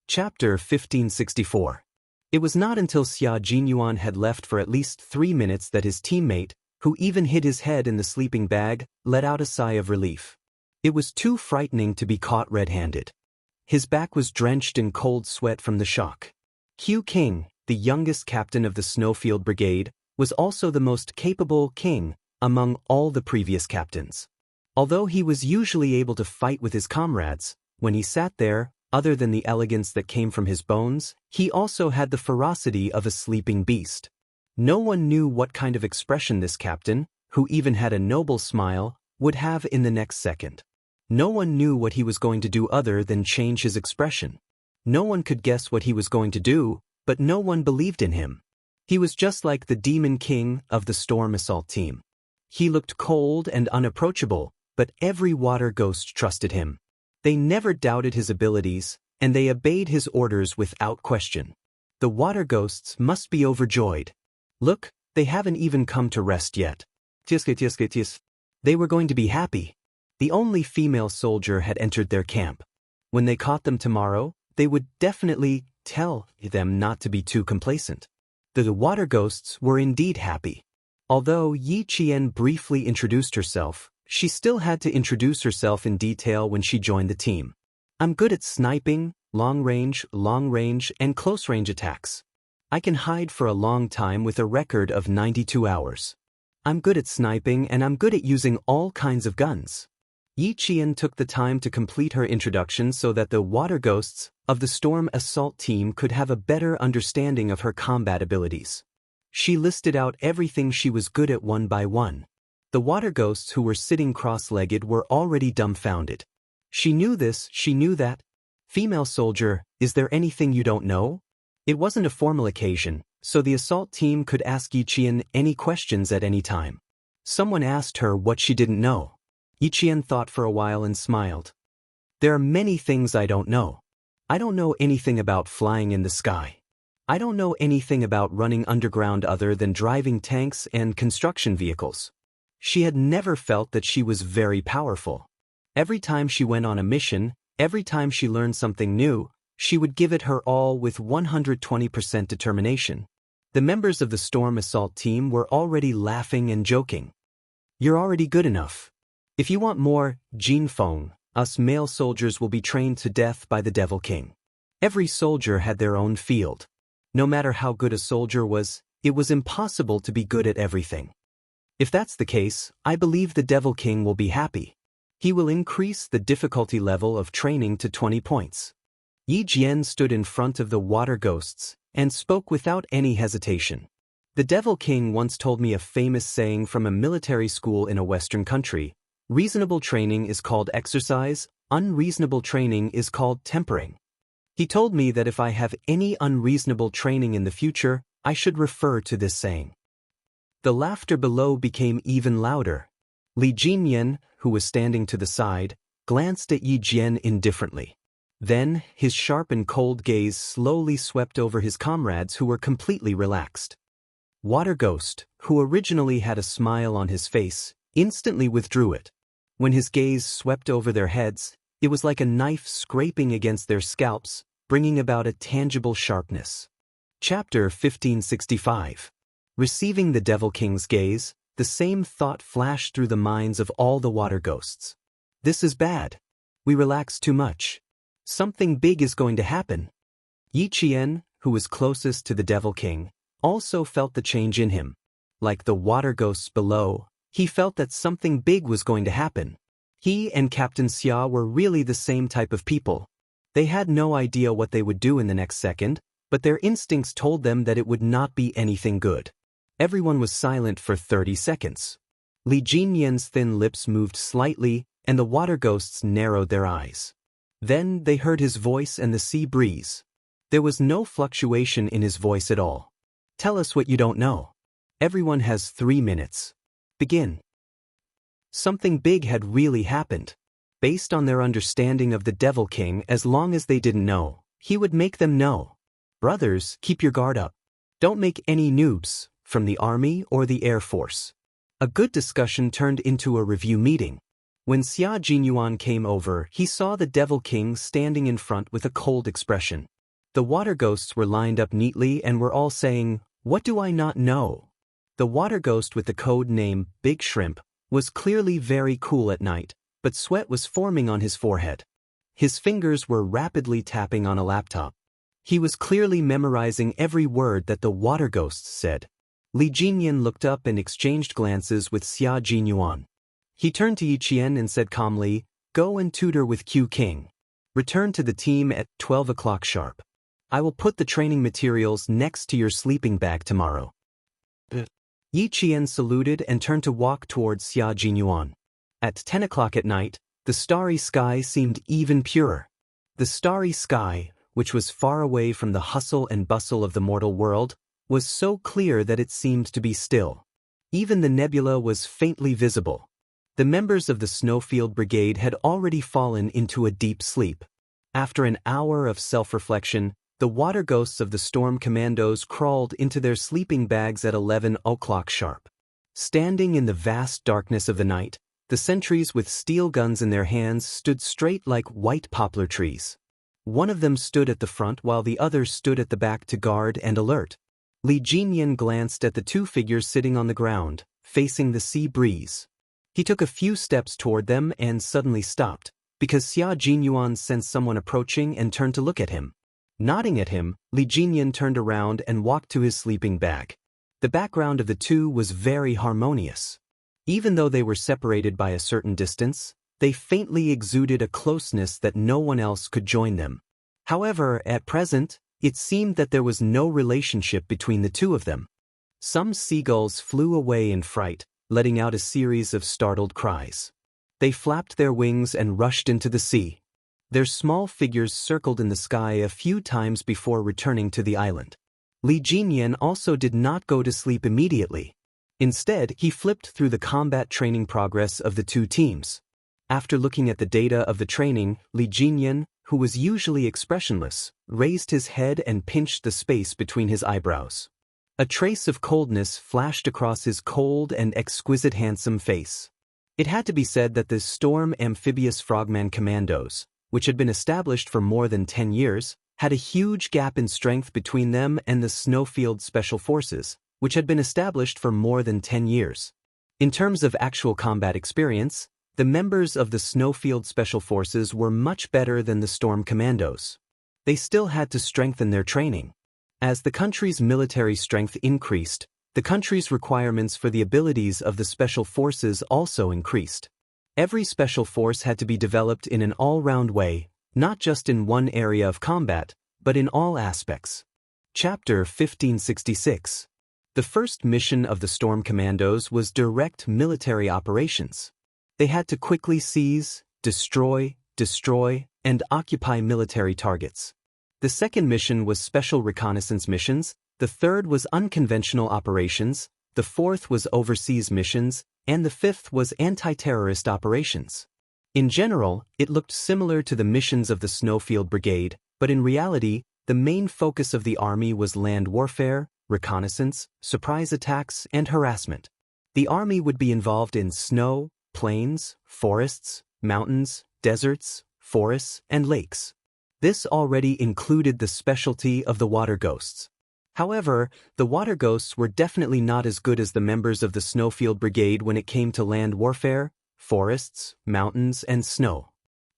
Chapter 1564. It was not until Xia Jinyuan had left for at least 3 minutes that his teammate, who even hid his head in the sleeping bag, let out a sigh of relief. It was too frightening to be caught red-handed. His back was drenched in cold sweat from the shock. Q King, the youngest captain of the Snowfield Brigade, was also the most capable king among all the previous captains. Although he was usually able to fight with his comrades, when he sat there, other than the elegance that came from his bones, he also had the ferocity of a sleeping beast. No one knew what kind of expression this captain, who even had a noble smile, would have in the next second. No one knew what he was going to do other than change his expression. No one could guess what he was going to do, but no one believed in him. He was just like the Demon King of the Storm Assault team. He looked cold and unapproachable, but every water ghost trusted him. They never doubted his abilities, and they obeyed his orders without question. The water ghosts must be overjoyed. Look, they haven't even come to rest yet. They were going to be happy. The only female soldier had entered their camp. When they caught them tomorrow, they would definitely tell them not to be too complacent. The water ghosts were indeed happy. Although Yi Qian briefly introduced herself, she still had to introduce herself in detail when she joined the team. I'm good at sniping, long range, and close range attacks. I can hide for a long time with a record of 92 hours. I'm good at sniping and I'm good at using all kinds of guns. Yi Qian took the time to complete her introduction so that the water ghosts of the Storm Assault team could have a better understanding of her combat abilities. She listed out everything she was good at one by one. The water ghosts who were sitting cross-legged were already dumbfounded. She knew this, she knew that. Female soldier, is there anything you don't know? It wasn't a formal occasion, so the assault team could ask Yi Qian any questions at any time. Someone asked her what she didn't know. Yi Qian thought for a while and smiled. There are many things I don't know. I don't know anything about flying in the sky. I don't know anything about running underground other than driving tanks and construction vehicles. She had never felt that she was very powerful. Every time she went on a mission, every time she learned something new, she would give it her all with 120% determination. The members of the Storm Assault team were already laughing and joking. You're already good enough. If you want more, Jin Feng, us male soldiers will be trained to death by the Devil King. Every soldier had their own field. No matter how good a soldier was, it was impossible to be good at everything. If that's the case, I believe the Devil King will be happy. He will increase the difficulty level of training to 20 points. Yi Jian stood in front of the water ghosts and spoke without any hesitation. The Devil King once told me a famous saying from a military school in a Western country. Reasonable training is called exercise, unreasonable training is called tempering. He told me that if I have any unreasonable training in the future, I should refer to this saying. The laughter below became even louder. Li Jinyan, who was standing to the side, glanced at Yi Jian indifferently. Then, his sharp and cold gaze slowly swept over his comrades who were completely relaxed. Water Ghost, who originally had a smile on his face, instantly withdrew it. When his gaze swept over their heads, it was like a knife scraping against their scalps, bringing about a tangible sharpness. Chapter 1565. Receiving the Devil King's gaze, the same thought flashed through the minds of all the water ghosts. This is bad. We relax too much. Something big is going to happen. Yi Qian, who was closest to the Devil King, also felt the change in him. Like the water ghosts below, he felt that something big was going to happen. He and Captain Xia were really the same type of people. They had no idea what they would do in the next second, but their instincts told them that it would not be anything good. Everyone was silent for 30 seconds. Li Jinyan's thin lips moved slightly, and the water ghosts narrowed their eyes. Then they heard his voice and the sea breeze. There was no fluctuation in his voice at all. Tell us what you don't know. Everyone has 3 minutes. Begin. Something big had really happened. Based on their understanding of the Devil King, as long as they didn't know, he would make them know. Brothers, keep your guard up. Don't make any noobs, from the army or the air force. A good discussion turned into a review meeting. When Xia Jinyuan came over, he saw the Devil King standing in front with a cold expression. The water ghosts were lined up neatly and were all saying, "What do I not know?" The water ghost with the code name Big Shrimp was clearly very cool at night, but sweat was forming on his forehead. His fingers were rapidly tapping on a laptop. He was clearly memorizing every word that the water ghosts said. Li Jinyan looked up and exchanged glances with Xia Jinyuan. He turned to Yi Qian and said calmly, "Go and tutor with Q King. Return to the team at 12 o'clock sharp. I will put the training materials next to your sleeping bag tomorrow." Yi Qian saluted and turned to walk towards Xia Jinyuan. At 10 o'clock at night, the starry sky seemed even purer. The starry sky, which was far away from the hustle and bustle of the mortal world, was so clear that it seemed to be still. Even the nebula was faintly visible. The members of the Snowfield Brigade had already fallen into a deep sleep. After an hour of self-reflection, the water ghosts of the Storm Commandos crawled into their sleeping bags at 11 o'clock sharp. Standing in the vast darkness of the night, the sentries with steel guns in their hands stood straight like white poplar trees. One of them stood at the front while the others stood at the back to guard and alert. Li Jinyan glanced at the two figures sitting on the ground, facing the sea breeze. He took a few steps toward them and suddenly stopped, because Xia Jinyuan sensed someone approaching and turned to look at him. Nodding at him, Li Jinyan turned around and walked to his sleeping bag. The background of the two was very harmonious. Even though they were separated by a certain distance, they faintly exuded a closeness that no one else could join them. However, at present, it seemed that there was no relationship between the two of them. Some seagulls flew away in fright, letting out a series of startled cries. They flapped their wings and rushed into the sea. Their small figures circled in the sky a few times before returning to the island. Li Jinyan also did not go to sleep immediately. Instead, he flipped through the combat training progress of the two teams. After looking at the data of the training, Li Jinyan, who was usually expressionless, raised his head and pinched the space between his eyebrows. A trace of coldness flashed across his cold and exquisite handsome face. It had to be said that the Storm Amphibious Frogman Commandos, which had been established for more than 10 years, had a huge gap in strength between them and the Snowfield Special Forces, which had been established for more than 10 years. In terms of actual combat experience, the members of the Snowfield Special Forces were much better than the Storm Commandos. They still had to strengthen their training. As the country's military strength increased, the country's requirements for the abilities of the Special Forces also increased. Every Special Force had to be developed in an all-round way, not just in one area of combat, but in all aspects. Chapter 1566. The first mission of the Storm Commandos was direct military operations. They had to quickly seize, destroy, and occupy military targets. The second mission was special reconnaissance missions, the third was unconventional operations, the fourth was overseas missions, and the fifth was anti-terrorist operations. In general, it looked similar to the missions of the Snowfield Brigade, but in reality, the main focus of the army was land warfare, reconnaissance, surprise attacks, and harassment. The army would be involved in snow, plains, forests, mountains, deserts, forests, and lakes. This already included the specialty of the water ghosts. However, the water ghosts were definitely not as good as the members of the Snowfield Brigade when it came to land warfare, forests, mountains, and snow.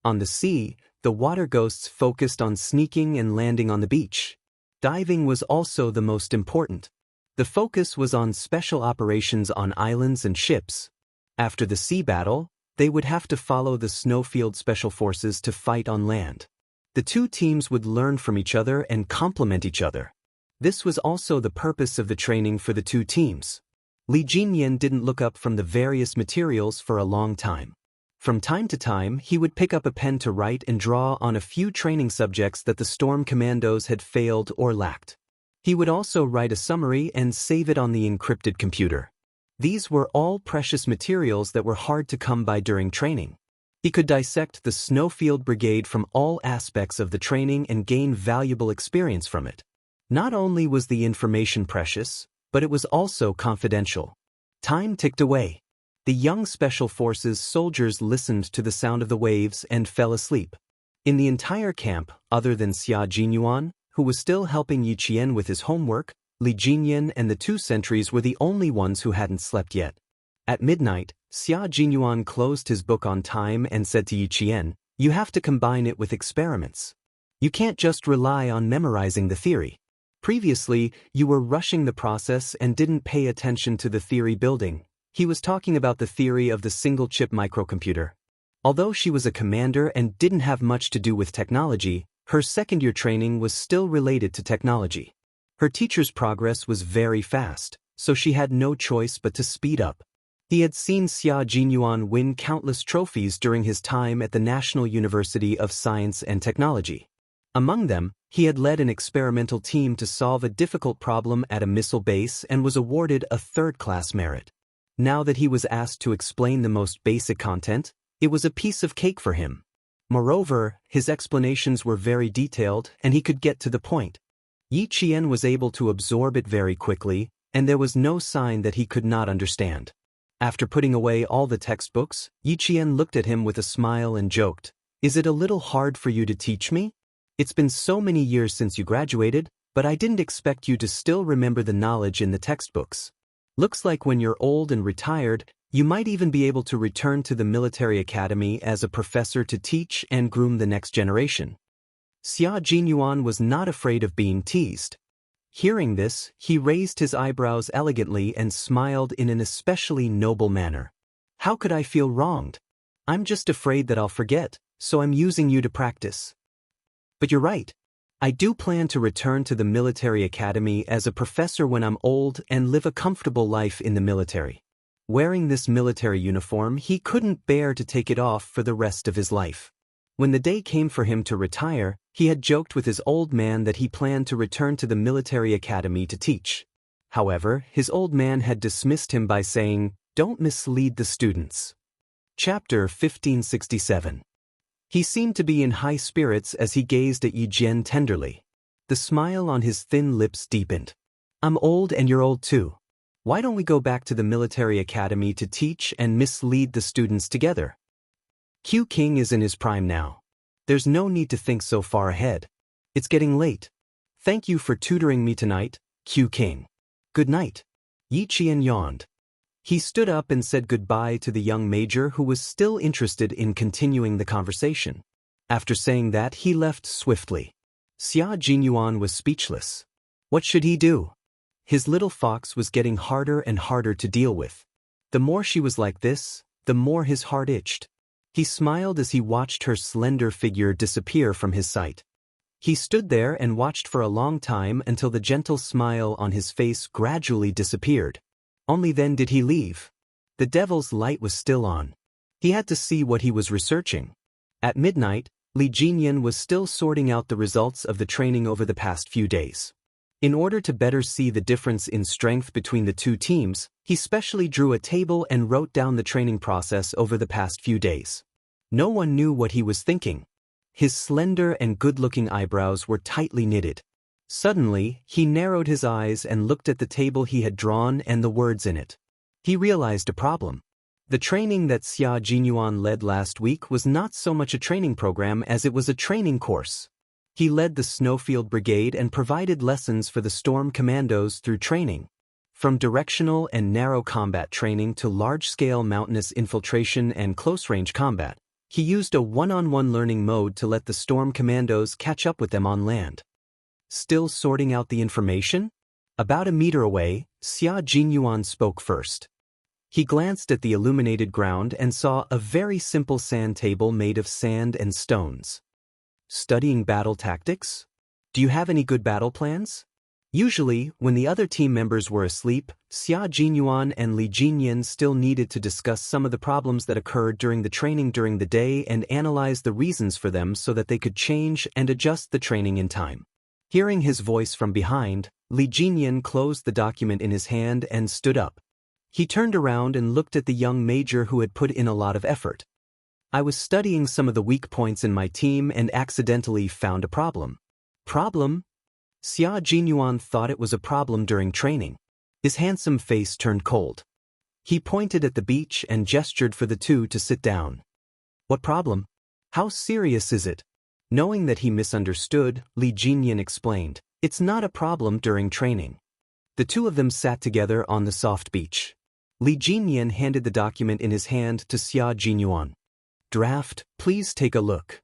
On the sea, the water ghosts focused on sneaking and landing on the beach. Diving was also the most important. The focus was on special operations on islands and ships. After the sea battle, they would have to follow the Snowfield Special Forces to fight on land. The two teams would learn from each other and complement each other. This was also the purpose of the training for the two teams. Li Jinyan didn't look up from the various materials for a long time. From time to time, he would pick up a pen to write and draw on a few training subjects that the Storm Commandos had failed or lacked. He would also write a summary and save it on the encrypted computer. These were all precious materials that were hard to come by during training. He could dissect the Snowfield Brigade from all aspects of the training and gain valuable experience from it. Not only was the information precious, but it was also confidential. Time ticked away. The young Special Forces soldiers listened to the sound of the waves and fell asleep. In the entire camp, other than Xia Jinyuan, who was still helping Yi Qian with his homework, Li Jinyan and the two sentries were the only ones who hadn't slept yet. At midnight, Xia Jinyuan closed his book on time and said to Yi Qian, "You have to combine it with experiments. You can't just rely on memorizing the theory. Previously, you were rushing the process and didn't pay attention to the theory building." He was talking about the theory of the single-chip microcomputer. Although she was a commander and didn't have much to do with technology, her second-year training was still related to technology. Her teacher's progress was very fast, so she had no choice but to speed up. He had seen Xia Jinyuan win countless trophies during his time at the National University of Science and Technology. Among them, he had led an experimental team to solve a difficult problem at a missile base and was awarded a third-class merit. Now that he was asked to explain the most basic content, it was a piece of cake for him. Moreover, his explanations were very detailed and he could get to the point. Yi Qian was able to absorb it very quickly, and there was no sign that he could not understand. After putting away all the textbooks, Yi Qian looked at him with a smile and joked, "Is it a little hard for you to teach me? It's been so many years since you graduated, but I didn't expect you to still remember the knowledge in the textbooks. Looks like when you're old and retired, you might even be able to return to the military academy as a professor to teach and groom the next generation." Xia Jinyuan was not afraid of being teased. Hearing this, he raised his eyebrows elegantly and smiled in an especially noble manner. "How could I feel wronged? I'm just afraid that I'll forget, so I'm using you to practice. But you're right. I do plan to return to the military academy as a professor when I'm old and live a comfortable life in the military." Wearing this military uniform, he couldn't bear to take it off for the rest of his life. When the day came for him to retire, he had joked with his old man that he planned to return to the military academy to teach. However, his old man had dismissed him by saying, "Don't mislead the students." Chapter 1567. He seemed to be in high spirits as he gazed at Yi Jian tenderly. The smile on his thin lips deepened. "I'm old and you're old too. Why don't we go back to the military academy to teach and mislead the students together? Q King is in his prime now. There's no need to think so far ahead. It's getting late. Thank you for tutoring me tonight, Q King. Good night." Yi Qian yawned. He stood up and said goodbye to the young major who was still interested in continuing the conversation. After saying that, he left swiftly. Xia Jinyuan was speechless. What should he do? His little fox was getting harder and harder to deal with. The more she was like this, the more his heart itched. He smiled as he watched her slender figure disappear from his sight. He stood there and watched for a long time until the gentle smile on his face gradually disappeared. Only then did he leave. The devil's light was still on. He had to see what he was researching. At midnight, Li Jinyan was still sorting out the results of the training over the past few days. In order to better see the difference in strength between the two teams, he specially drew a table and wrote down the training process over the past few days. No one knew what he was thinking. His slender and good-looking eyebrows were tightly knitted. Suddenly, he narrowed his eyes and looked at the table he had drawn and the words in it. He realized a problem. The training that Xia Jinyuan led last week was not so much a training program as it was a training course. He led the Snowfield Brigade and provided lessons for the Storm Commandos through training. From directional and narrow combat training to large-scale mountainous infiltration and close-range combat, he used a one-on-one learning mode to let the Storm Commandos catch up with them on land. Still sorting out the information? About a meter away, Xia Jinyuan spoke first. He glanced at the illuminated ground and saw a very simple sand table made of sand and stones. Studying battle tactics? Do you have any good battle plans? Usually, when the other team members were asleep, Xia Jinyuan and Li Jinyan still needed to discuss some of the problems that occurred during the training during the day and analyze the reasons for them so that they could change and adjust the training in time. Hearing his voice from behind, Li Jinyan closed the document in his hand and stood up. He turned around and looked at the young major who had put in a lot of effort. "I was studying some of the weak points in my team and accidentally found a problem." Problem? Xia Jinyuan thought it was a problem during training. His handsome face turned cold. He pointed at the beach and gestured for the two to sit down. "What problem? How serious is it?" Knowing that he misunderstood, Li Jinyan explained, "It's not a problem during training." The two of them sat together on the soft beach. Li Jinyan handed the document in his hand to Xia Jinyuan. "Draft, please take a look."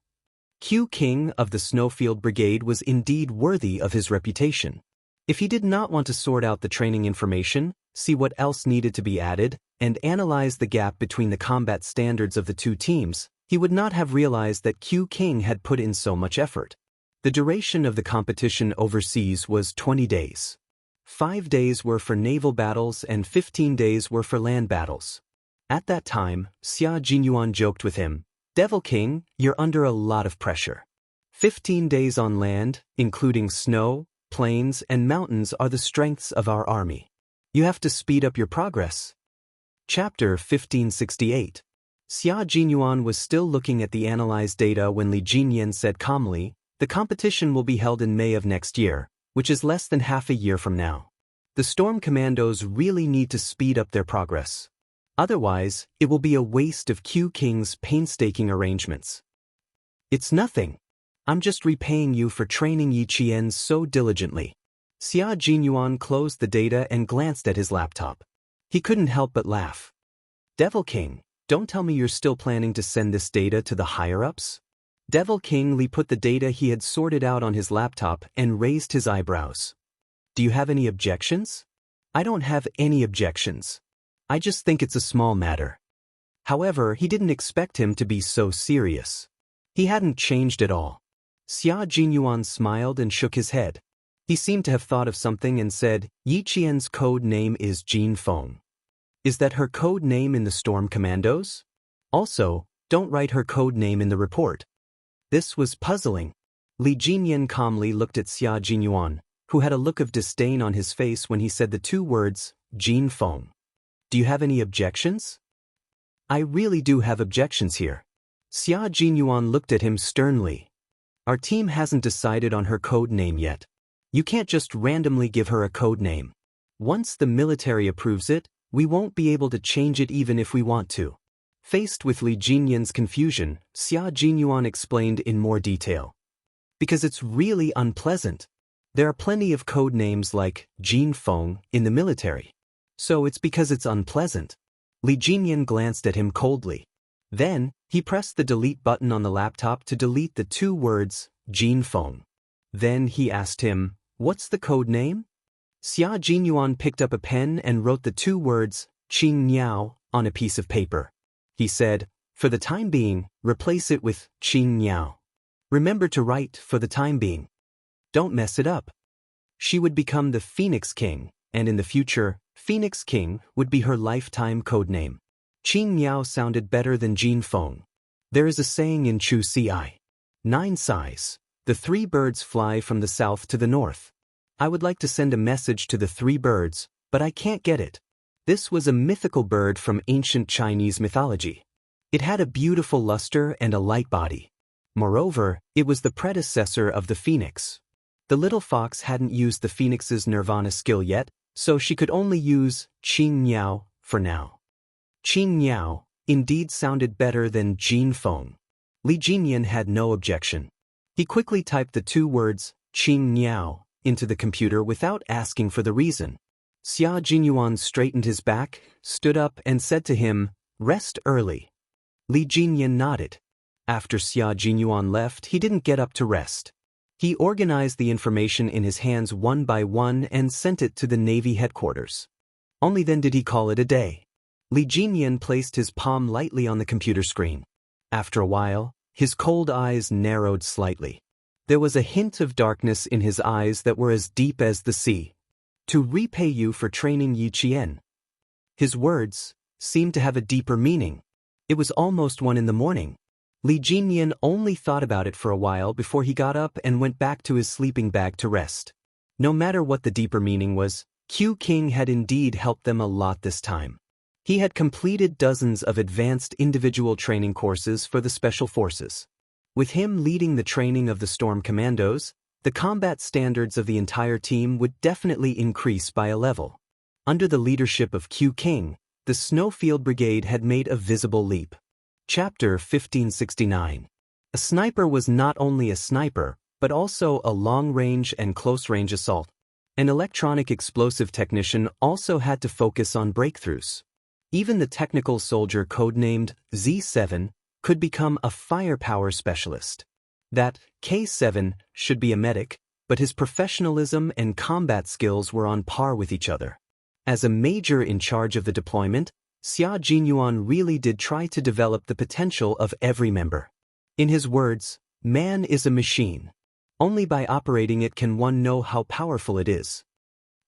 Q King of the Snowfield Brigade was indeed worthy of his reputation. If he did not want to sort out the training information, see what else needed to be added, and analyze the gap between the combat standards of the two teams, he would not have realized that Q King had put in so much effort. The duration of the competition overseas was 20 days. 5 days were for naval battles and 15 days were for land battles. At that time, Xia Jinyuan joked with him, "Devil King, you're under a lot of pressure. 15 days on land, including snow, plains, and mountains are the strengths of our army. You have to speed up your progress." Chapter 1568. Xia Jinyuan was still looking at the analyzed data when Li Jinyan said calmly, "The competition will be held in May of next year, which is less than half a year from now. The Storm Commandos really need to speed up their progress. Otherwise, it will be a waste of Q King's painstaking arrangements." "It's nothing. I'm just repaying you for training Yi Qian so diligently." Xia Jinyuan closed the data and glanced at his laptop. He couldn't help but laugh. "Devil King, don't tell me you're still planning to send this data to the higher-ups?" Devil King Li put the data he had sorted out on his laptop and raised his eyebrows. "Do you have any objections?" "I don't have any objections. I just think it's a small matter." However, he didn't expect him to be so serious. He hadn't changed at all. Xia Jinyuan smiled and shook his head. He seemed to have thought of something and said, "Yi Qian's code name is Jin Feng. Is that her code name in the Storm Commandos? Also, don't write her code name in the report." This was puzzling. Li Jinyan calmly looked at Xia Jinyuan, who had a look of disdain on his face when he said the two words, Jin Feng. "Do you have any objections?" "I really do have objections here." Xia Jinyuan looked at him sternly. "Our team hasn't decided on her code name yet. You can't just randomly give her a code name. Once the military approves it, we won't be able to change it even if we want to." Faced with Li Jinyan's confusion, Xia Jinyuan explained in more detail. "Because it's really unpleasant. There are plenty of code names like Jin Feng in the military. So it's because it's unpleasant." Li Jinyan glanced at him coldly. Then, he pressed the delete button on the laptop to delete the two words, Jin Feng. Then he asked him, "What's the code name?" Xia Jinyuan picked up a pen and wrote the two words, Qing Niao, on a piece of paper. He said, "For the time being, replace it with Qing Niao. Remember to write for the time being. Don't mess it up." She would become the Phoenix King, and in the future, Phoenix King would be her lifetime code name. Qing Niao sounded better than Jin Feng. There is a saying in Chu Ci, 9 sighs. The three birds fly from the south to the north. I would like to send a message to the three birds, but I can't get it. This was a mythical bird from ancient Chinese mythology. It had a beautiful luster and a light body. Moreover, it was the predecessor of the phoenix. The little fox hadn't used the phoenix's nirvana skill yet, so she could only use Qing Niao for now. Qing Niao indeed sounded better than Jin Feng. Li Jinyan had no objection. He quickly typed the two words, Qing Niao, into the computer without asking for the reason. Xia Jinyuan straightened his back, stood up and said to him, "Rest early." Li Jinyan nodded. After Xia Jinyuan left, he didn't get up to rest. He organized the information in his hands one by one and sent it to the Navy headquarters. Only then did he call it a day. Li Jinyan placed his palm lightly on the computer screen. After a while, his cold eyes narrowed slightly. There was a hint of darkness in his eyes that were as deep as the sea. "To repay you for training Yi Qian." His words seemed to have a deeper meaning. It was almost 1 in the morning. Li Jinyan only thought about it for a while before he got up and went back to his sleeping bag to rest. No matter what the deeper meaning was, Q King had indeed helped them a lot this time. He had completed dozens of advanced individual training courses for the Special Forces. With him leading the training of the Storm Commandos, the combat standards of the entire team would definitely increase by a level. Under the leadership of Q King, the Snowfield Brigade had made a visible leap. Chapter 1569. A sniper was not only a sniper, but also a long-range and close-range assault. An electronic explosive technician also had to focus on breakthroughs. Even the technical soldier codenamed Z7 could become a firepower specialist. That K7 should be a medic, but his professionalism and combat skills were on par with each other. As a major in charge of the deployment, Xia Jinyuan really did try to develop the potential of every member. In his words, "Man is a machine. Only by operating it can one know how powerful it is."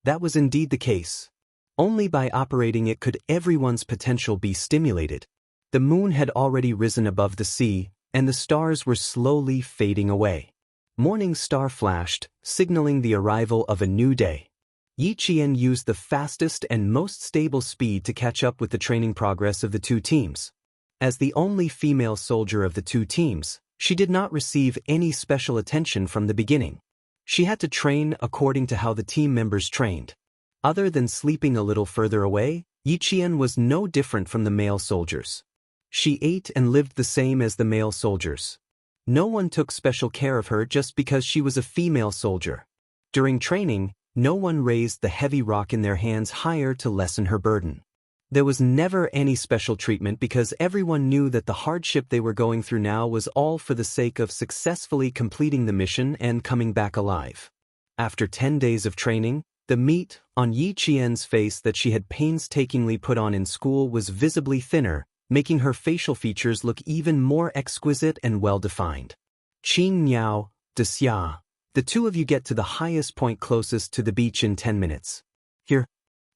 That was indeed the case. Only by operating it could everyone's potential be stimulated. The moon had already risen above the sea, and the stars were slowly fading away. Morning star flashed, signaling the arrival of a new day. Yi Qian used the fastest and most stable speed to catch up with the training progress of the two teams. As the only female soldier of the two teams, she did not receive any special attention from the beginning. She had to train according to how the team members trained. Other than sleeping a little further away, Yi Qian was no different from the male soldiers. She ate and lived the same as the male soldiers. No one took special care of her just because she was a female soldier. During training, no one raised the heavy rock in their hands higher to lessen her burden. There was never any special treatment because everyone knew that the hardship they were going through now was all for the sake of successfully completing the mission and coming back alive. After 10 days of training, the meat on Yi Qian's face that she had painstakingly put on in school was visibly thinner, making her facial features look even more exquisite and well-defined. "Qin Niao, de Xia, the two of you get to the highest point closest to the beach in 10 minutes. Here."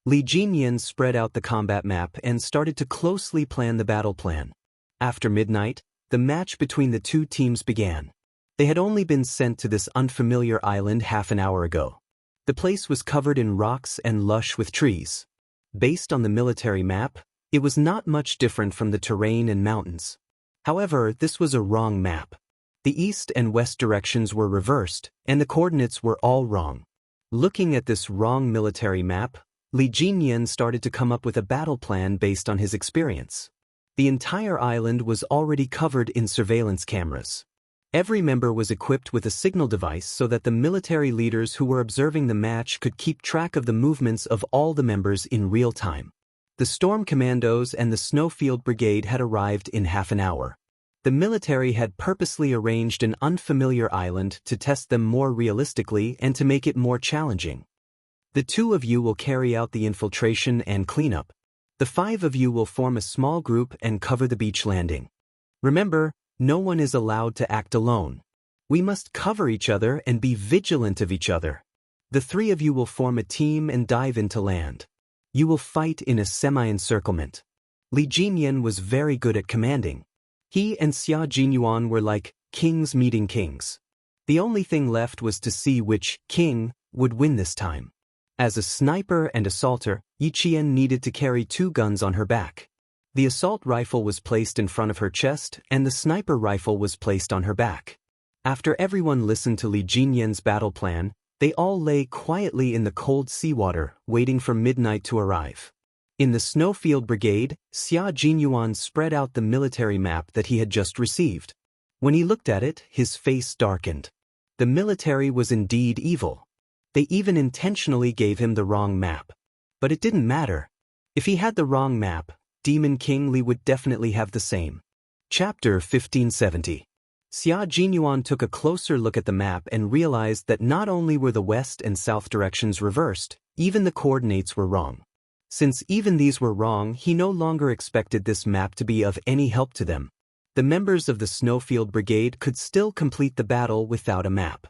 Li Jinyan spread out the combat map and started to closely plan the battle plan. After midnight, the match between the two teams began. They had only been sent to this unfamiliar island half an hour ago. The place was covered in rocks and lush with trees. Based on the military map, it was not much different from the terrain and mountains. However, this was a wrong map. The east and west directions were reversed, and the coordinates were all wrong. Looking at this wrong military map, Li Jinyan started to come up with a battle plan based on his experience. The entire island was already covered in surveillance cameras. Every member was equipped with a signal device so that the military leaders who were observing the match could keep track of the movements of all the members in real time. The Storm Commandos and the Snowfield Brigade had arrived in half an hour. The military had purposely arranged an unfamiliar island to test them more realistically and to make it more challenging. The two of you will carry out the infiltration and cleanup. The 5 of you will form a small group and cover the beach landing. Remember, no one is allowed to act alone. We must cover each other and be vigilant of each other. The 3 of you will form a team and dive into land. You will fight in a semi-encirclement. Li Jinyan was very good at commanding. He and Xia Jinyuan were like kings meeting kings. The only thing left was to see which king would win this time. As a sniper and assaulter, Yi Qian needed to carry 2 guns on her back. The assault rifle was placed in front of her chest and the sniper rifle was placed on her back. After everyone listened to Li Jinyan's battle plan, they all lay quietly in the cold seawater, waiting for midnight to arrive. In the Snowfield Brigade, Xia Jinyuan spread out the military map that he had just received. When he looked at it, his face darkened. The military was indeed evil. They even intentionally gave him the wrong map. But it didn't matter. If he had the wrong map, Demon King Li would definitely have the same. Chapter 1570. Xia Jinyuan took a closer look at the map and realized that not only were the west and south directions reversed, even the coordinates were wrong. Since even these were wrong, he no longer expected this map to be of any help to them. The members of the Snowfield Brigade could still complete the battle without a map.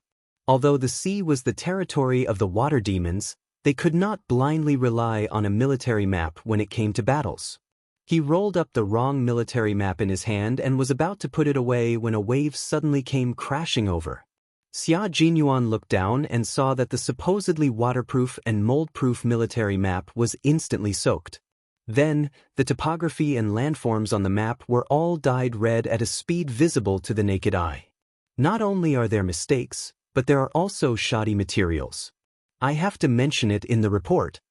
Although the sea was the territory of the water demons, they could not blindly rely on a military map when it came to battles. He rolled up the wrong military map in his hand and was about to put it away when a wave suddenly came crashing over. Xia Jinyuan looked down and saw that the supposedly waterproof and mold-proof military map was instantly soaked. Then, the topography and landforms on the map were all dyed red at a speed visible to the naked eye. Not only are there mistakes, but there are also shoddy materials. I have to mention it in the report.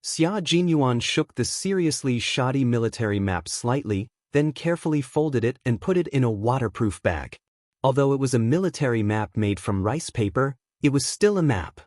Xia Jinyuan shook the seriously shoddy military map slightly, then carefully folded it and put it in a waterproof bag. Although it was a military map made from rice paper, it was still a map.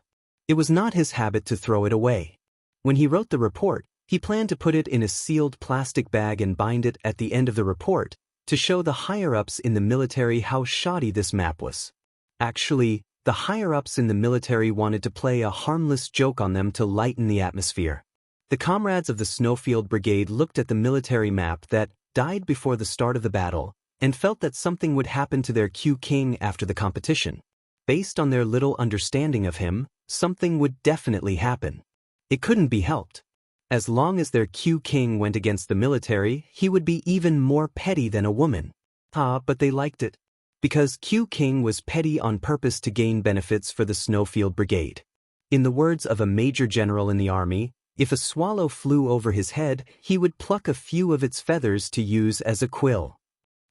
It was not his habit to throw it away. When he wrote the report, he planned to put it in a sealed plastic bag and bind it at the end of the report, to show the higher-ups in the military how shoddy this map was. Actually, the higher-ups in the military wanted to play a harmless joke on them to lighten the atmosphere. The comrades of the Snowfield Brigade looked at the military map that died before the start of the battle and felt that something would happen to their Q King after the competition. Based on their little understanding of him, something would definitely happen. It couldn't be helped. As long as their Q King went against the military, he would be even more petty than a woman. But they liked it. Because Q King was petty on purpose to gain benefits for the Snowfield Brigade. In the words of a major general in the army, if a swallow flew over his head, he would pluck a few of its feathers to use as a quill.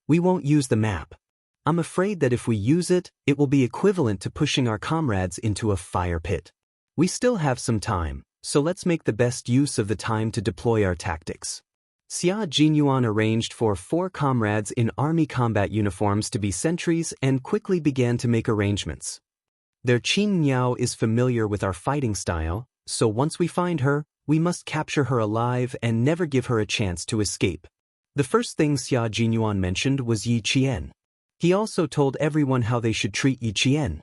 We won't use the map. I'm afraid that if we use it, it will be equivalent to pushing our comrades into a fire pit. We still have some time, so let's make the best use of the time to deploy our tactics. Xia Jinyuan arranged for 4 comrades in army combat uniforms to be sentries and quickly began to make arrangements. Their Qin Niao is familiar with our fighting style, so once we find her, we must capture her alive and never give her a chance to escape. The first thing Xia Jinyuan mentioned was Yi Qian. He also told everyone how they should treat Yi Qian.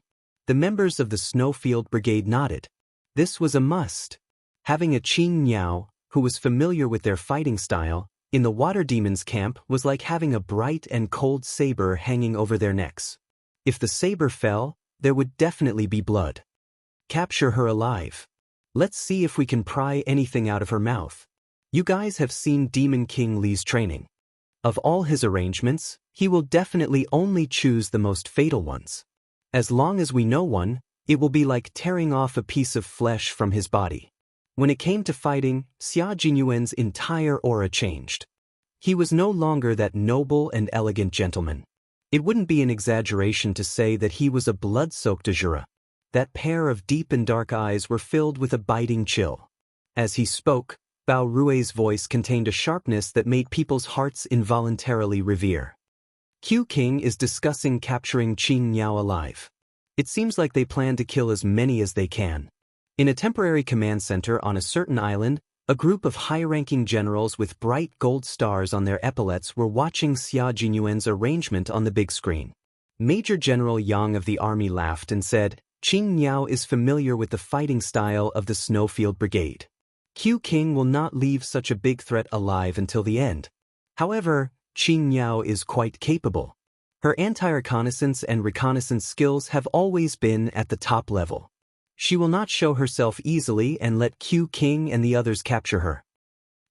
The members of the Snowfield Brigade nodded. This was a must. Having a Qin Niao, who was familiar with their fighting style, in the Water Demon's camp was like having a bright and cold saber hanging over their necks. If the saber fell, there would definitely be blood. Capture her alive. Let's see if we can pry anything out of her mouth. You guys have seen Demon King Li's training. Of all his arrangements, he will definitely only choose the most fatal ones. As long as we know one, it will be like tearing off a piece of flesh from his body. When it came to fighting, Xia Jinyuan's entire aura changed. He was no longer that noble and elegant gentleman. It wouldn't be an exaggeration to say that he was a blood-soaked Azura. That pair of deep and dark eyes were filled with a biting chill. As he spoke, Bao Rui's voice contained a sharpness that made people's hearts involuntarily revere. Q King is discussing capturing Qin Niao alive. It seems like they plan to kill as many as they can. In a temporary command center on a certain island, a group of high-ranking generals with bright gold stars on their epaulets were watching Xia Jinyuan's arrangement on the big screen. Major General Yang of the army laughed and said, Qin Niao is familiar with the fighting style of the Snowfield Brigade. Q King will not leave such a big threat alive until the end. However, Qin Niao is quite capable. Her anti-reconnaissance and reconnaissance skills have always been at the top level. She will not show herself easily and let Q King and the others capture her.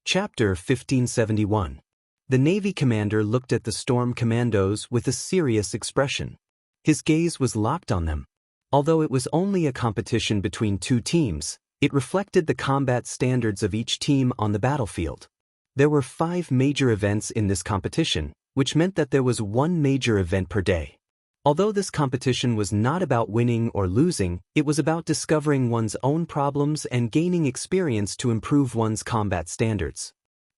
Chapter 1571. The Navy commander looked at the Storm Commandos with a serious expression. His gaze was locked on them. Although it was only a competition between 2 teams, it reflected the combat standards of each team on the battlefield. There were 5 major events in this competition, which meant that there was 1 major event per day. Although this competition was not about winning or losing, it was about discovering one's own problems and gaining experience to improve one's combat standards.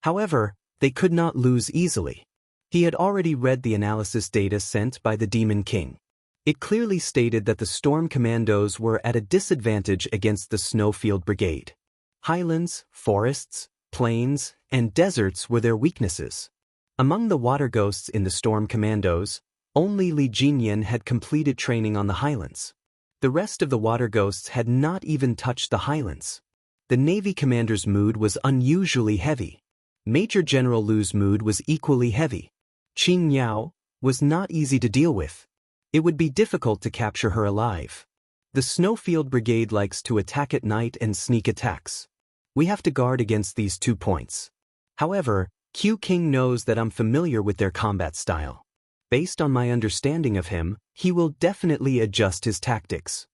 However, they could not lose easily. He had already read the analysis data sent by the Demon King. It clearly stated that the Storm Commandos were at a disadvantage against the Snowfield Brigade. Highlands, forests, plains, and deserts were their weaknesses. Among the water ghosts in the Storm Commandos, only Li Jinyan had completed training on the highlands. The rest of the water ghosts had not even touched the highlands. The Navy commander's mood was unusually heavy. Major General Lu's mood was equally heavy. Qin Niao was not easy to deal with. It would be difficult to capture her alive. The Snowfield Brigade likes to attack at night and sneak attacks. We have to guard against these 2 points. However, Q King knows that I'm familiar with their combat style. Based on my understanding of him, he will definitely adjust his tactics.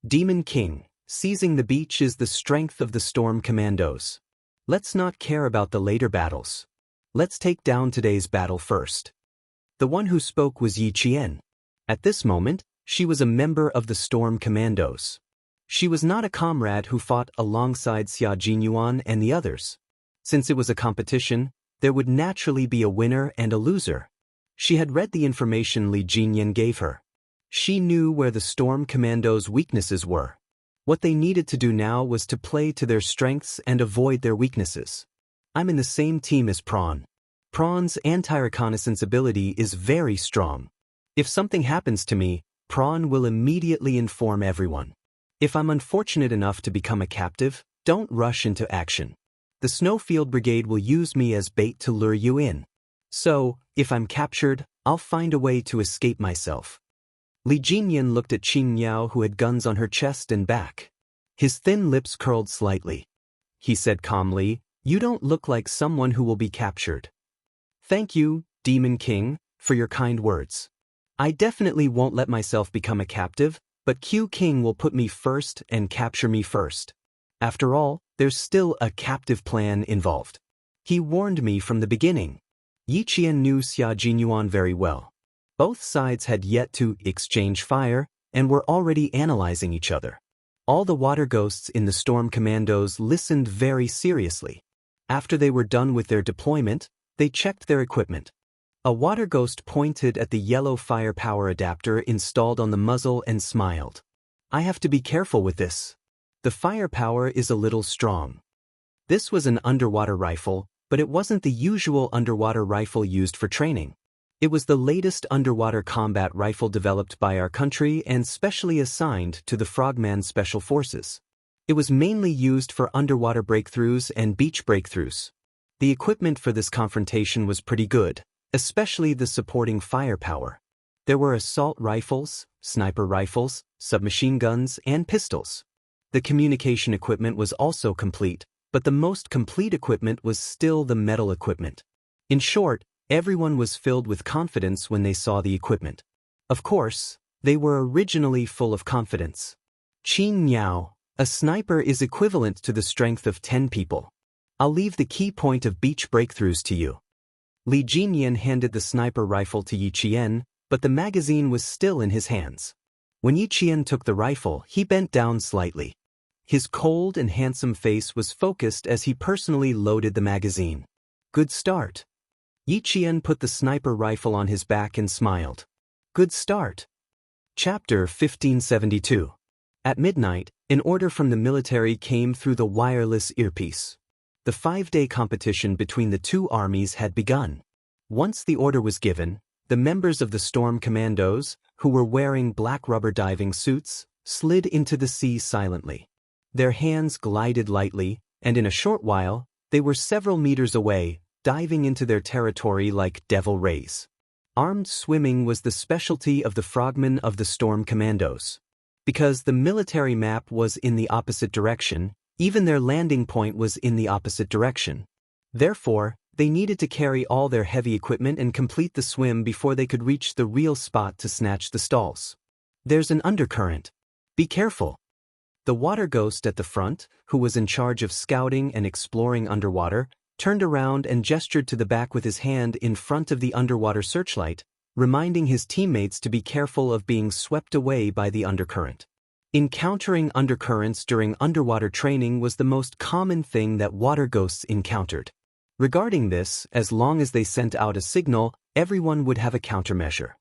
Demon King, seizing the beach is the strength of the Storm Commandos. Let's not care about the later battles. Let's take down today's battle first. The one who spoke was Yi Qian. At this moment, she was a member of the Storm Commandos. She was not a comrade who fought alongside Xia Jinyuan and the others. Since it was a competition, there would naturally be a winner and a loser. She had read the information Li Jinyan gave her. She knew where the Storm Commando's weaknesses were. What they needed to do now was to play to their strengths and avoid their weaknesses. I'm in the same team as Prawn. Prawn's anti-reconnaissance ability is very strong. If something happens to me, Prawn will immediately inform everyone. If I'm unfortunate enough to become a captive, don't rush into action. The Snowfield Brigade will use me as bait to lure you in. So, if I'm captured, I'll find a way to escape myself. Li Jinyan looked at Qingniao, who had guns on her chest and back. His thin lips curled slightly. He said calmly, "You don't look like someone who will be captured." "Thank you, Demon King, for your kind words. I definitely won't let myself become a captive, but Q King will put me first and capture me first. After all, there's still a captive plan involved. He warned me from the beginning." Yi Qian knew Xia Jinyuan very well. Both sides had yet to exchange fire and were already analyzing each other. All the water ghosts in the Storm Commandos listened very seriously. After they were done with their deployment, they checked their equipment. A water ghost pointed at the yellow firepower adapter installed on the muzzle and smiled. "I have to be careful with this. The firepower is a little strong." This was an underwater rifle, but it wasn't the usual underwater rifle used for training. It was the latest underwater combat rifle developed by our country and specially assigned to the Frogman Special Forces. It was mainly used for underwater breakthroughs and beach breakthroughs. The equipment for this confrontation was pretty good, especially the supporting firepower. There were assault rifles, sniper rifles, submachine guns, and pistols. The communication equipment was also complete, but the most complete equipment was still the metal equipment. In short, everyone was filled with confidence when they saw the equipment. Of course, they were originally full of confidence. "Qin Niao, a sniper is equivalent to the strength of 10 people. I'll leave the key point of beach breakthroughs to you." Li Jinyan handed the sniper rifle to Yi Qian, but the magazine was still in his hands. When Yi Qian took the rifle, he bent down slightly. His cold and handsome face was focused as he personally loaded the magazine. "Good start." Yi Qian put the sniper rifle on his back and smiled. "Good start." Chapter 1572. At midnight, an order from the military came through the wireless earpiece. The 5-day competition between the two armies had begun. Once the order was given, the members of the Storm Commandos, who were wearing black rubber diving suits, slid into the sea silently. Their hands glided lightly, and in a short while, they were several meters away, diving into their territory like devil rays. Armed swimming was the specialty of the frogmen of the Storm Commandos. Because the military map was in the opposite direction, even their landing point was in the opposite direction. Therefore, they needed to carry all their heavy equipment and complete the swim before they could reach the real spot to snatch the stalls. "There's an undercurrent. Be careful." The water ghost at the front, who was in charge of scouting and exploring underwater, turned around and gestured to the back with his hand in front of the underwater searchlight, reminding his teammates to be careful of being swept away by the undercurrent. Encountering undercurrents during underwater training was the most common thing that water ghosts encountered. Regarding this, as long as they sent out a signal, everyone would have a countermeasure.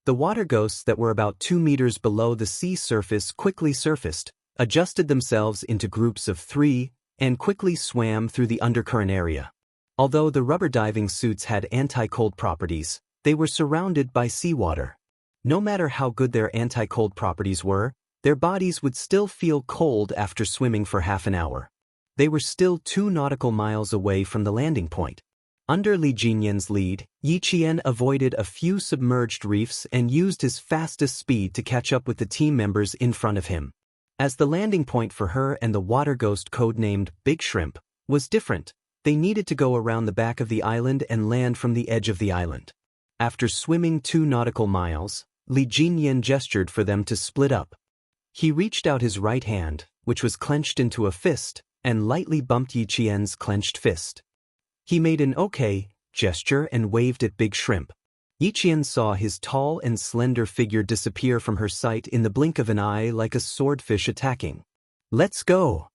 The water ghosts that were about 2 meters below the sea surface quickly surfaced, adjusted themselves into groups of 3, and quickly swam through the undercurrent area. Although the rubber diving suits had anti-cold properties, they were surrounded by seawater. No matter how good their anti-cold properties were, their bodies would still feel cold after swimming for half an hour. They were still 2 nautical miles away from the landing point. Under Li Jinyan's lead, Yi Qian avoided a few submerged reefs and used his fastest speed to catch up with the team members in front of him. As the landing point for her and the water ghost codenamed Big Shrimp was different, they needed to go around the back of the island and land from the edge of the island. After swimming 2 nautical miles, Li Jinyan gestured for them to split up. He reached out his right hand, which was clenched into a fist, and lightly bumped Yi Qian's clenched fist. He made an "okay" gesture and waved at Big Shrimp. Yi Qian saw his tall and slender figure disappear from her sight in the blink of an eye like a swordfish attacking. "Let's go!"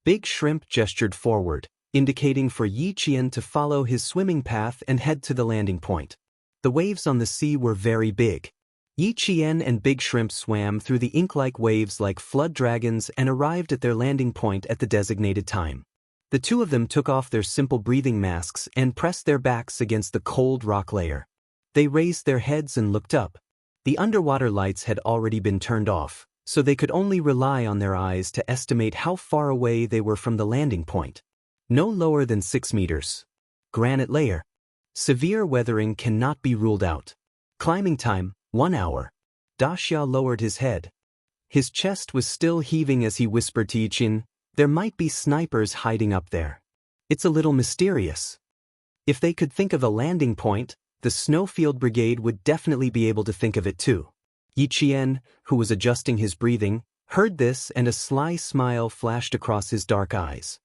Big Shrimp gestured forward, indicating for Yi Qian to follow his swimming path and head to the landing point. The waves on the sea were very big. Yi Qian and Big Shrimp swam through the ink-like waves like flood dragons and arrived at their landing point at the designated time. The two of them took off their simple breathing masks and pressed their backs against the cold rock layer. They raised their heads and looked up. The underwater lights had already been turned off, so they could only rely on their eyes to estimate how far away they were from the landing point. No lower than 6 meters. Granite layer. Severe weathering cannot be ruled out. Climbing time, 1 hour. Daoist lowered his head. His chest was still heaving as he whispered to Yichin, "There might be snipers hiding up there. It's a little mysterious." If they could think of a landing point, the Snowfield Brigade would definitely be able to think of it too. Yi Qian, who was adjusting his breathing, heard this and a sly smile flashed across his dark eyes.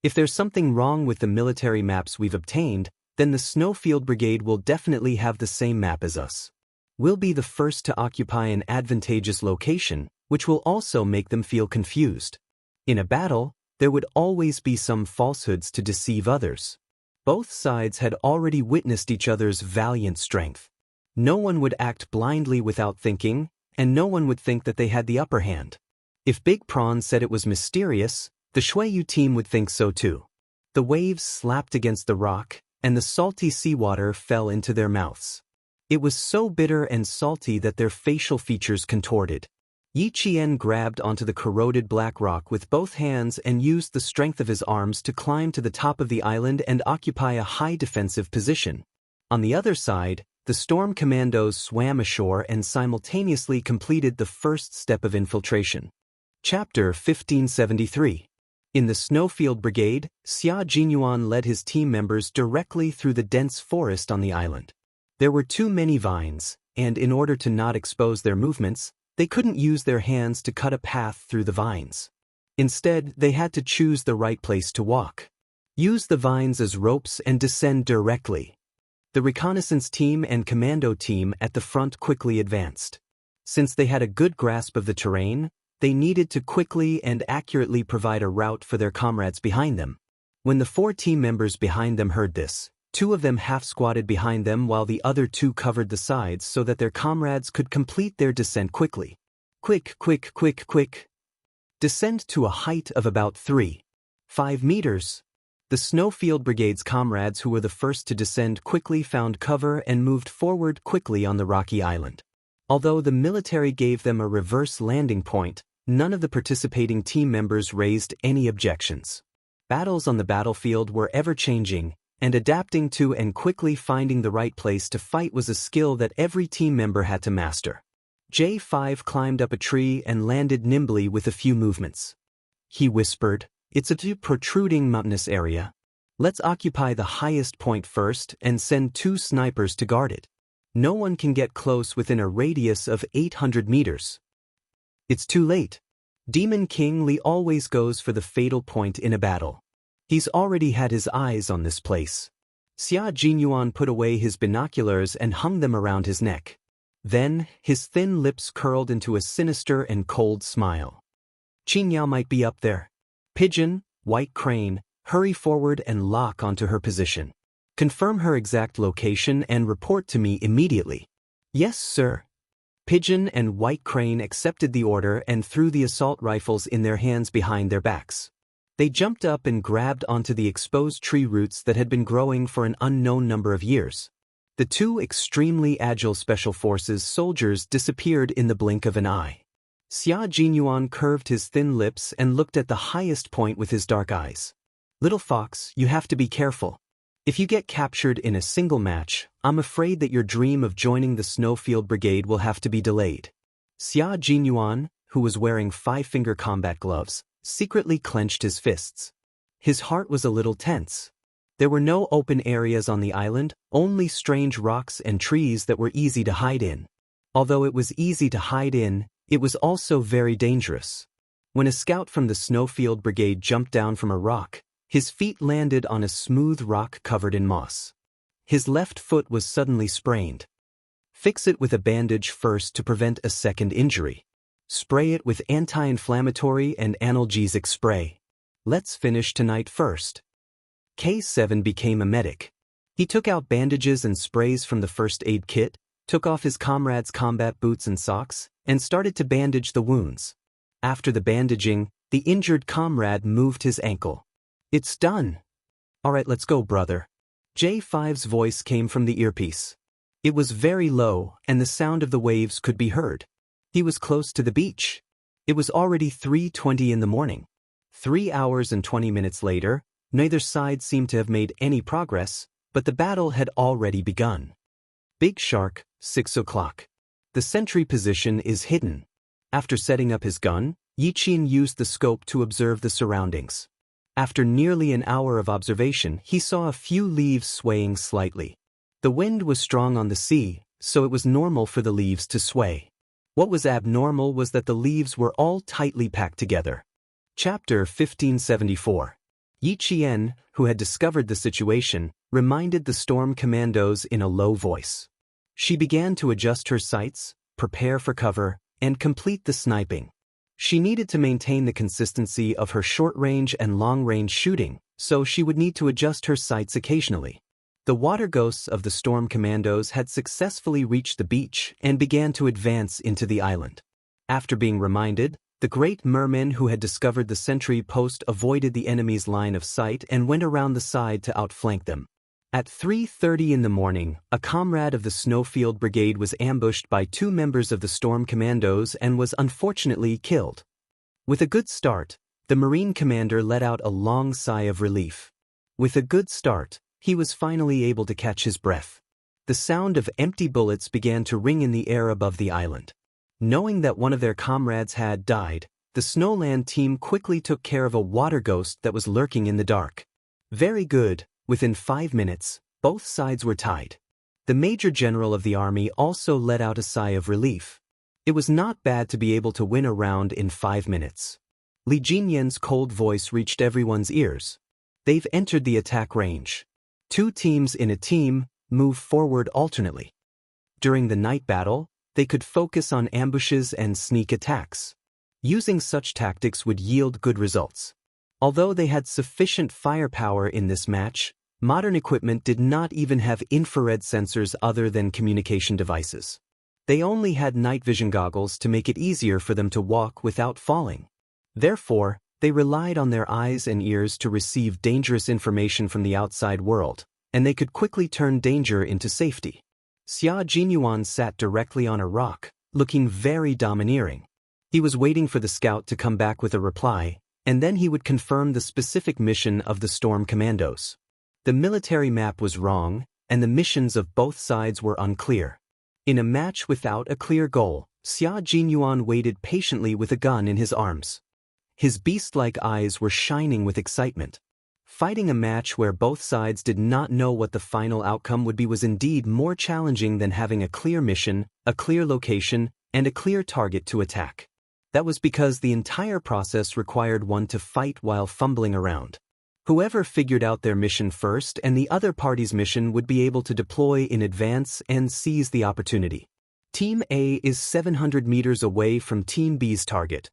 If there's something wrong with the military maps we've obtained, then the Snowfield Brigade will definitely have the same map as us. We'll be the first to occupy an advantageous location, which will also make them feel confused. In a battle, there would always be some falsehoods to deceive others. Both sides had already witnessed each other's valiant strength. No one would act blindly without thinking, and no one would think that they had the upper hand. If Big Prawn said it was mysterious, the Shuiyu team would think so too. The waves slapped against the rock, and the salty seawater fell into their mouths. It was so bitter and salty that their facial features contorted. Yi Qian grabbed onto the corroded black rock with both hands and used the strength of his arms to climb to the top of the island and occupy a high defensive position. On the other side, the storm commandos swam ashore and simultaneously completed the first step of infiltration. Chapter 1573. In the Snowfield Brigade, Xia Jinyuan led his team members directly through the dense forest on the island. There were too many vines, and in order to not expose their movements, they couldn't use their hands to cut a path through the vines. Instead, they had to choose the right place to walk. Use the vines as ropes and descend directly. The reconnaissance team and commando team at the front quickly advanced. Since they had a good grasp of the terrain, they needed to quickly and accurately provide a route for their comrades behind them. When the 4 team members behind them heard this, 2 of them half-squatted behind them while the other 2 covered the sides so that their comrades could complete their descent quickly. Quick, quick, quick, quick. Descend to a height of about 3.5 meters. The Snowfield Brigade's comrades who were the first to descend quickly found cover and moved forward quickly on the rocky island. Although the military gave them a reverse landing point, none of the participating team members raised any objections. Battles on the battlefield were ever-changing, and adapting to and quickly finding the right place to fight was a skill that every team member had to master. J5 climbed up a tree and landed nimbly with a few movements. He whispered, "It's a protruding mountainous area. Let's occupy the highest point first and send 2 snipers to guard it. No one can get close within a radius of 800 meters. It's too late. Demon King Li always goes for the fatal point in a battle. He's already had his eyes on this place." Xia Jinyuan put away his binoculars and hung them around his neck. Then, his thin lips curled into a sinister and cold smile. "Qingyao might be up there. Pigeon, White Crane, hurry forward and lock onto her position. Confirm her exact location and report to me immediately." "Yes, sir." Pigeon and White Crane accepted the order and threw the assault rifles in their hands behind their backs. They jumped up and grabbed onto the exposed tree roots that had been growing for an unknown number of years. The 2 extremely agile Special Forces soldiers disappeared in the blink of an eye. Xia Jinyuan curved his thin lips and looked at the highest point with his dark eyes. "Little Fox, you have to be careful. If you get captured in a single match, I'm afraid that your dream of joining the Snowfield Brigade will have to be delayed." Xia Jinyuan, who was wearing 5-finger combat gloves, secretly clenched his fists. His heart was a little tense. There were no open areas on the island, only strange rocks and trees that were easy to hide in. Although it was easy to hide in, it was also very dangerous. When a scout from the Snowfield Brigade jumped down from a rock, his feet landed on a smooth rock covered in moss. His left foot was suddenly sprained. Fix it with a bandage first to prevent a second injury. Spray it with anti-inflammatory and analgesic spray. Let's finish tonight first. K7 became a medic. He took out bandages and sprays from the first aid kit, took off his comrade's combat boots and socks, and started to bandage the wounds. After the bandaging, the injured comrade moved his ankle. "It's done." "All right, let's go, brother." J5's voice came from the earpiece. It was very low, and the sound of the waves could be heard. He was close to the beach. It was already 3:20 in the morning. 3 hours and 20 minutes later, neither side seemed to have made any progress, but the battle had already begun. Big Shark, 6 o'clock. The sentry position is hidden. After setting up his gun, Yiqian used the scope to observe the surroundings. After nearly an hour of observation, he saw a few leaves swaying slightly. The wind was strong on the sea, so it was normal for the leaves to sway. What was abnormal was that the leaves were all tightly packed together. Chapter 1574. Yiqian, who had discovered the situation, reminded the storm commandos in a low voice. She began to adjust her sights, prepare for cover, and complete the sniping. She needed to maintain the consistency of her short-range and long-range shooting, so she would need to adjust her sights occasionally. The water ghosts of the storm commandos had successfully reached the beach and began to advance into the island. After being reminded, the great merman who had discovered the sentry post avoided the enemy's line of sight and went around the side to outflank them. At 3:30 in the morning, a comrade of the Snowfield Brigade was ambushed by 2 members of the Storm Commandos and was unfortunately killed. With a good start, the Marine commander let out a long sigh of relief. With a good start, he was finally able to catch his breath. The sound of empty bullets began to ring in the air above the island. Knowing that one of their comrades had died, the Snowland team quickly took care of a water ghost that was lurking in the dark. Very good. Within 5 minutes, both sides were tied. The Major General of the army also let out a sigh of relief. It was not bad to be able to win a round in 5 minutes. Li Jinyan's cold voice reached everyone's ears. They've entered the attack range. 2 teams in a team move forward alternately. During the night battle, they could focus on ambushes and sneak attacks. Using such tactics would yield good results. Although they had sufficient firepower in this match, modern equipment did not even have infrared sensors other than communication devices. They only had night vision goggles to make it easier for them to walk without falling. Therefore, they relied on their eyes and ears to receive dangerous information from the outside world, and they could quickly turn danger into safety. Xia Jinyuan sat directly on a rock, looking very domineering. He was waiting for the scout to come back with a reply, and then he would confirm the specific mission of the Storm Commandos. The military map was wrong, and the missions of both sides were unclear. In a match without a clear goal, Xia Jinyuan waited patiently with a gun in his arms. His beast-like eyes were shining with excitement. Fighting a match where both sides did not know what the final outcome would be was indeed more challenging than having a clear mission, a clear location, and a clear target to attack. That was because the entire process required one to fight while fumbling around. Whoever figured out their mission first and the other party's mission would be able to deploy in advance and seize the opportunity. Team A is 700 meters away from Team B's target.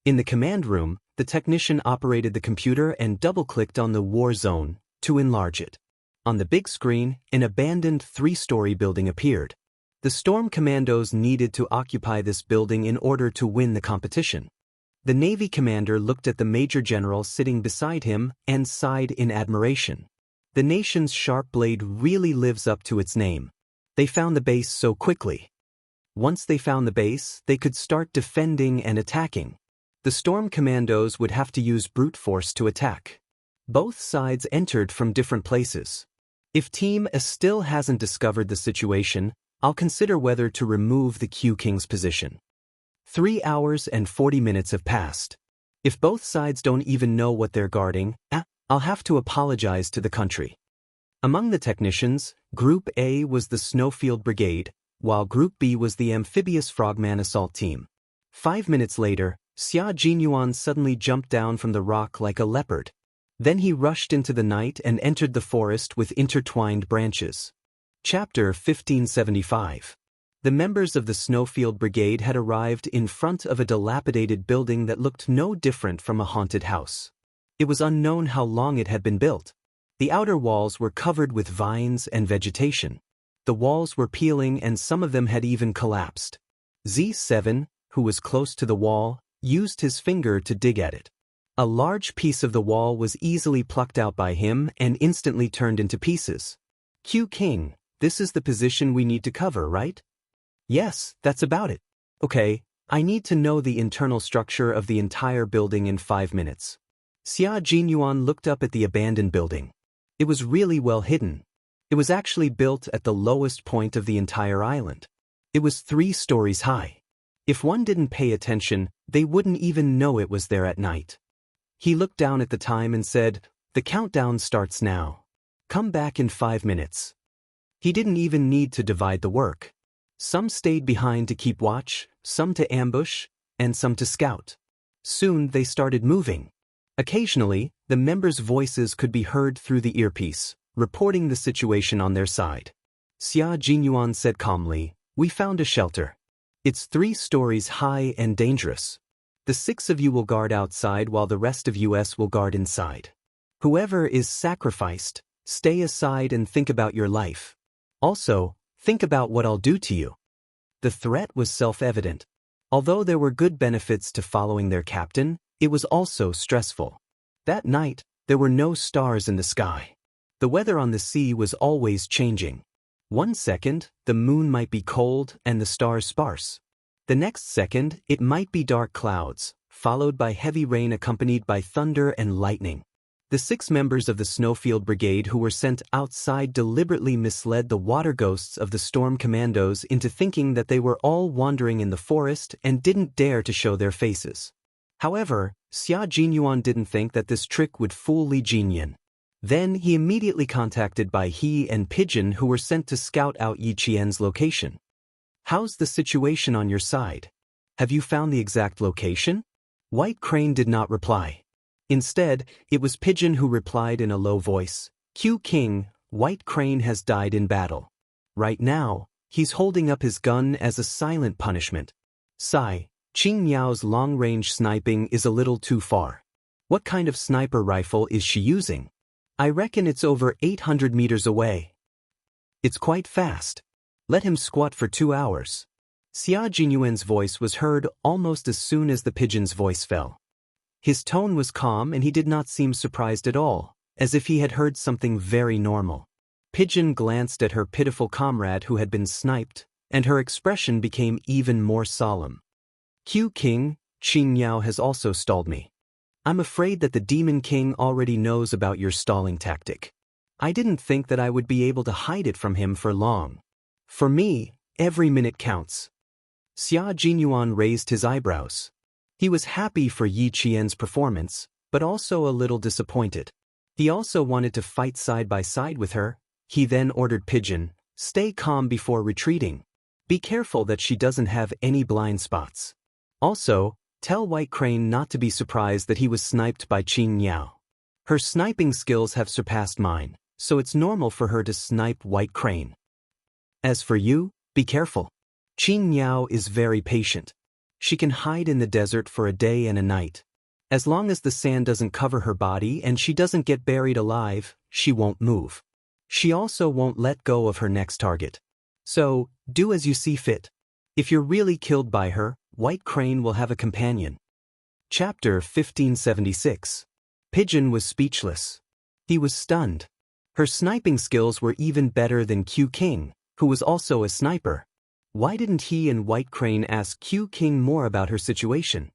In the command room, the technician operated the computer and double-clicked on the war zone to enlarge it. On the big screen, an abandoned 3-story building appeared. The Storm Commandos needed to occupy this building in order to win the competition. The Navy commander looked at the Major General sitting beside him and sighed in admiration. The nation's sharp blade really lives up to its name. They found the base so quickly. Once they found the base, they could start defending and attacking. The Storm Commandos would have to use brute force to attack. Both sides entered from different places. If Team A still hasn't discovered the situation, I'll consider whether to remove the Q-King's position. 3 hours and 40 minutes have passed. If both sides don't even know what they're guarding, I'll have to apologize to the country. Among the technicians, Group A was the Snowfield Brigade, while Group B was the Amphibious Frogman Assault Team. 5 minutes later, Xia Jinyuan suddenly jumped down from the rock like a leopard. Then he rushed into the night and entered the forest with intertwined branches. Chapter 1575. The members of the Snowfield Brigade had arrived in front of a dilapidated building that looked no different from a haunted house. It was unknown how long it had been built. The outer walls were covered with vines and vegetation. The walls were peeling and some of them had even collapsed. Z7, who was close to the wall, used his finger to dig at it. A large piece of the wall was easily plucked out by him and instantly turned into pieces. Q King, this is the position we need to cover, right? Yes, that's about it. Okay, I need to know the internal structure of the entire building in 5 minutes. Xia Jinyuan looked up at the abandoned building. It was really well hidden. It was actually built at the lowest point of the entire island. It was 3 stories high. If one didn't pay attention, they wouldn't even know it was there at night. He looked down at the time and said, "The countdown starts now. Come back in 5 minutes." He didn't even need to divide the work. Some stayed behind to keep watch, some to ambush, and some to scout. Soon they started moving. Occasionally, the members' voices could be heard through the earpiece, reporting the situation on their side. Xia Jinyuan said calmly, "We found a shelter. It's 3 stories high and dangerous. The 6 of you will guard outside while the rest of us will guard inside. Whoever is sacrificed, stay aside and think about your life. Also, think about what I'll do to you." The threat was self-evident. Although there were good benefits to following their captain, it was also stressful. That night, there were no stars in the sky. The weather on the sea was always changing. One second, the moon might be cold and the stars sparse. The next second, it might be dark clouds, followed by heavy rain accompanied by thunder and lightning. The 6 members of the Snowfield Brigade who were sent outside deliberately misled the water ghosts of the Storm Commandos into thinking that they were all wandering in the forest and didn't dare to show their faces. However, Xia Jinyuan didn't think that this trick would fool Li Jinyan. Then he immediately contacted Bai He and Pigeon who were sent to scout out Yi Qian's location. "How's the situation on your side? Have you found the exact location?" White Crane did not reply. Instead, it was Pigeon who replied in a low voice, "Q King, White Crane has died in battle. Right now, he's holding up his gun as a silent punishment. Sigh, Qing Miao's long-range sniping is a little too far. What kind of sniper rifle is she using? I reckon it's over 800 meters away. It's quite fast. Let him squat for 2 hours." Xia Jinyuan's voice was heard almost as soon as the Pigeon's voice fell. His tone was calm and he did not seem surprised at all, as if he had heard something very normal. Pigeon glanced at her pitiful comrade who had been sniped, and her expression became even more solemn. "Q King, Qing Miao has also stalled me. I'm afraid that the Demon King already knows about your stalling tactic. I didn't think that I would be able to hide it from him for long. For me, every minute counts." Xia Jinyuan raised his eyebrows. He was happy for Yi Qian's performance, but also a little disappointed. He also wanted to fight side by side with her. He then ordered Pigeon, "Stay calm before retreating. Be careful that she doesn't have any blind spots. Also, tell White Crane not to be surprised that he was sniped by Qing Miao. Her sniping skills have surpassed mine, so it's normal for her to snipe White Crane. As for you, be careful. Qing Miao is very patient. She can hide in the desert for a day and a night. As long as the sand doesn't cover her body and she doesn't get buried alive, she won't move. She also won't let go of her next target. So, do as you see fit. If you're really killed by her, White Crane will have a companion." Chapter 1576. Pigeon was speechless. He was stunned. Her sniping skills were even better than Q King, who was also a sniper. Why didn't he and White Crane ask Q King more about her situation?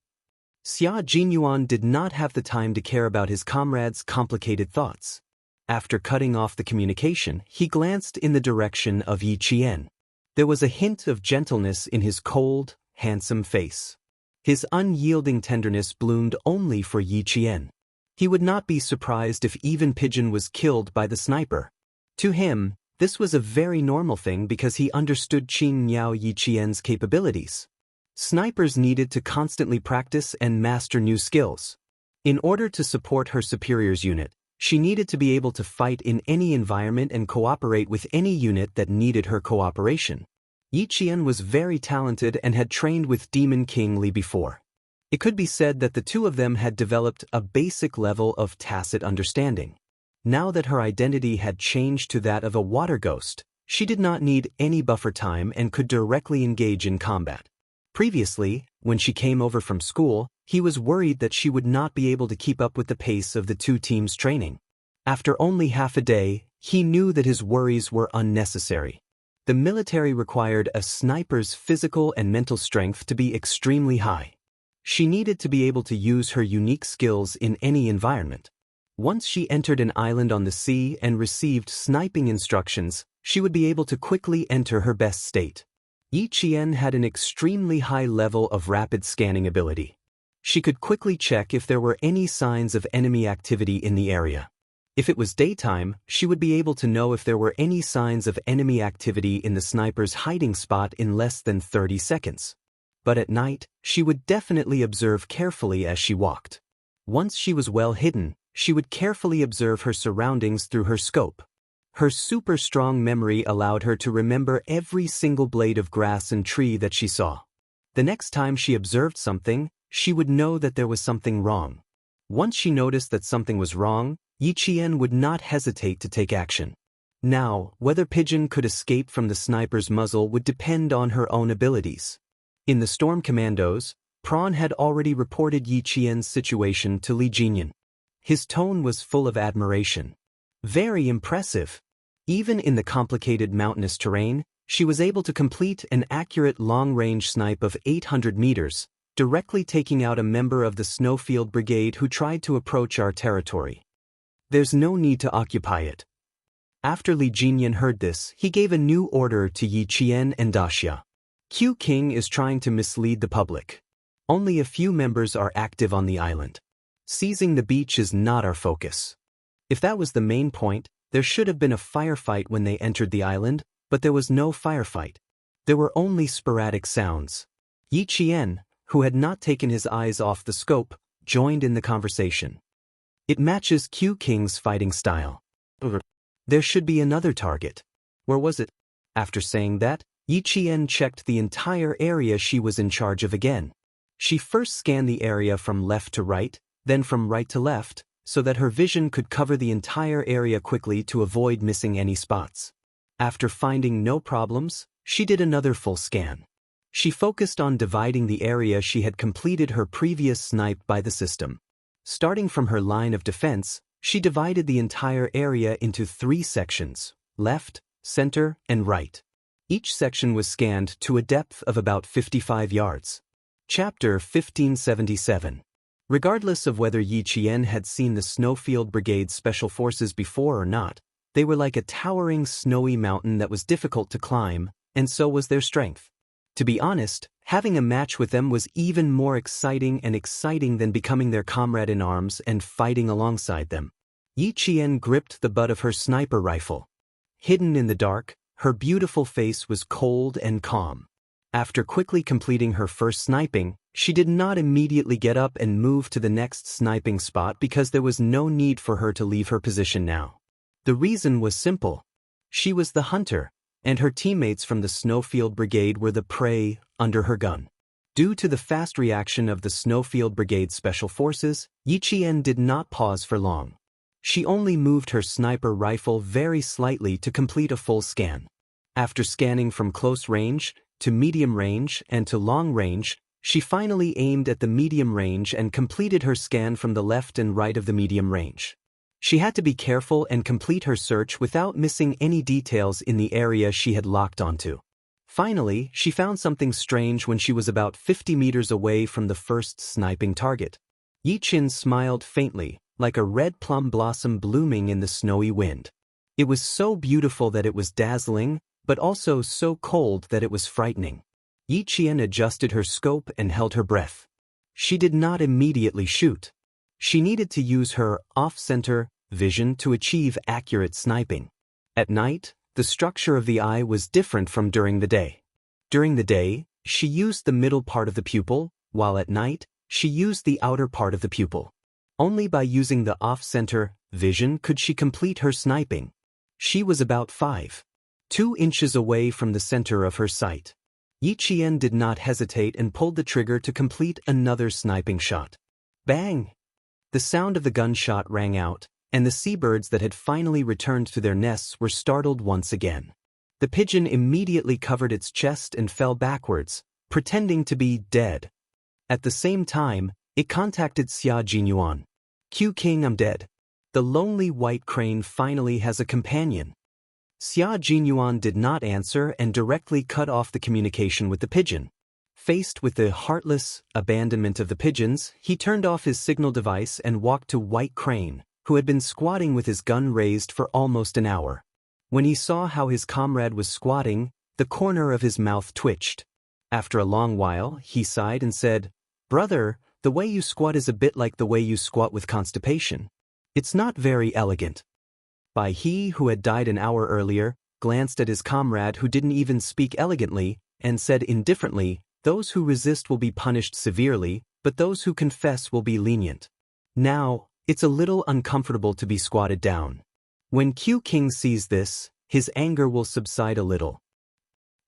Xia Jinyuan did not have the time to care about his comrade's complicated thoughts. After cutting off the communication, he glanced in the direction of Yi Qian. There was a hint of gentleness in his cold, handsome face. His unyielding tenderness bloomed only for Yi Qian. He would not be surprised if even Pigeon was killed by the sniper. To him, this was a very normal thing because he understood Qing Miao Yi Qian's capabilities. Snipers needed to constantly practice and master new skills. In order to support her superior's unit, she needed to be able to fight in any environment and cooperate with any unit that needed her cooperation. Yi Qian was very talented and had trained with Demon King Li before. It could be said that the two of them had developed a basic level of tacit understanding. Now that her identity had changed to that of a water ghost, She did not need any buffer time and could directly engage in combat. Previously, when she came over from school, he was worried that she would not be able to keep up with the pace of the two teams' training. After only half a day, he knew that his worries were unnecessary. The military required a sniper's physical and mental strength to be extremely high. She needed to be able to use her unique skills in any environment. Once she entered an island on the sea and received sniping instructions, she would be able to quickly enter her best state. Yi Qian had an extremely high level of rapid scanning ability. She could quickly check if there were any signs of enemy activity in the area. If it was daytime, she would be able to know if there were any signs of enemy activity in the sniper's hiding spot in less than 30 seconds. But at night, she would definitely observe carefully as she walked. Once she was well hidden, she would carefully observe her surroundings through her scope. Her super strong memory allowed her to remember every single blade of grass and tree that she saw. The next time she observed something, she would know that there was something wrong. Once she noticed that something was wrong, Yi Qian would not hesitate to take action. Now, whether Pigeon could escape from the sniper's muzzle would depend on her own abilities. In the Storm Commandos, Prawn had already reported Yi Qian's situation to Li Jinyan. His tone was full of admiration. Very impressive. Even in the complicated mountainous terrain, she was able to complete an accurate long-range snipe of 800 meters, directly taking out a member of the Snowfield Brigade who tried to approach our territory. There's no need to occupy it. After Li Jinyan heard this, he gave a new order to Yi Qian and Daoist. Q King is trying to mislead the public. Only a few members are active on the island. Seizing the beach is not our focus. If that was the main point, there should have been a firefight when they entered the island, but there was no firefight. There were only sporadic sounds. Yi Qian, who had not taken his eyes off the scope, joined in the conversation. It matches Q King's fighting style. There should be another target. Where was it? After saying that, Yi Qian checked the entire area she was in charge of again. She first scanned the area from left to right, then from right to left, so that her vision could cover the entire area quickly to avoid missing any spots. After finding no problems, she did another full scan. She focused on dividing the area she had completed her previous snipe by the system. Starting from her line of defense, she divided the entire area into 3 sections: left, center, and right. Each section was scanned to a depth of about 55 yards. Chapter 1577. Regardless of whether Yi Qian had seen the Snowfield Brigade's special forces before or not, they were like a towering snowy mountain that was difficult to climb, and so was their strength. To be honest, having a match with them was even more exciting than becoming their comrade in arms and fighting alongside them. Yi Qian gripped the butt of her sniper rifle. Hidden in the dark, her beautiful face was cold and calm. After quickly completing her first sniping, she did not immediately get up and move to the next sniping spot because there was no need for her to leave her position now. The reason was simple. She was the hunter, and her teammates from the Snowfield Brigade were the prey under her gun. Due to the fast reaction of the Snowfield Brigade's special forces, Yi Qian did not pause for long. She only moved her sniper rifle very slightly to complete a full scan. After scanning from close range, to medium range, and to long range, she finally aimed at the medium range and completed her scan from the left and right of the medium range. She had to be careful and complete her search without missing any details in the area she had locked onto. Finally, she found something strange when she was about 50 meters away from the first sniping target. Yi Qian smiled faintly, like a red plum blossom blooming in the snowy wind. It was so beautiful that it was dazzling, but also so cold that it was frightening. Yi Qian adjusted her scope and held her breath. She did not immediately shoot. She needed to use her off-center vision to achieve accurate sniping. At night, the structure of the eye was different from during the day. During the day, she used the middle part of the pupil, while at night, she used the outer part of the pupil. Only by using the off-center vision could she complete her sniping. She was about 5.2 inches away from the center of her sight. Yi Qian did not hesitate and pulled the trigger to complete another sniping shot. Bang! The sound of the gunshot rang out, and the seabirds that had finally returned to their nests were startled once again. The pigeon immediately covered its chest and fell backwards, pretending to be dead. At the same time, it contacted Xia Jinyuan. "Q King, I'm dead. The lonely white crane finally has a companion." Xia Jinyuan did not answer and directly cut off the communication with the pigeon. Faced with the heartless abandonment of the pigeons, he turned off his signal device and walked to White Crane, who had been squatting with his gun raised for almost an hour. When he saw how his comrade was squatting, the corner of his mouth twitched. After a long while, he sighed and said, "Brother, the way you squat is a bit like the way you squat with constipation. It's not very elegant." Bai He, who had died an hour earlier, glanced at his comrade who didn't even speak elegantly, and said indifferently, "Those who resist will be punished severely, but those who confess will be lenient." Now, it's a little uncomfortable to be squatted down. When Q King sees this, his anger will subside a little.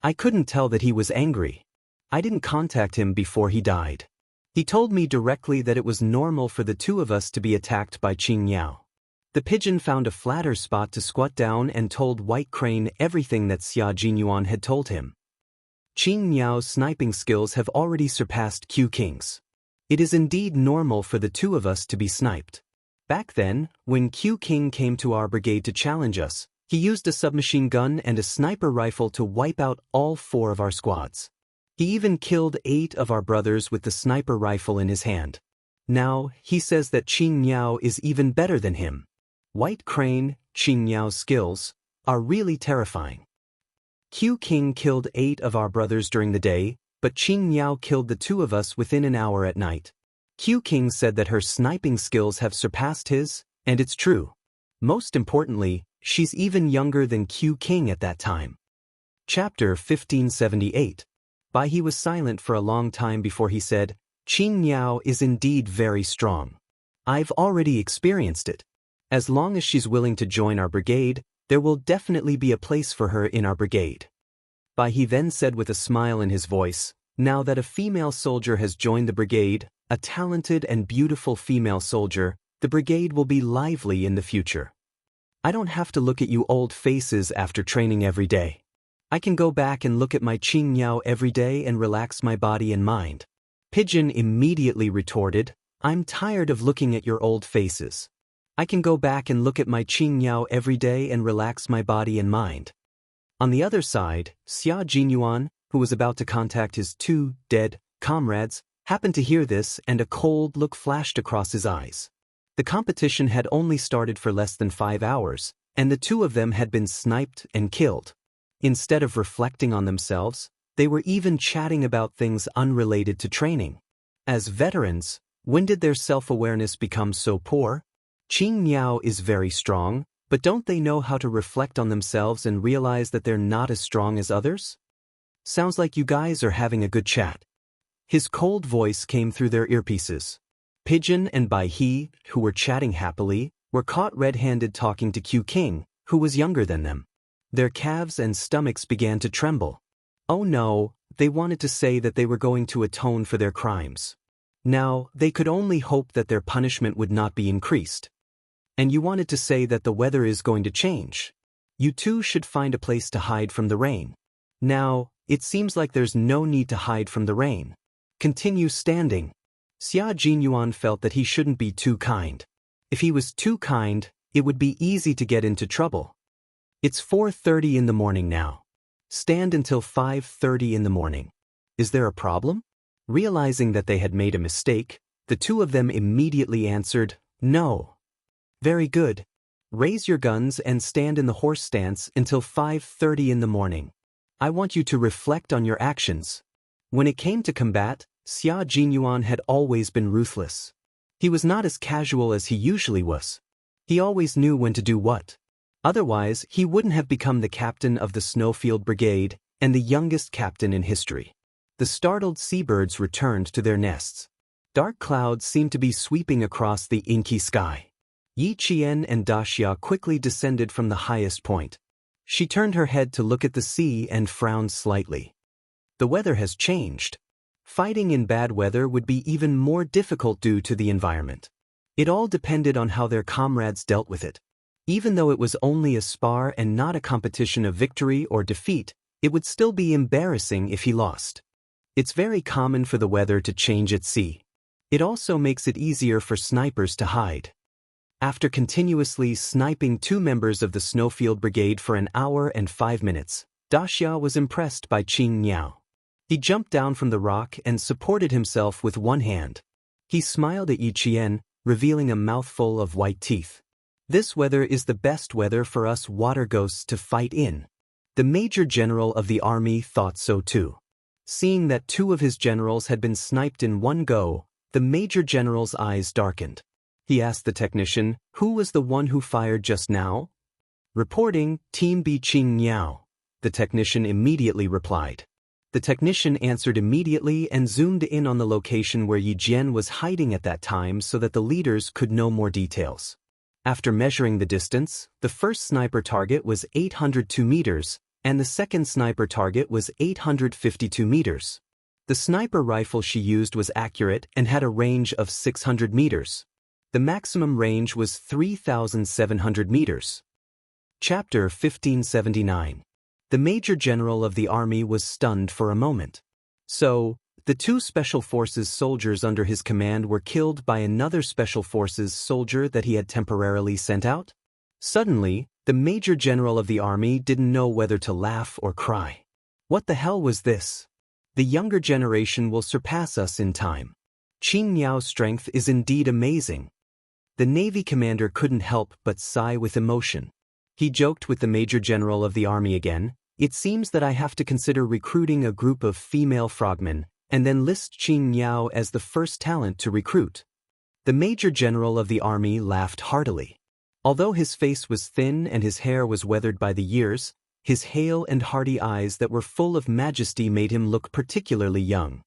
I couldn't tell that he was angry. I didn't contact him before he died. He told me directly that it was normal for the two of us to be attacked by Qing Yao. The pigeon found a flatter spot to squat down and told White Crane everything that Xia Jinyuan had told him. Qing Yao's sniping skills have already surpassed Q King's. It is indeed normal for the two of us to be sniped. Back then, when Q King came to our brigade to challenge us, he used a submachine gun and a sniper rifle to wipe out all 4 of our squads. He even killed 8 of our brothers with the sniper rifle in his hand. Now, he says that Qing Yao is even better than him. White Crane, Qing Yao's skills, are really terrifying. Q King killed 8 of our brothers during the day, but Qing Yao killed the 2 of us within an hour at night. Q King said that her sniping skills have surpassed his, and it's true. Most importantly, she's even younger than Q King at that time. Chapter 1578. Bai He was silent for a long time before he said, "Qing Yao is indeed very strong. I've already experienced it. As long as she's willing to join our brigade, there will definitely be a place for her in our brigade." Bai He then said with a smile in his voice, "Now that a female soldier has joined the brigade, a talented and beautiful female soldier, the brigade will be lively in the future. I don't have to look at you old faces after training every day. I can go back and look at my Qing Yao every day and relax my body and mind." Pigeon immediately retorted, "I'm tired of looking at your old faces. I can go back and look at my Qing Yao every day and relax my body and mind." On the other side, Xia Jinyuan, who was about to contact his 2 dead comrades, happened to hear this and a cold look flashed across his eyes. The competition had only started for less than 5 hours, and the 2 of them had been sniped and killed. Instead of reflecting on themselves, they were even chatting about things unrelated to training. As veterans, when did their self-awareness become so poor? Qing Yao is very strong, but don't they know how to reflect on themselves and realize that they're not as strong as others? Sounds like you guys are having a good chat. His cold voice came through their earpieces. Pigeon and Bai He, who were chatting happily, were caught red-handed talking to Q King, who was younger than them. Their calves and stomachs began to tremble. Oh no, they wanted to say that they were going to atone for their crimes. Now, they could only hope that their punishment would not be increased. And you wanted to say that the weather is going to change. You two should find a place to hide from the rain. Now, it seems like there's no need to hide from the rain. Continue standing. Xia Jinyuan felt that he shouldn't be too kind. If he was too kind, it would be easy to get into trouble. It's 4:30 in the morning now. Stand until 5:30 in the morning. Is there a problem? Realizing that they had made a mistake, the 2 of them immediately answered, "No." "Very good. Raise your guns and stand in the horse stance until 5:30 in the morning. I want you to reflect on your actions." When it came to combat, Xia Jinyuan had always been ruthless. He was not as casual as he usually was. He always knew when to do what. Otherwise, he wouldn't have become the captain of the Snowfield Brigade and the youngest captain in history. The startled seabirds returned to their nests. Dark clouds seemed to be sweeping across the inky sky. Yi Qian and Daxia quickly descended from the highest point. She turned her head to look at the sea and frowned slightly. The weather has changed. Fighting in bad weather would be even more difficult due to the environment. It all depended on how their comrades dealt with it. Even though it was only a spar and not a competition of victory or defeat, it would still be embarrassing if he lost. It's very common for the weather to change at sea. It also makes it easier for snipers to hide. After continuously sniping 2 members of the Snowfield Brigade for an hour and 5 minutes, Daoist was impressed by Xianxia. He jumped down from the rock and supported himself with one hand. He smiled at Yiqian, revealing a mouthful of white teeth. This weather is the best weather for us water ghosts to fight in. The Major General of the army thought so too. Seeing that 2 of his generals had been sniped in one go, the Major General's eyes darkened. He asked the technician, "Who was the one who fired just now?" "Reporting, Team B Xianxia," the technician immediately replied. The technician answered immediately and zoomed in on the location where Yiqian was hiding at that time so that the leaders could know more details. After measuring the distance, the first sniper target was 802 meters, and the second sniper target was 852 meters. The sniper rifle she used was accurate and had a range of 600 meters. The maximum range was 3,700 meters. Chapter 1579. The Major General of the army was stunned for a moment. So, the 2 Special Forces soldiers under his command were killed by another Special Forces soldier that he had temporarily sent out? Suddenly, the Major General of the army didn't know whether to laugh or cry. What the hell was this? The younger generation will surpass us in time. Xianxia's strength is indeed amazing. The Navy commander couldn't help but sigh with emotion. He joked with the Major General of the army again. "It seems that I have to consider recruiting a group of female frogmen, and then list Xianxia as the first talent to recruit." The Major General of the army laughed heartily. Although his face was thin and his hair was weathered by the years, his hale and hearty eyes that were full of majesty made him look particularly young.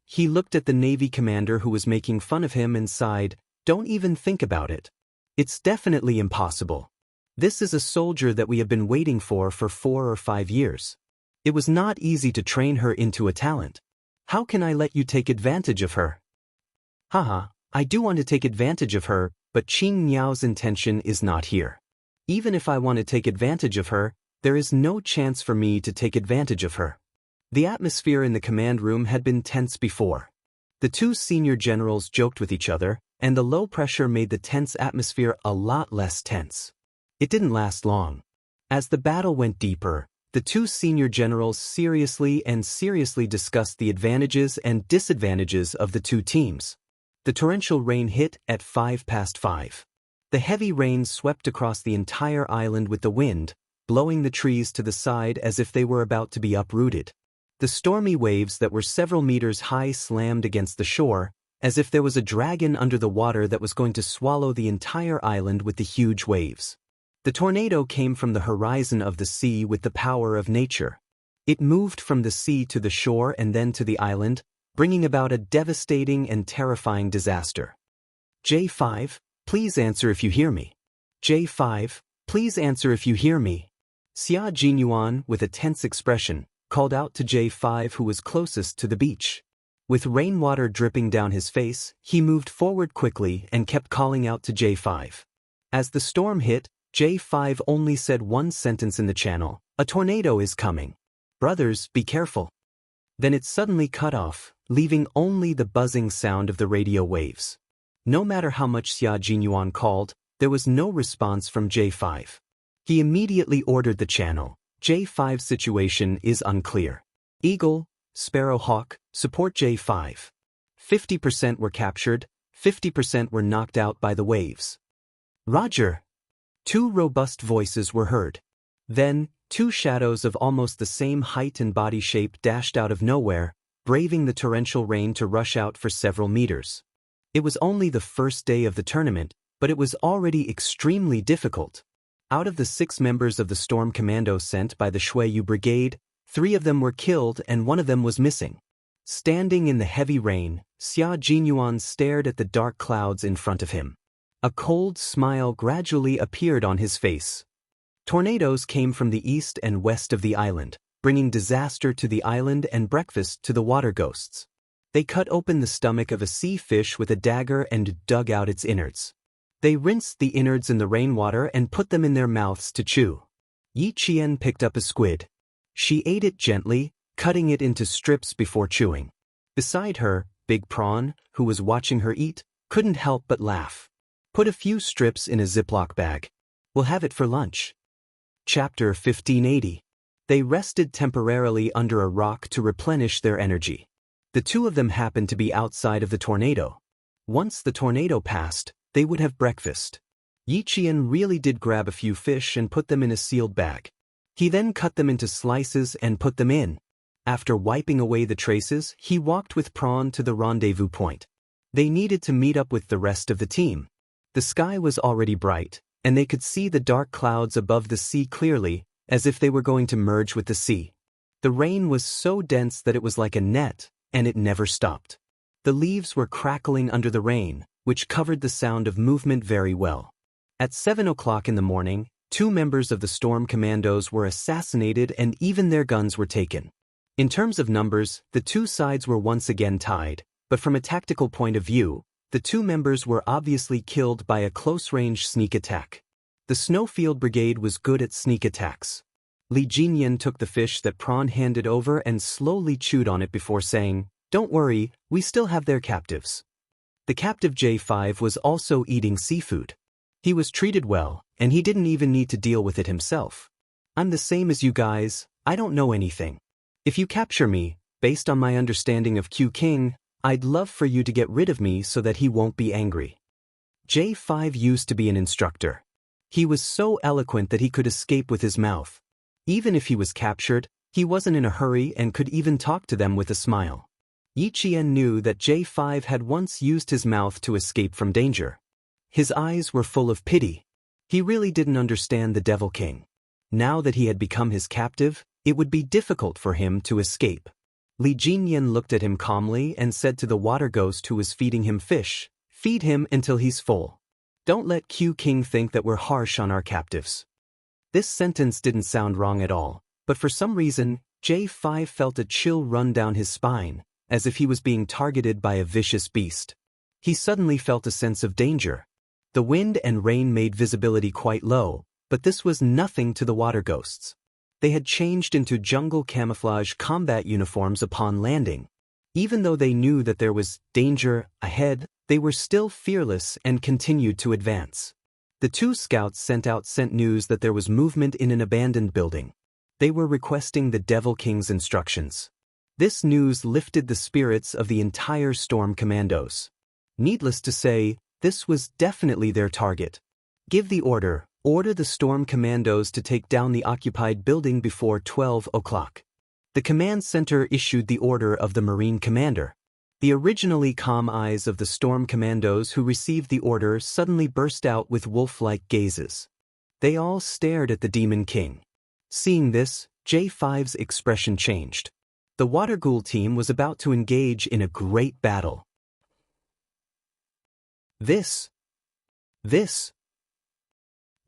He looked at the Navy commander who was making fun of him and sighed, "Don't even think about it. It's definitely impossible. This is a soldier that we have been waiting for 4 or 5 years. It was not easy to train her into a talent. How can I let you take advantage of her?" "Haha, I do want to take advantage of her, but Xianxia's intention is not here. Even if I want to take advantage of her, there is no chance for me to take advantage of her." The atmosphere in the command room had been tense before. The 2 senior generals joked with each other, and the low pressure made the tense atmosphere a lot less tense. It didn't last long. As the battle went deeper, the 2 senior generals seriously discussed the advantages and disadvantages of the 2 teams. The torrential rain hit at 5:05. The heavy rain swept across the entire island with the wind, blowing the trees to the side as if they were about to be uprooted. The stormy waves that were several meters high slammed against the shore, as if there was a dragon under the water that was going to swallow the entire island with the huge waves. The tornado came from the horizon of the sea with the power of nature. It moved from the sea to the shore and then to the island, bringing about a devastating and terrifying disaster. "J5, please answer if you hear me. J5, please answer if you hear me." Xia Jinyuan, with a tense expression, called out to J5 who was closest to the beach. With rainwater dripping down his face, he moved forward quickly and kept calling out to J5. As the storm hit, J5 only said one sentence in the channel, "A tornado is coming. Brothers, be careful." Then it suddenly cut off, leaving only the buzzing sound of the radio waves. No matter how much Xia Jinyuan called, there was no response from J5. He immediately ordered the channel. "J5's situation is unclear. Eagle, Sparrow Hawk, support J5. 50% were captured, 50% were knocked out by the waves." "Roger." 2 robust voices were heard. Then, 2 shadows of almost the same height and body shape dashed out of nowhere, braving the torrential rain to rush out for several meters. It was only the first day of the tournament, but it was already extremely difficult. Out of the 6 members of the Storm Commando sent by the Shuiyu Brigade, 3 of them were killed and 1 of them was missing. Standing in the heavy rain, Xia Jinyuan stared at the dark clouds in front of him. A cold smile gradually appeared on his face. Tornadoes came from the east and west of the island, bringing disaster to the island and breakfast to the water ghosts. They cut open the stomach of a sea fish with a dagger and dug out its innards. They rinsed the innards in the rainwater and put them in their mouths to chew. Yi Qian picked up a squid. She ate it gently, cutting it into strips before chewing. Beside her, Big Prawn, who was watching her eat, couldn't help but laugh. Put a few strips in a Ziploc bag. We'll have it for lunch. Chapter 1580. They rested temporarily under a rock to replenish their energy. The two of them happened to be outside of the tornado. Once the tornado passed, they would have breakfast. Yi Qian really did grab a few fish and put them in a sealed bag. He then cut them into slices and put them in. After wiping away the traces, he walked with Prawn to the rendezvous point. They needed to meet up with the rest of the team. The sky was already bright, and they could see the dark clouds above the sea clearly, as if they were going to merge with the sea. The rain was so dense that it was like a net, and it never stopped. The leaves were crackling under the rain, which covered the sound of movement very well. At 7 o'clock in the morning, 2 members of the Storm Commandos were assassinated and even their guns were taken. In terms of numbers, the two sides were once again tied, but from a tactical point of view, the 2 members were obviously killed by a close-range sneak attack. The Snowfield Brigade was good at sneak attacks. Li Jinyan took the fish that Prawn handed over and slowly chewed on it before saying, "Don't worry, we still have their captives." The captive J5 was also eating seafood. He was treated well, and he didn't even need to deal with it himself. "I'm the same as you guys, I don't know anything. If you capture me, based on my understanding of Q King, I'd love for you to get rid of me so that he won't be angry." J5 used to be an instructor. He was so eloquent that he could escape with his mouth. Even if he was captured, he wasn't in a hurry and could even talk to them with a smile. Yi Qian knew that J5 had once used his mouth to escape from danger. His eyes were full of pity. He really didn't understand the Devil King. Now that he had become his captive, it would be difficult for him to escape. Li Jinyan looked at him calmly and said to the water ghost who was feeding him fish, "Feed him until he's full. Don't let Q King think that we're harsh on our captives." This sentence didn't sound wrong at all, but for some reason, J5 felt a chill run down his spine, as if he was being targeted by a vicious beast. He suddenly felt a sense of danger. The wind and rain made visibility quite low, but this was nothing to the water ghosts. They had changed into jungle camouflage combat uniforms upon landing. Even though they knew that there was danger ahead, they were still fearless and continued to advance. The 2 scouts sent news that there was movement in an abandoned building. They were requesting the Devil King's instructions. This news lifted the spirits of the entire Storm Commandos. Needless to say, this was definitely their target. "Give the order. Order the Storm Commandos to take down the occupied building before 12 o'clock. The command center issued the order of the Marine Commander. The originally calm eyes of the Storm Commandos who received the order suddenly burst out with wolf-like gazes. They all stared at the Demon King. Seeing this, J5's expression changed. The Water Ghoul team was about to engage in a great battle. This.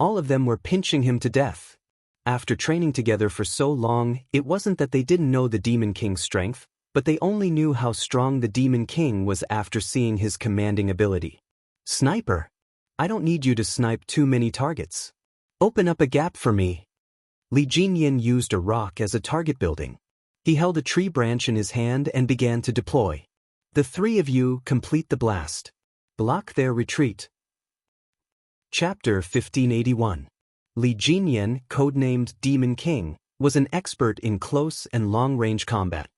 All of them were pinching him to death. After training together for so long, it wasn't that they didn't know the Demon King's strength, but they only knew how strong the Demon King was after seeing his commanding ability. "Sniper, I don't need you to snipe too many targets. Open up a gap for me." Li Jinyan used a rock as a target building. He held a tree branch in his hand and began to deploy. "The 3 of you complete the blast. Block their retreat." Chapter 1581. Li Jinyan, codenamed Demon King, was an expert in close and long-range combat.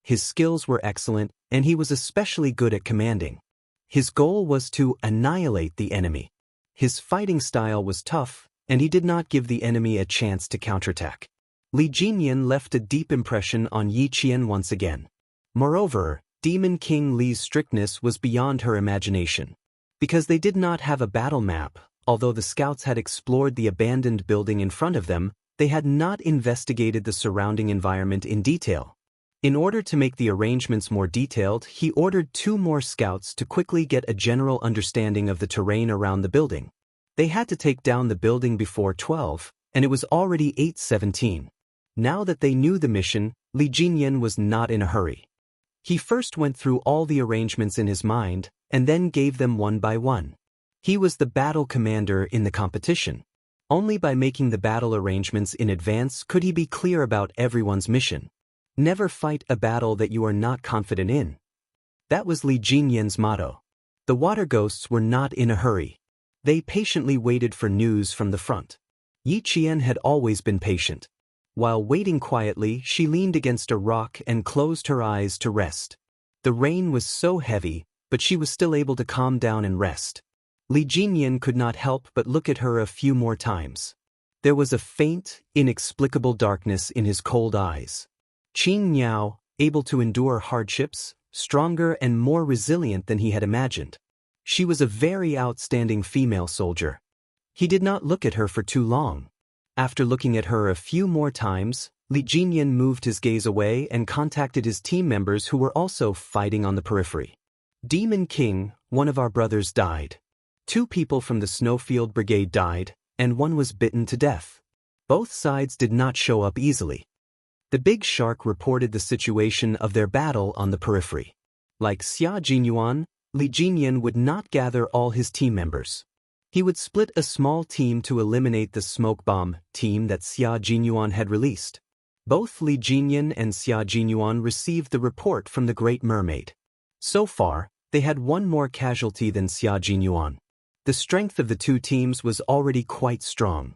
His skills were excellent, and he was especially good at commanding. His goal was to annihilate the enemy. His fighting style was tough, and he did not give the enemy a chance to counterattack. Li Jinyan left a deep impression on Yi Qian once again. Moreover, Demon King Li's strictness was beyond her imagination. Because they did not have a battle map, although the scouts had explored the abandoned building in front of them, they had not investigated the surrounding environment in detail. In order to make the arrangements more detailed, he ordered 2 more scouts to quickly get a general understanding of the terrain around the building. They had to take down the building before 12, and it was already 8:17. Now that they knew the mission, Li Jinyan was not in a hurry. He first went through all the arrangements in his mind, and then gave them one by one. He was the battle commander in the competition. Only by making the battle arrangements in advance could he be clear about everyone's mission. Never fight a battle that you are not confident in. That was Li Jinyan's motto. The water ghosts were not in a hurry. They patiently waited for news from the front. Yi Qian had always been patient. While waiting quietly, she leaned against a rock and closed her eyes to rest. The rain was so heavy, but she was still able to calm down and rest. Li Jinyan could not help but look at her a few more times. There was a faint, inexplicable darkness in his cold eyes. Qin Niao, able to endure hardships, stronger and more resilient than he had imagined. She was a very outstanding female soldier. He did not look at her for too long. After looking at her a few more times, Li Jinyan moved his gaze away and contacted his team members who were also fighting on the periphery. Demon King, one of our brothers, died. 2 people from the Snowfield Brigade died, and 1 was bitten to death. Both sides did not show up easily. The big shark reported the situation of their battle on the periphery. Like Xia Jinyuan, Li Jinyan would not gather all his team members. He would split a small team to eliminate the smoke bomb team that Xia Jinyuan had released. Both Li Jinyan and Xia Jinyuan received the report from the Great Mermaid. So far, they had 1 more casualty than Xia Jinyuan. The strength of the 2 teams was already quite strong.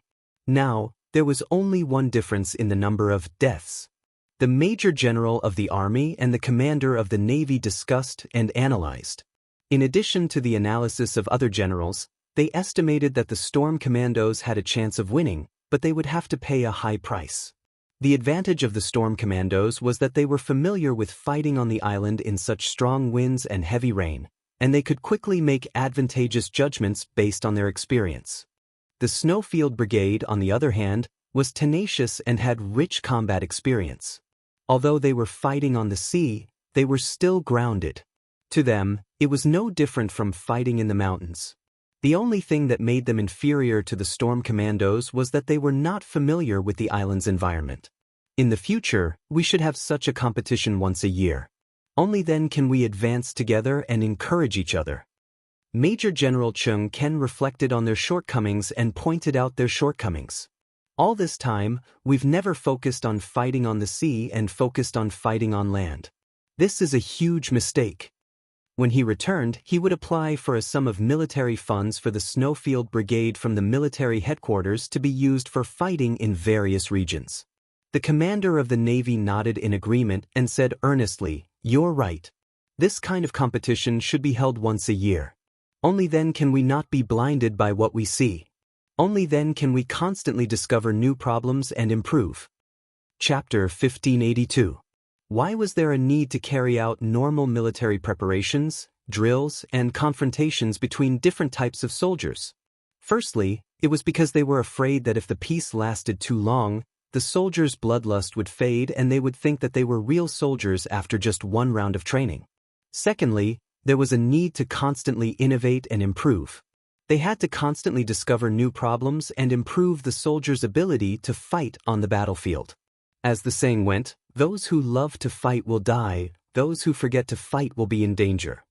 Now, there was only one difference in the number of deaths. The Major General of the Army and the Commander of the Navy discussed and analyzed. In addition to the analysis of other generals, they estimated that the Storm Commandos had a chance of winning, but they would have to pay a high price. The advantage of the Storm Commandos was that they were familiar with fighting on the island in such strong winds and heavy rain, and they could quickly make advantageous judgments based on their experience. The Snowfield Brigade, on the other hand, was tenacious and had rich combat experience. Although they were fighting on the sea, they were still grounded. To them, it was no different from fighting in the mountains. The only thing that made them inferior to the Storm Commandos was that they were not familiar with the island's environment. In the future, we should have such a competition once a year. Only then can we advance together and encourage each other. Major General Cheng Ken reflected on their shortcomings and pointed out their shortcomings. All this time, we've never focused on fighting on the sea and focused on fighting on land. This is a huge mistake. When he returned, he would apply for a sum of military funds for the Snowfield Brigade from the military headquarters to be used for fighting in various regions. The commander of the Navy nodded in agreement and said earnestly, "You're right. This kind of competition should be held once a year. Only then can we not be blinded by what we see. Only then can we constantly discover new problems and improve." Chapter 1582. Why was there a need to carry out normal military preparations, drills, and confrontations between different types of soldiers? Firstly, it was because they were afraid that if the peace lasted too long, the soldiers' bloodlust would fade and they would think that they were real soldiers after just 1 round of training. Secondly, there was a need to constantly innovate and improve. They had to constantly discover new problems and improve the soldiers' ability to fight on the battlefield. As the saying went, those who love to fight will die, those who forget to fight will be in danger.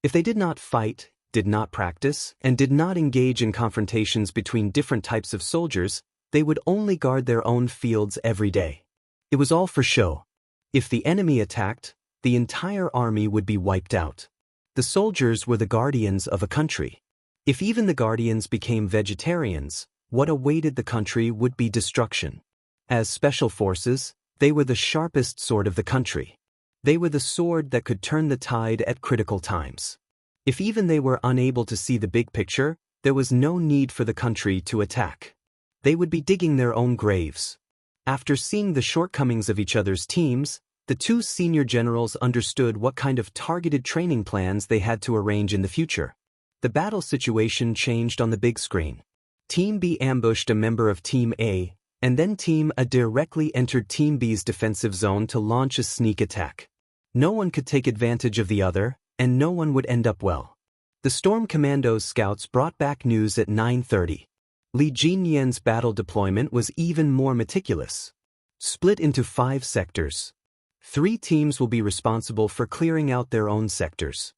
If they did not fight, did not practice, and did not engage in confrontations between different types of soldiers, they would only guard their own fields every day. It was all for show. If the enemy attacked, the entire army would be wiped out. The soldiers were the guardians of a country. If even the guardians became vegetarians, what awaited the country would be destruction. As special forces, they were the sharpest sword of the country. They were the sword that could turn the tide at critical times. If even they were unable to see the big picture, there was no need for the country to attack. They would be digging their own graves. After seeing the shortcomings of each other's teams, the 2 senior generals understood what kind of targeted training plans they had to arrange in the future. The battle situation changed on the big screen. Team B ambushed a member of Team A, and then Team A directly entered Team B's defensive zone to launch a sneak attack. No one could take advantage of the other, and no one would end up well. The Storm Commandos scouts brought back news at 9:30. Li Jinyan's battle deployment was even more meticulous. Split into 5 sectors. 3 teams will be responsible for clearing out their own sectors.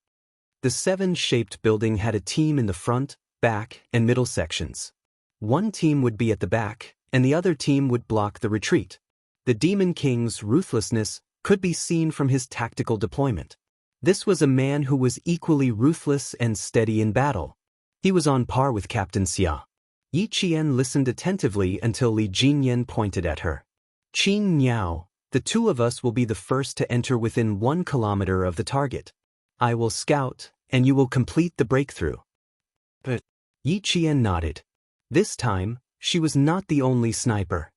The 7-shaped building had a team in the front, back, and middle sections. One team would be at the back, and the other team would block the retreat. The Demon King's ruthlessness could be seen from his tactical deployment. This was a man who was equally ruthless and steady in battle. He was on par with Captain Xia. Yi Qian listened attentively until Li Jinyan pointed at her. "Qing Niao, the two of us will be the first to enter within 1 kilometer of the target. I will scout, and you will complete the breakthrough." But Yi Qian nodded. This time, she was not the only sniper.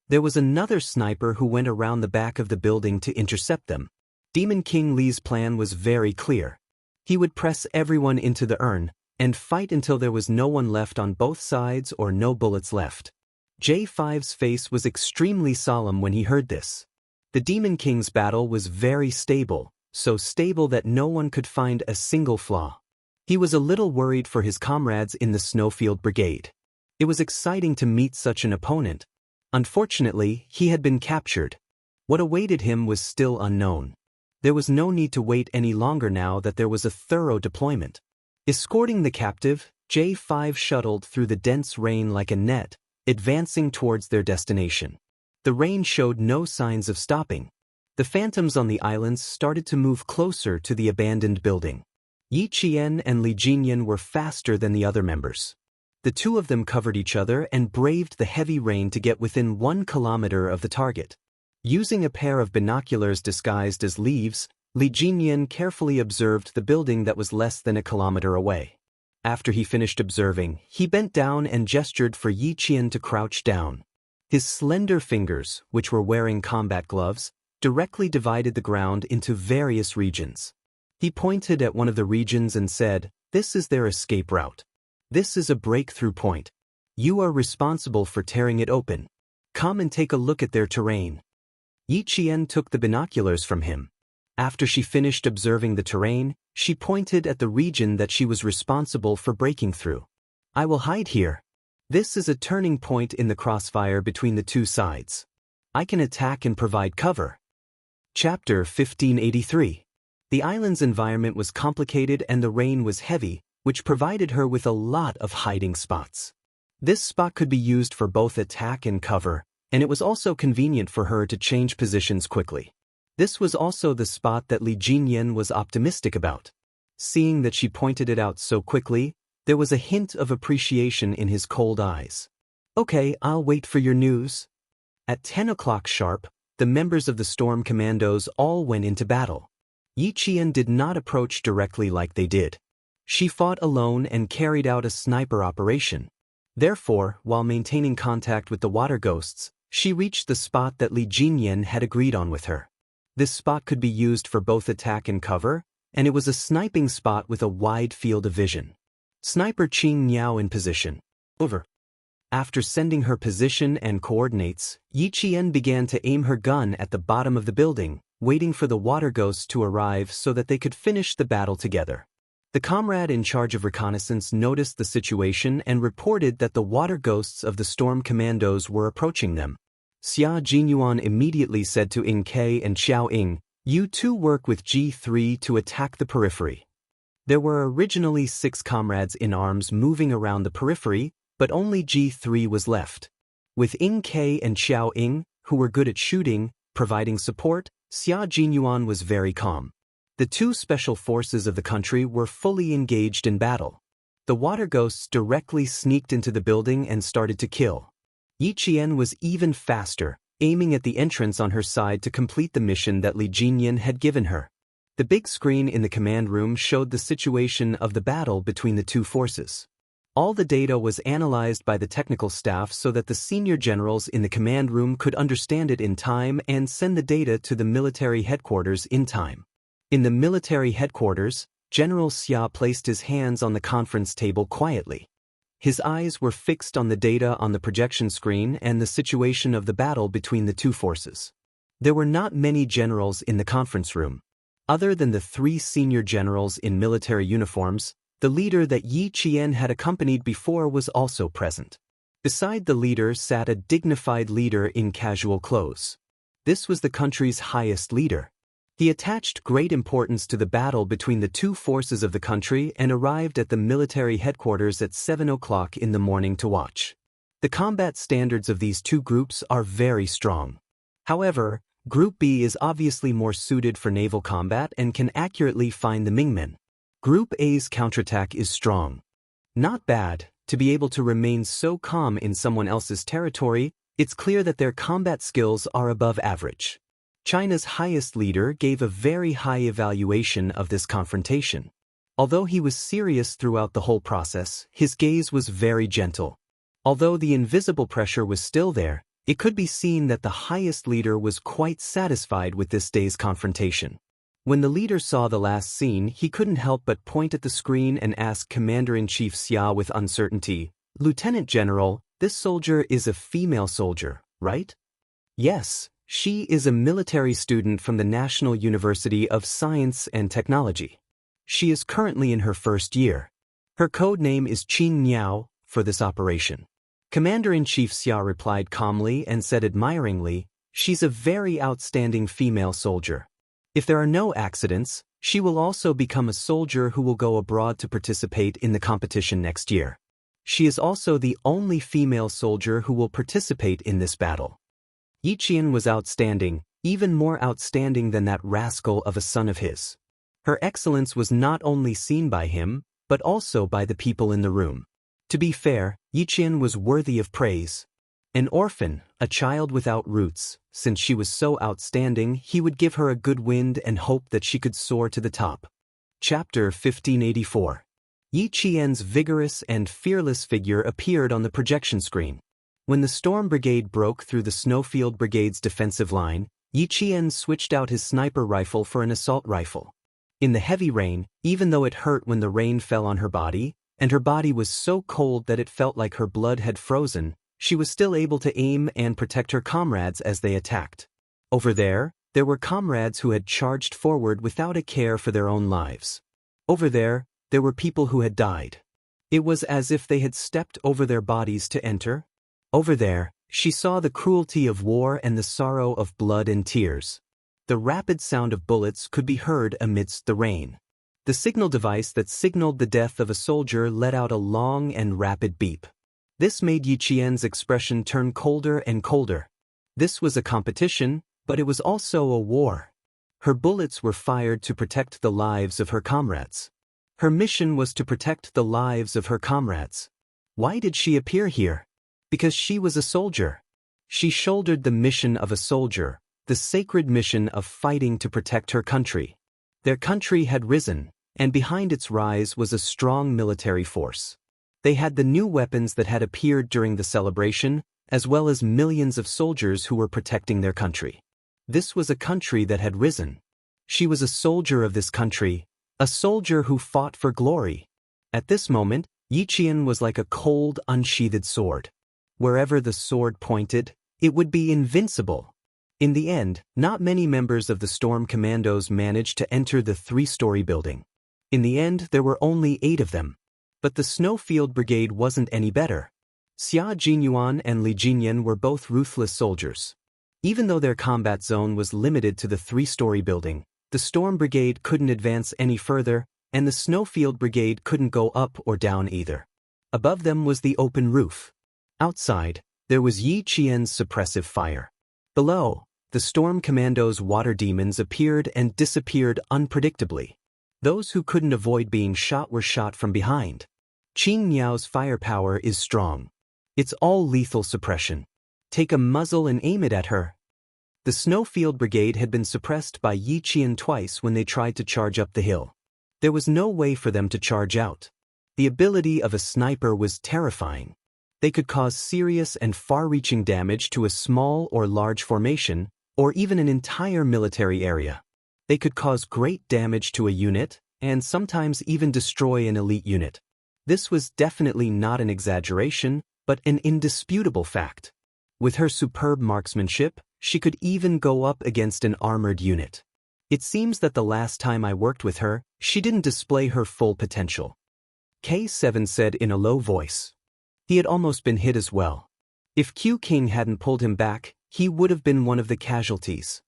There was another sniper who went around the back of the building to intercept them. Demon King Li's plan was very clear. He would press everyone into the urn and fight until there was no one left on both sides or no bullets left. J5's face was extremely solemn when he heard this. The Demon King's battle was very stable, so stable that no one could find a single flaw. He was a little worried for his comrades in the Snowfield Brigade. It was exciting to meet such an opponent. Unfortunately, he had been captured. What awaited him was still unknown. There was no need to wait any longer now that there was a thorough deployment. Escorting the captive, J5 shuttled through the dense rain like a net, advancing towards their destination. The rain showed no signs of stopping. The phantoms on the islands started to move closer to the abandoned building. Yi Qian and Li Jinyan were faster than the other members. The two of them covered each other and braved the heavy rain to get within 1 kilometer of the target. Using a pair of binoculars disguised as leaves, Li Jinyan carefully observed the building that was less than a kilometer away. After he finished observing, he bent down and gestured for Yi Qian to crouch down. His slender fingers, which were wearing combat gloves, directly divided the ground into various regions. He pointed at one of the regions and said, "This is their escape route. This is a breakthrough point. You are responsible for tearing it open. Come and take a look at their terrain." Yi Qian took the binoculars from him. After she finished observing the terrain, she pointed at the region that she was responsible for breaking through. "I will hide here. This is a turning point in the crossfire between the two sides. I can attack and provide cover." Chapter 1583. The island's environment was complicated and the rain was heavy, which provided her with a lot of hiding spots. This spot could be used for both attack and cover, and it was also convenient for her to change positions quickly. This was also the spot that Li Jinyan was optimistic about. Seeing that she pointed it out so quickly, there was a hint of appreciation in his cold eyes. "Okay, I'll wait for your news." At 10 o'clock sharp, the members of the Storm Commandos all went into battle. Yi Qian did not approach directly like they did. She fought alone and carried out a sniper operation. Therefore, while maintaining contact with the water ghosts, she reached the spot that Li Jinyan had agreed on with her. This spot could be used for both attack and cover, and it was a sniping spot with a wide field of vision. Sniper Qing Niao in position. Over. After sending her position and coordinates, Yi Qian began to aim her gun at the bottom of the building, waiting for the water ghosts to arrive so that they could finish the battle together. The comrade in charge of reconnaissance noticed the situation and reported that the water ghosts of the Storm Commandos were approaching them. Xia Jinyuan immediately said to Ing Ke and Xiao Ying, "You two work with G3 to attack the periphery." There were originally 6 comrades in arms moving around the periphery, but only G3 was left. With Ing Ke and Xiao Ying, who were good at shooting, providing support, Xia Jinyuan was very calm. The 2 special forces of the country were fully engaged in battle. The water ghosts directly sneaked into the building and started to kill. Yi Qian was even faster, aiming at the entrance on her side to complete the mission that Li Jinyan had given her. The big screen in the command room showed the situation of the battle between the 2 forces. All the data was analyzed by the technical staff so that the senior generals in the command room could understand it in time and send the data to the military headquarters in time. In the military headquarters, General Xia placed his hands on the conference table quietly. His eyes were fixed on the data on the projection screen and the situation of the battle between the 2 forces. There were not many generals in the conference room. Other than the 3 senior generals in military uniforms, the leader that Yi Qian had accompanied before was also present. Beside the leader sat a dignified leader in casual clothes. This was the country's highest leader. He attached great importance to the battle between the two forces of the country and arrived at the military headquarters at 7 o'clock in the morning to watch. The combat standards of these two groups are very strong. However, Group B is obviously more suited for naval combat and can accurately find the Mingmen. Group A's counterattack is strong. Not bad. To be able to remain so calm in someone else's territory, it's clear that their combat skills are above average. China's highest leader gave a very high evaluation of this confrontation. Although he was serious throughout the whole process, his gaze was very gentle. Although the invisible pressure was still there, it could be seen that the highest leader was quite satisfied with this day's confrontation. When the leader saw the last scene, he couldn't help but point at the screen and ask Commander-in-Chief Xia with uncertainty, "Lieutenant General, this soldier is a female soldier, right?" "Yes, she is a military student from the National University of Science and Technology. She is currently in her first year. Her code name is Qing Niao for this operation." Commander-in-Chief Xia replied calmly and said admiringly, "She's a very outstanding female soldier. If there are no accidents, she will also become a soldier who will go abroad to participate in the competition next year. She is also the only female soldier who will participate in this battle." Yi Qian was outstanding, even more outstanding than that rascal of a son of his. Her excellence was not only seen by him, but also by the people in the room. To be fair, Yi Qian was worthy of praise. An orphan, a child without roots, since she was so outstanding, he would give her a good wind and hope that she could soar to the top. Chapter 1584. Yi Qian's vigorous and fearless figure appeared on the projection screen. When the Storm Brigade broke through the Snowfield Brigade's defensive line, Yi Qian switched out his sniper rifle for an assault rifle. In the heavy rain, even though it hurt when the rain fell on her body, and her body was so cold that it felt like her blood had frozen, she was still able to aim and protect her comrades as they attacked. Over there were comrades who had charged forward without a care for their own lives. Over there were people who had died. It was as if they had stepped over their bodies to enter. Over there, she saw the cruelty of war and the sorrow of blood and tears. The rapid sound of bullets could be heard amidst the rain. The signal device that signaled the death of a soldier let out a long and rapid beep. This made Yi Qian's expression turn colder and colder. This was a competition, but it was also a war. Her bullets were fired to protect the lives of her comrades. Her mission was to protect the lives of her comrades. Why did she appear here? Because she was a soldier. She shouldered the mission of a soldier, the sacred mission of fighting to protect her country. Their country had risen, and behind its rise was a strong military force. They had the new weapons that had appeared during the celebration, as well as millions of soldiers who were protecting their country. This was a country that had risen. She was a soldier of this country, a soldier who fought for glory. At this moment, Yi Qian was like a cold, unsheathed sword. Wherever the sword pointed, it would be invincible. In the end, not many members of the Storm Commandos managed to enter the 3-story building. In the end, there were only 8 of them. But the Snowfield Brigade wasn't any better. Xia Jinyuan and Li Jinyan were both ruthless soldiers. Even though their combat zone was limited to the 3-story building, the Storm Brigade couldn't advance any further, and the Snowfield Brigade couldn't go up or down either. Above them was the open roof. Outside, there was Yi Qian's suppressive fire. Below, the Storm Commandos' water demons appeared and disappeared unpredictably. Those who couldn't avoid being shot were shot from behind. Qing Niao's firepower is strong. It's all lethal suppression. Take a muzzle and aim it at her. The Snowfield Brigade had been suppressed by Yi Qian twice when they tried to charge up the hill. There was no way for them to charge out. The ability of a sniper was terrifying. They could cause serious and far-reaching damage to a small or large formation, or even an entire military area. They could cause great damage to a unit, and sometimes even destroy an elite unit. This was definitely not an exaggeration, but an indisputable fact. With her superb marksmanship, she could even go up against an armored unit. It seems that the last time I worked with her, she didn't display her full potential. K7 said in a low voice. He had almost been hit as well. If Q King hadn't pulled him back, he would have been one of the casualties.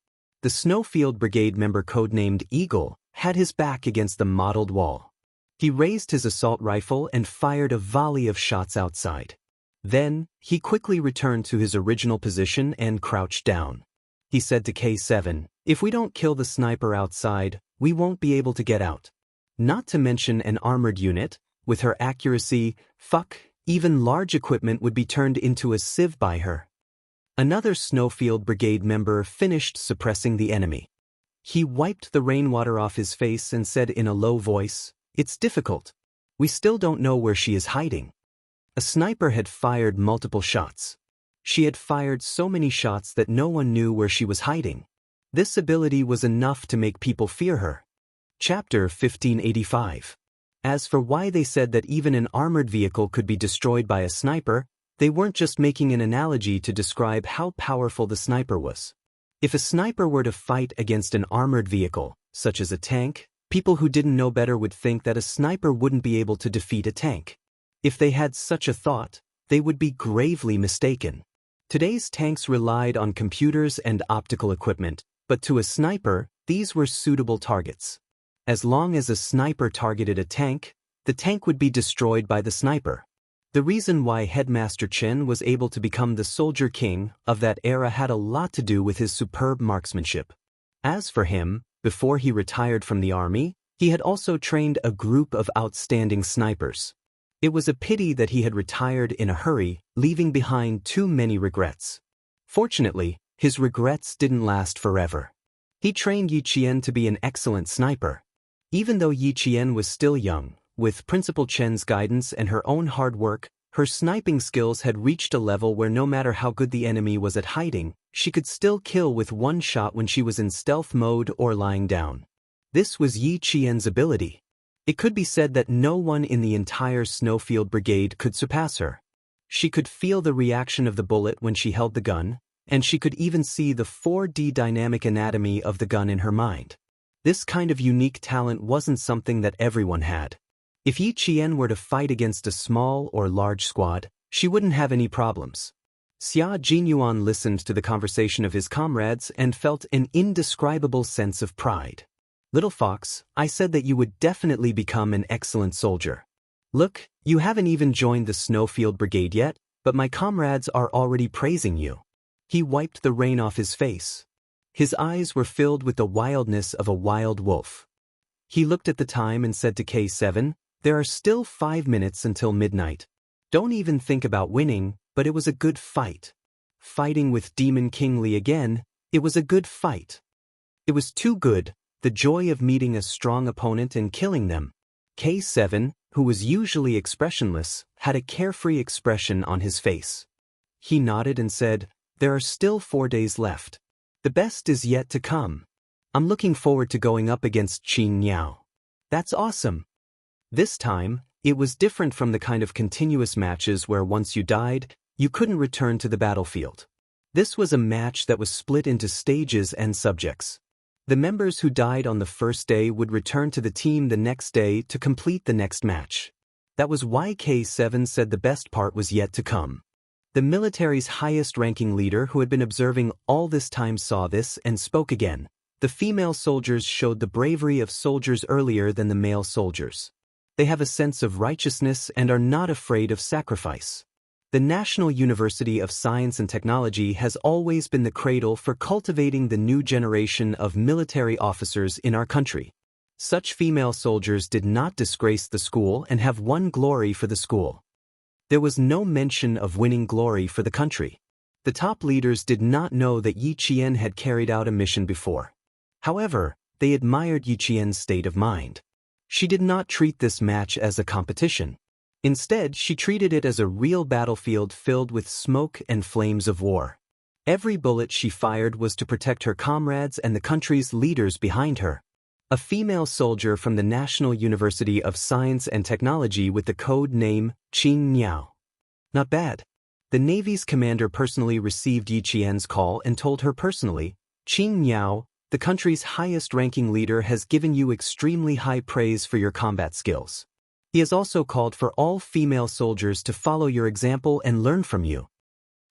the Snowfield Brigade member codenamed Eagle had his back against the mottled wall. He raised his assault rifle and fired a volley of shots outside. Then, he quickly returned to his original position and crouched down. He said to K7, "If we don't kill the sniper outside, we won't be able to get out." Not to mention an armored unit, with her accuracy, even large equipment would be turned into a sieve by her. Another Snowfield Brigade member finished suppressing the enemy. He wiped the rainwater off his face and said in a low voice, "It's difficult. We still don't know where she is hiding." A sniper had fired multiple shots. She had fired so many shots that no one knew where she was hiding. This ability was enough to make people fear her. Chapter 1585. As for why they said that even an armored vehicle could be destroyed by a sniper, they weren't just making an analogy to describe how powerful the sniper was. If a sniper were to fight against an armored vehicle, such as a tank, people who didn't know better would think that a sniper wouldn't be able to defeat a tank. If they had such a thought, they would be gravely mistaken. Today's tanks relied on computers and optical equipment, but to a sniper, these were suitable targets. As long as a sniper targeted a tank, the tank would be destroyed by the sniper. The reason why Headmaster Chen was able to become the soldier king of that era had a lot to do with his superb marksmanship. As for him, before he retired from the army, he had also trained a group of outstanding snipers. It was a pity that he had retired in a hurry, leaving behind too many regrets. Fortunately, his regrets didn't last forever. He trained Yi Qian to be an excellent sniper. Even though Yi Qian was still young, with Principal Chen's guidance and her own hard work, her sniping skills had reached a level where no matter how good the enemy was at hiding, she could still kill with one shot when she was in stealth mode or lying down. This was Yi Qian's ability. It could be said that no one in the entire Snowfield Brigade could surpass her. She could feel the reaction of the bullet when she held the gun, and she could even see the 4D dynamic anatomy of the gun in her mind. This kind of unique talent wasn't something that everyone had. If Yi Qian were to fight against a small or large squad, she wouldn't have any problems. Xia Jinyuan listened to the conversation of his comrades and felt an indescribable sense of pride. "Little fox, I said that you would definitely become an excellent soldier. Look, you haven't even joined the Snowfield Brigade yet, but my comrades are already praising you." He wiped the rain off his face. His eyes were filled with the wildness of a wild wolf. He looked at the time and said to K7, "There are still 5 minutes until midnight. Don't even think about winning, but it was a good fight. Fighting with Demon King Li again, it was a good fight. It was too good, the joy of meeting a strong opponent and killing them." K7, who was usually expressionless, had a carefree expression on his face. He nodded and said, "There are still 4 days left. The best is yet to come. I'm looking forward to going up against Qin Niao." "That's awesome." This time, it was different from the kind of continuous matches where once you died, you couldn't return to the battlefield. This was a match that was split into stages and subjects. The members who died on the first day would return to the team the next day to complete the next match. That was why K7 said the best part was yet to come. The military's highest-ranking leader who had been observing all this time saw this and spoke again. "The female soldiers showed the bravery of soldiers earlier than the male soldiers. They have a sense of righteousness and are not afraid of sacrifice. The National University of Science and Technology has always been the cradle for cultivating the new generation of military officers in our country. Such female soldiers did not disgrace the school and have won glory for the school." There was no mention of winning glory for the country. The top leaders did not know that Yi Qian had carried out a mission before. However, they admired Yi Qian's state of mind. She did not treat this match as a competition. Instead, she treated it as a real battlefield filled with smoke and flames of war. Every bullet she fired was to protect her comrades and the country's leaders behind her. A female soldier from the National University of Science and Technology with the code name Qin Niao. Not bad. The Navy's commander personally received Yi Qian's call and told her personally, "Qin Niao, the country's highest-ranking leader has given you extremely high praise for your combat skills. He has also called for all female soldiers to follow your example and learn from you."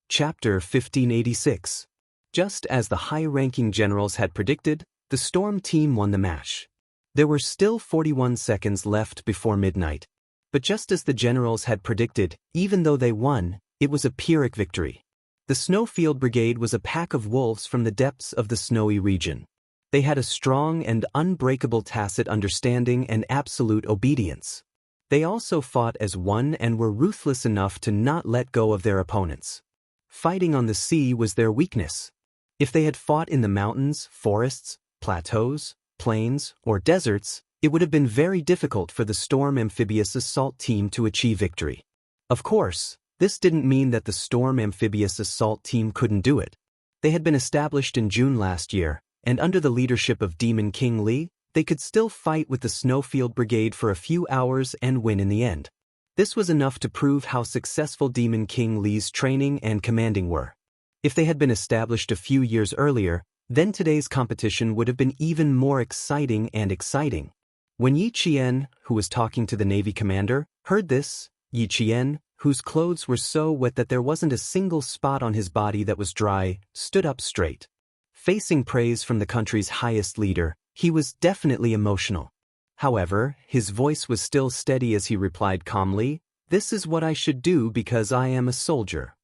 Chapter 1586. Just as the high-ranking generals had predicted, the Storm team won the match. There were still 41 seconds left before midnight. But just as the generals had predicted, even though they won, it was a Pyrrhic victory. The Snowfield Brigade was a pack of wolves from the depths of the snowy region. They had a strong and unbreakable tacit understanding and absolute obedience. They also fought as one and were ruthless enough to not let go of their opponents. Fighting on the sea was their weakness. If they had fought in the mountains, forests, plateaus, plains, or deserts, it would have been very difficult for the Storm Amphibious Assault Team to achieve victory. Of course, this didn't mean that the Storm Amphibious Assault Team couldn't do it. They had been established in June last year, and under the leadership of Demon King Li, they could still fight with the Snowfield Brigade for a few hours and win in the end. This was enough to prove how successful Demon King Li's training and commanding were. If they had been established a few years earlier, then today's competition would have been even more exciting and exciting. When Yi Qian, who was talking to the Navy commander, heard this, Yi Qian, whose clothes were so wet that there wasn't a single spot on his body that was dry, stood up straight. Facing praise from the country's highest leader, he was definitely emotional. However, his voice was still steady as he replied calmly, "This is what I should do because I am a soldier."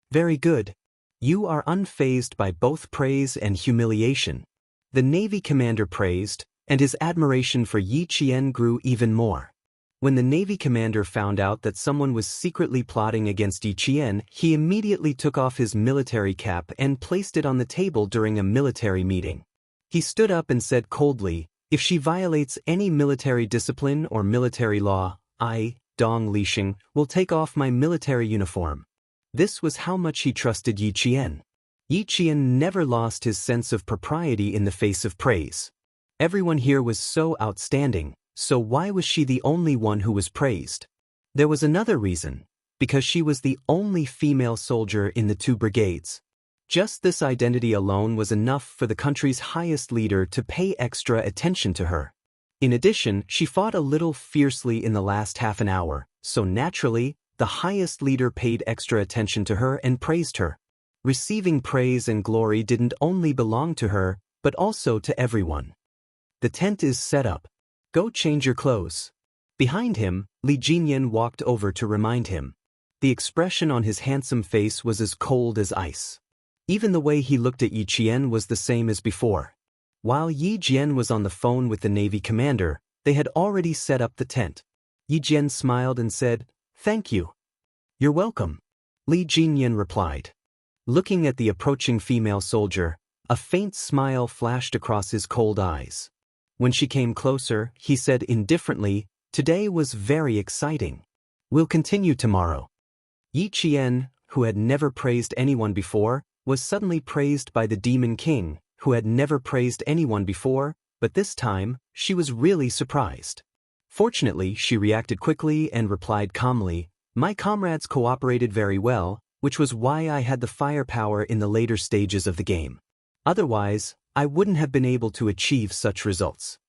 Very good. You are unfazed by both praise and humiliation. The Navy commander praised, and his admiration for Yi Qian grew even more. When the Navy commander found out that someone was secretly plotting against Yi Qian, he immediately took off his military cap and placed it on the table during a military meeting. He stood up and said coldly, "If she violates any military discipline or military law, I, Dong Lixing, will take off my military uniform." This was how much he trusted Yi Qian. Yi Qian never lost his sense of propriety in the face of praise. Everyone here was so outstanding, so why was she the only one who was praised? There was another reason, because she was the only female soldier in the two brigades. Just this identity alone was enough for the country's highest leader to pay extra attention to her. In addition, she fought a little fiercely in the last half an hour, so naturally, the highest leader paid extra attention to her and praised her. Receiving praise and glory didn't only belong to her, but also to everyone. The tent is set up. Go change your clothes. Behind him, Li Jinyan walked over to remind him. The expression on his handsome face was as cold as ice. Even the way he looked at Yi Qian was the same as before. While Yi Jian was on the phone with the Navy commander, they had already set up the tent. Yi Jian smiled and said, "Thank you." "You're welcome," Li Jinyan replied. Looking at the approaching female soldier, a faint smile flashed across his cold eyes. When she came closer, he said indifferently, "Today was very exciting. We'll continue tomorrow." Yi Qian, who had never praised anyone before, was suddenly praised by the Demon King, who had never praised anyone before, but this time, she was really surprised. Fortunately, she reacted quickly and replied calmly, "My comrades cooperated very well, which was why I had the firepower in the later stages of the game. Otherwise, I wouldn't have been able to achieve such results."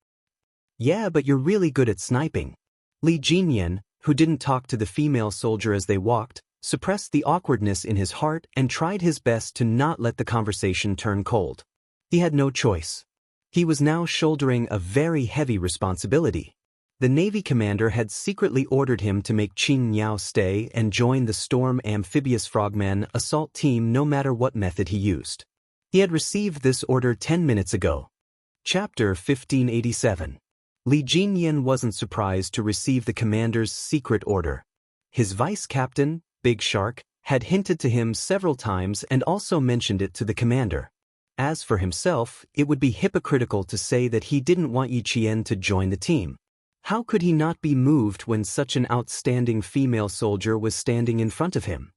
"Yeah, but you're really good at sniping." Li Jinyan, who didn't talk to the female soldier as they walked, suppressed the awkwardness in his heart and tried his best to not let the conversation turn cold. He had no choice. He was now shouldering a very heavy responsibility. The Navy commander had secretly ordered him to make Qing Niao stay and join the Storm Amphibious Frogman assault team no matter what method he used. He had received this order 10 minutes ago. Chapter 1587. Li Jinyan wasn't surprised to receive the commander's secret order. His vice captain, Big Shark, had hinted to him several times and also mentioned it to the commander. As for himself, it would be hypocritical to say that he didn't want Yi Qian to join the team. How could he not be moved when such an outstanding female soldier was standing in front of him?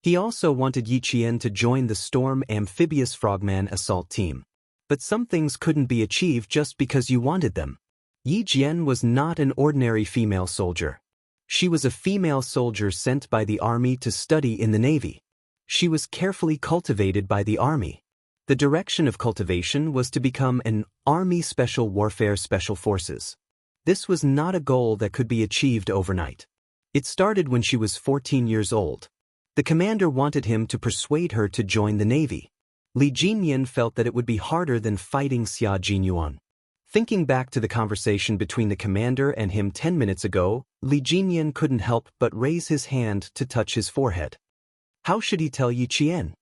He also wanted Yi Qian to join the Storm Amphibious Frogman assault team. But some things couldn't be achieved just because you wanted them. Yi Jian was not an ordinary female soldier. She was a female soldier sent by the army to study in the Navy. She was carefully cultivated by the army. The direction of cultivation was to become an Army Special Warfare Special Forces. This was not a goal that could be achieved overnight. It started when she was 14 years old. The commander wanted him to persuade her to join the Navy. Li Jinyan felt that it would be harder than fighting Xia Jinyuan. Thinking back to the conversation between the commander and him 10 minutes ago, Li Jinyan couldn't help but raise his hand to touch his forehead. How should he tell Yi Qian?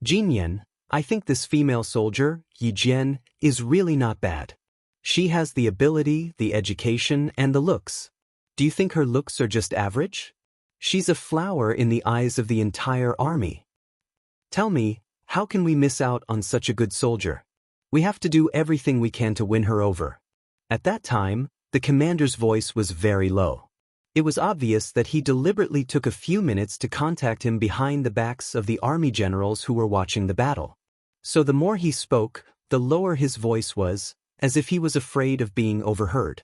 Jinyan, I think this female soldier, Yi Jian, is really not bad. She has the ability, the education, and the looks. Do you think her looks are just average? She's a flower in the eyes of the entire army. Tell me, how can we miss out on such a good soldier? We have to do everything we can to win her over. At that time, the commander's voice was very low. It was obvious that he deliberately took a few minutes to contact him behind the backs of the army generals who were watching the battle. So the more he spoke, the lower his voice was, as if he was afraid of being overheard.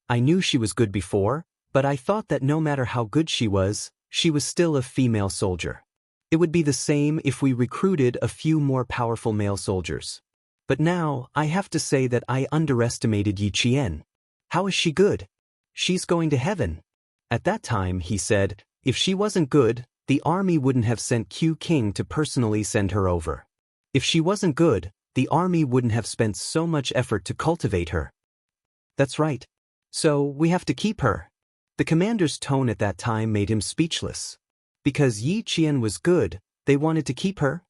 I knew she was good before, but I thought that no matter how good she was still a female soldier. It would be the same if we recruited a few more powerful male soldiers. But now, I have to say that I underestimated Yi Qian. How is she good? She's going to heaven. At that time, he said, if she wasn't good, the army wouldn't have sent Q King to personally send her over. If she wasn't good, the army wouldn't have spent so much effort to cultivate her. That's right. So, we have to keep her. The commander's tone at that time made him speechless. Because Yi Qian was good, they wanted to keep her?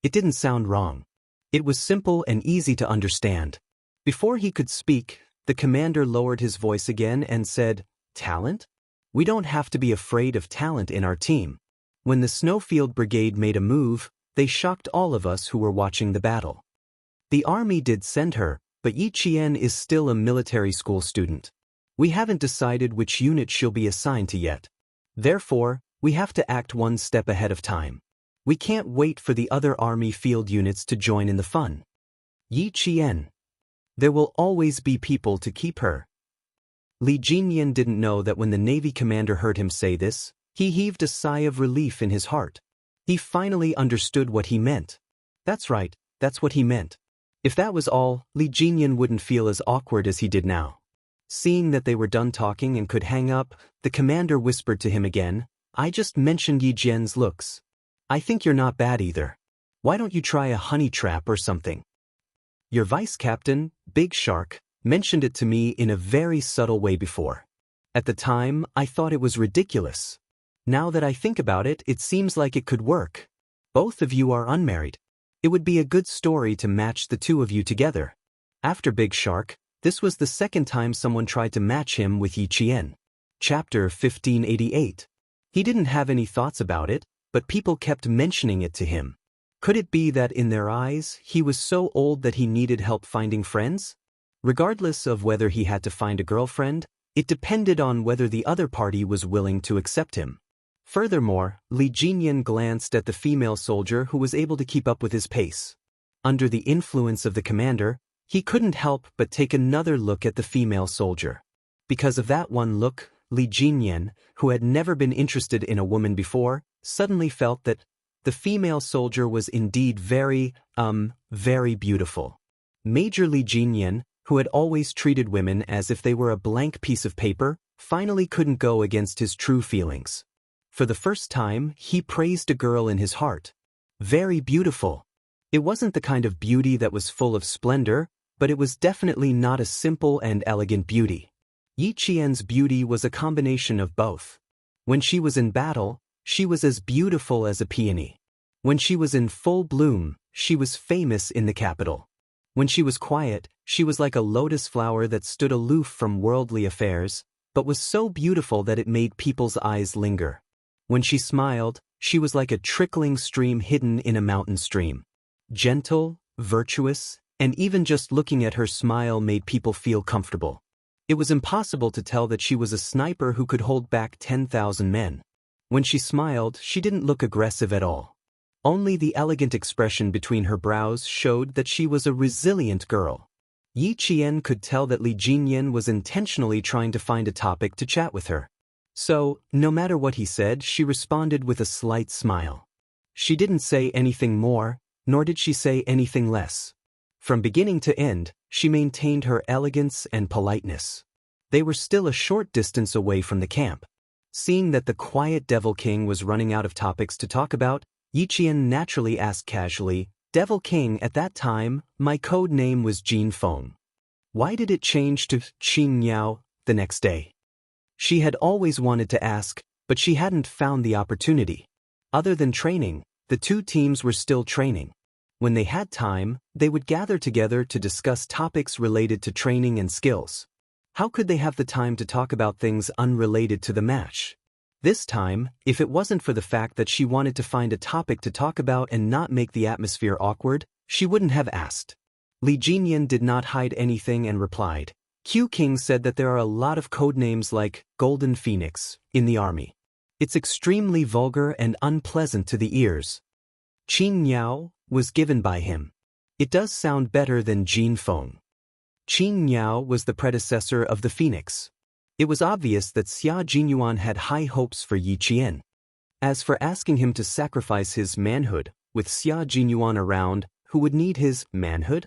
It didn't sound wrong. It was simple and easy to understand. Before he could speak, the commander lowered his voice again and said, Talent? We don't have to be afraid of talent in our team. When the Snowfield Brigade made a move, they shocked all of us who were watching the battle. The army did send her, but Yi Qian is still a military school student. We haven't decided which unit she'll be assigned to yet. Therefore, we have to act one step ahead of time. We can't wait for the other army field units to join in the fun. Yi Qian. There will always be people to keep her. Li Jinyan didn't know that when the Navy commander heard him say this, he heaved a sigh of relief in his heart. He finally understood what he meant. That's right, that's what he meant. If that was all, Li Jinyan wouldn't feel as awkward as he did now. Seeing that they were done talking and could hang up, the commander whispered to him again, I just mentioned Yi Jian's looks. I think you're not bad either. Why don't you try a honey trap or something? Your vice captain, Big Shark, mentioned it to me in a very subtle way before. At the time, I thought it was ridiculous. Now that I think about it, it seems like it could work. Both of you are unmarried. It would be a good story to match the two of you together. After Big Shark, this was the second time someone tried to match him with Yi Qian. Chapter 1588. He didn't have any thoughts about it, but people kept mentioning it to him. Could it be that in their eyes, he was so old that he needed help finding friends? Regardless of whether he had to find a girlfriend, it depended on whether the other party was willing to accept him. Furthermore, Li Jinyan glanced at the female soldier who was able to keep up with his pace. Under the influence of the commander, he couldn't help but take another look at the female soldier. Because of that one look, Li Jinyan, who had never been interested in a woman before, suddenly felt that the female soldier was indeed very beautiful. Major Li Jinyan, who had always treated women as if they were a blank piece of paper, finally couldn't go against his true feelings. For the first time, he praised a girl in his heart. Very beautiful. It wasn't the kind of beauty that was full of splendor, but it was definitely not a simple and elegant beauty. Yi Qian's beauty was a combination of both. When she was in battle, she was as beautiful as a peony. When she was in full bloom, she was famous in the capital. When she was quiet, she was like a lotus flower that stood aloof from worldly affairs, but was so beautiful that it made people's eyes linger. When she smiled, she was like a trickling stream hidden in a mountain stream. Gentle, virtuous, and even just looking at her smile made people feel comfortable. It was impossible to tell that she was a sniper who could hold back 10,000 men. When she smiled, she didn't look aggressive at all. Only the elegant expression between her brows showed that she was a resilient girl. Yi Qian could tell that Li Jinyan was intentionally trying to find a topic to chat with her. So, no matter what he said, she responded with a slight smile. She didn't say anything more, nor did she say anything less. From beginning to end, she maintained her elegance and politeness. They were still a short distance away from the camp. Seeing that the quiet Devil King was running out of topics to talk about, Yi Qian naturally asked casually, Devil King, at that time, my code name was Jin Feng. Why did it change to Xianxia the next day? She had always wanted to ask, but she hadn't found the opportunity. Other than training, the two teams were still training. When they had time, they would gather together to discuss topics related to training and skills. How could they have the time to talk about things unrelated to the match? This time, if it wasn't for the fact that she wanted to find a topic to talk about and not make the atmosphere awkward, she wouldn't have asked. Li Jinyan did not hide anything and replied. Q King said that there are a lot of codenames like Golden Phoenix in the army. It's extremely vulgar and unpleasant to the ears. Qin Niao was given by him. It does sound better than Jin Feng. Qin Niao was the predecessor of the Phoenix. It was obvious that Xia Jinyuan had high hopes for Yi Qian. As for asking him to sacrifice his manhood, with Xia Jinyuan around, who would need his manhood?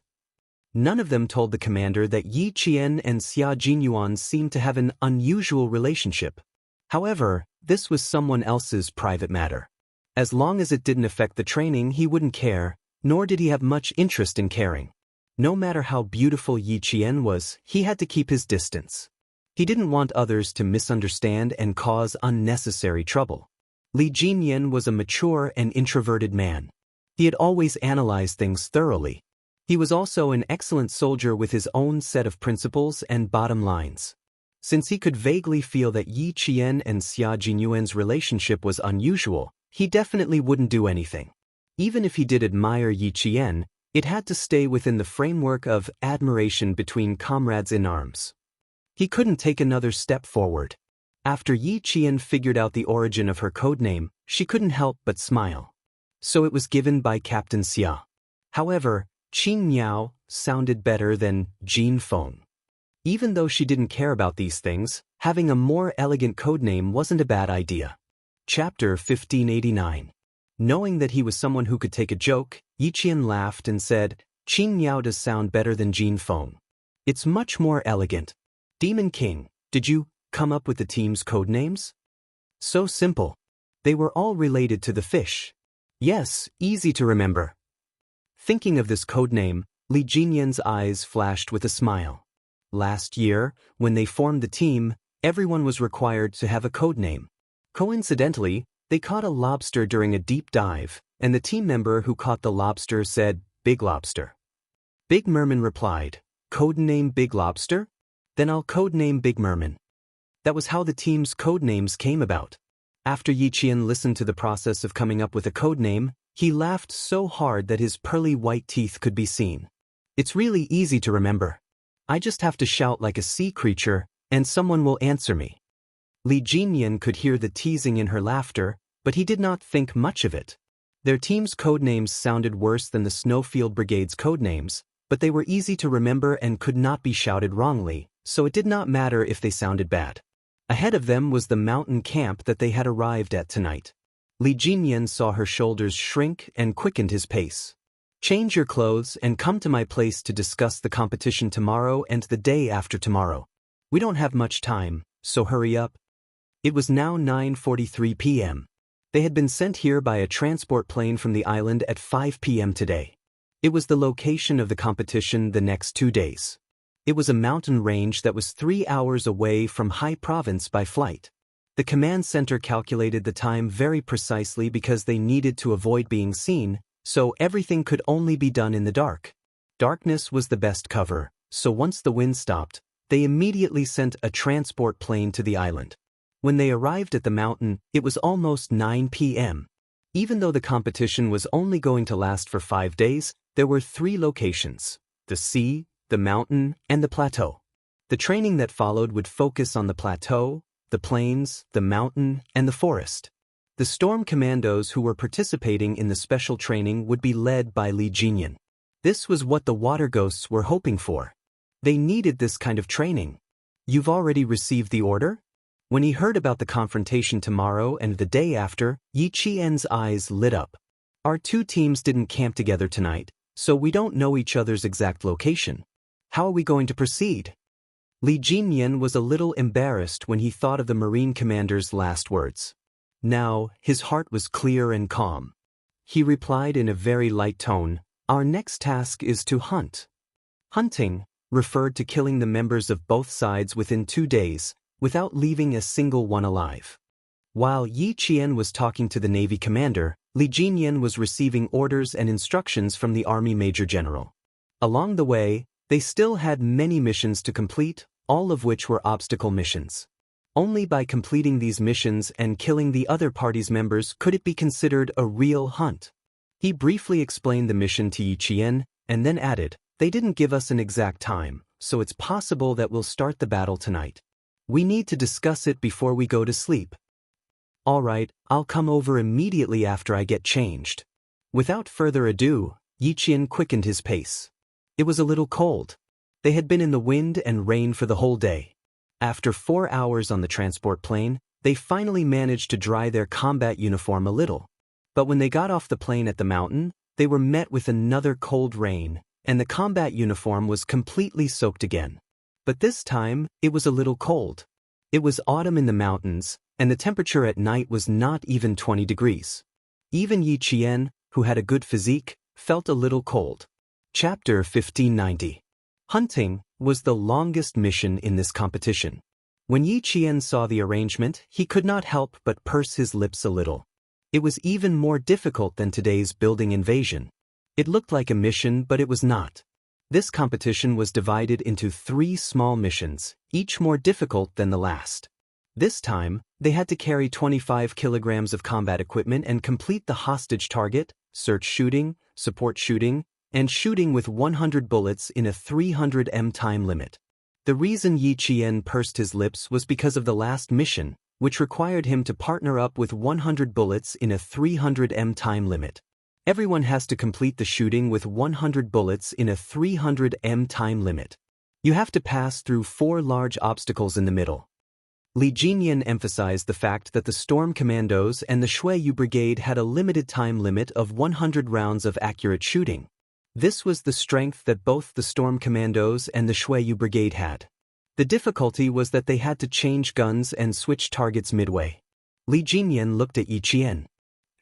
None of them told the commander that Yi Qian and Xia Jinyuan seemed to have an unusual relationship. However, this was someone else's private matter. As long as it didn't affect the training, he wouldn't care, nor did he have much interest in caring. No matter how beautiful Yi Qian was, he had to keep his distance. He didn't want others to misunderstand and cause unnecessary trouble. Li Jinyan was a mature and introverted man. He had always analyzed things thoroughly. He was also an excellent soldier with his own set of principles and bottom lines. Since he could vaguely feel that Yi Qian and Xia Jinyuan's relationship was unusual, he definitely wouldn't do anything. Even if he did admire Yi Qian, it had to stay within the framework of admiration between comrades in arms. He couldn't take another step forward. After Yi Qian figured out the origin of her codename, she couldn't help but smile. So it was given by Captain Xia. However, Qin Niao sounded better than Jin Feng. Even though she didn't care about these things, having a more elegant codename wasn't a bad idea. Chapter 1589. Knowing that he was someone who could take a joke, Yi Qian laughed and said, Qin Niao does sound better than Jin Feng. It's much more elegant. Demon King, did you come up with the team's codenames? So simple. They were all related to the fish. Yes, easy to remember. Thinking of this codename, Li Jinyan's eyes flashed with a smile. Last year, when they formed the team, everyone was required to have a codename. Coincidentally, they caught a lobster during a deep dive, and the team member who caught the lobster said, Big Lobster. Big Merman replied, Codename Big Lobster? Then I'll codename Big Merman. That was how the team's codenames came about. After Yi Qian listened to the process of coming up with a codename, he laughed so hard that his pearly white teeth could be seen. It's really easy to remember. I just have to shout like a sea creature, and someone will answer me. Li Jinyan could hear the teasing in her laughter, but he did not think much of it. Their team's codenames sounded worse than the Snowfield Brigade's codenames, but they were easy to remember and could not be shouted wrongly, so it did not matter if they sounded bad. Ahead of them was the mountain camp that they had arrived at tonight. Li Jinyan saw her shoulders shrink and quickened his pace. Change your clothes and come to my place to discuss the competition tomorrow and the day after tomorrow. We don't have much time, so hurry up. It was now 9:43 p.m. They had been sent here by a transport plane from the island at 5 p.m. today. It was the location of the competition the next 2 days. It was a mountain range that was 3 hours away from Hai Province by flight. The command center calculated the time very precisely because they needed to avoid being seen, so everything could only be done in the dark. Darkness was the best cover, so once the wind stopped, they immediately sent a transport plane to the island. When they arrived at the mountain, it was almost 9 p.m. Even though the competition was only going to last for 5 days, there were 3 locations: the sea, the mountain, and the plateau. The training that followed would focus on the plateau, the plains, the mountain, and the forest. The storm commandos who were participating in the special training would be led by Li Jinyan. This was what the water ghosts were hoping for. They needed this kind of training. You've already received the order? When he heard about the confrontation tomorrow and the day after, Yi Qian's eyes lit up. Our 2 teams didn't camp together tonight, so we don't know each other's exact location. How are we going to proceed? Li Jinyan was a little embarrassed when he thought of the Marine commander's last words. Now, his heart was clear and calm. He replied in a very light tone, Our next task is to hunt. Hunting referred to killing the members of both sides within 2 days, without leaving a single one alive. While Yi Qian was talking to the Navy commander, Li Jinyan was receiving orders and instructions from the Army Major General. Along the way, they still had many missions to complete, all of which were obstacle missions. Only by completing these missions and killing the other party's members could it be considered a real hunt. He briefly explained the mission to Yi Qian, and then added, "They didn't give us an exact time, so it's possible that we'll start the battle tonight. We need to discuss it before we go to sleep." "All right, I'll come over immediately after I get changed." Without further ado, Yi Qian quickened his pace. It was a little cold. They had been in the wind and rain for the whole day. After 4 hours on the transport plane, they finally managed to dry their combat uniform a little. But when they got off the plane at the mountain, they were met with another cold rain, and the combat uniform was completely soaked again. But this time, it was a little cold. It was autumn in the mountains, and the temperature at night was not even 20 degrees. Even Yi Qian, who had a good physique, felt a little cold. Chapter 1590. Hunting was the longest mission in this competition. When Yi Qian saw the arrangement, he could not help but purse his lips a little. It was even more difficult than today's building invasion. It looked like a mission, but it was not. This competition was divided into 3 small missions, each more difficult than the last. This time, they had to carry 25 kilograms of combat equipment and complete the hostage target, search shooting, support shooting, and shooting with 100 bullets in a 300 m time limit. The reason Yi Qian pursed his lips was because of the last mission, which required him to partner up with 100 bullets in a 300 m time limit. Everyone has to complete the shooting with 100 bullets in a 300 m time limit. You have to pass through 4 large obstacles in the middle. Li Jinyan emphasized the fact that the Storm Commandos and the Shuiyu Brigade had a limited time limit of 100 rounds of accurate shooting. This was the strength that both the Storm Commandos and the Shuiyu Brigade had. The difficulty was that they had to change guns and switch targets midway. Li Jinyan looked at Yi Qian.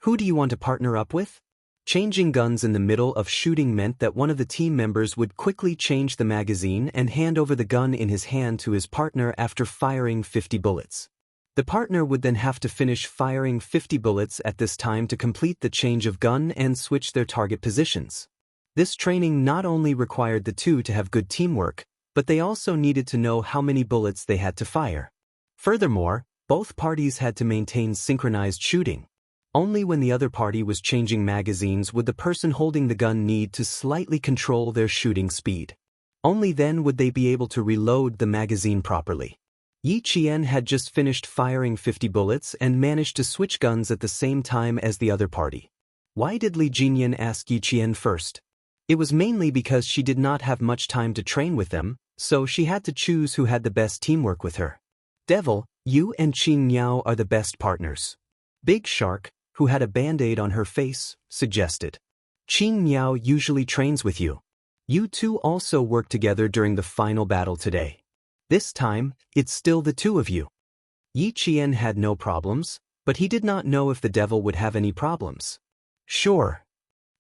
"Who do you want to partner up with?" Changing guns in the middle of shooting meant that one of the team members would quickly change the magazine and hand over the gun in his hand to his partner after firing 50 bullets. The partner would then have to finish firing 50 bullets at this time to complete the change of gun and switch their target positions. This training not only required the two to have good teamwork, but they also needed to know how many bullets they had to fire. Furthermore, both parties had to maintain synchronized shooting. Only when the other party was changing magazines would the person holding the gun need to slightly control their shooting speed. Only then would they be able to reload the magazine properly. Yi Qian had just finished firing 50 bullets and managed to switch guns at the same time as the other party. Why did Li Jinyan ask Yi Qian first? It was mainly because she did not have much time to train with them, so she had to choose who had the best teamwork with her. "Devil, you and Qin Miao are the best partners." Big Shark, who had a band-aid on her face, suggested. "Qin Miao usually trains with you. You two also work together during the final battle today. This time, it's still the two of you." Yi Qian had no problems, but he did not know if the devil would have any problems. "Sure."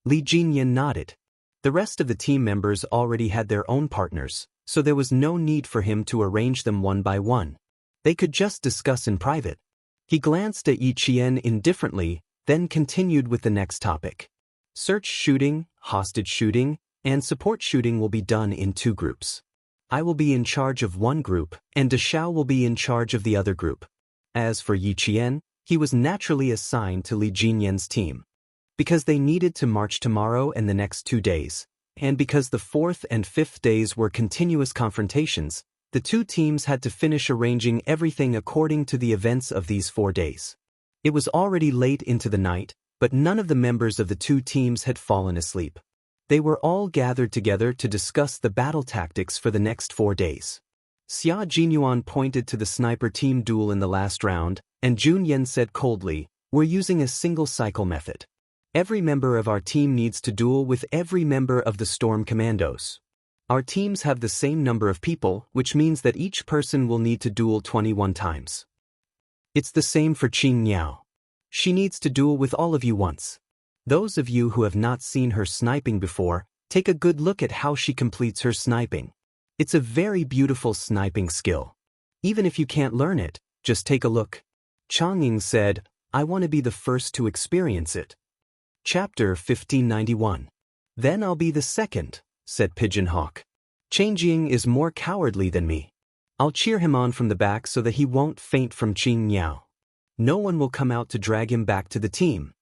Li Jinyan nodded. The rest of the team members already had their own partners, so there was no need for him to arrange them one by one. They could just discuss in private. He glanced at Yi Qian indifferently, then continued with the next topic. Search shooting, hostage shooting, and support shooting will be done in 2 groups. I will be in charge of one group, and Deshao will be in charge of the other group. As for Yi Qian, he was naturally assigned to Li Jinyan's team. Because they needed to march tomorrow and the next 2 days, and because the 4th and 5th days were continuous confrontations, the 2 teams had to finish arranging everything according to the events of these 4 days. It was already late into the night, but none of the members of the 2 teams had fallen asleep. They were all gathered together to discuss the battle tactics for the next 4 days. Xia Jinyuan pointed to the sniper team duel in the last round, and Jun Yen said coldly, "We're using a single cycle method. Every member of our team needs to duel with every member of the Storm Commandos. Our teams have the same number of people, which means that each person will need to duel 21 times. It's the same for Qin Miao. She needs to duel with all of you once. Those of you who have not seen her sniping before, take a good look at how she completes her sniping. It's a very beautiful sniping skill. Even if you can't learn it, just take a look. Chang'ing said, I want to be the first to experience it. Chapter 1591. Then I'll be the second, said Pigeon Hawk. Changjing is more cowardly than me. I'll cheer him on from the back so that he won't faint from Qing Miao. No one will come out to drag him back to the team.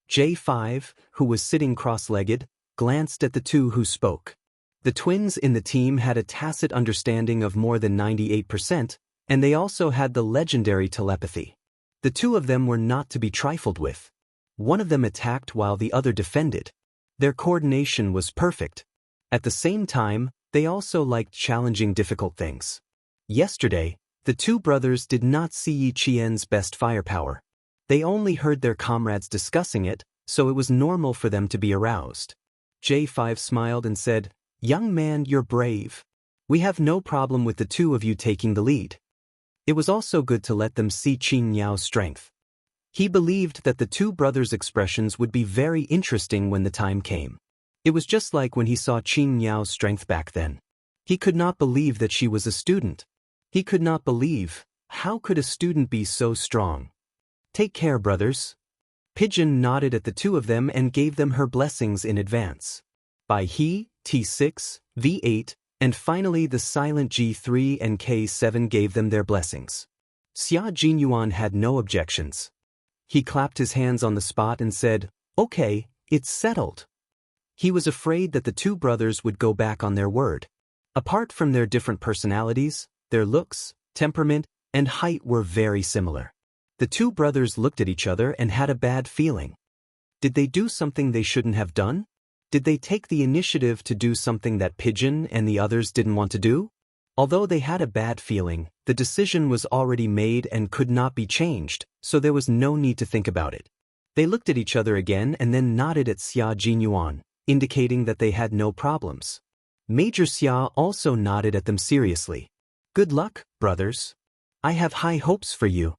J5, who was sitting cross-legged, glanced at the two who spoke. The twins in the team had a tacit understanding of more than 98%, and they also had the legendary telepathy. The two of them were not to be trifled with. One of them attacked while the other defended. Their coordination was perfect. At the same time, they also liked challenging difficult things. Yesterday, the two brothers did not see Yi Qian's best firepower. They only heard their comrades discussing it, so it was normal for them to be aroused. J5 smiled and said, Young man, you're brave. We have no problem with the two of you taking the lead. It was also good to let them see Qing Miao's strength. He believed that the two brothers' expressions would be very interesting when the time came. It was just like when he saw Qing Miao's strength back then. He could not believe that she was a student. He could not believe, how could a student be so strong? Take care, brothers. Pigeon nodded at the two of them and gave them her blessings in advance. By he, T6, V8, and finally the silent G3 and K7 gave them their blessings. Xia Jinyuan had no objections. He clapped his hands on the spot and said, Okay, it's settled. He was afraid that the two brothers would go back on their word. Apart from their different personalities, their looks, temperament, and height were very similar. The two brothers looked at each other and had a bad feeling. Did they do something they shouldn't have done? Did they take the initiative to do something that Pigeon and the others didn't want to do? Although they had a bad feeling, the decision was already made and could not be changed, so there was no need to think about it. They looked at each other again and then nodded at Xia Jinyuan, indicating that they had no problems. Major Xia also nodded at them seriously. Good luck, brothers. I have high hopes for you.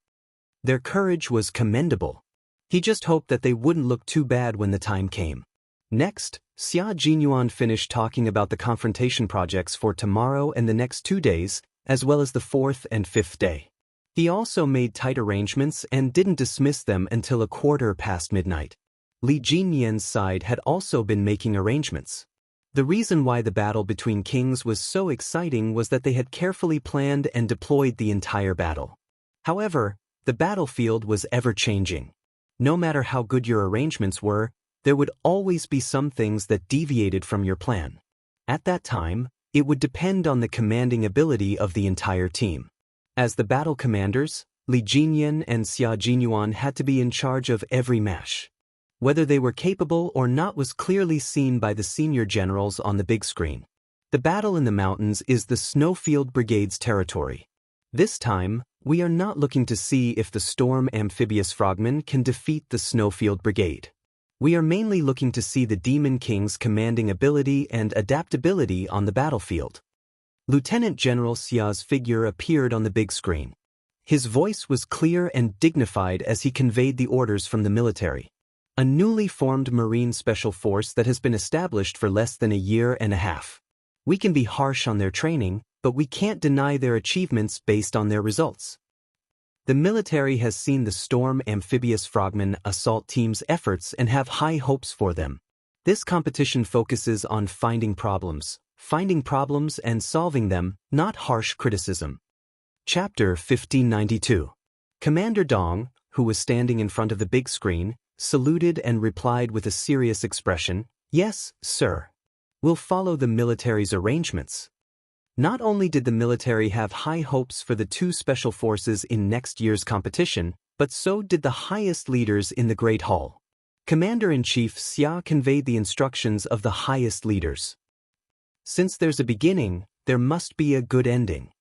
Their courage was commendable. He just hoped that they wouldn't look too bad when the time came. Next, Xia Jinyuan finished talking about the confrontation projects for tomorrow and the next 2 days, as well as the 4th and 5th day. He also made tight arrangements and didn't dismiss them until 1:15 midnight. Li Jinyan's side had also been making arrangements. The reason why the battle between kings was so exciting was that they had carefully planned and deployed the entire battle. However, the battlefield was ever-changing. No matter how good your arrangements were, there would always be some things that deviated from your plan. At that time, it would depend on the commanding ability of the entire team. As the battle commanders, Li Jinyan and Xia Jinyuan had to be in charge of every match. Whether they were capable or not was clearly seen by the senior generals on the big screen. The battle in the mountains is the Snowfield Brigade's territory. This time, we are not looking to see if the Storm Amphibious Frogmen can defeat the Snowfield Brigade. We are mainly looking to see the Demon King's commanding ability and adaptability on the battlefield. Lieutenant General Xia's figure appeared on the big screen. His voice was clear and dignified as he conveyed the orders from the military. A newly formed Marine Special Force that has been established for less than a year and a half. We can be harsh on their training, but we can't deny their achievements based on their results. The military has seen the Storm Amphibious Frogmen assault team's efforts and have high hopes for them. This competition focuses on finding problems and solving them, not harsh criticism. Chapter 1592. Commander Dong, who was standing in front of the big screen, saluted and replied with a serious expression, Yes, sir. We'll follow the military's arrangements. Not only did the military have high hopes for the two special forces in next year's competition, but so did the highest leaders in the Great Hall. Commander-in-Chief Xia conveyed the instructions of the highest leaders. Since there's a beginning, there must be a good ending.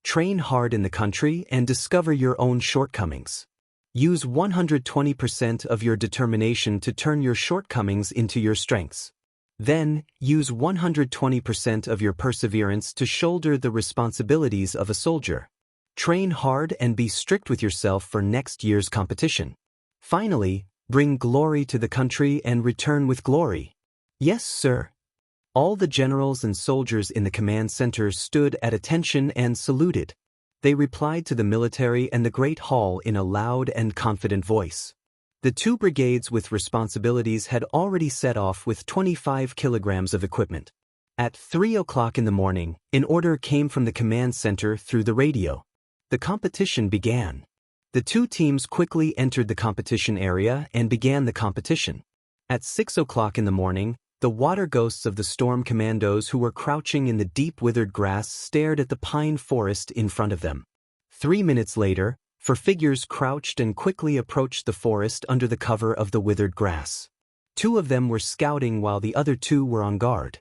Train hard in the country and discover your own shortcomings. Use 120% of your determination to turn your shortcomings into your strengths. Then, use 120% of your perseverance to shoulder the responsibilities of a soldier. Train hard and be strict with yourself for next year's competition. Finally, Bring glory to the country and return with glory. Yes, sir. All the generals and soldiers in the command center stood at attention and saluted. They replied to the military and the Great Hall in a loud and confident voice. The 2 brigades with responsibilities had already set off with 25 kilograms of equipment. At 3 o'clock in the morning, an order came from the command center through the radio. The competition began. The 2 teams quickly entered the competition area and began the competition. At 6 o'clock in the morning, the water ghosts of the storm commandos who were crouching in the deep withered grass stared at the pine forest in front of them. 3 minutes later, 4 figures crouched and quickly approached the forest under the cover of the withered grass. 2 of them were scouting while the other 2 were on guard.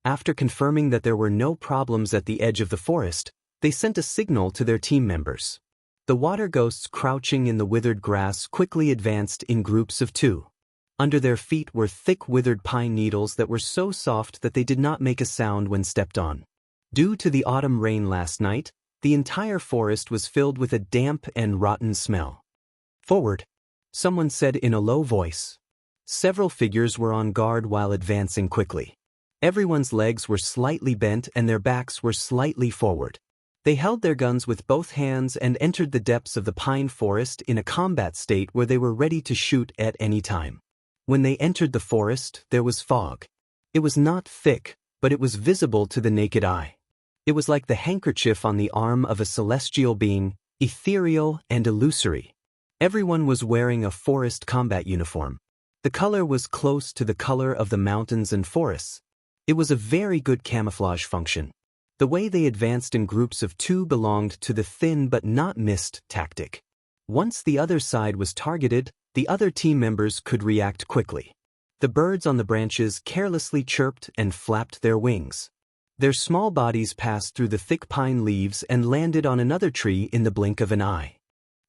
After confirming that there were no problems at the edge of the forest, they sent a signal to their team members. The water ghosts crouching in the withered grass quickly advanced in groups of 2. Under their feet were thick withered pine needles that were so soft that they did not make a sound when stepped on. Due to the autumn rain last night, the entire forest was filled with a damp and rotten smell. Forward, someone said in a low voice. Several figures were on guard while advancing quickly. Everyone's legs were slightly bent and their backs were slightly forward. They held their guns with both hands and entered the depths of the pine forest in a combat state where they were ready to shoot at any time. When they entered the forest, there was fog. It was not thick, but it was visible to the naked eye. It was like the handkerchief on the arm of a celestial being, ethereal and illusory. Everyone was wearing a forest combat uniform. The color was close to the color of the mountains and forests. It was a very good camouflage function. The way they advanced in groups of 2 belonged to the thin but not missed tactic. Once the other side was targeted, the other team members could react quickly. The birds on the branches carelessly chirped and flapped their wings. Their small bodies passed through the thick pine leaves and landed on another tree in the blink of an eye.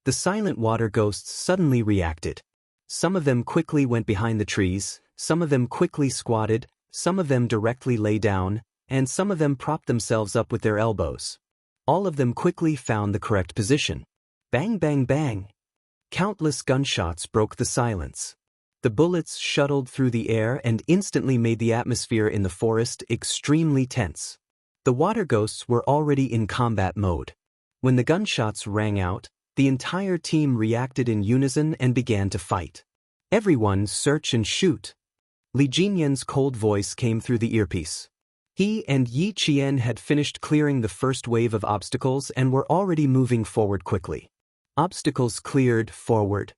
The silent water ghosts suddenly reacted. Some of them quickly went behind the trees, some of them quickly squatted, some of them directly lay down, and some of them propped themselves up with their elbows. All of them quickly found the correct position. Bang, bang, bang. Countless gunshots broke the silence. The bullets shuttled through the air and instantly made the atmosphere in the forest extremely tense. The water ghosts were already in combat mode. When the gunshots rang out, the entire team reacted in unison and began to fight. Everyone search and shoot. Li Jinyan's cold voice came through the earpiece. He and Yi Qian had finished clearing the first wave of obstacles and were already moving forward quickly. Obstacles cleared, forward.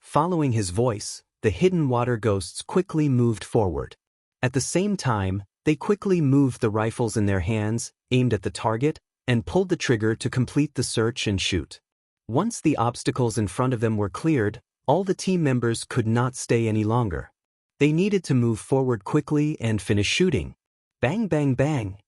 Following his voice, the hidden water ghosts quickly moved forward. At the same time, they quickly moved the rifles in their hands, aimed at the target, and pulled the trigger to complete the search and shoot. Once the obstacles in front of them were cleared, all the team members could not stay any longer. They needed to move forward quickly and finish shooting. Bang, bang, bang.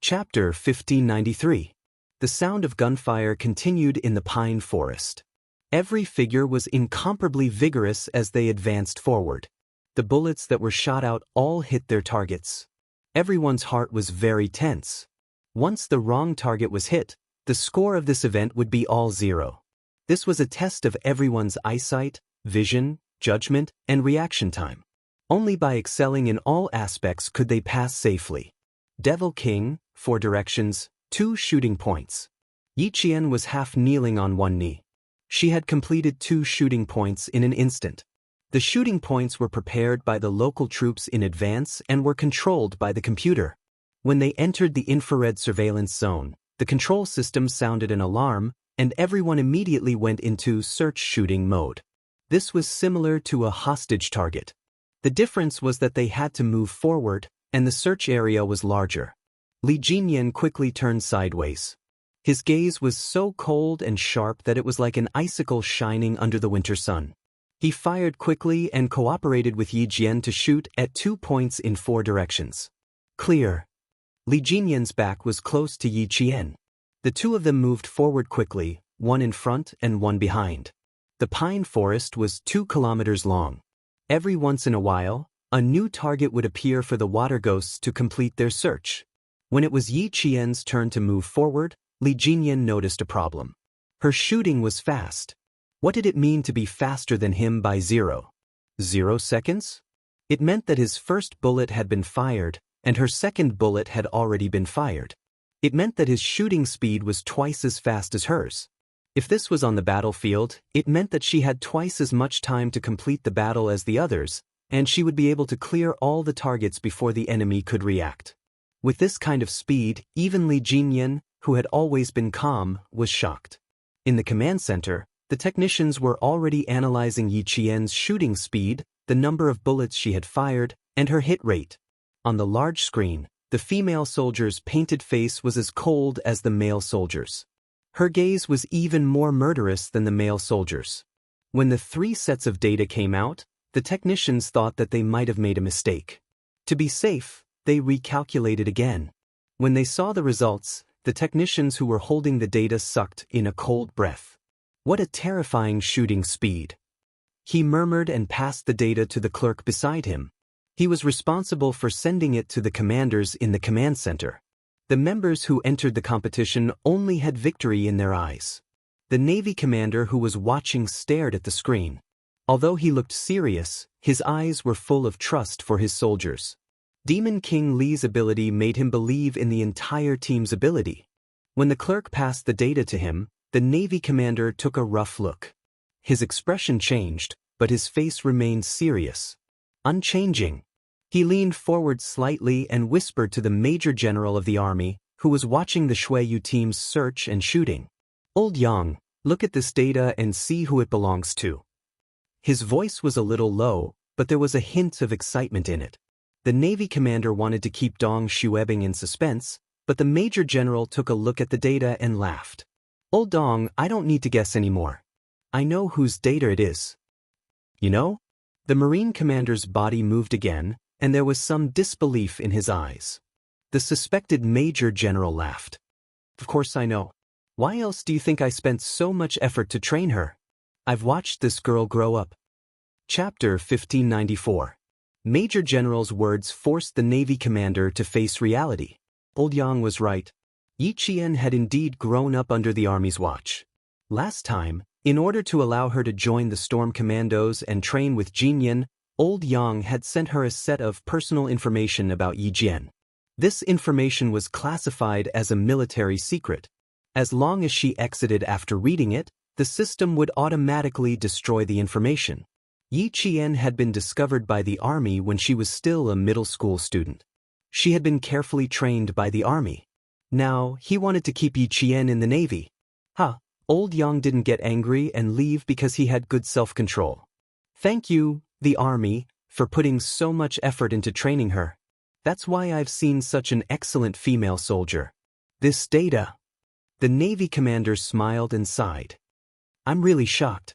Chapter 1593. The sound of gunfire continued in the pine forest. Every figure was incomparably vigorous as they advanced forward. The bullets that were shot out all hit their targets. Everyone's heart was very tense. Once the wrong target was hit, the score of this event would be all 0. This was a test of everyone's eyesight, vision, judgment, and reaction time. Only by excelling in all aspects could they pass safely. Devil King, 4 directions, 2 shooting points. Yi Qian was half kneeling on one knee. She had completed 2 shooting points in an instant. The shooting points were prepared by the local troops in advance and were controlled by the computer. When they entered the infrared surveillance zone, the control system sounded an alarm, and everyone immediately went into search shooting mode. This was similar to a hostage target. The difference was that they had to move forward, and the search area was larger. Li Jinyan quickly turned sideways. His gaze was so cold and sharp that it was like an icicle shining under the winter sun. He fired quickly and cooperated with Yi Jian to shoot at 2 points in 4 directions. Clear. Li Jinyan's back was close to Yi Qian. The 2 of them moved forward quickly, one in front and one behind. The pine forest was 2 kilometers long. Every once in a while, a new target would appear for the water ghosts to complete their search. When it was Yi Qian's turn to move forward, Li Jinyan noticed a problem. Her shooting was fast. What did it mean to be faster than him by 0? 0 seconds? It meant that his first bullet had been fired, and her second bullet had already been fired. It meant that his shooting speed was twice as fast as hers. If this was on the battlefield, it meant that she had twice as much time to complete the battle as the others, and she would be able to clear all the targets before the enemy could react. With this kind of speed, even Li Jinyan, who had always been calm, was shocked. In the command center, the technicians were already analyzing Yi Qian's shooting speed, the number of bullets she had fired, and her hit rate. On the large screen, the female soldier's painted face was as cold as the male soldier's. Her gaze was even more murderous than the male soldier's. When the 3 sets of data came out, the technicians thought that they might have made a mistake. To be safe, they recalculated again. When they saw the results, the technicians who were holding the data sucked in a cold breath. What a terrifying shooting speed! He murmured and passed the data to the clerk beside him. He was responsible for sending it to the commanders in the command center. The members who entered the competition only had victory in their eyes. The Navy commander who was watching stared at the screen. Although he looked serious, his eyes were full of trust for his soldiers. Demon King Li's ability made him believe in the entire team's ability. When the clerk passed the data to him, the Navy commander took a rough look. His expression changed, but his face remained serious. Unchanging. He leaned forward slightly and whispered to the Major General of the army, who was watching the Shuiyu team's search and shooting. "Old Yang, look at this data and see who it belongs to." His voice was a little low, but there was a hint of excitement in it. The Navy commander wanted to keep Dong Shuebing in suspense, but the Major General took a look at the data and laughed. "Old Dong, I don't need to guess anymore. I know whose data it is." "You know?" The Marine commander's body moved again, and there was some disbelief in his eyes. The suspected Major General laughed. "Of course I know. Why else do you think I spent so much effort to train her? I've watched this girl grow up." Chapter 1594. Major General's words forced the Navy commander to face reality. Old Yang was right. Yi Qian had indeed grown up under the army's watch. Last time, in order to allow her to join the Storm Commandos and train with Jinyan, Old Yang had sent her a set of personal information about Yi Jian. This information was classified as a military secret. As long as she exited after reading it, the system would automatically destroy the information. Yi Qian had been discovered by the army when she was still a middle school student. She had been carefully trained by the army. Now, he wanted to keep Yi Qian in the Navy. Old Yang didn't get angry and leave because he had good self-control. "Thank you, the army, for putting so much effort into training her. That's why I've seen such an excellent female soldier. This data." The Navy commander smiled and sighed. "I'm really shocked."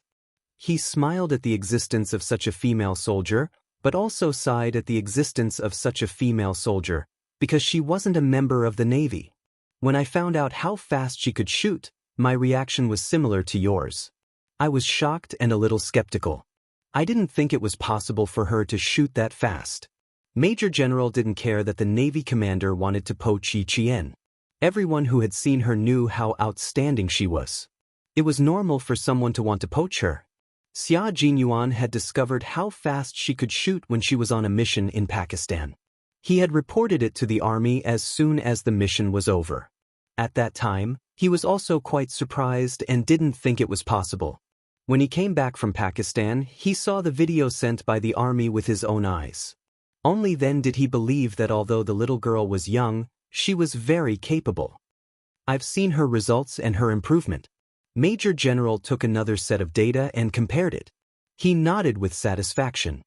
He smiled at the existence of such a female soldier, but also sighed at the existence of such a female soldier, because she wasn't a member of the Navy. "When I found out how fast she could shoot, my reaction was similar to yours. I was shocked and a little skeptical. I didn't think it was possible for her to shoot that fast." Major General didn't care that the Navy commander wanted to poach Yi Qian. Everyone who had seen her knew how outstanding she was. It was normal for someone to want to poach her. Xia Jinyuan had discovered how fast she could shoot when she was on a mission in Pakistan. He had reported it to the army as soon as the mission was over. At that time, he was also quite surprised and didn't think it was possible. When he came back from Pakistan, he saw the video sent by the army with his own eyes. Only then did he believe that although the little girl was young, she was very capable. "I've seen her results and her improvement." Major General took another set of data and compared it. He nodded with satisfaction.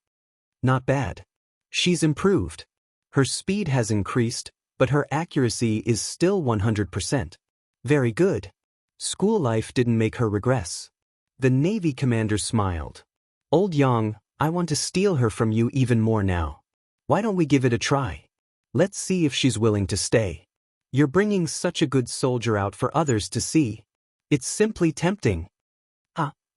"Not bad. She's improved. Her speed has increased, but her accuracy is still 100%. Very good. School life didn't make her regress." The Navy commander smiled. "Old Yang, I want to steal her from you even more now. Why don't we give it a try? Let's see if she's willing to stay. You're bringing such a good soldier out for others to see. It's simply tempting."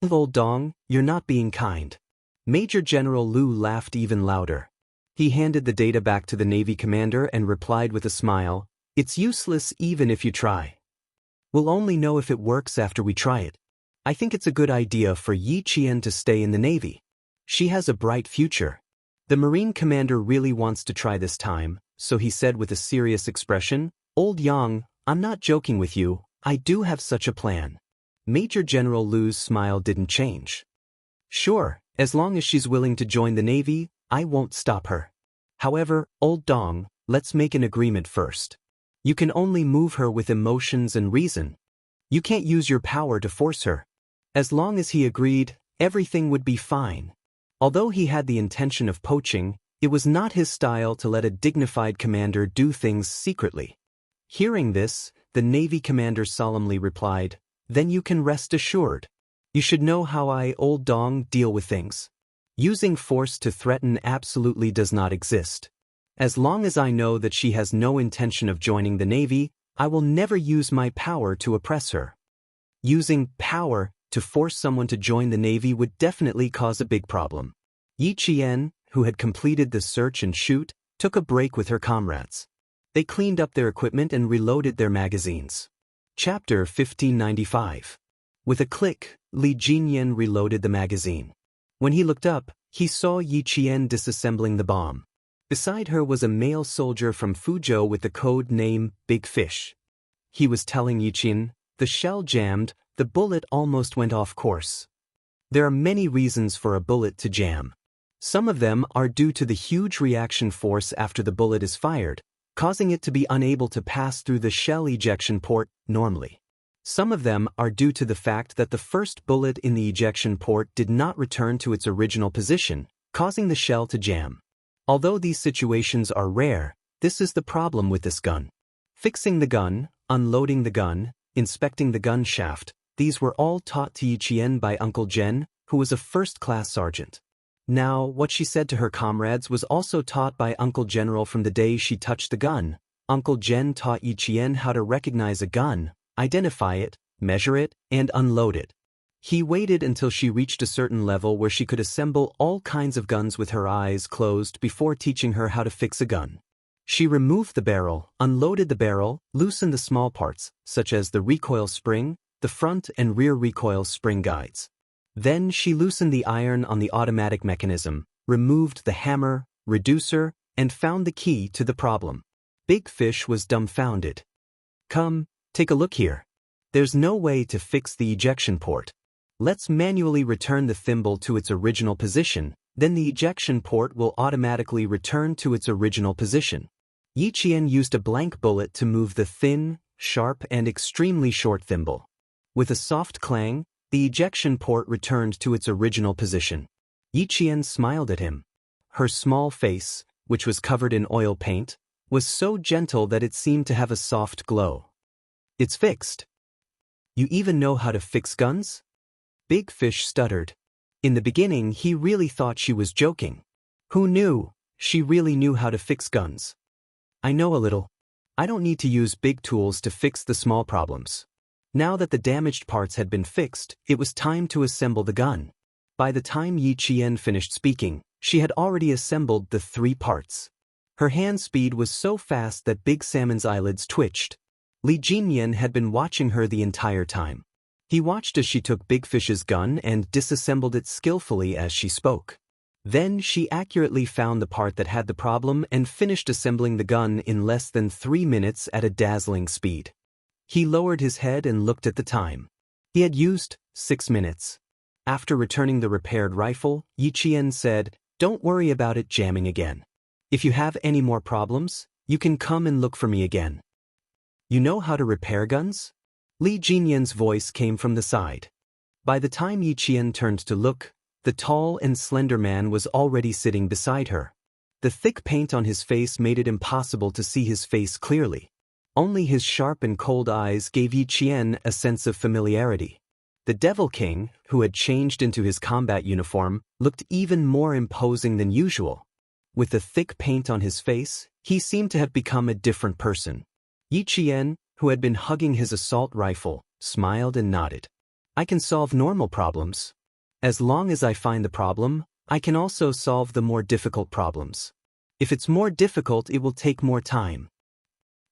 Old Dong, you're not being kind." Major General Lu laughed even louder. He handed the data back to the Navy commander and replied with a smile, "It's useless even if you try. We'll only know if it works after we try it. I think it's a good idea for Yi Qian to stay in the Navy. She has a bright future. The Marine commander really wants to try this time, so he said with a serious expression, "Old Yang, I'm not joking with you, I do have such a plan." Major General Lu's smile didn't change. "Sure, as long as she's willing to join the Navy, I won't stop her. However, Old Dong, let's make an agreement first. You can only move her with emotions and reason. You can't use your power to force her." As long as he agreed, everything would be fine. Although he had the intention of poaching, it was not his style to let a dignified commander do things secretly. Hearing this, the Navy commander solemnly replied, "Then you can rest assured. You should know how I, Old Dong, deal with things. Using force to threaten absolutely does not exist. As long as I know that she has no intention of joining the Navy, I will never use my power to oppress her." Using power to force someone to join the Navy would definitely cause a big problem. Yi Qian, who had completed the search and shoot, took a break with her comrades. They cleaned up their equipment and reloaded their magazines. Chapter 1595. With a click, Li Jinyan reloaded the magazine. When he looked up, he saw Yi Qian disassembling the bomb. Beside her was a male soldier from Fuzhou with the code name Big Fish. He was telling Yi Qian, "The shell jammed, the bullet almost went off course." There are many reasons for a bullet to jam. Some of them are due to the huge reaction force after the bullet is fired, causing it to be unable to pass through the shell ejection port normally. Some of them are due to the fact that the first bullet in the ejection port did not return to its original position, causing the shell to jam. Although these situations are rare, this is the problem with this gun. Fixing the gun, unloading the gun, inspecting the gun shaft, these were all taught to Yi Qian by Uncle Zhen, who was a first-class sergeant. Now, what she said to her comrades was also taught by Uncle General from the day she touched the gun. Uncle Zhen taught Yi Qian how to recognize a gun, identify it, measure it, and unload it. He waited until she reached a certain level where she could assemble all kinds of guns with her eyes closed before teaching her how to fix a gun. She removed the barrel, unloaded the barrel, loosened the small parts, such as the recoil spring, the front and rear recoil spring guides. Then she loosened the iron on the automatic mechanism, removed the hammer, reducer, and found the key to the problem. Big Fish was dumbfounded. "Come, take a look here. There's no way to fix the ejection port. Let's manually return the thimble to its original position, then the ejection port will automatically return to its original position." Yi Qian used a blank bullet to move the thin, sharp, and extremely short thimble. With a soft clang, the ejection port returned to its original position. Yi Qian smiled at him. Her small face, which was covered in oil paint, was so gentle that it seemed to have a soft glow. "It's fixed. You even know how to fix guns?" Big Fish stuttered. In the beginning, he really thought she was joking. Who knew? She really knew how to fix guns. "I know a little. I don't need to use big tools to fix the small problems." Now that the damaged parts had been fixed, it was time to assemble the gun. By the time Yi Qian finished speaking, she had already assembled the 3 parts. Her hand speed was so fast that Big Salmon's eyelids twitched. Li Jinyan had been watching her the entire time. He watched as she took Big Fish's gun and disassembled it skillfully as she spoke. Then she accurately found the part that had the problem and finished assembling the gun in less than 3 minutes at a dazzling speed. He lowered his head and looked at the time. He had used 6 minutes. After returning the repaired rifle, Yi Qian said, "Don't worry about it jamming again. If you have any more problems, you can come and look for me again." "You know how to repair guns?" Li Jinyan's voice came from the side. By the time Yi Qian turned to look, the tall and slender man was already sitting beside her. The thick paint on his face made it impossible to see his face clearly. Only his sharp and cold eyes gave Yi Qian a sense of familiarity. The Devil King, who had changed into his combat uniform, looked even more imposing than usual. With the thick paint on his face, he seemed to have become a different person. Yi Qian, who had been hugging his assault rifle, smiled and nodded. "I can solve normal problems. As long as I find the problem, I can also solve the more difficult problems. If it's more difficult, it will take more time.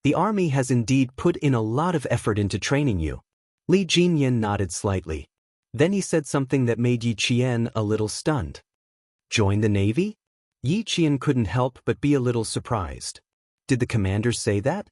The army has indeed put in a lot of effort into training you." Li Jinyan nodded slightly. Then he said something that made Yi Qian a little stunned. Join the Navy? Yi Qian couldn't help but be a little surprised. Did the commander say that?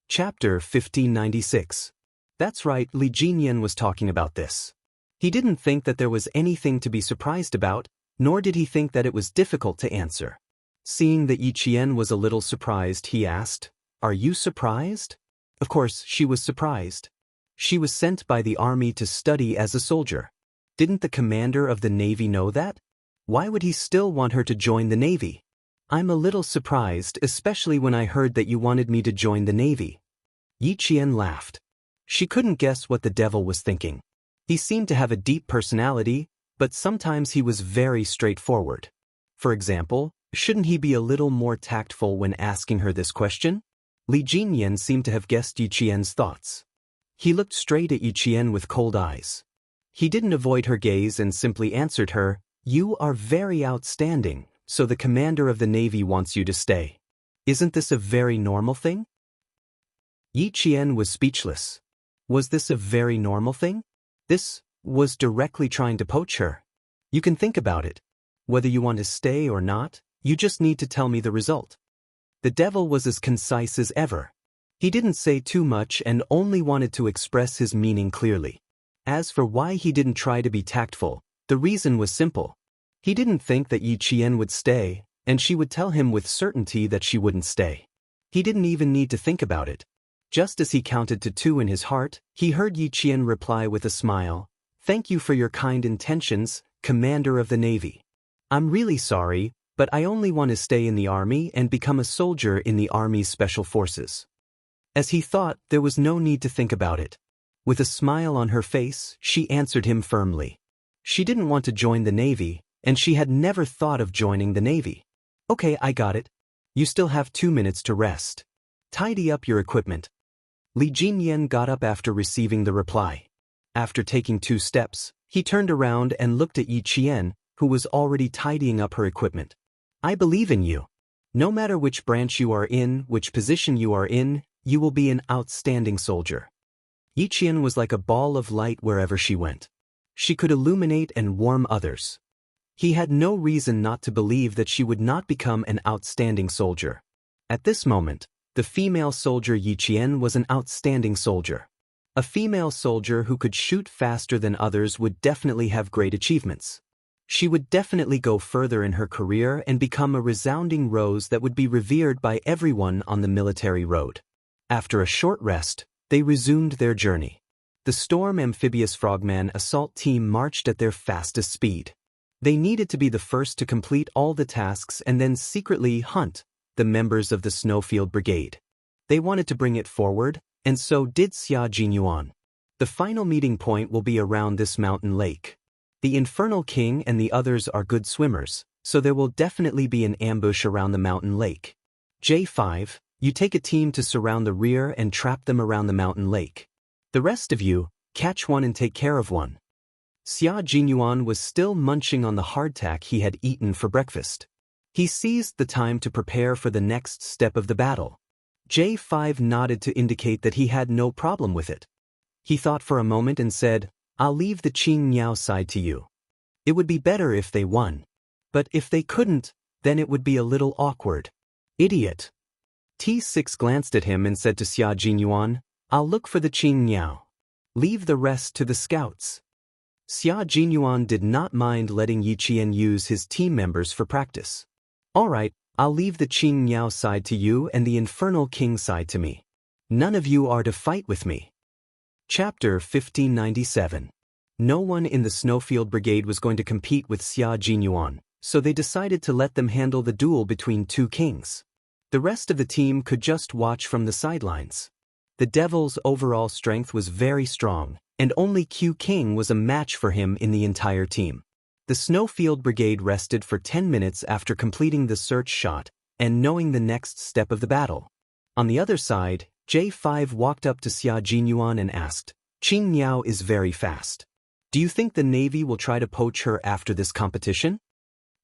Chapter 1596. That's right, Li Jinyan was talking about this. He didn't think that there was anything to be surprised about, nor did he think that it was difficult to answer. Seeing that Yi Qian was a little surprised, he asked, "Are you surprised?" Of course, she was surprised. She was sent by the army to study as a soldier. Didn't the commander of the Navy know that? Why would he still want her to join the Navy? I'm a little surprised, especially when I heard that you wanted me to join the Navy. Yi Qian laughed. She couldn't guess what the devil was thinking. He seemed to have a deep personality, but sometimes he was very straightforward. For example, shouldn't he be a little more tactful when asking her this question? Li Jinyan seemed to have guessed Yi Qian's thoughts. He looked straight at Yi Qian with cold eyes. He didn't avoid her gaze and simply answered her, "You are very outstanding, so the commander of the Navy wants you to stay. Isn't this a very normal thing?" Yi Qian was speechless. Was this a very normal thing? This was directly trying to poach her. You can think about it. Whether you want to stay or not, you just need to tell me the result. The devil was as concise as ever. He didn't say too much and only wanted to express his meaning clearly. As for why he didn't try to be tactful, the reason was simple. He didn't think that Yi Qian would stay, and she would tell him with certainty that she wouldn't stay. He didn't even need to think about it. Just as he counted to 2 in his heart, he heard Yi Qian reply with a smile, "Thank you for your kind intentions, Commander of the Navy. I'm really sorry, but I only want to stay in the army and become a soldier in the Army's Special Forces." As he thought, there was no need to think about it. With a smile on her face, she answered him firmly. She didn't want to join the Navy, and she had never thought of joining the Navy. "Okay, I got it. You still have 2 minutes to rest. Tidy up your equipment." Li Jinyan got up after receiving the reply. After taking 2 steps, he turned around and looked at Yi Qian, who was already tidying up her equipment. "I believe in you. No matter which branch you are in, which position you are in, you will be an outstanding soldier." Yi Qian was like a ball of light wherever she went. She could illuminate and warm others. He had no reason not to believe that she would not become an outstanding soldier. At this moment, the female soldier Yi Qian was an outstanding soldier. A female soldier who could shoot faster than others would definitely have great achievements. She would definitely go further in her career and become a resounding rose that would be revered by everyone on the military road. After a short rest, they resumed their journey. The Storm Amphibious Frogman assault team marched at their fastest speed. They needed to be the first to complete all the tasks and then secretly hunt the members of the Snowfield Brigade. They wanted to bring it forward, and so did Xia Jinyuan. The final meeting point will be around this mountain lake. The Infernal King and the others are good swimmers, so there will definitely be an ambush around the mountain lake. J5, you take a team to surround the rear and trap them around the mountain lake. The rest of you, catch one and take care of one. Xia Jinyuan was still munching on the hardtack he had eaten for breakfast. He seized the time to prepare for the next step of the battle. J5 nodded to indicate that he had no problem with it. He thought for a moment and said, "I'll leave the Qing Niao side to you. It would be better if they won. But if they couldn't, then it would be a little awkward." "Idiot." T6 glanced at him and said to Xia Jinyuan, "I'll look for the Qing Niao. Leave the rest to the scouts." Xia Jinyuan did not mind letting Yi Qian use his team members for practice. "All right, I'll leave the Qing Niao side to you and the Infernal King side to me. None of you are to fight with me." Chapter 1597. No one in the Snowfield Brigade was going to compete with Xia Jinyuan, so they decided to let them handle the duel between 2 kings. The rest of the team could just watch from the sidelines. The Devil's overall strength was very strong, and only Q King was a match for him in the entire team. The Snowfield Brigade rested for 10 minutes after completing the search shot and knowing the next step of the battle. On the other side, J5 walked up to Xia Jinyuan and asked, "Qing Niao is very fast. Do you think the Navy will try to poach her after this competition?"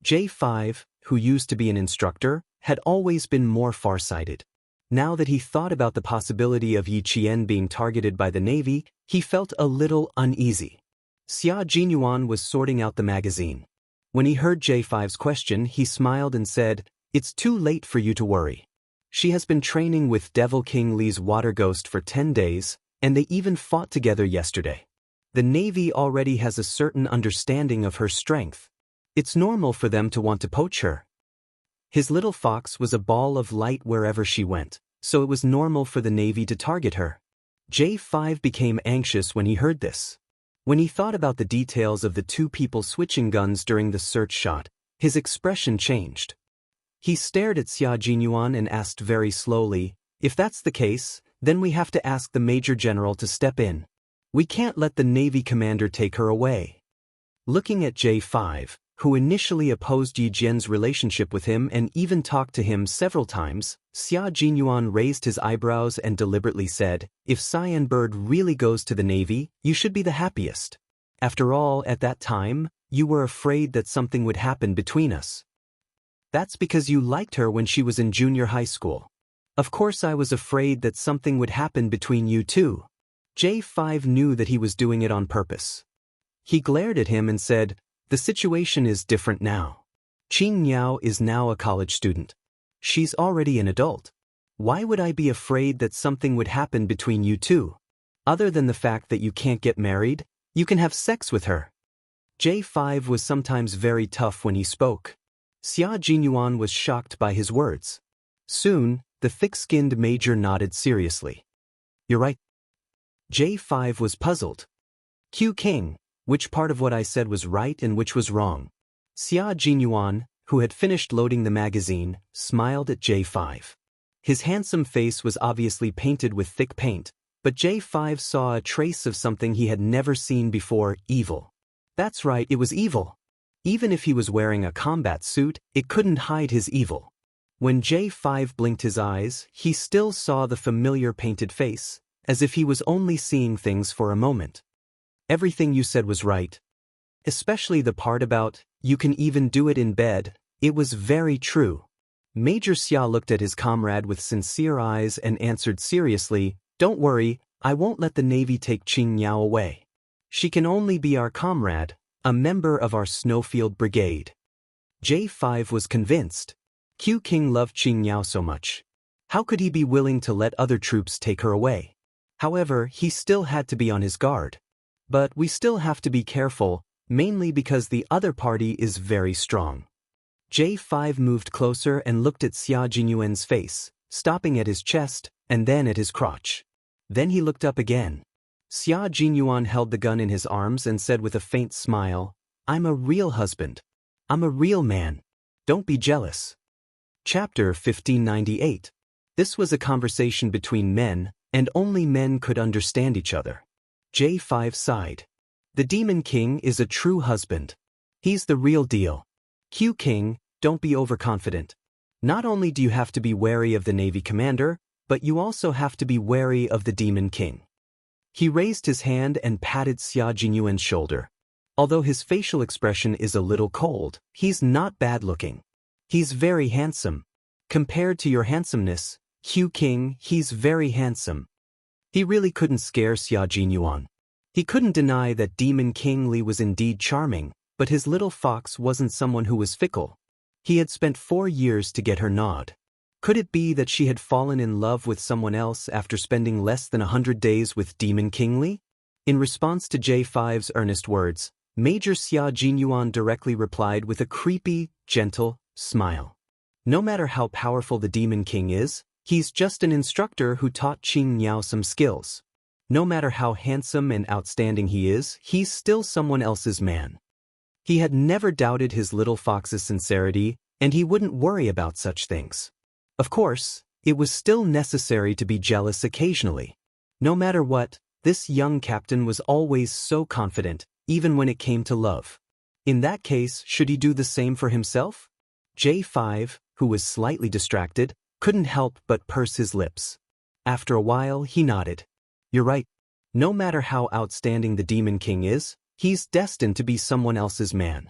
J5, who used to be an instructor, had always been more farsighted. Now that he thought about the possibility of Yi Qian being targeted by the Navy, he felt a little uneasy. Xia Jinyuan was sorting out the magazine. When he heard J5's question, he smiled and said, "It's too late for you to worry. She has been training with Devil King Li's water ghost for 10 days, and they even fought together yesterday. The Navy already has a certain understanding of her strength. It's normal for them to want to poach her." His little fox was a ball of light wherever she went, so it was normal for the Navy to target her. J5 became anxious when he heard this. When he thought about the details of the two people switching guns during the search shot, his expression changed. He stared at Xia Jinyuan and asked very slowly, "If that's the case, then we have to ask the Major General to step in. We can't let the Navy commander take her away." Looking at J5, who initially opposed Yi Jian's relationship with him and even talked to him several times, Xia Jinyuan raised his eyebrows and deliberately said, "If Cyan Bird really goes to the Navy, you should be the happiest. After all, at that time, you were afraid that something would happen between us. That's because you liked her when she was in junior high school. Of course I was afraid that something would happen between you two." J5 knew that he was doing it on purpose. He glared at him and said, "The situation is different now. Qing Niao is now a college student. She's already an adult. Why would I be afraid that something would happen between you two? Other than the fact that you can't get married, you can have sex with her." J5 was sometimes very tough when he spoke. Xia Jinyuan was shocked by his words. Soon, the thick-skinned major nodded seriously. "You're right." J5 was puzzled. "Q King, which part of what I said was right and which was wrong?" Xia Jinyuan, who had finished loading the magazine, smiled at J5. His handsome face was obviously painted with thick paint, but J5 saw a trace of something he had never seen before: evil. That's right, it was evil. Even if he was wearing a combat suit, it couldn't hide his evil. When J5 blinked his eyes, he still saw the familiar painted face, as if he was only seeing things for a moment. "Everything you said was right. Especially the part about, you can even do it in bed, it was very true." Major Xia looked at his comrade with sincere eyes and answered seriously, "Don't worry, I won't let the Navy take Qing Niao away. She can only be our comrade, a member of our Snowfield Brigade." J5 was convinced. Q King loved Qing Niao so much. How could he be willing to let other troops take her away? However, he still had to be on his guard. But we still have to be careful, mainly because the other party is very strong. J5 moved closer and looked at Xia Jinyuan's face, stopping at his chest, and then at his crotch. Then he looked up again. Xia Jinyuan held the gun in his arms and said with a faint smile, "I'm a real husband. I'm a real man. Don't be jealous." Chapter 1598. This was a conversation between men, and only men could understand each other. J5 sighed. "The Demon King is a true husband. He's the real deal. Q King, don't be overconfident. Not only do you have to be wary of the Navy commander, but you also have to be wary of the Demon King." He raised his hand and patted Xia Jinyuan's shoulder. Although his facial expression is a little cold, he's not bad-looking. He's very handsome. Compared to your handsomeness, Q King, he's very handsome. He really couldn't scare Xia Jinyuan. He couldn't deny that Demon King Li was indeed charming, but his little fox wasn't someone who was fickle. He had spent 4 years to get her nod. Could it be that she had fallen in love with someone else after spending less than 100 days with Demon King Li? In response to J5's earnest words, Major Xia Jinyuan directly replied with a creepy, gentle smile. "No matter how powerful the Demon King is, he's just an instructor who taught Qing Niao some skills. No matter how handsome and outstanding he is, he's still someone else's man." He had never doubted his little fox's sincerity, and he wouldn't worry about such things. Of course, it was still necessary to be jealous occasionally. No matter what, this young captain was always so confident, even when it came to love. In that case, should he do the same for himself? J5, who was slightly distracted, couldn't help but purse his lips. After a while, he nodded. "You're right. No matter how outstanding the Demon King is, he's destined to be someone else's man."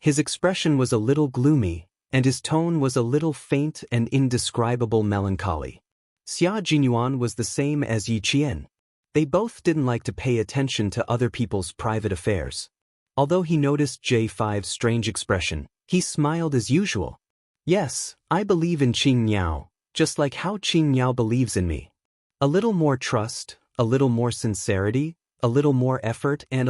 His expression was a little gloomy, and his tone was a little faint and indescribable melancholy. Xia Jinyuan was the same as Yi Qian. They both didn't like to pay attention to other people's private affairs. Although he noticed J5's strange expression, he smiled as usual. Yes, I believe in Qing Miao, just like how Qing Miao believes in me. A little more trust, a little more sincerity, a little more effort and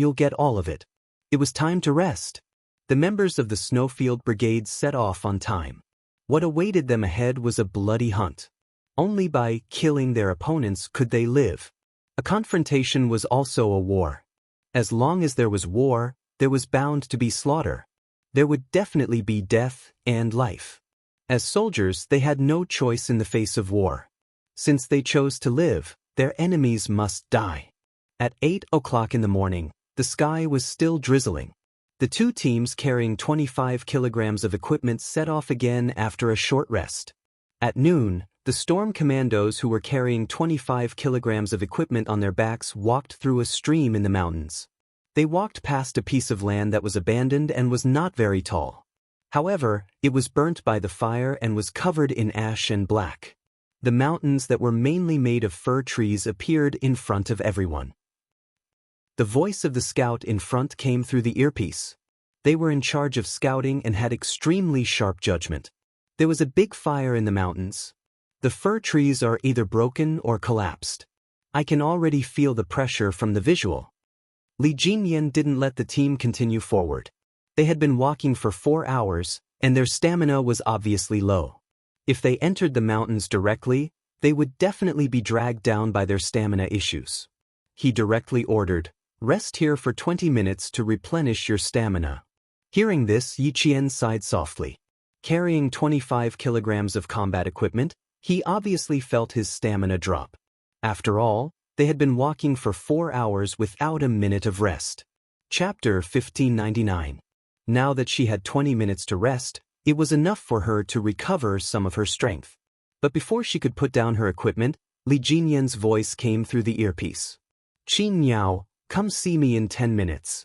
you'll get all of it. It was time to rest. The members of the Snowfield Brigade set off on time. What awaited them ahead was a bloody hunt. Only by killing their opponents could they live. A confrontation was also a war. As long as there was war, there was bound to be slaughter. There would definitely be death and life. As soldiers, they had no choice in the face of war. Since they chose to live, their enemies must die. At 8 o'clock in the morning, the sky was still drizzling. The two teams carrying 25 kilograms of equipment set off again after a short rest. At noon, the storm commandos who were carrying 25 kilograms of equipment on their backs walked through a stream in the mountains. They walked past a piece of land that was abandoned and was not very tall. However, it was burnt by the fire and was covered in ash and black. The mountains that were mainly made of fir trees appeared in front of everyone. The voice of the scout in front came through the earpiece. They were in charge of scouting and had extremely sharp judgment. There was a big fire in the mountains. The fir trees are either broken or collapsed. I can already feel the pressure from the visual. Li Jinyan didn't let the team continue forward. They had been walking for 4 hours, and their stamina was obviously low. If they entered the mountains directly, they would definitely be dragged down by their stamina issues. He directly ordered, "Rest here for 20 minutes to replenish your stamina." Hearing this, Yi Qian sighed softly. Carrying 25 kilograms of combat equipment, he obviously felt his stamina drop. After all, they had been walking for 4 hours without a minute of rest. Chapter 1599. Now that she had 20 minutes to rest, it was enough for her to recover some of her strength. But before she could put down her equipment, Li Jinyan's voice came through the earpiece. "Qin Miao, come see me in 10 minutes.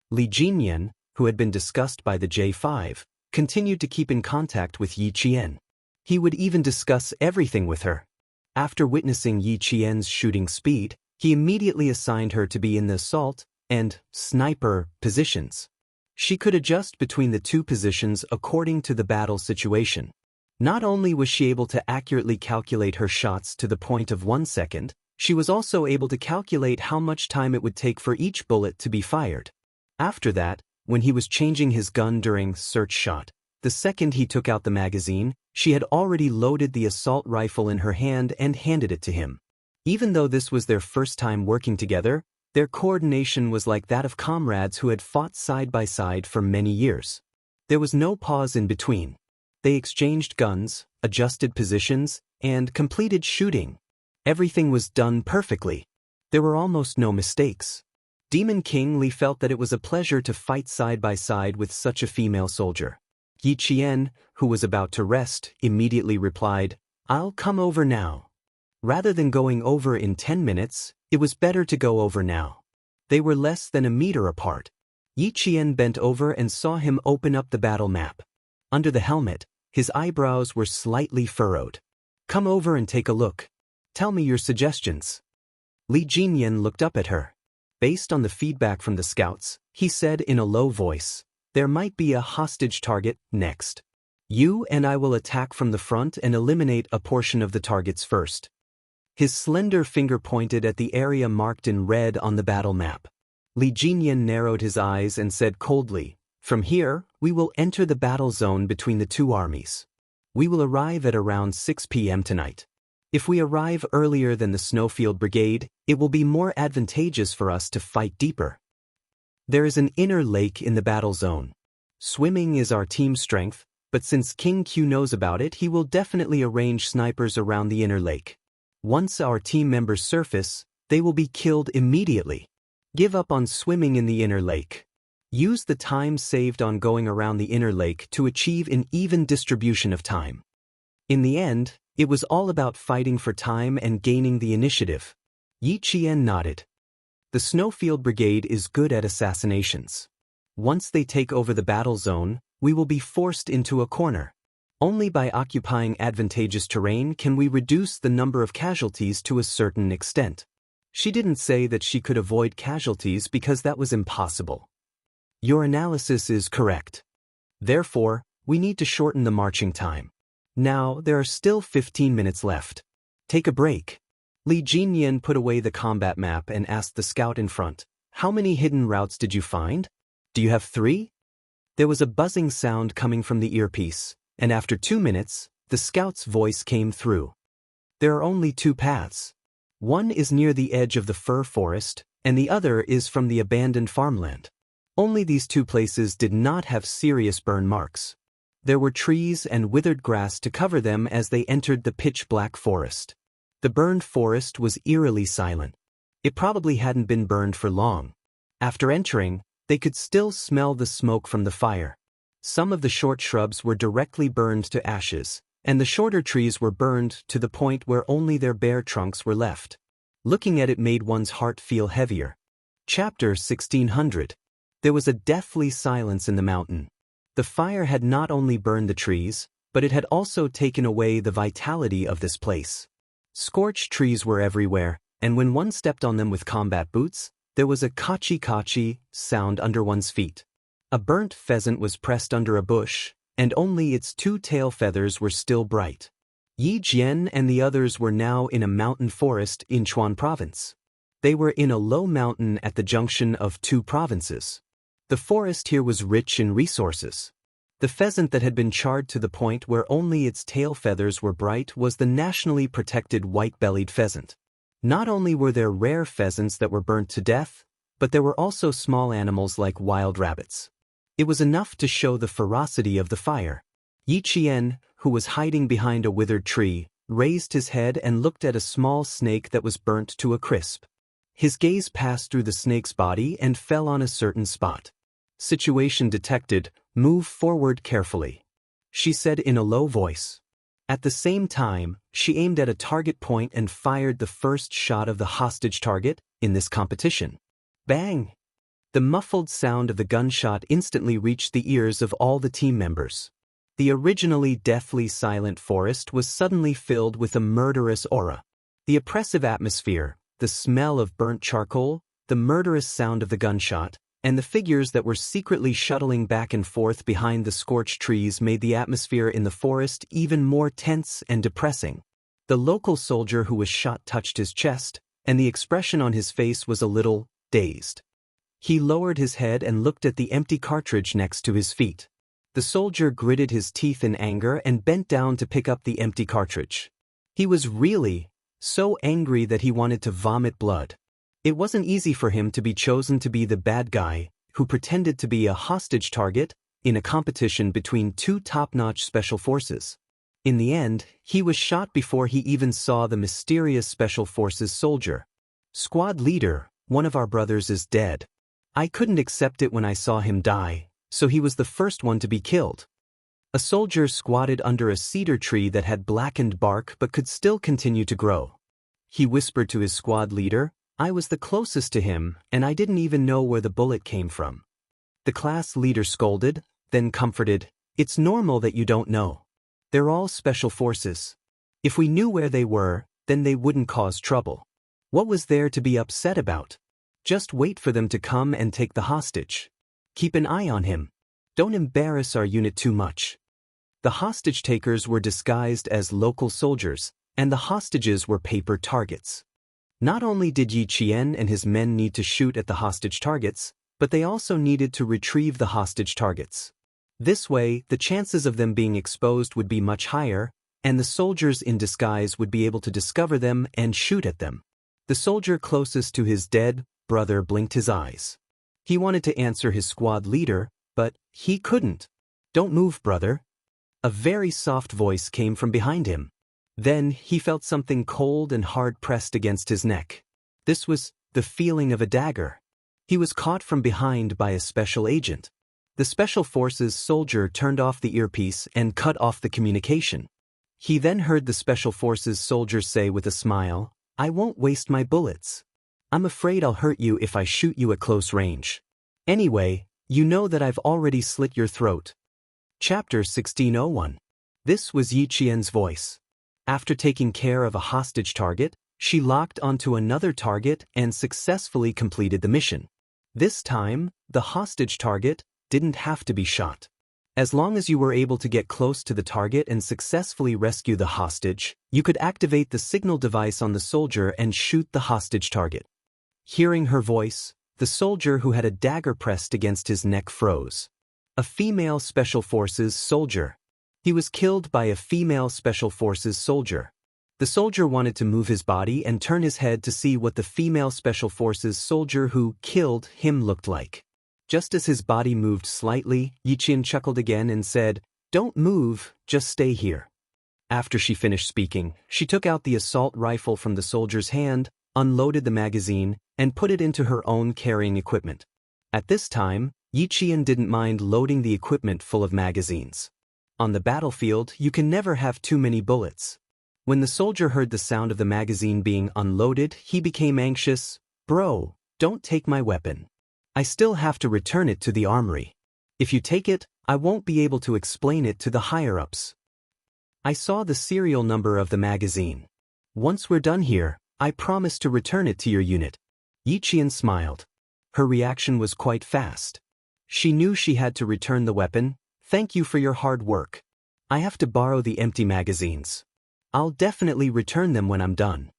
Li Jinyan, who had been discussed by the J5, continued to keep in contact with Yi Qian. He would even discuss everything with her. After witnessing Yi Qian's shooting speed, he immediately assigned her to be in the assault and sniper positions. She could adjust between the two positions according to the battle situation. Not only was she able to accurately calculate her shots to the point of 1 second, she was also able to calculate how much time it would take for each bullet to be fired. After that, when he was changing his gun during search shot, the second he took out the magazine, she had already loaded the assault rifle in her hand and handed it to him. Even though this was their first time working together, their coordination was like that of comrades who had fought side by side for many years. There was no pause in between. They exchanged guns, adjusted positions, and completed shooting. Everything was done perfectly. There were almost no mistakes. Demon King Li felt that it was a pleasure to fight side by side with such a female soldier. Yi Qian, who was about to rest, immediately replied, "I'll come over now." Rather than going over in 10 minutes, it was better to go over now. They were less than a meter apart. Yi Qian bent over and saw him open up the battle map. Under the helmet, his eyebrows were slightly furrowed. "Come over and take a look. Tell me your suggestions." Li Jinyan looked up at her. Based on the feedback from the scouts, he said in a low voice, "There might be a hostage target next. You and I will attack from the front and eliminate a portion of the targets first." His slender finger pointed at the area marked in red on the battle map. Li Jinyan narrowed his eyes and said coldly, "From here, we will enter the battle zone between the two armies. We will arrive at around 6 p.m. tonight. If we arrive earlier than the Snowfield Brigade, it will be more advantageous for us to fight deeper. There is an inner lake in the battle zone. Swimming is our team strength, but since King Q knows about it, he will definitely arrange snipers around the inner lake. Once our team members surface, they will be killed immediately. Give up on swimming in the inner lake. Use the time saved on going around the inner lake to achieve an even distribution of time." In the end, it was all about fighting for time and gaining the initiative. Yi Qian nodded. The Snowfield Brigade is good at assassinations. Once they take over the battle zone, we will be forced into a corner. Only by occupying advantageous terrain can we reduce the number of casualties to a certain extent. She didn't say that she could avoid casualties because that was impossible. Your analysis is correct. Therefore, we need to shorten the marching time. Now, there are still 15 minutes left. Take a break. Li Jinyan put away the combat map and asked the scout in front, "How many hidden routes did you find? Do you have 3? There was a buzzing sound coming from the earpiece, and after 2 minutes, the scout's voice came through. There are only 2 paths. One is near the edge of the fir forest, and the other is from the abandoned farmland. Only these 2 places did not have serious burn marks. There were trees and withered grass to cover them as they entered the pitch-black forest. The burned forest was eerily silent. It probably hadn't been burned for long. After entering, they could still smell the smoke from the fire. Some of the short shrubs were directly burned to ashes, and the shorter trees were burned to the point where only their bare trunks were left. Looking at it made one's heart feel heavier. Chapter 1600. There was a deathly silence in the mountain. The fire had not only burned the trees, but it had also taken away the vitality of this place. Scorched trees were everywhere, and when one stepped on them with combat boots, there was a kachi-kachi sound under one's feet. A burnt pheasant was pressed under a bush, and only its 2 tail feathers were still bright. Yi Jian and the others were now in a mountain forest in Chuan Province. They were in a low mountain at the junction of 2 provinces. The forest here was rich in resources. The pheasant that had been charred to the point where only its tail feathers were bright was the nationally protected white-bellied pheasant. Not only were there rare pheasants that were burnt to death, but there were also small animals like wild rabbits. It was enough to show the ferocity of the fire. Yi Qian, who was hiding behind a withered tree, raised his head and looked at a small snake that was burnt to a crisp. His gaze passed through the snake's body and fell on a certain spot. Situation detected. Move forward carefully, she said in a low voice. At the same time, she aimed at a target point and fired the first shot of the hostage target in this competition. Bang! The muffled sound of the gunshot instantly reached the ears of all the team members. The originally deathly silent forest was suddenly filled with a murderous aura. The oppressive atmosphere, the smell of burnt charcoal, the murderous sound of the gunshot, and the figures that were secretly shuttling back and forth behind the scorched trees made the atmosphere in the forest even more tense and depressing. The local soldier who was shot touched his chest, and the expression on his face was a little dazed. He lowered his head and looked at the empty cartridge next to his feet. The soldier gritted his teeth in anger and bent down to pick up the empty cartridge. He was really so angry that he wanted to vomit blood. It wasn't easy for him to be chosen to be the bad guy who pretended to be a hostage target in a competition between 2 top-notch special forces. In the end, he was shot before he even saw the mysterious special forces soldier. Squad leader, one of our brothers is dead. I couldn't accept it when I saw him die, so he was the first one to be killed. A soldier squatted under a cedar tree that had blackened bark but could still continue to grow. He whispered to his squad leader, "I was the closest to him, and I didn't even know where the bullet came from." The class leader scolded, then comforted, "It's normal that you don't know. They're all special forces. If we knew where they were, then they wouldn't cause trouble. What was there to be upset about? Just wait for them to come and take the hostage. Keep an eye on him. Don't embarrass our unit too much." The hostage takers were disguised as local soldiers, and the hostages were paper targets. Not only did Yi Qian and his men need to shoot at the hostage targets, but they also needed to retrieve the hostage targets. This way, the chances of them being exposed would be much higher, and the soldiers in disguise would be able to discover them and shoot at them. The soldier closest to his dead brother blinked his eyes. He wanted to answer his squad leader, but he couldn't. "Don't move, brother." A very soft voice came from behind him. Then he felt something cold and hard pressed against his neck. This was the feeling of a dagger. He was caught from behind by a special agent. The special forces soldier turned off the earpiece and cut off the communication. He then heard the special forces soldier say with a smile, "I won't waste my bullets. I'm afraid I'll hurt you if I shoot you at close range. Anyway, you know that I've already slit your throat." Chapter 1601. This was Yi Qian's voice. After taking care of a hostage target, She locked onto another target and successfully completed the mission. This time, the hostage target didn't have to be shot. As long as you were able to get close to the target and successfully rescue the hostage, you could activate the signal device on the soldier and shoot the hostage target. Hearing her voice, the soldier who had a dagger pressed against his neck froze. A female Special Forces soldier. He was killed by a female Special Forces soldier. The soldier wanted to move his body and turn his head to see what the female Special Forces soldier who killed him looked like. Just as his body moved slightly, Yiqian chuckled again and said, "Don't move, just stay here." After she finished speaking, she took out the assault rifle from the soldier's hand, unloaded the magazine, and put it into her own carrying equipment. At this time, Yiqian didn't mind loading the equipment full of magazines. On the battlefield, you can never have too many bullets. When the soldier heard the sound of the magazine being unloaded, he became anxious. "Bro, don't take my weapon. I still have to return it to the armory. If you take it, I won't be able to explain it to the higher-ups. I saw the serial number of the magazine. Once we're done here, I promise to return it to your unit." Yiqian smiled. Her reaction was quite fast. She knew she had to return the weapon. "Thank you for your hard work. I have to borrow the empty magazines. I'll definitely return them when I'm done."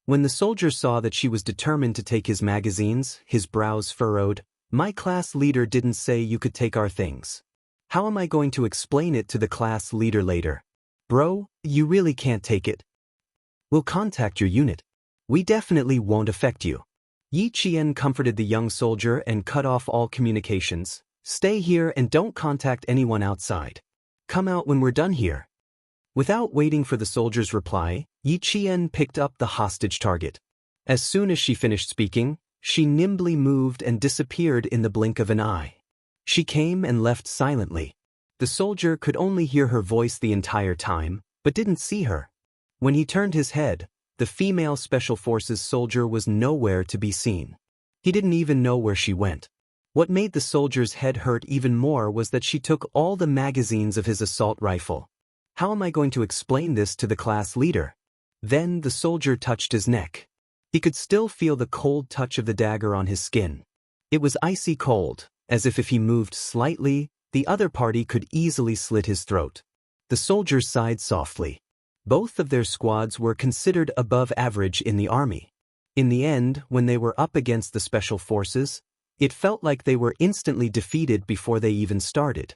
When the soldier saw that she was determined to take his magazines, his brows furrowed. "My class leader didn't say you could take our things. How am I going to explain it to the class leader later? Bro, you really can't take it. We'll contact your unit. We definitely won't affect you." Yiqian comforted the young soldier and cut off all communications. "Stay here and don't contact anyone outside. Come out when we're done here." Without waiting for the soldier's reply, Yiqian picked up the hostage target. As soon as she finished speaking, she nimbly moved and disappeared in the blink of an eye. She came and left silently. The soldier could only hear her voice the entire time, but didn't see her. When he turned his head, the female Special Forces soldier was nowhere to be seen. He didn't even know where she went. What made the soldier's head hurt even more was that she took all the magazines of his assault rifle. How am I going to explain this to the class leader? Then the soldier touched his neck. He could still feel the cold touch of the dagger on his skin. It was icy cold, as if he moved slightly, the other party could easily slit his throat. The soldier sighed softly. Both of their squads were considered above average in the army. In the end, when they were up against the Special Forces, it felt like they were instantly defeated before they even started.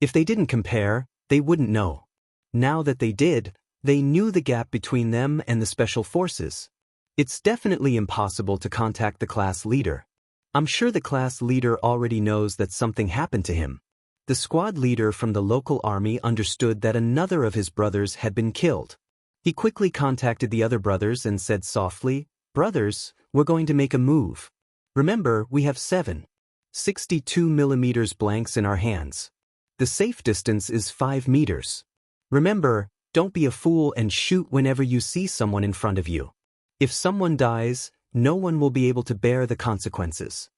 If they didn't compare, they wouldn't know. Now that they did, they knew the gap between them and the Special Forces. It's definitely impossible to contact the class leader. I'm sure the class leader already knows that something happened to him. The squad leader from the local army understood that another of his brothers had been killed. He quickly contacted the other brothers and said softly, "Brothers, we're going to make a move. Remember, we have 7.62mm blanks in our hands. The safe distance is 5 meters. Remember, don't be a fool and shoot whenever you see someone in front of you. If someone dies, no one will be able to bear the consequences."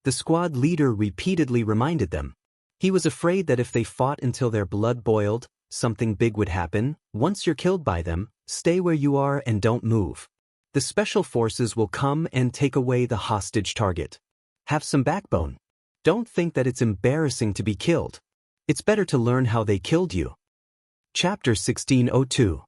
The squad leader repeatedly reminded them. He was afraid that if they fought until their blood boiled, something big would happen. Once you're killed by them, stay where you are and don't move. The Special Forces will come and take away the hostage target. Have some backbone. Don't think that it's embarrassing to be killed. It's better to learn how they killed you. Chapter 1602.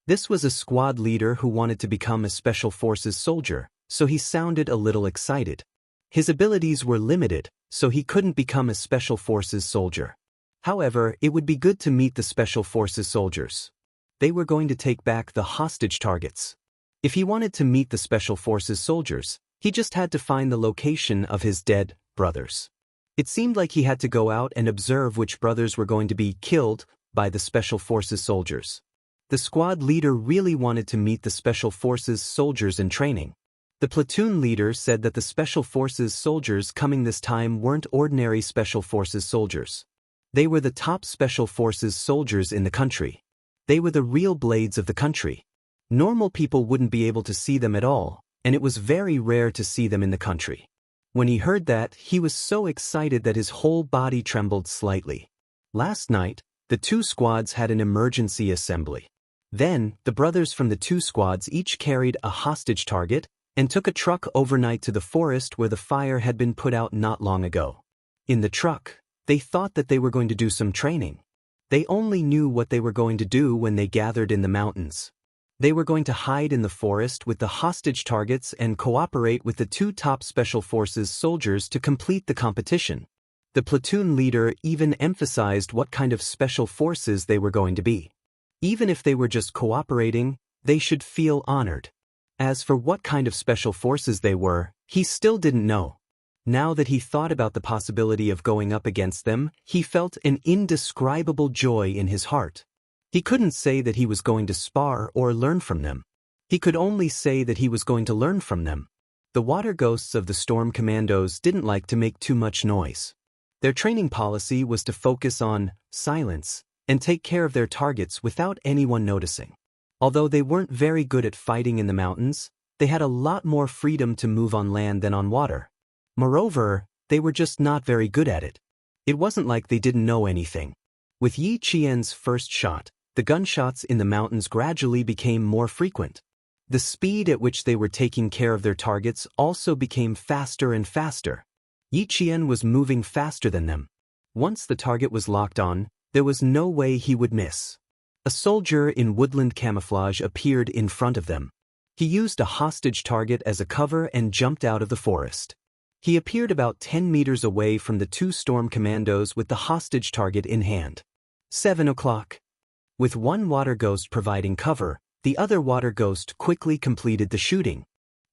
This was a squad leader who wanted to become a Special Forces soldier, so he sounded a little excited. His abilities were limited, so he couldn't become a Special Forces soldier. However, it would be good to meet the Special Forces soldiers. They were going to take back the hostage targets. If he wanted to meet the Special Forces soldiers, he just had to find the location of his dead brothers. It seemed like he had to go out and observe which brothers were going to be killed by the Special Forces soldiers. The squad leader really wanted to meet the Special Forces soldiers in training. The platoon leader said that the Special Forces soldiers coming this time weren't ordinary Special Forces soldiers. They were the top Special Forces soldiers in the country. They were the real blades of the country. Normal people wouldn't be able to see them at all, and it was very rare to see them in the country. When he heard that, he was so excited that his whole body trembled slightly. Last night, the two squads had an emergency assembly. Then, the brothers from the two squads each carried a hostage target and took a truck overnight to the forest where the fire had been put out not long ago. In the truck, they thought that they were going to do some training. They only knew what they were going to do when they gathered in the mountains. They were going to hide in the forest with the hostage targets and cooperate with the two top Special Forces soldiers to complete the competition. The platoon leader even emphasized what kind of Special Forces they were going to be. Even if they were just cooperating, they should feel honored. As for what kind of Special Forces they were, he still didn't know. Now that he thought about the possibility of going up against them, he felt an indescribable joy in his heart. He couldn't say that he was going to spar or learn from them. He could only say that he was going to learn from them. The water ghosts of the Storm Commandos didn't like to make too much noise. Their training policy was to focus on silence and take care of their targets without anyone noticing. Although they weren't very good at fighting in the mountains, they had a lot more freedom to move on land than on water. Moreover, they were just not very good at it. It wasn't like they didn't know anything. With Yi Qian's first shot, the gunshots in the mountains gradually became more frequent. The speed at which they were taking care of their targets also became faster and faster. Yi Qian was moving faster than them. Once the target was locked on, there was no way he would miss. A soldier in woodland camouflage appeared in front of them. He used a hostage target as a cover and jumped out of the forest. He appeared about 10 meters away from the two Storm Commandos with the hostage target in hand. 7 o'clock. With one water ghost providing cover, the other water ghost quickly completed the shooting.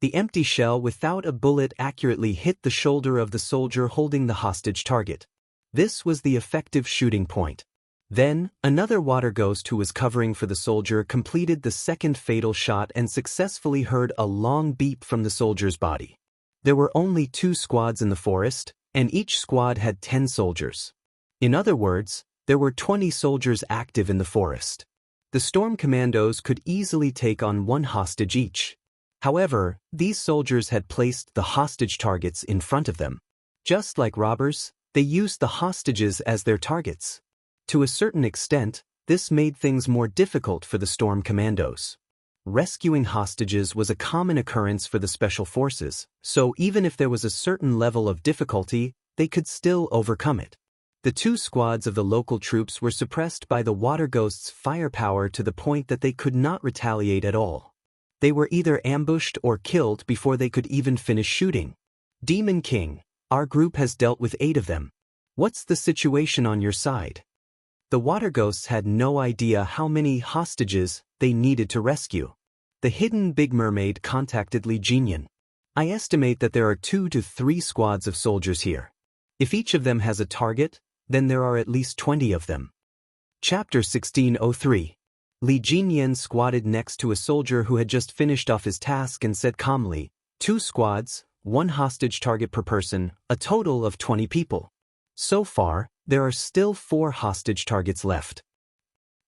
The empty shell without a bullet accurately hit the shoulder of the soldier holding the hostage target. This was the effective shooting point. Then, another water ghost who was covering for the soldier completed the second fatal shot and successfully heard a long beep from the soldier's body. There were only 2 squads in the forest, and each squad had 10 soldiers. In other words, there were 20 soldiers active in the forest. The Storm Commandos could easily take on 1 hostage each. However, these soldiers had placed the hostage targets in front of them. Just like robbers, they used the hostages as their targets. To a certain extent, this made things more difficult for the Storm Commandos. Rescuing hostages was a common occurrence for the Special Forces, so even if there was a certain level of difficulty, they could still overcome it. The 2 squads of the local troops were suppressed by the water ghosts' firepower to the point that they could not retaliate at all. They were either ambushed or killed before they could even finish shooting. Demon King, our group has dealt with 8 of them. What's the situation on your side? The water ghosts had no idea how many hostages they needed to rescue. The hidden Big Mermaid contacted Li Jinyan. I estimate that there are 2 to 3 squads of soldiers here. If each of them has a target, then there are at least 20 of them. Chapter 1603. Li Jinyan squatted next to a soldier who had just finished off his task and said calmly, 2 squads, 1 hostage target per person, a total of 20 people. So far, there are still 4 hostage targets left.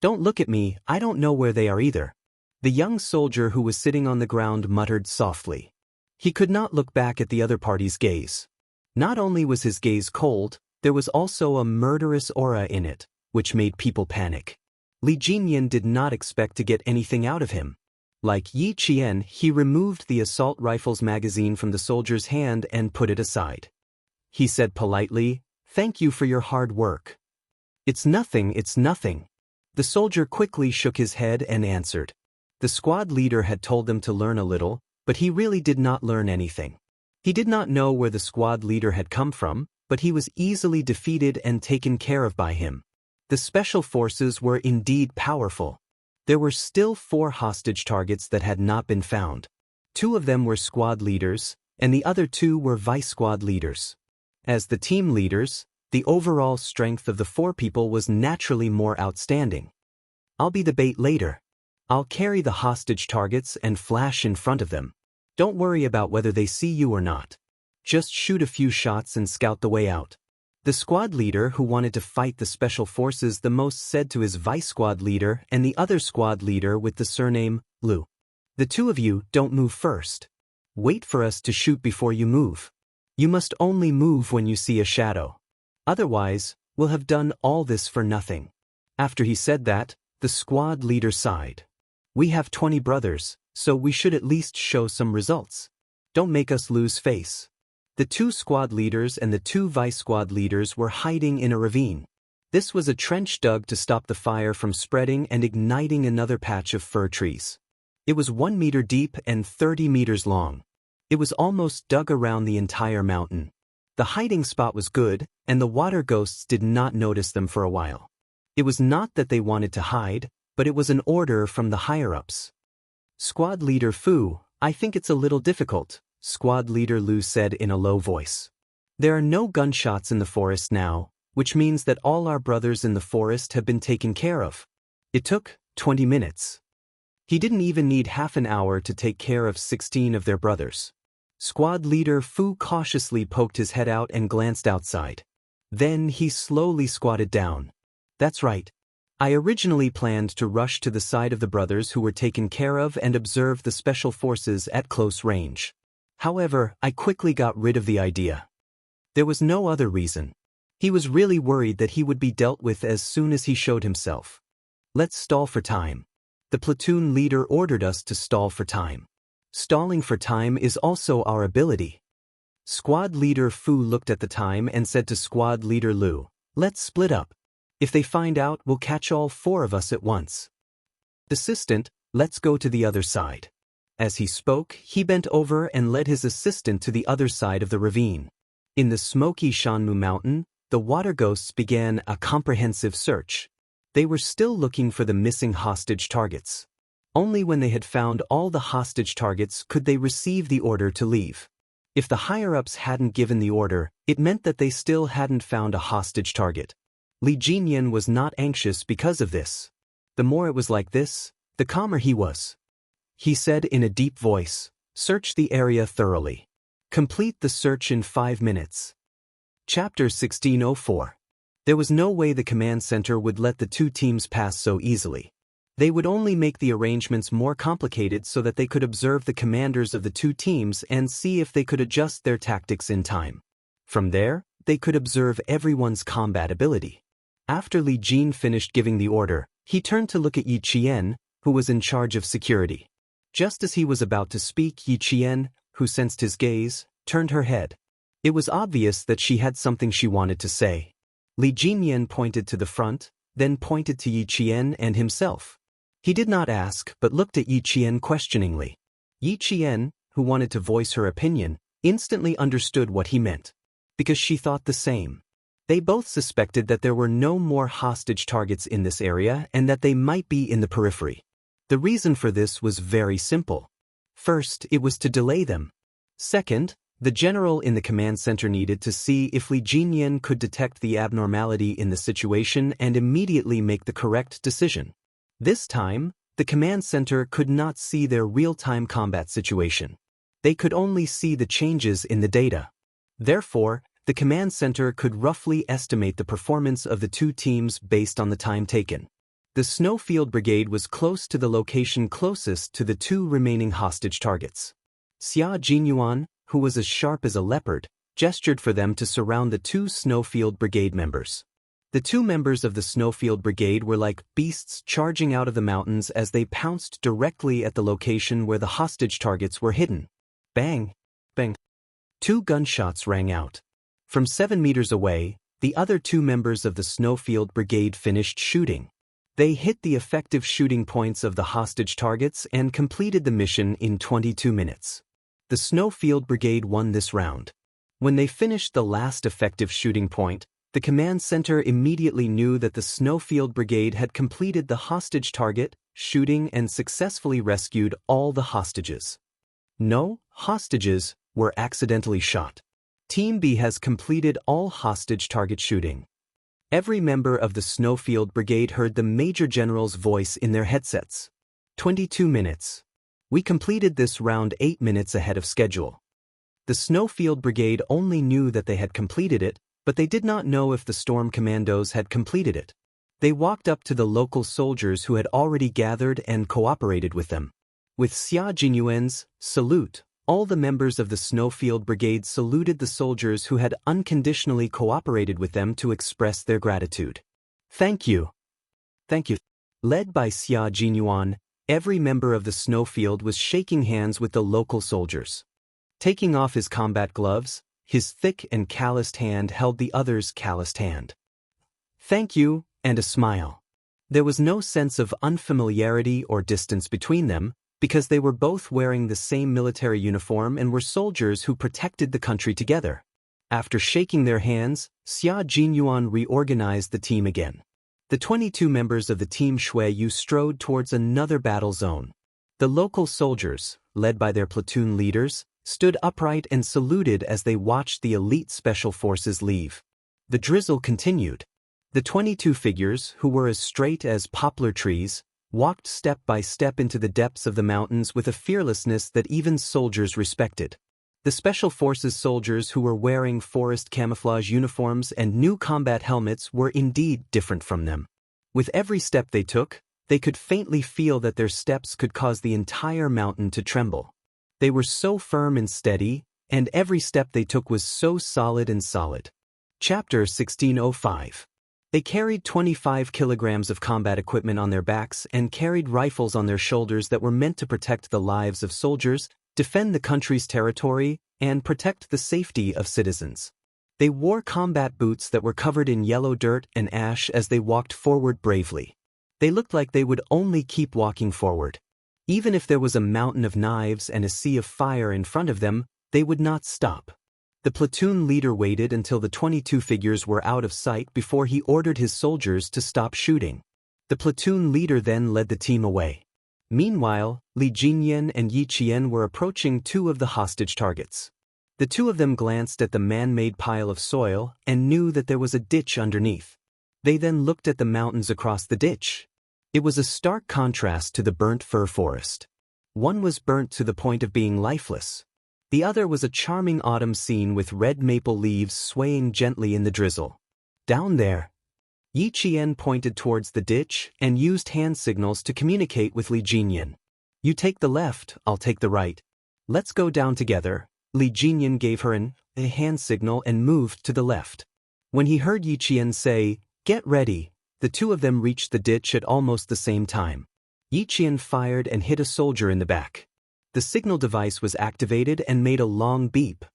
Don't look at me, I don't know where they are either. The young soldier who was sitting on the ground muttered softly. He could not look back at the other party's gaze. Not only was his gaze cold, there was also a murderous aura in it, which made people panic. Li Jinyan did not expect to get anything out of him. Like Yi Qian, he removed the assault rifle's magazine from the soldier's hand and put it aside. He said politely, "Thank you for your hard work." It's nothing. The soldier quickly shook his head and answered. The squad leader had told them to learn a little, but he really did not learn anything. He did not know where the squad leader had come from, but he was easily defeated and taken care of by him. The Special Forces were indeed powerful. There were still 4 hostage targets that had not been found. 2 of them were squad leaders, and the other 2 were vice squad leaders. As the team leaders, the overall strength of the 4 people was naturally more outstanding. I'll be the bait later. I'll carry the hostage targets and flash in front of them. Don't worry about whether they see you or not. Just shoot a few shots and scout the way out. The squad leader who wanted to fight the Special Forces the most said to his vice squad leader and the other squad leader with the surname Lu. The 2 of you don't move first. Wait for us to shoot before you move. You must only move when you see a shadow. Otherwise, we'll have done all this for nothing. After he said that, the squad leader sighed. We have 20 brothers, so we should at least show some results. Don't make us lose face. The 2 squad leaders and the 2 vice squad leaders were hiding in a ravine. This was a trench dug to stop the fire from spreading and igniting another patch of fir trees. It was 1 meter deep and 30 meters long. It was almost dug around the entire mountain. The hiding spot was good, and the water ghosts did not notice them for a while. It was not that they wanted to hide, but it was an order from the higher-ups. Squad leader Fu, I think it's a little difficult, Squad leader Lu said in a low voice. There are no gunshots in the forest now, which means that all our brothers in the forest have been taken care of. It took 20 minutes. He didn't even need half an hour to take care of 16 of their brothers. Squad leader Fu cautiously poked his head out and glanced outside. Then he slowly squatted down. That's right. I originally planned to rush to the side of the brothers who were taken care of and observe the special forces at close range. However, I quickly got rid of the idea. There was no other reason. He was really worried that he would be dealt with as soon as he showed himself. Let's stall for time. The platoon leader ordered us to stall for time. Stalling for time is also our ability. Squad leader Fu looked at the time and said to squad leader Lu, let's split up. If they find out, we'll catch all 4 of us at once. Assistant, let's go to the other side. As he spoke, he bent over and led his assistant to the other side of the ravine. In the smoky Shanmu mountain, the water ghosts began a comprehensive search. They were still looking for the missing hostage targets. Only when they had found all the hostage targets could they receive the order to leave. If the higher-ups hadn't given the order, it meant that they still hadn't found a hostage target. Li Jinyan was not anxious because of this. The more it was like this, the calmer he was. He said in a deep voice, search the area thoroughly. Complete the search in 5 minutes. Chapter 1604. There was no way the command center would let the 2 teams pass so easily. They would only make the arrangements more complicated so that they could observe the commanders of the 2 teams and see if they could adjust their tactics in time. From there, they could observe everyone's combat ability. After Li Jin finished giving the order, he turned to look at Yi Qian, who was in charge of security. Just as he was about to speak, Yi Qian, who sensed his gaze, turned her head. It was obvious that she had something she wanted to say. Li Jinyan pointed to the front, then pointed to Yi Qian and himself. He did not ask but looked at Yi Qian questioningly. Yi Qian, who wanted to voice her opinion, instantly understood what he meant. Because she thought the same. They both suspected that there were no more hostage targets in this area and that they might be in the periphery. The reason for this was very simple. First, it was to delay them. Second, the general in the command center needed to see if Li Jinyan could detect the abnormality in the situation and immediately make the correct decision. This time, the command center could not see their real-time combat situation. They could only see the changes in the data. Therefore, the command center could roughly estimate the performance of the 2 teams based on the time taken. The Snowfield Brigade was close to the location closest to the 2 remaining hostage targets. Xia Jinyuan, who was as sharp as a leopard, gestured for them to surround the 2 Snowfield Brigade members. The 2 members of the Snowfield Brigade were like beasts charging out of the mountains as they pounced directly at the location where the hostage targets were hidden. Bang! Bang! 2 gunshots rang out. From 7 meters away, the other 2 members of the Snowfield Brigade finished shooting. They hit the effective shooting points of the hostage targets and completed the mission in 22 minutes. The Snowfield Brigade won this round. When they finished the last effective shooting point, the command center immediately knew that the Snowfield Brigade had completed the hostage target, shooting and successfully rescued all the hostages. No hostages were accidentally shot. Team B has completed all hostage target shooting. Every member of the Snowfield Brigade heard the Major General's voice in their headsets. 22 minutes. We completed this round 8 minutes ahead of schedule. The Snowfield Brigade only knew that they had completed it, but they did not know if the Storm Commandos had completed it. They walked up to the local soldiers who had already gathered and cooperated with them. With Xia Jinyuan's salute, all the members of the Snowfield Brigade saluted the soldiers who had unconditionally cooperated with them to express their gratitude. Thank you. Thank you. Led by Xia Jinyuan, Every member of the snowfield was shaking hands with the local soldiers. Taking off his combat gloves, his thick and calloused hand held the other's calloused hand. "Thank you," and a smile. There was no sense of unfamiliarity or distance between them, because they were both wearing the same military uniform and were soldiers who protected the country together. After shaking their hands, Xia Jinyuan reorganized the team again. The 22 members of the Team Shuiyu strode towards another battle zone. The local soldiers, led by their platoon leaders, stood upright and saluted as they watched the elite special forces leave. The drizzle continued. The 22 figures, who were as straight as poplar trees, walked step by step into the depths of the mountains with a fearlessness that even soldiers respected. The Special Forces soldiers who were wearing forest camouflage uniforms and new combat helmets were indeed different from them. With every step they took, they could faintly feel that their steps could cause the entire mountain to tremble. They were so firm and steady, and every step they took was so solid and solid. Chapter 1605. They carried 25 kilograms of combat equipment on their backs and carried rifles on their shoulders that were meant to protect the lives of soldiers, defend the country's territory, and protect the safety of citizens. They wore combat boots that were covered in yellow dirt and ash as they walked forward bravely. They looked like they would only keep walking forward. Even if there was a mountain of knives and a sea of fire in front of them, they would not stop. The platoon leader waited until the 22 figures were out of sight before he ordered his soldiers to stop shooting. The platoon leader then led the team away. Meanwhile, Li Jinyan and Yi Qian were approaching two of the hostage targets. The two of them glanced at the man-made pile of soil and knew that there was a ditch underneath. They then looked at the mountains across the ditch. It was a stark contrast to the burnt fir forest. One was burnt to the point of being lifeless. The other was a charming autumn scene with red maple leaves swaying gently in the drizzle. "Down there." Yi Qian pointed towards the ditch and used hand signals to communicate with Li Jinyan. "You take the left, I'll take the right. Let's go down together." Li Jinyan gave her a hand signal and moved to the left. When he heard Yi Qian say, "Get ready," the two of them reached the ditch at almost the same time. Yi Qian fired and hit a soldier in the back. The signal device was activated and made a long beep.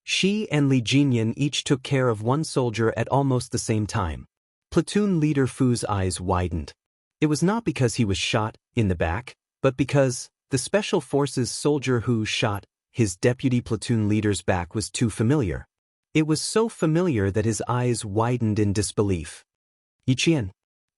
She and Li Jinyan each took care of one soldier at almost the same time. Platoon leader Fu's eyes widened. It was not because he was shot in the back, but because the Special Forces soldier who shot his deputy platoon leader's back was too familiar. It was so familiar that his eyes widened in disbelief. "Yi Qian."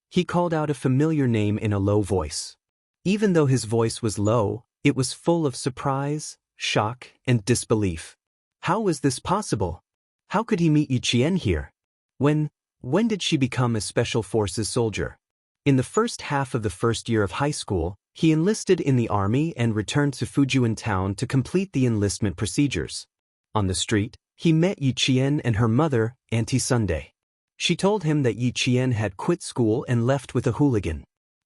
He called out a familiar name in a low voice. Even though his voice was low, it was full of surprise, shock, and disbelief. How was this possible? How could he meet Yi Qian here? When did she become a Special Forces soldier? In the first half of the first year of high school, he enlisted in the army and returned to Fujian town to complete the enlistment procedures. On the street, he met Yi Qian and her mother, Auntie Sunday. She told him that Yi Qian had quit school and left with a hooligan.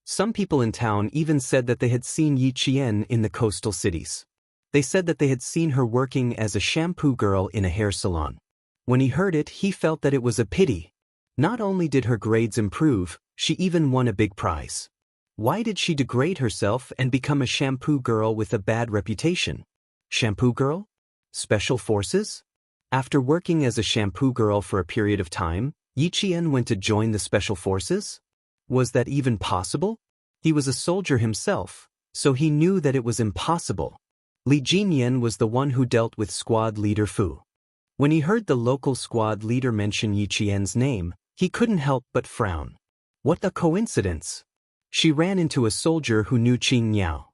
Some people in town even said that they had seen Yi Qian in the coastal cities. They said that they had seen her working as a shampoo girl in a hair salon. When he heard it, he felt that it was a pity. Not only did her grades improve, she even won a big prize. Why did she degrade herself and become a shampoo girl with a bad reputation? Shampoo girl? Special Forces? After working as a shampoo girl for a period of time, Yi Qian went to join the Special Forces? Was that even possible? He was a soldier himself, so he knew that it was impossible. Li Jinyan was the one who dealt with squad leader Fu. When he heard the local squad leader mention Yi Qian's name, he couldn't help but frown. What a coincidence! She ran into a soldier who knew Qing Niao.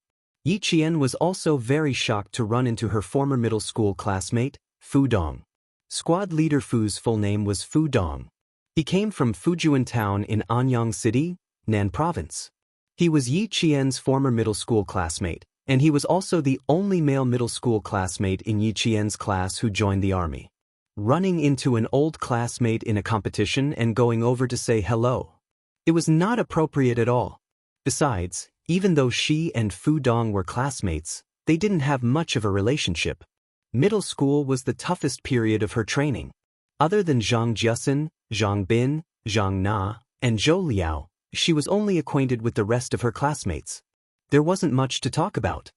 Yi Qian was also very shocked to run into her former middle school classmate, Fu Dong. Squad leader Fu's full name was Fu Dong. He came from Fujian town in Anyang City, Nan Province. He was Yi Qian's former middle school classmate, and he was also the only male middle school classmate in Yi Qian's class who joined the army. Running into an old classmate in a competition and going over to say hello. It was not appropriate at all. Besides, even though she and Fu Dong were classmates, they didn't have much of a relationship. Middle school was the toughest period of her training. Other than Zhang Jiasen, Zhang Bin, Zhang Na, and Zhou Liao, she was only acquainted with the rest of her classmates. There wasn't much to talk about.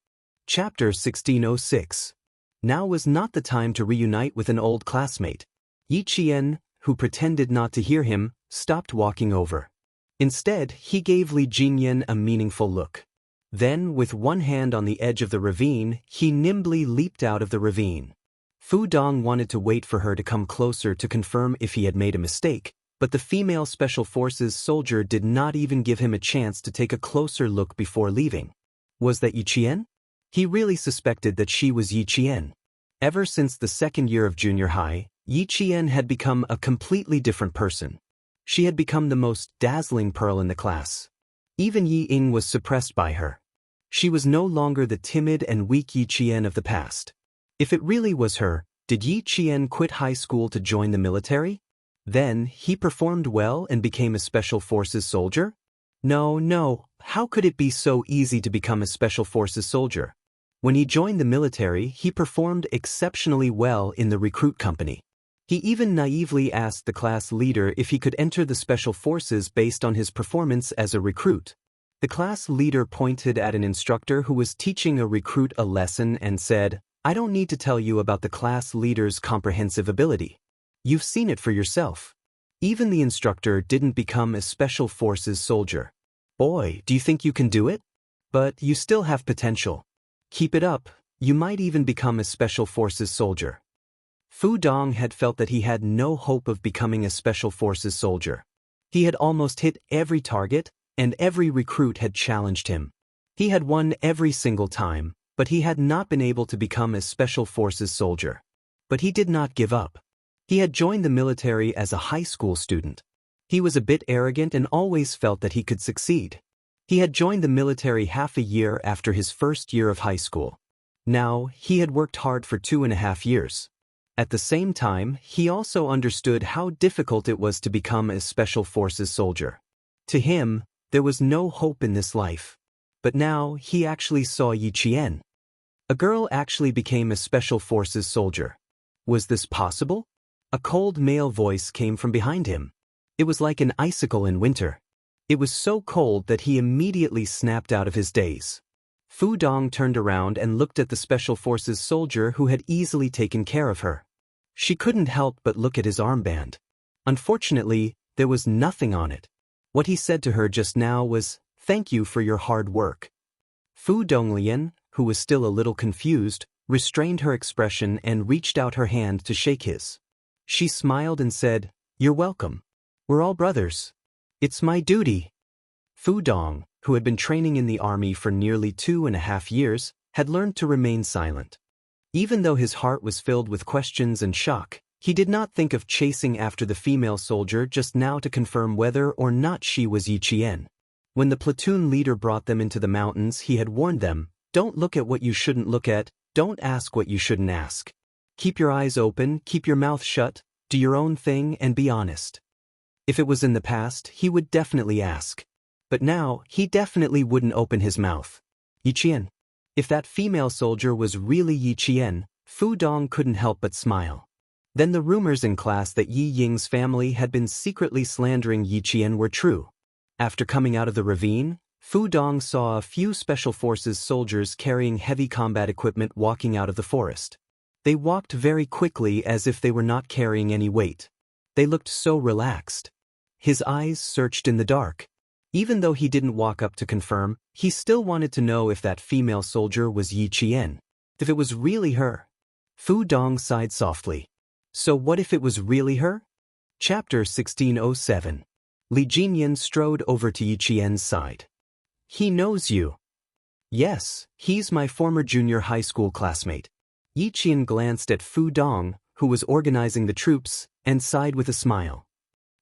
Chapter 1606. Now was not the time to reunite with an old classmate. Yi Qian, who pretended not to hear him, stopped walking over. Instead, he gave Li Jinyan a meaningful look. Then, with one hand on the edge of the ravine, he nimbly leaped out of the ravine. Fu Dong wanted to wait for her to come closer to confirm if he had made a mistake, but the female Special Forces soldier did not even give him a chance to take a closer look before leaving. Was that Yi Qian? He really suspected that she was Yi Qian. Ever since the second year of junior high, Yi Qian had become a completely different person. She had become the most dazzling pearl in the class. Even Yi Ying was suppressed by her. She was no longer the timid and weak Yi Qian of the past. If it really was her, did Yi Qian quit high school to join the military? Then, he performed well and became a Special Forces soldier? No, how could it be so easy to become a Special Forces soldier? When he joined the military, he performed exceptionally well in the recruit company. He even naively asked the class leader if he could enter the Special Forces based on his performance as a recruit. The class leader pointed at an instructor who was teaching a recruit a lesson and said, "I don't need to tell you about the class leader's comprehensive ability. You've seen it for yourself." Even the instructor didn't become a Special Forces soldier. "Boy, do you think you can do it? But you still have potential. Keep it up, you might even become a Special Forces soldier." Fu Dong had felt that he had no hope of becoming a Special Forces soldier. He had almost hit every target, and every recruit had challenged him. He had won every single time, but he had not been able to become a Special Forces soldier. But he did not give up. He had joined the military as a high school student. He was a bit arrogant and always felt that he could succeed. He had joined the military half a year after his first year of high school. Now, he had worked hard for 2.5 years. At the same time, he also understood how difficult it was to become a Special Forces soldier. To him, there was no hope in this life. But now, he actually saw Yi Qian. A girl actually became a Special Forces soldier. Was this possible? A cold male voice came from behind him. It was like an icicle in winter. It was so cold that he immediately snapped out of his daze. Fu Dong turned around and looked at the Special Forces soldier who had easily taken care of her. She couldn't help but look at his armband. Unfortunately, there was nothing on it. What he said to her just now was, "Thank you for your hard work." Fu Donglian, who was still a little confused, restrained her expression and reached out her hand to shake his. She smiled and said, "You're welcome. We're all brothers. It's my duty." Fu Dong, who had been training in the army for nearly 2.5 years, had learned to remain silent. Even though his heart was filled with questions and shock, he did not think of chasing after the female soldier just now to confirm whether or not she was Yi Qian. When the platoon leader brought them into the mountains, he had warned them, "Don't look at what you shouldn't look at, don't ask what you shouldn't ask. Keep your eyes open, keep your mouth shut, do your own thing and be honest." If it was in the past, he would definitely ask. But now, he definitely wouldn't open his mouth. Yi Qian. If that female soldier was really Yi Qian, Fu Dong couldn't help but smile. Then the rumors in class that Yi Ying's family had been secretly slandering Yi Qian were true. After coming out of the ravine, Fu Dong saw a few Special Forces soldiers carrying heavy combat equipment walking out of the forest. They walked very quickly as if they were not carrying any weight. They looked so relaxed. His eyes searched in the dark. Even though he didn't walk up to confirm, he still wanted to know if that female soldier was Yi Qian. If it was really her. Fu Dong sighed softly. So what if it was really her? Chapter 1607. Li Jinyan strode over to Yi Qian's side. "He knows you." "Yes, he's my former junior high school classmate." Yi Qian glanced at Fu Dong, who was organizing the troops, and sighed with a smile.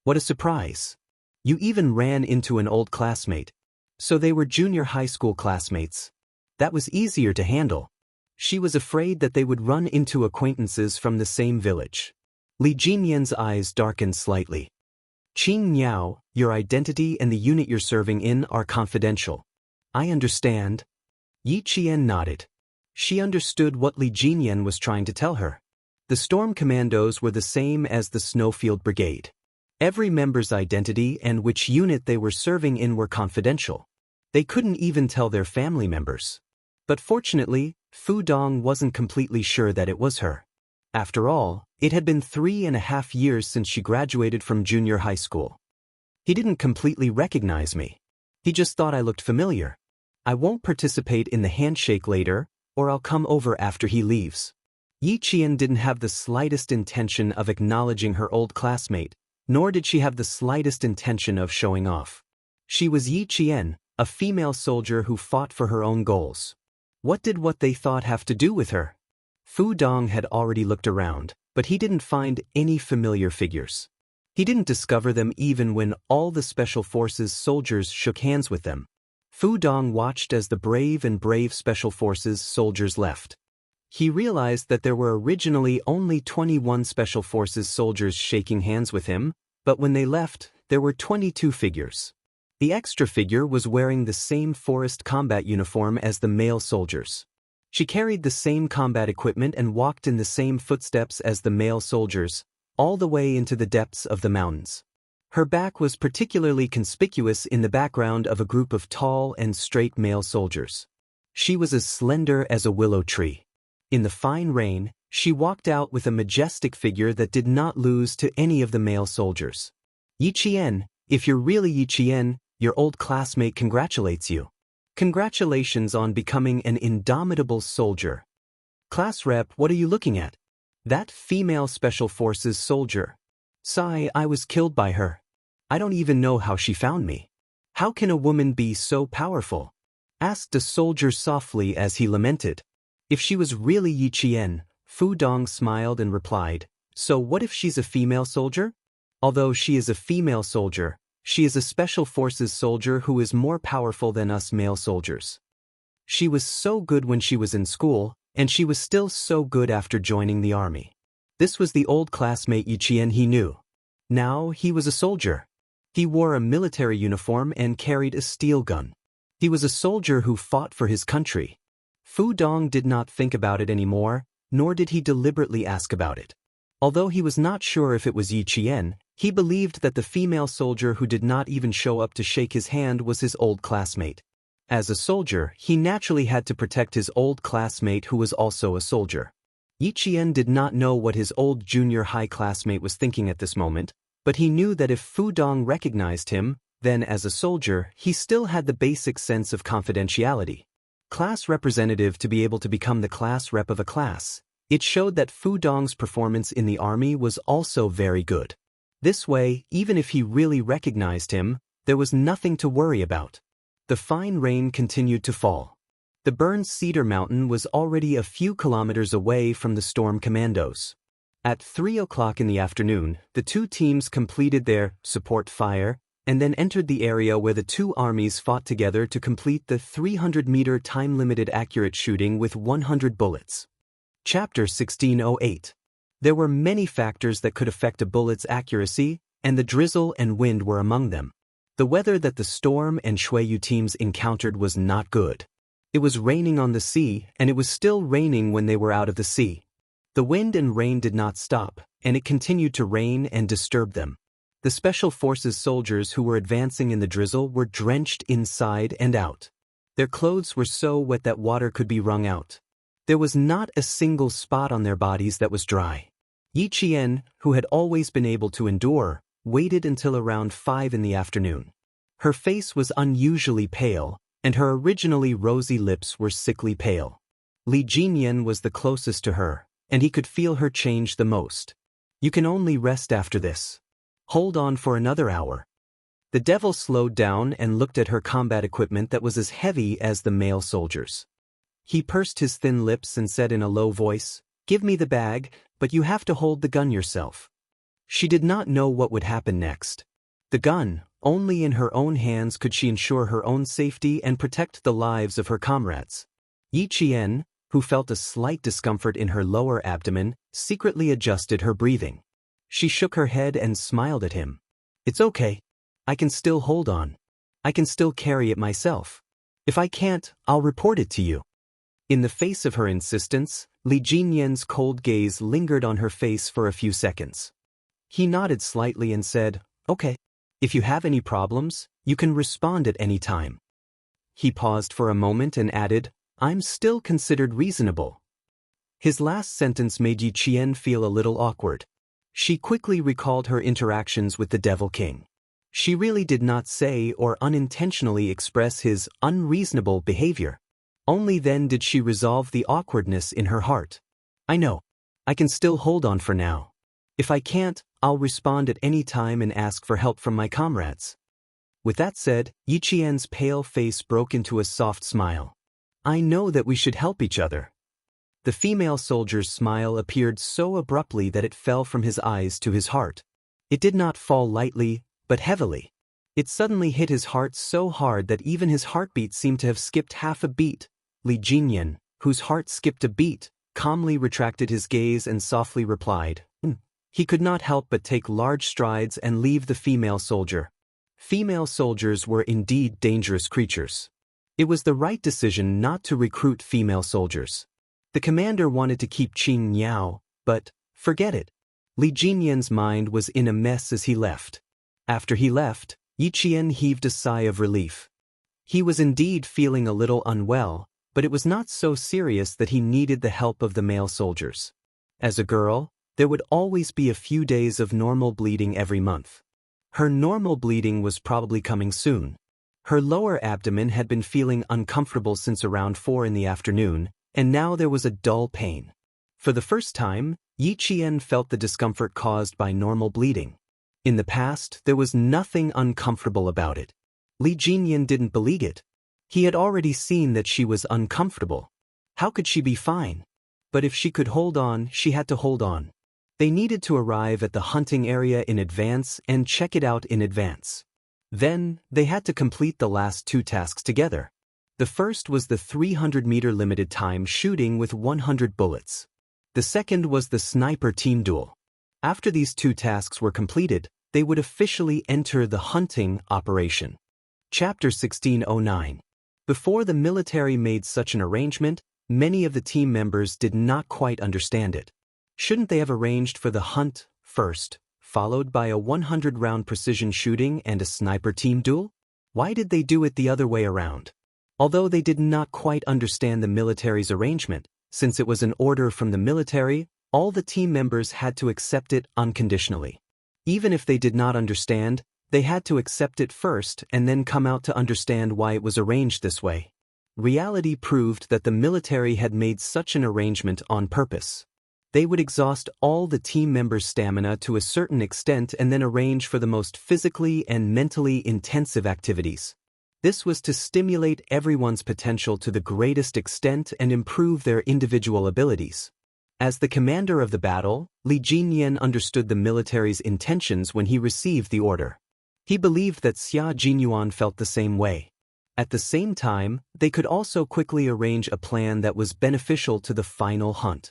What a surprise. You even ran into an old classmate. So they were junior high school classmates. That was easier to handle. She was afraid that they would run into acquaintances from the same village. Li Jinyan's eyes darkened slightly. "Qing Niao, your identity and the unit you're serving in are confidential." "I understand." Yi Qian nodded. She understood what Li Jinyan was trying to tell her. The Storm Commandos were the same as the Snowfield Brigade. Every member's identity and which unit they were serving in were confidential. They couldn't even tell their family members. But fortunately, Fu Dong wasn't completely sure that it was her. After all, it had been 3.5 years since she graduated from junior high school. He didn't completely recognize me. He just thought I looked familiar. I won't participate in the handshake later, or I'll come over after he leaves. Yi Qian didn't have the slightest intention of acknowledging her old classmate, nor did she have the slightest intention of showing off. She was Yi Qian, a female soldier who fought for her own goals. What did what they thought have to do with her? Fu Dong had already looked around, but he didn't find any familiar figures. He didn't discover them even when all the Special Forces soldiers shook hands with them. Fu Dong watched as the brave Special Forces soldiers left. He realized that there were originally only 21 Special Forces soldiers shaking hands with him, but when they left, there were 22 figures. The extra figure was wearing the same forest combat uniform as the male soldiers. She carried the same combat equipment and walked in the same footsteps as the male soldiers, all the way into the depths of the mountains. Her back was particularly conspicuous in the background of a group of tall and straight male soldiers. She was as slender as a willow tree. In the fine rain, she walked out with a majestic figure that did not lose to any of the male soldiers. Yi Qian, if you're really Yi Qian, your old classmate congratulates you. Congratulations on becoming an indomitable soldier. Class rep, what are you looking at? That female Special Forces soldier. Sigh, I was killed by her. I don't even know how she found me. How can a woman be so powerful? Asked a soldier softly as he lamented. If she was really Yi Qian, Fu Dong smiled and replied, so what if she's a female soldier? Although she is a female soldier, she is a Special Forces soldier who is more powerful than us male soldiers. She was so good when she was in school, and she was still so good after joining the army. This was the old classmate Yi Qian he knew. Now he was a soldier. He wore a military uniform and carried a steel gun. He was a soldier who fought for his country. Fu Dong did not think about it anymore, nor did he deliberately ask about it. Although he was not sure if it was Yi Qian, he believed that the female soldier who did not even show up to shake his hand was his old classmate. As a soldier, he naturally had to protect his old classmate who was also a soldier. Yi Qian did not know what his old junior high classmate was thinking at this moment, but he knew that if Fu Dong recognized him, then as a soldier, he still had the basic sense of confidentiality. Class representative to be able to become the class rep of a class. It showed that Fu Dong's performance in the army was also very good. This way, even if he really recognized him, there was nothing to worry about. The fine rain continued to fall. The burned cedar mountain was already a few kilometers away from the storm commandos. At 3 o'clock in the afternoon, the two teams completed their support fire and then entered the area where the two armies fought together to complete the 300-meter time-limited accurate shooting with 100 bullets. Chapter 1608. There were many factors that could affect a bullet's accuracy, and the drizzle and wind were among them. The weather that the Storm and Shuiyu teams encountered was not good. It was raining on the sea, and it was still raining when they were out of the sea. The wind and rain did not stop, and it continued to rain and disturb them. The Special Forces soldiers who were advancing in the drizzle were drenched inside and out. Their clothes were so wet that water could be wrung out. There was not a single spot on their bodies that was dry. Yi Qian, who had always been able to endure, waited until around 5 in the afternoon. Her face was unusually pale, and her originally rosy lips were sickly pale. Li Jinyan was the closest to her, and he could feel her change the most. You can only rest after this. Hold on for another hour. The devil slowed down and looked at her combat equipment that was as heavy as the male soldiers. He pursed his thin lips and said in a low voice, "Give me the bag, but you have to hold the gun yourself." She did not know what would happen next. The gun, only in her own hands could she ensure her own safety and protect the lives of her comrades. Yi Qian, who felt a slight discomfort in her lower abdomen, secretly adjusted her breathing. She shook her head and smiled at him. "It's okay. I can still hold on. I can still carry it myself. If I can't, I'll report it to you." In the face of her insistence, Li Jinyan's cold gaze lingered on her face for a few seconds. He nodded slightly and said, "Okay. If you have any problems, you can respond at any time." He paused for a moment and added, I'm still considered reasonable. His last sentence made Yi Qian feel a little awkward. She quickly recalled her interactions with the Devil King. She really did not say or unintentionally express his unreasonable behavior. Only then did she resolve the awkwardness in her heart. I know. I can still hold on for now. If I can't, I'll respond at any time and ask for help from my comrades. With that said, Yi Qian's pale face broke into a soft smile. I know that we should help each other. The female soldier's smile appeared so abruptly that it fell from his eyes to his heart. It did not fall lightly, but heavily. It suddenly hit his heart so hard that even his heartbeat seemed to have skipped half a beat. Li Jinyan, whose heart skipped a beat, calmly retracted his gaze and softly replied, He could not help but take large strides and leave the female soldier. Female soldiers were indeed dangerous creatures. It was the right decision not to recruit female soldiers. The commander wanted to keep Qing Niao, but, forget it. Li Jinyan's mind was in a mess as he left. After he left, Yi Qian heaved a sigh of relief. He was indeed feeling a little unwell, but it was not so serious that he needed the help of the male soldiers. As a girl, there would always be a few days of normal bleeding every month. Her normal bleeding was probably coming soon. Her lower abdomen had been feeling uncomfortable since around 4 in the afternoon, and now there was a dull pain. For the first time, Yi Qian felt the discomfort caused by normal bleeding. In the past, there was nothing uncomfortable about it. Li Jinyan didn't believe it. He had already seen that she was uncomfortable. How could she be fine? But if she could hold on, she had to hold on. They needed to arrive at the hunting area in advance and check it out in advance. Then, they had to complete the last 2 tasks together. The first was the 300-meter limited time shooting with 100 bullets. The second was the sniper team duel. After these 2 tasks were completed, they would officially enter the hunting operation. Chapter 1609. Before the military made such an arrangement, many of the team members did not quite understand it. Shouldn't they have arranged for the hunt first, followed by a 100-round precision shooting and a sniper team duel? Why did they do it the other way around? Although they did not quite understand the military's arrangement, since it was an order from the military, all the team members had to accept it unconditionally. Even if they did not understand, they had to accept it first and then come out to understand why it was arranged this way. Reality proved that the military had made such an arrangement on purpose. They would exhaust all the team members' stamina to a certain extent and then arrange for the most physically and mentally intensive activities. This was to stimulate everyone's potential to the greatest extent and improve their individual abilities. As the commander of the battle, Li Jinyan understood the military's intentions when he received the order. He believed that Xia Jinyuan felt the same way. At the same time, they could also quickly arrange a plan that was beneficial to the final hunt.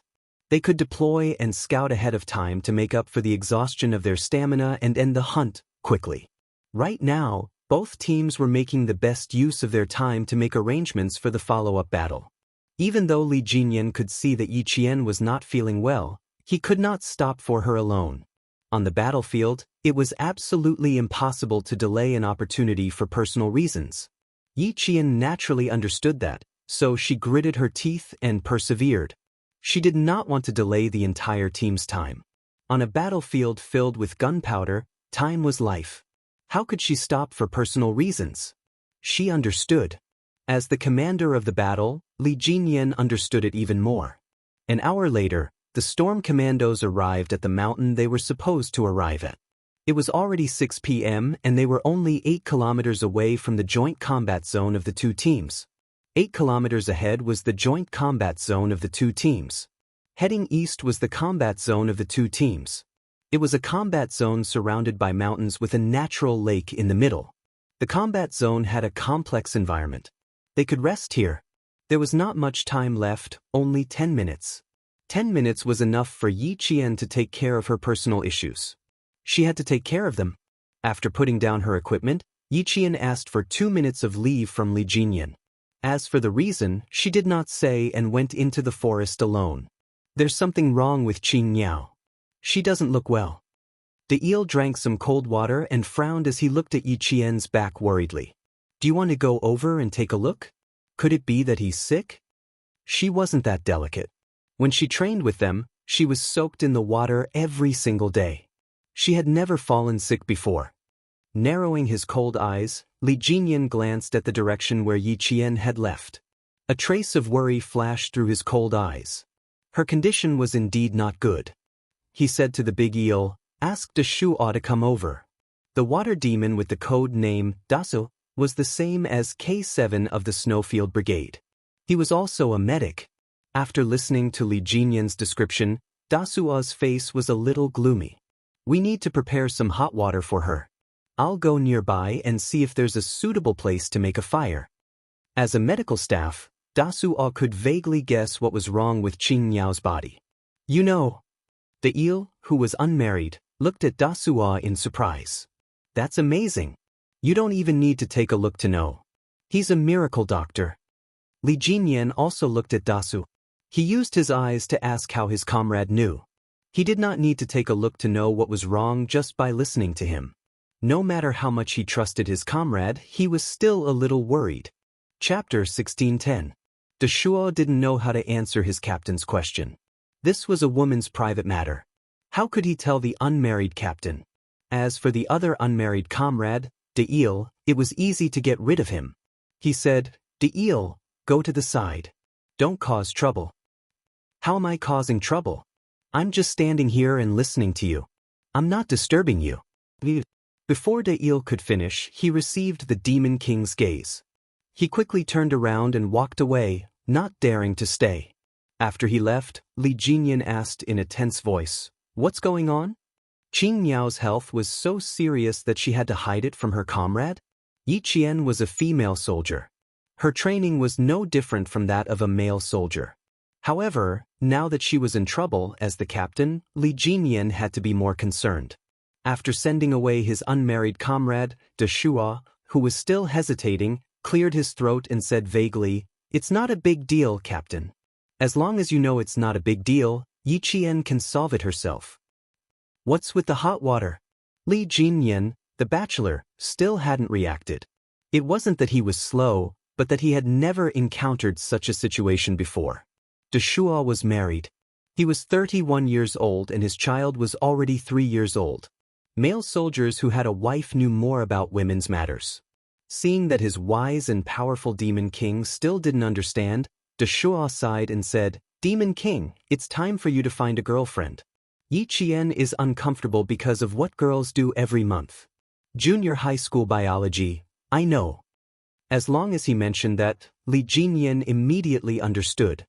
They could deploy and scout ahead of time to make up for the exhaustion of their stamina and end the hunt quickly. Right now, both teams were making the best use of their time to make arrangements for the follow-up battle. Even though Li Jinyan could see that Yi Qian was not feeling well, he could not stop for her alone. On the battlefield, it was absolutely impossible to delay an opportunity for personal reasons. Yi Qian naturally understood that, so she gritted her teeth and persevered. She did not want to delay the entire team's time. On a battlefield filled with gunpowder, time was life. How could she stop for personal reasons? She understood. As the commander of the battle, Li Jinyan understood it even more. An hour later, the storm commandos arrived at the mountain they were supposed to arrive at. It was already 6 p.m. and they were only 8 kilometers away from the joint combat zone of the 2 teams. 8 kilometers ahead was the joint combat zone of the 2 teams. Heading east was the combat zone of the 2 teams. It was a combat zone surrounded by mountains with a natural lake in the middle. The combat zone had a complex environment. They could rest here. There was not much time left, only 10 minutes. 10 minutes was enough for Yi Qian to take care of her personal issues. She had to take care of them. After putting down her equipment, Yi Qian asked for 2 minutes of leave from Li Jinyan. As for the reason, she did not say and went into the forest alone. There's something wrong with Qing Niao. She doesn't look well. The eel drank some cold water and frowned as he looked at Yi Qian's back worriedly. Do you want to go over and take a look? Could it be that he's sick? She wasn't that delicate. When she trained with them, she was soaked in the water every single day. She had never fallen sick before. Narrowing his cold eyes, Li Jinyan glanced at the direction where Yi Qian had left. A trace of worry flashed through his cold eyes. Her condition was indeed not good. He said to the big eel, "Ask De Shuo to come over." The water demon with the code name, Dasu, was the same as K7 of the Snowfield Brigade. He was also a medic. After listening to Li Jinyan's description, Dasuo's face was a little gloomy. "We need to prepare some hot water for her. I'll go nearby and see if there's a suitable place to make a fire." As a medical staff, Dasuo could vaguely guess what was wrong with Qing Niao's body. "You know." The eel, who was unmarried, looked at Dasuo in surprise. "That's amazing. You don't even need to take a look to know. He's a miracle doctor." Li Jinyan also looked at Dasu. He used his eyes to ask how his comrade knew. He did not need to take a look to know what was wrong just by listening to him. No matter how much he trusted his comrade, he was still a little worried. Chapter 1610. De Shuo didn't know how to answer his captain's question. This was a woman's private matter. How could he tell the unmarried captain? As for the other unmarried comrade, De Il, it was easy to get rid of him. He said, "De Il, go to the side. Don't cause trouble." "How am I causing trouble? I'm just standing here and listening to you. I'm not disturbing you." Before De Il could finish, he received the Demon King's gaze. He quickly turned around and walked away, not daring to stay. After he left, Li Jinyan asked in a tense voice, "What's going on?" Qing Niao's health was so serious that she had to hide it from her comrade? Yi Qian was a female soldier. Her training was no different from that of a male soldier. However, now that she was in trouble as the captain, Li Jinyan had to be more concerned. After sending away his unmarried comrade, De Shuo, who was still hesitating, cleared his throat and said vaguely, "It's not a big deal, Captain. As long as you know it's not a big deal, Yi Qian can solve it herself." "What's with the hot water?" Li Jinyan, the bachelor, still hadn't reacted. It wasn't that he was slow, but that he had never encountered such a situation before. De Shuo was married. He was 31 years old and his child was already 3 years old. Male soldiers who had a wife knew more about women's matters. Seeing that his wise and powerful Demon King still didn't understand, De Shuo sighed and said, "Demon King, it's time for you to find a girlfriend. Yi Qian is uncomfortable because of what girls do every month. Junior high school biology, I know." As long as he mentioned that, Li Jinyan immediately understood.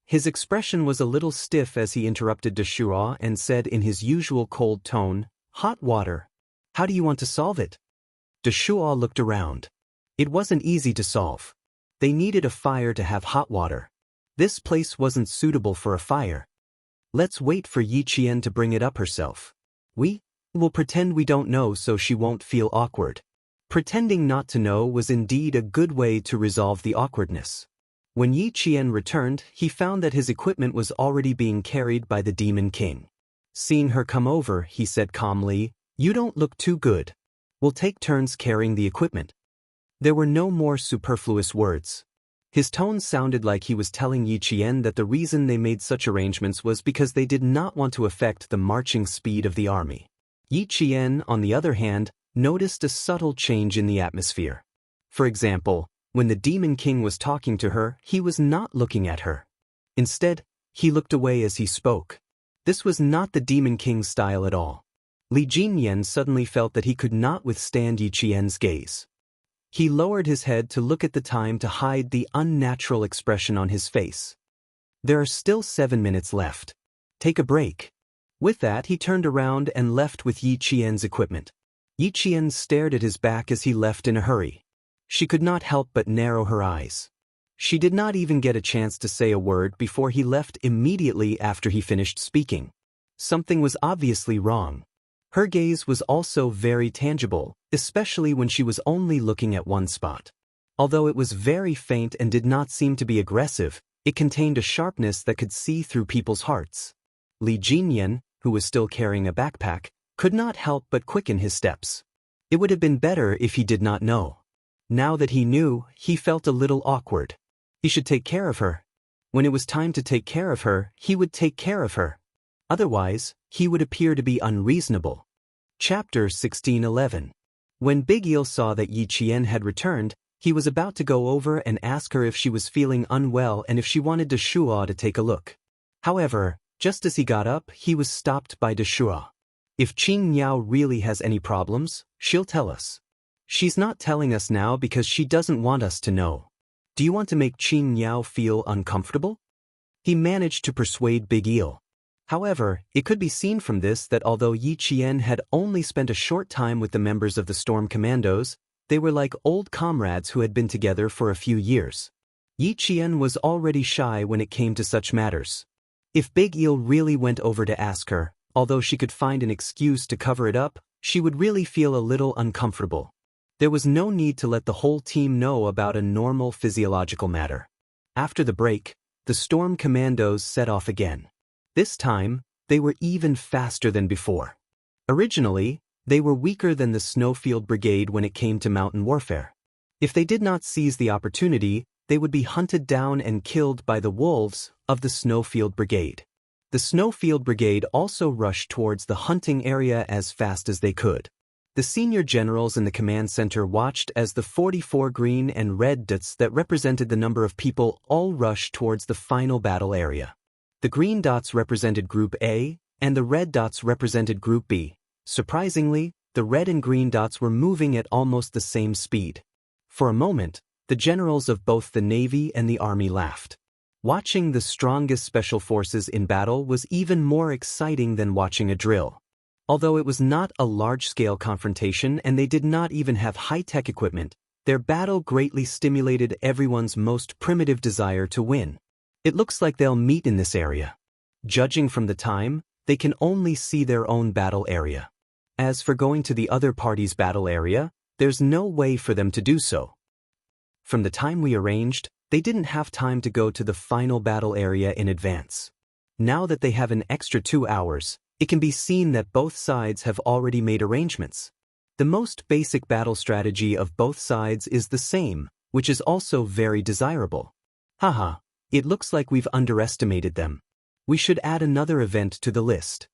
His expression was a little stiff as he interrupted De Shuo and said in his usual cold tone, "Hot water. How do you want to solve it?" De Shuo looked around. It wasn't easy to solve. They needed a fire to have hot water. This place wasn't suitable for a fire. "Let's wait for Yi Qian to bring it up herself. We'll pretend we don't know so she won't feel awkward." Pretending not to know was indeed a good way to resolve the awkwardness. When Yi Qian returned, he found that his equipment was already being carried by the Demon King. Seeing her come over, he said calmly, "You don't look too good. We'll take turns carrying the equipment." There were no more superfluous words. His tone sounded like he was telling Yi Qian that the reason they made such arrangements was because they did not want to affect the marching speed of the army. Yi Qian, on the other hand, noticed a subtle change in the atmosphere. For example, when the Demon King was talking to her, he was not looking at her. Instead, he looked away as he spoke. This was not the Demon King's style at all. Li Jinyan suddenly felt that he could not withstand Yi Qian's gaze. He lowered his head to look at the time to hide the unnatural expression on his face. "There are still 7 minutes left. Take a break." With that, he turned around and left with Yi Qian's equipment. Yi Qian stared at his back as he left in a hurry. She could not help but narrow her eyes. She did not even get a chance to say a word before he left immediately after he finished speaking. Something was obviously wrong. Her gaze was also very tangible, especially when she was only looking at one spot. Although it was very faint and did not seem to be aggressive, it contained a sharpness that could see through people's hearts. Li Jinyan, who was still carrying a backpack, could not help but quicken his steps. It would have been better if he did not know. Now that he knew, he felt a little awkward. He should take care of her. When it was time to take care of her, he would take care of her. Otherwise, he would appear to be unreasonable. Chapter 16:11. When Big Eel saw that Yi Qian had returned, he was about to go over and ask her if she was feeling unwell and if she wanted De Shuo to take a look. However, just as he got up, he was stopped by De Shuo. If Qing Niao really has any problems, she'll tell us. She's not telling us now because she doesn't want us to know. Do you want to make Qing Niao feel uncomfortable? He managed to persuade Big Eel. However, it could be seen from this that although Yi Qian had only spent a short time with the members of the Storm Commandos, they were like old comrades who had been together for a few years. Yi Qian was already shy when it came to such matters. If Big Eel really went over to ask her, although she could find an excuse to cover it up, she would really feel a little uncomfortable. There was no need to let the whole team know about a normal physiological matter. After the break, the Storm Commandos set off again. This time, they were even faster than before. Originally, they were weaker than the Snowfield Brigade when it came to mountain warfare. If they did not seize the opportunity, they would be hunted down and killed by the wolves of the Snowfield Brigade. The Snowfield Brigade also rushed towards the hunting area as fast as they could. The senior generals in the command center watched as the 44 green and red dots that represented the number of people all rushed towards the final battle area. The green dots represented Group A, and the red dots represented Group B. Surprisingly, the red and green dots were moving at almost the same speed. For a moment, the generals of both the Navy and the Army laughed. Watching the strongest special forces in battle was even more exciting than watching a drill. Although it was not a large-scale confrontation and they did not even have high-tech equipment, their battle greatly stimulated everyone's most primitive desire to win. It looks like they'll meet in this area. Judging from the time, they can only see their own battle area. As for going to the other party's battle area, there's no way for them to do so. From the time we arranged, they didn't have time to go to the final battle area in advance. Now that they have an extra 2 hours, it can be seen that both sides have already made arrangements. The most basic battle strategy of both sides is the same, which is also very desirable. Haha. It looks like we've underestimated them. We should add another event to the list.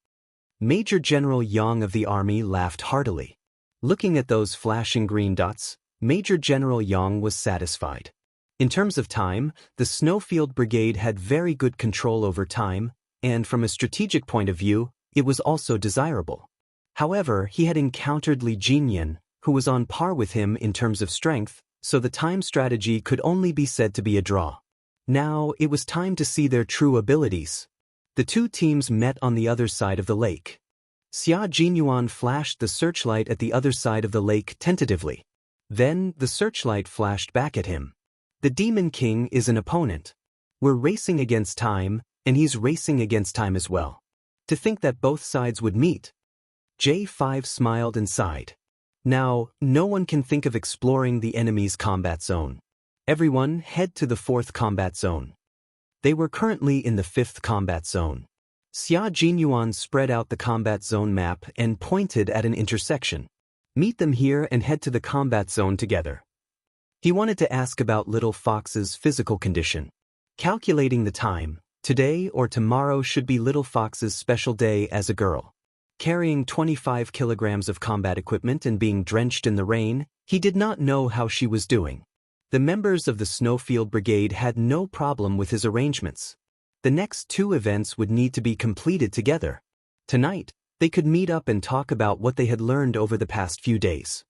Major General Yang of the Army laughed heartily. Looking at those flashing green dots, Major General Yang was satisfied. In terms of time, the Snowfield Brigade had very good control over time, and from a strategic point of view, it was also desirable. However, he had encountered Li Jinyan, who was on par with him in terms of strength, so the time strategy could only be said to be a draw. Now, it was time to see their true abilities. The two teams met on the other side of the lake. Xia Jinyuan flashed the searchlight at the other side of the lake tentatively. Then, the searchlight flashed back at him. The Demon King is an opponent. We're racing against time, and he's racing against time as well. To think that both sides would meet. J5 smiled and sighed. Now, no one can think of exploring the enemy's combat zone. Everyone head to the 4th combat zone. They were currently in the 5th combat zone. Xia Jinyuan spread out the combat zone map and pointed at an intersection. Meet them here and head to the combat zone together. He wanted to ask about Little Fox's physical condition. Calculating the time, today or tomorrow should be Little Fox's special day as a girl. Carrying 25 kilograms of combat equipment and being drenched in the rain, he did not know how she was doing. The members of the Snowfield Brigade had no problem with his arrangements. The next 2 events would need to be completed together. Tonight, they could meet up and talk about what they had learned over the past few days.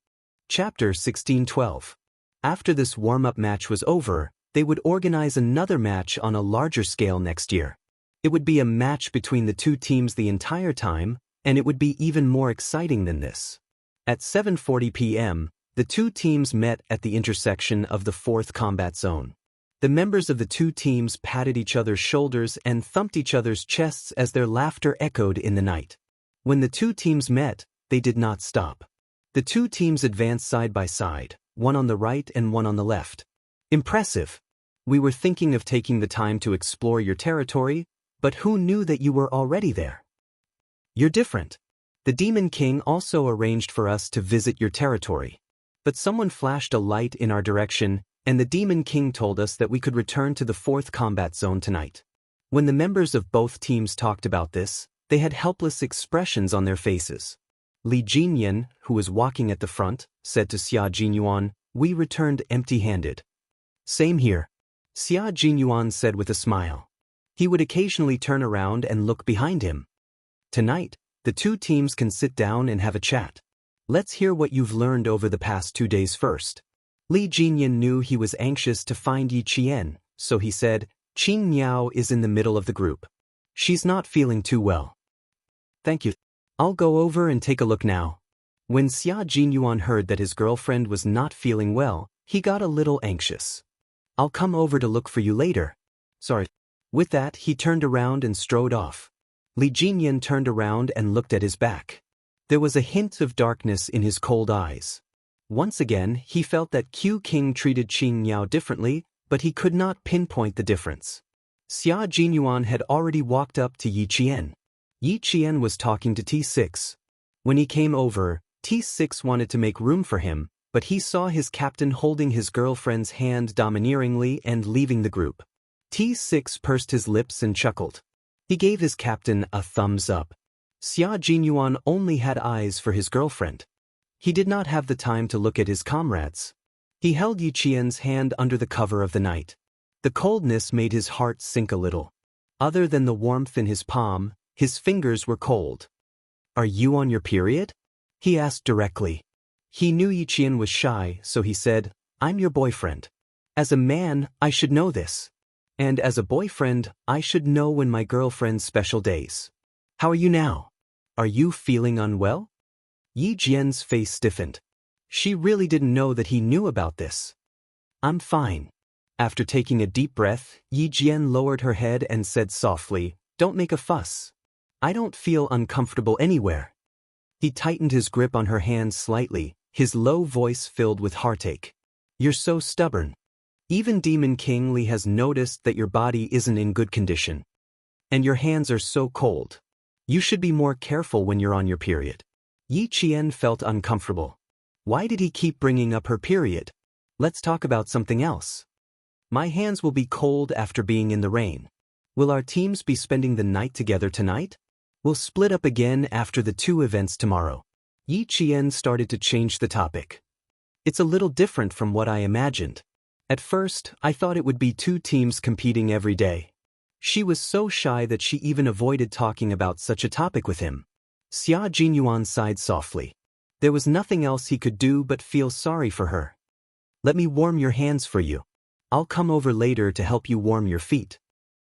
Chapter 16:12. After this warm-up match was over, they would organize another match on a larger scale next year. It would be a match between the two teams the entire time, and it would be even more exciting than this. At 7:40 p.m., the two teams met at the intersection of the 4th combat zone. The members of the two teams patted each other's shoulders and thumped each other's chests as their laughter echoed in the night. When the two teams met, they did not stop. The two teams advanced side by side, one on the right and one on the left. Impressive. We were thinking of taking the time to explore your territory, but who knew that you were already there? You're different. The Demon King also arranged for us to visit your territory. but someone flashed a light in our direction, and the Demon King told us that we could return to the 4th combat zone tonight. When the members of both teams talked about this, they had helpless expressions on their faces. Li Jinyan, who was walking at the front, said to Xia Jinyuan, "We returned empty-handed." "Same here," Xia Jinyuan said with a smile. He would occasionally turn around and look behind him. "Tonight, the two teams can sit down and have a chat. Let's hear what you've learned over the past 2 days first." Li Jinyan knew he was anxious to find Yi Qian, so he said, "Qing Miao is in the middle of the group. She's not feeling too well." "Thank you. I'll go over and take a look now." When Xia Jinyuan heard that his girlfriend was not feeling well, he got a little anxious. "I'll come over to look for you later." "Sorry." With that, he turned around and strode off. Li Jinyan turned around and looked at his back. There was a hint of darkness in his cold eyes. Once again, he felt that Q King treated Qing Miao differently, but he could not pinpoint the difference. Xia Jinyuan had already walked up to Yi Qian. Yi Qian was talking to T6. When he came over, T6 wanted to make room for him, but he saw his captain holding his girlfriend's hand domineeringly and leaving the group. T6 pursed his lips and chuckled. He gave his captain a thumbs up. Xia Jinyuan only had eyes for his girlfriend. He did not have the time to look at his comrades. He held Yi Qian's hand under the cover of the night. The coldness made his heart sink a little. Other than the warmth in his palm, his fingers were cold. "Are you on your period?" he asked directly. He knew Yi Qian was shy, so he said, "I'm your boyfriend. As a man, I should know this. And as a boyfriend, I should know when my girlfriend's special days. How are you now? Are you feeling unwell?" Yi Jian's face stiffened. She really didn't know that he knew about this. "I'm fine." After taking a deep breath, Yi Jian lowered her head and said softly, "Don't make a fuss. I don't feel uncomfortable anywhere." He tightened his grip on her hand slightly, his low voice filled with heartache. "You're so stubborn. Even Demon King Li has noticed that your body isn't in good condition. And your hands are so cold. You should be more careful when you're on your period." Yi Qian felt uncomfortable. Why did he keep bringing up her period? Let's talk about something else. "My hands will be cold after being in the rain. Will our teams be spending the night together tonight? We'll split up again after the 2 events tomorrow." Yi Qian started to change the topic. "It's a little different from what I imagined. At first, I thought it would be 2 teams competing every day." She was so shy that she even avoided talking about such a topic with him. Xia Jinyuan sighed softly. There was nothing else he could do but feel sorry for her. "Let me warm your hands for you. I'll come over later to help you warm your feet."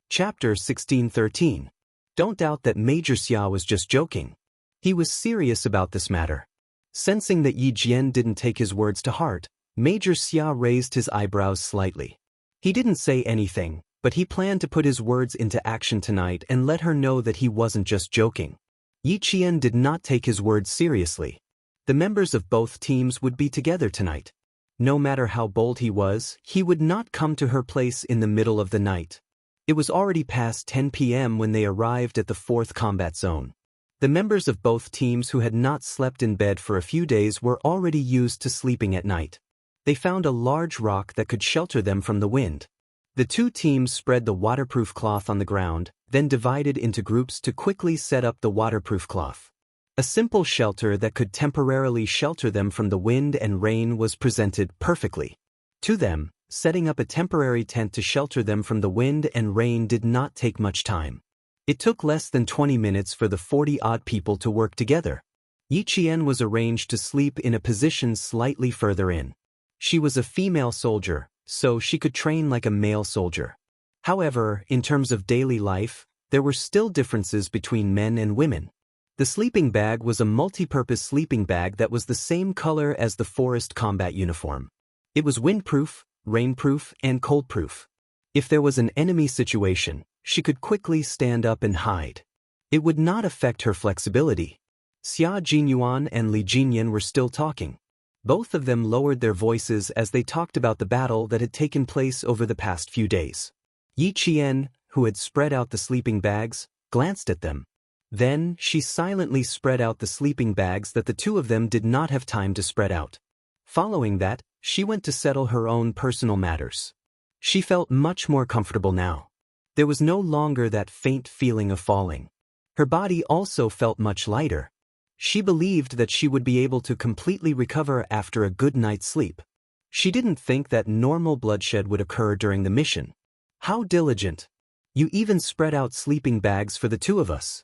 Chapter 16:13. Don't doubt that Major Xia was just joking. He was serious about this matter. Sensing that Yi Jian didn't take his words to heart, Major Xia raised his eyebrows slightly. He didn't say anything, but he planned to put his words into action tonight and let her know that he wasn't just joking. Yi Qian did not take his words seriously. The members of both teams would be together tonight. No matter how bold he was, he would not come to her place in the middle of the night. It was already past 10 p.m. when they arrived at the 4th combat zone. The members of both teams who had not slept in bed for a few days were already used to sleeping at night. They found a large rock that could shelter them from the wind. The 2 teams spread the waterproof cloth on the ground, then divided into groups to quickly set up the waterproof cloth. A simple shelter that could temporarily shelter them from the wind and rain was presented perfectly. To them, setting up a temporary tent to shelter them from the wind and rain did not take much time. It took less than 20 minutes for the 40-odd people to work together. Yi Qian was arranged to sleep in a position slightly further in. She was a female soldier, so she could train like a male soldier. However, in terms of daily life, there were still differences between men and women. The sleeping bag was a multi-purpose sleeping bag that was the same color as the forest combat uniform. It was windproof, rainproof, and coldproof. If there was an enemy situation, she could quickly stand up and hide. It would not affect her flexibility. Xia Jinyuan and Li Jinyan were still talking. Both of them lowered their voices as they talked about the battle that had taken place over the past few days. Yi Qian, who had spread out the sleeping bags, glanced at them. Then, she silently spread out the sleeping bags that the 2 of them did not have time to spread out. Following that, she went to settle her own personal matters. She felt much more comfortable now. There was no longer that faint feeling of falling. Her body also felt much lighter. She believed that she would be able to completely recover after a good night's sleep. She didn't think that normal bloodshed would occur during the mission. How diligent! You even spread out sleeping bags for the two of us.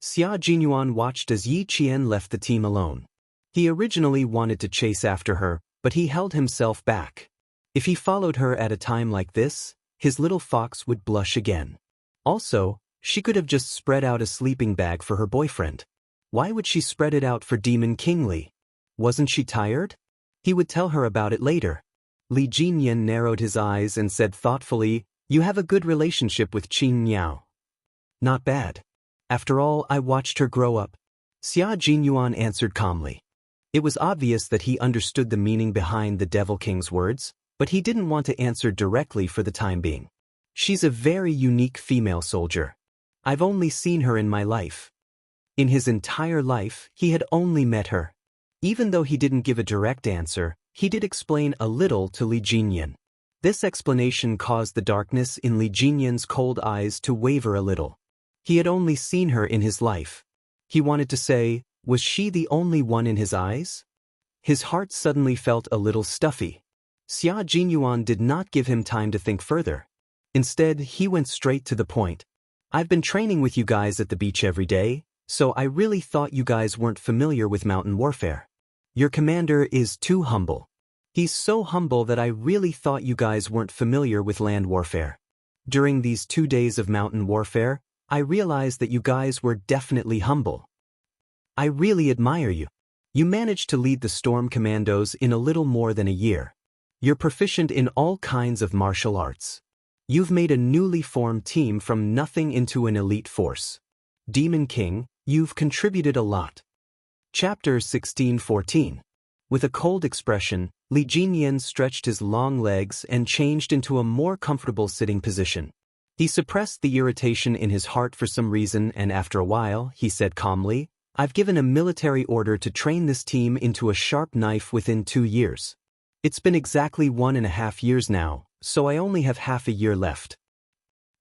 Xia Jinyuan watched as Yi Qian left the team alone. He originally wanted to chase after her, but he held himself back. If he followed her at a time like this, his little fox would blush again. Also, she could have just spread out a sleeping bag for her boyfriend. Why would she spread it out for Demon King Li? Wasn't she tired? He would tell her about it later. Li Jinyan narrowed his eyes and said thoughtfully, "You have a good relationship with Qin Miao." "Not bad. After all, I watched her grow up." Xia Jinyuan answered calmly. It was obvious that he understood the meaning behind the Devil King's words, but he didn't want to answer directly for the time being. "She's a very unique female soldier. I've only seen her in my life." In his entire life, he had only met her. Even though he didn't give a direct answer, he did explain a little to Li Jinyan. This explanation caused the darkness in Li Jinyan's cold eyes to waver a little. He had only seen her in his life. He wanted to say, was she the only one in his eyes? His heart suddenly felt a little stuffy. Xia Jinyuan did not give him time to think further. Instead, he went straight to the point. "I've been training with you guys at the beach every day, so I really thought you guys weren't familiar with mountain warfare. Your commander is too humble. He's so humble that I really thought you guys weren't familiar with land warfare. During these 2 days of mountain warfare, I realized that you guys were definitely humble. I really admire you. You managed to lead the Storm Commandos in a little more than a year. You're proficient in all kinds of martial arts. You've made a newly formed team from nothing into an elite force. Demon King, you've contributed a lot." Chapter 16:14. With a cold expression, Li Jinyan stretched his long legs and changed into a more comfortable sitting position. He suppressed the irritation in his heart for some reason, and after a while, he said calmly, "I've given a military order to train this team into a sharp knife within 2 years. It's been exactly 1.5 years now, so I only have half a year left.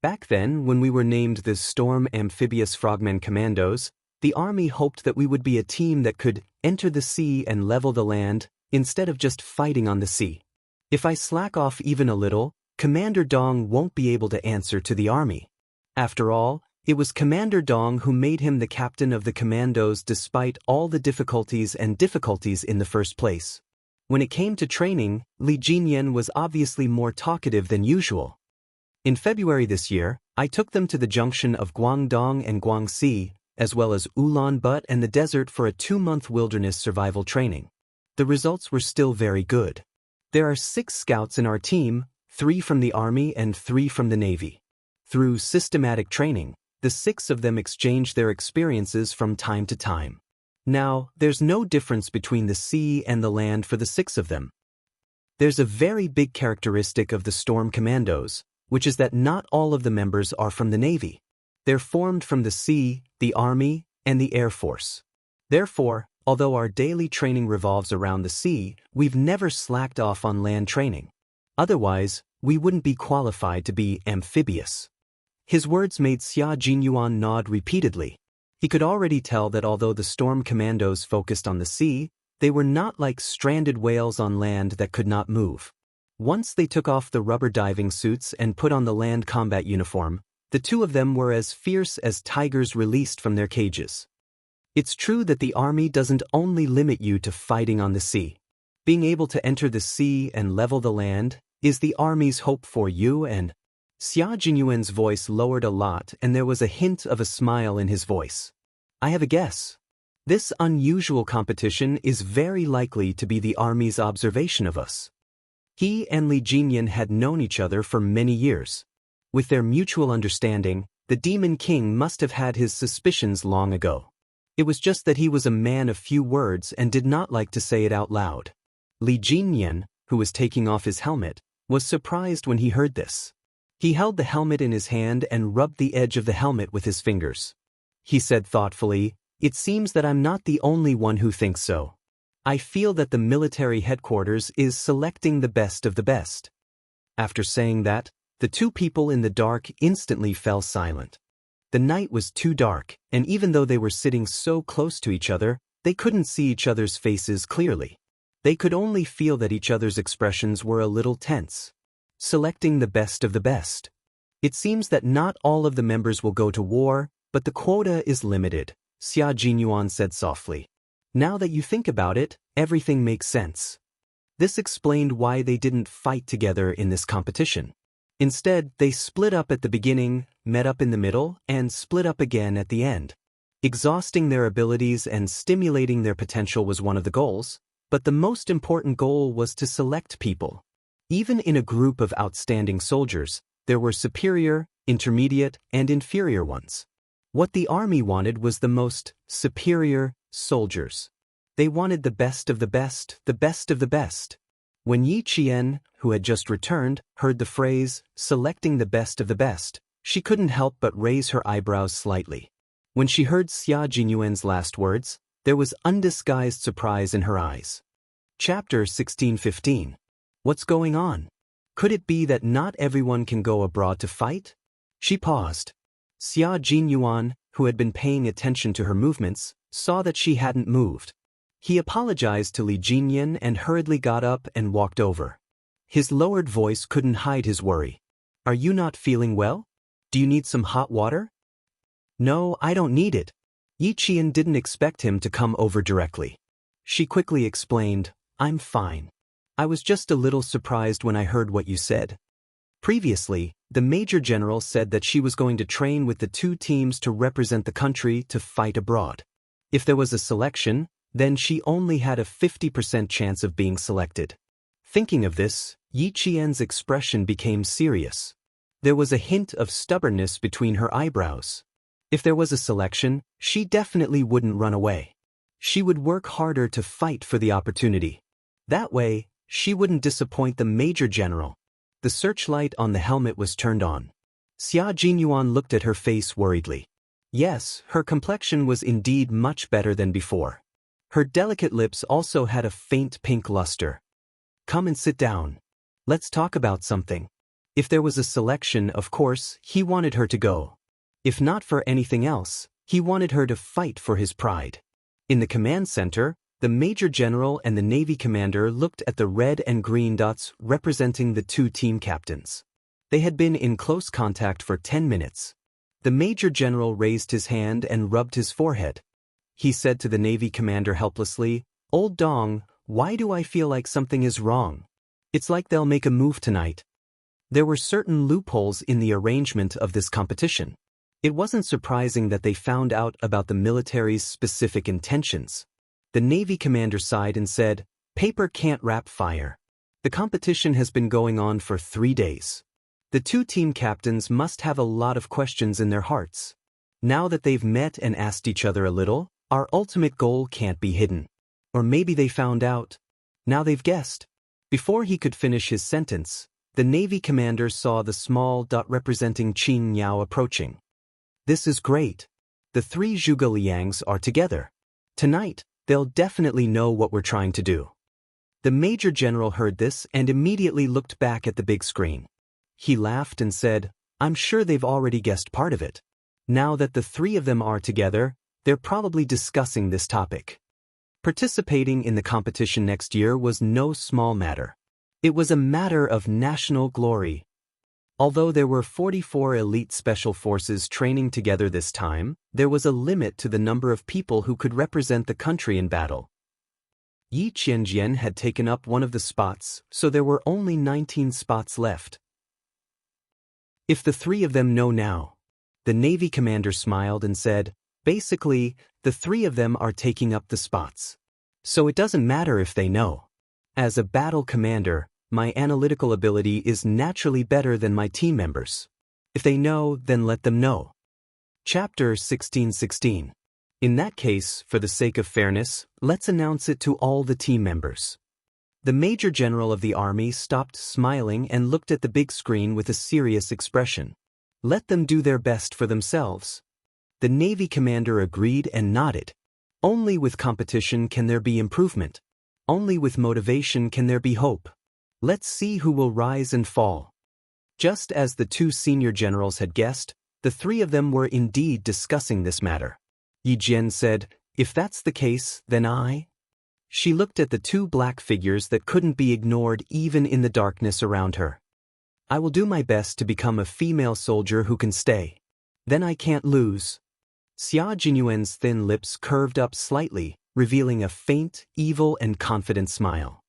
Back then, when we were named the Storm Amphibious Frogmen Commandos, the army hoped that we would be a team that could enter the sea and level the land, instead of just fighting on the sea. If I slack off even a little, Commander Dong won't be able to answer to the army. After all, it was Commander Dong who made him the captain of the commandos despite all the difficulties in the first place. When it came to training, Li Jinyan was obviously more talkative than usual. In February this year, I took them to the junction of Guangdong and Guangxi, as well as Ulaanbaatar and the desert for a 2-month wilderness survival training. The results were still very good. There are 6 scouts in our team, 3 from the Army and 3 from the Navy. Through systematic training, the 6 of them exchange their experiences from time to time. Now, there's no difference between the sea and the land for the 6 of them. There's a very big characteristic of the Storm Commandos, which is that not all of the members are from the Navy. They're formed from the sea, the Army, and the Air Force. Therefore, although our daily training revolves around the sea, we've never slacked off on land training. Otherwise, we wouldn't be qualified to be amphibious. His words made Xia Jinyuan nod repeatedly. He could already tell that although the Storm Commandos focused on the sea, they were not like stranded whales on land that could not move. Once they took off the rubber diving suits and put on the land combat uniform, the 2 of them were as fierce as tigers released from their cages. It's true that the army doesn't only limit you to fighting on the sea. Being able to enter the sea and level the land is the army's hope for you, and Xia Jinyuan's voice lowered a lot and there was a hint of a smile in his voice. I have a guess. This unusual competition is very likely to be the army's observation of us. He and Li Jinyan had known each other for many years. With their mutual understanding, the Demon King must have had his suspicions long ago. It was just that he was a man of few words and did not like to say it out loud. Li Jinyan, who was taking off his helmet, was surprised when he heard this. He held the helmet in his hand and rubbed the edge of the helmet with his fingers. He said thoughtfully, "It seems that I'm not the only one who thinks so. I feel that the military headquarters is selecting the best of the best. After saying that, the two people in the dark instantly fell silent. The night was too dark, and even though they were sitting so close to each other, they couldn't see each other's faces clearly. They could only feel that each other's expressions were a little tense. Selecting the best of the best. It seems that not all of the members will go to war, but the quota is limited, Xia Jinyuan said softly. Now that you think about it, everything makes sense. This explained why they didn't fight together in this competition. Instead, they split up at the beginning, met up in the middle, and split up again at the end. Exhausting their abilities and stimulating their potential was one of the goals, but the most important goal was to select people. Even in a group of outstanding soldiers, there were superior, intermediate, and inferior ones. What the army wanted was the most superior soldiers. They wanted the best of the best, the best of the best. When Yi Qian, who had just returned, heard the phrase, selecting the best of the best, she couldn't help but raise her eyebrows slightly. When she heard Xia Jinyuan's last words, there was undisguised surprise in her eyes. Chapter 16:15. What's going on? Could it be that not everyone can go abroad to fight? She paused. Xia Jinyuan, who had been paying attention to her movements, saw that she hadn't moved. He apologized to Li Jinyan and hurriedly got up and walked over. His lowered voice couldn't hide his worry. Are you not feeling well? Do you need some hot water? No, I don't need it. Yi Qian didn't expect him to come over directly. She quickly explained, I'm fine. I was just a little surprised when I heard what you said. Previously, the Major General said that she was going to train with the two teams to represent the country to fight abroad. If there was a selection, then she only had a 50% chance of being selected. Thinking of this, Yi Qian's expression became serious. There was a hint of stubbornness between her eyebrows. If there was a selection, she definitely wouldn't run away. She would work harder to fight for the opportunity. That way, she wouldn't disappoint the Major General. The searchlight on the helmet was turned on. Xia Jinyuan looked at her face worriedly. Yes, her complexion was indeed much better than before. Her delicate lips also had a faint pink luster. Come and sit down. Let's talk about something. If there was a selection, of course, he wanted her to go. If not for anything else, he wanted her to fight for his pride. In the command center, the Major General and the Navy Commander looked at the red and green dots representing the two team captains. They had been in close contact for 10 minutes. The Major General raised his hand and rubbed his forehead. He said to the Navy Commander helplessly, Old Dong, why do I feel like something is wrong? It's like they'll make a move tonight. There were certain loopholes in the arrangement of this competition. It wasn't surprising that they found out about the military's specific intentions. The Navy Commander sighed and said, Paper can't wrap fire. The competition has been going on for 3 days. The two team captains must have a lot of questions in their hearts. Now that they've met and asked each other a little, our ultimate goal can't be hidden. Or maybe they found out. Now they've guessed. Before he could finish his sentence, the Navy Commander saw the small dot representing Qin Yao approaching. This is great. The three Zhuge Liangs are together. Tonight, they'll definitely know what we're trying to do. The Major General heard this and immediately looked back at the big screen. He laughed and said, I'm sure they've already guessed part of it. Now that the three of them are together, they're probably discussing this topic. Participating in the competition next year was no small matter. It was a matter of national glory. Although there were 44 elite special forces training together this time, there was a limit to the number of people who could represent the country in battle. Yi Qianjian had taken up one of the spots, so there were only 19 spots left. If the three of them know now, the Navy Commander smiled and said, basically, the three of them are taking up the spots. So it doesn't matter if they know. As a battle commander, my analytical ability is naturally better than my team members. If they know, then let them know. Chapter 16:16. In that case, for the sake of fairness, let's announce it to all the team members. The Major General of the Army stopped smiling and looked at the big screen with a serious expression. Let them do their best for themselves. The Navy Commander agreed and nodded. Only with competition can there be improvement. Only with motivation can there be hope. Let's see who will rise and fall. Just as the two senior generals had guessed, the three of them were indeed discussing this matter. Yi Jian said, "If that's the case, then I—" She looked at the two black figures that couldn't be ignored even in the darkness around her. "I will do my best to become a female soldier who can stay. Then I can't lose." Xia Jinyuan's thin lips curved up slightly, revealing a faint, evil and confident smile.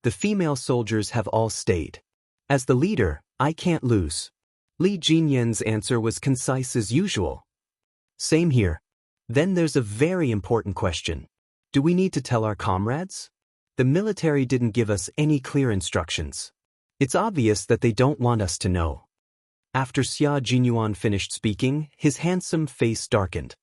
"The female soldiers have all stayed. As the leader, I can't lose." Li Jinyan's answer was concise as usual. "Same here. Then there's a very important question. Do we need to tell our comrades? The military didn't give us any clear instructions. It's obvious that they don't want us to know." After Xia Jinyuan finished speaking, his handsome face darkened.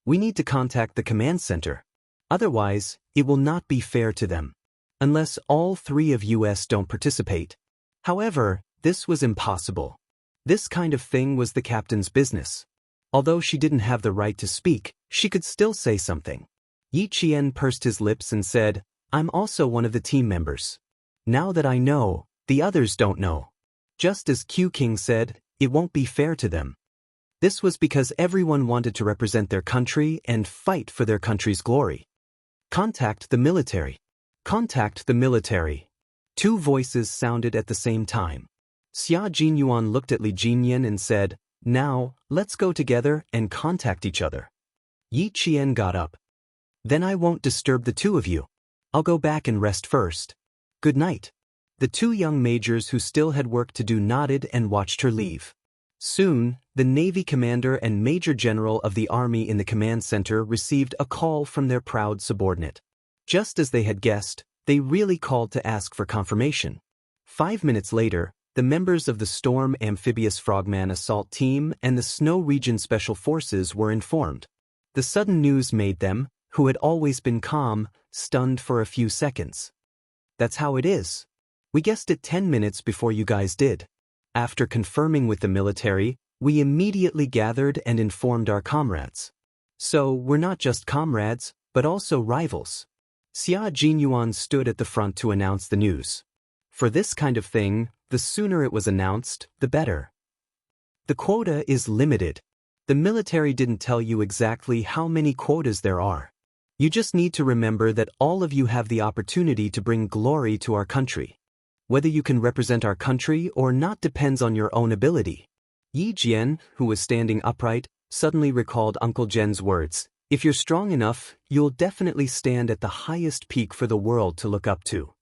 "We need to contact the command center. Otherwise, it will not be fair to them. Unless all three of us don't participate." However, this was impossible. This kind of thing was the captain's business. Although she didn't have the right to speak, she could still say something. Yi Qian pursed his lips and said, "I'm also one of the team members. Now that I know, the others don't know." Just as Q King said, it won't be fair to them. This was because everyone wanted to represent their country and fight for their country's glory. "Contact the military. Contact the military." Two voices sounded at the same time. Xia Jinyuan looked at Li Jinyan and said, "Now, let's go together and contact each other." Yi Qian got up. "Then I won't disturb the two of you. I'll go back and rest first. Good night." The two young majors who still had work to do nodded and watched her leave. Soon, the Navy commander and major general of the army in the command center received a call from their proud subordinate. Just as they had guessed, they really called to ask for confirmation. 5 minutes later, the members of the Storm Amphibious Frogman Assault Team and the Snow Region Special Forces were informed. The sudden news made them, who had always been calm, stunned for a few seconds. "That's how it is. We guessed it 10 minutes before you guys did." After confirming with the military, we immediately gathered and informed our comrades. "So we're not just comrades, but also rivals." Xia Jinyuan stood at the front to announce the news. For this kind of thing, the sooner it was announced, the better. "The quota is limited. The military didn't tell you exactly how many quotas there are. You just need to remember that all of you have the opportunity to bring glory to our country. Whether you can represent our country or not depends on your own ability." Yi Jian, who was standing upright, suddenly recalled Uncle Jen's words, "If you're strong enough, you'll definitely stand at the highest peak for the world to look up to."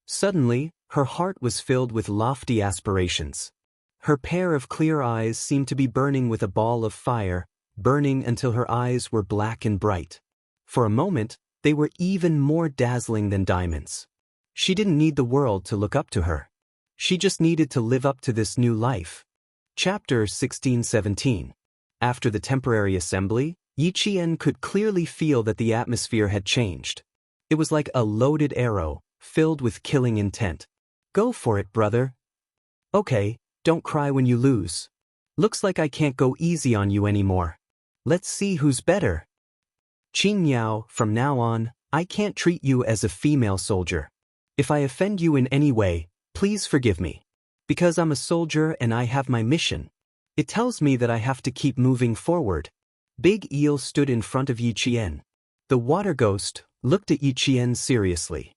Suddenly, her heart was filled with lofty aspirations. Her pair of clear eyes seemed to be burning with a ball of fire, burning until her eyes were black and bright. For a moment, they were even more dazzling than diamonds. She didn't need the world to look up to her. She just needed to live up to this new life. Chapter 16-17. After the temporary assembly, Yi Qian could clearly feel that the atmosphere had changed. It was like a loaded arrow, filled with killing intent. "Go for it, brother." "Okay, don't cry when you lose. Looks like I can't go easy on you anymore. Let's see who's better." "Qing Yao, from now on, I can't treat you as a female soldier. If I offend you in any way, please forgive me. Because I'm a soldier and I have my mission. It tells me that I have to keep moving forward." Big Eel stood in front of Yi Qian. The water ghost looked at Yi Qian seriously.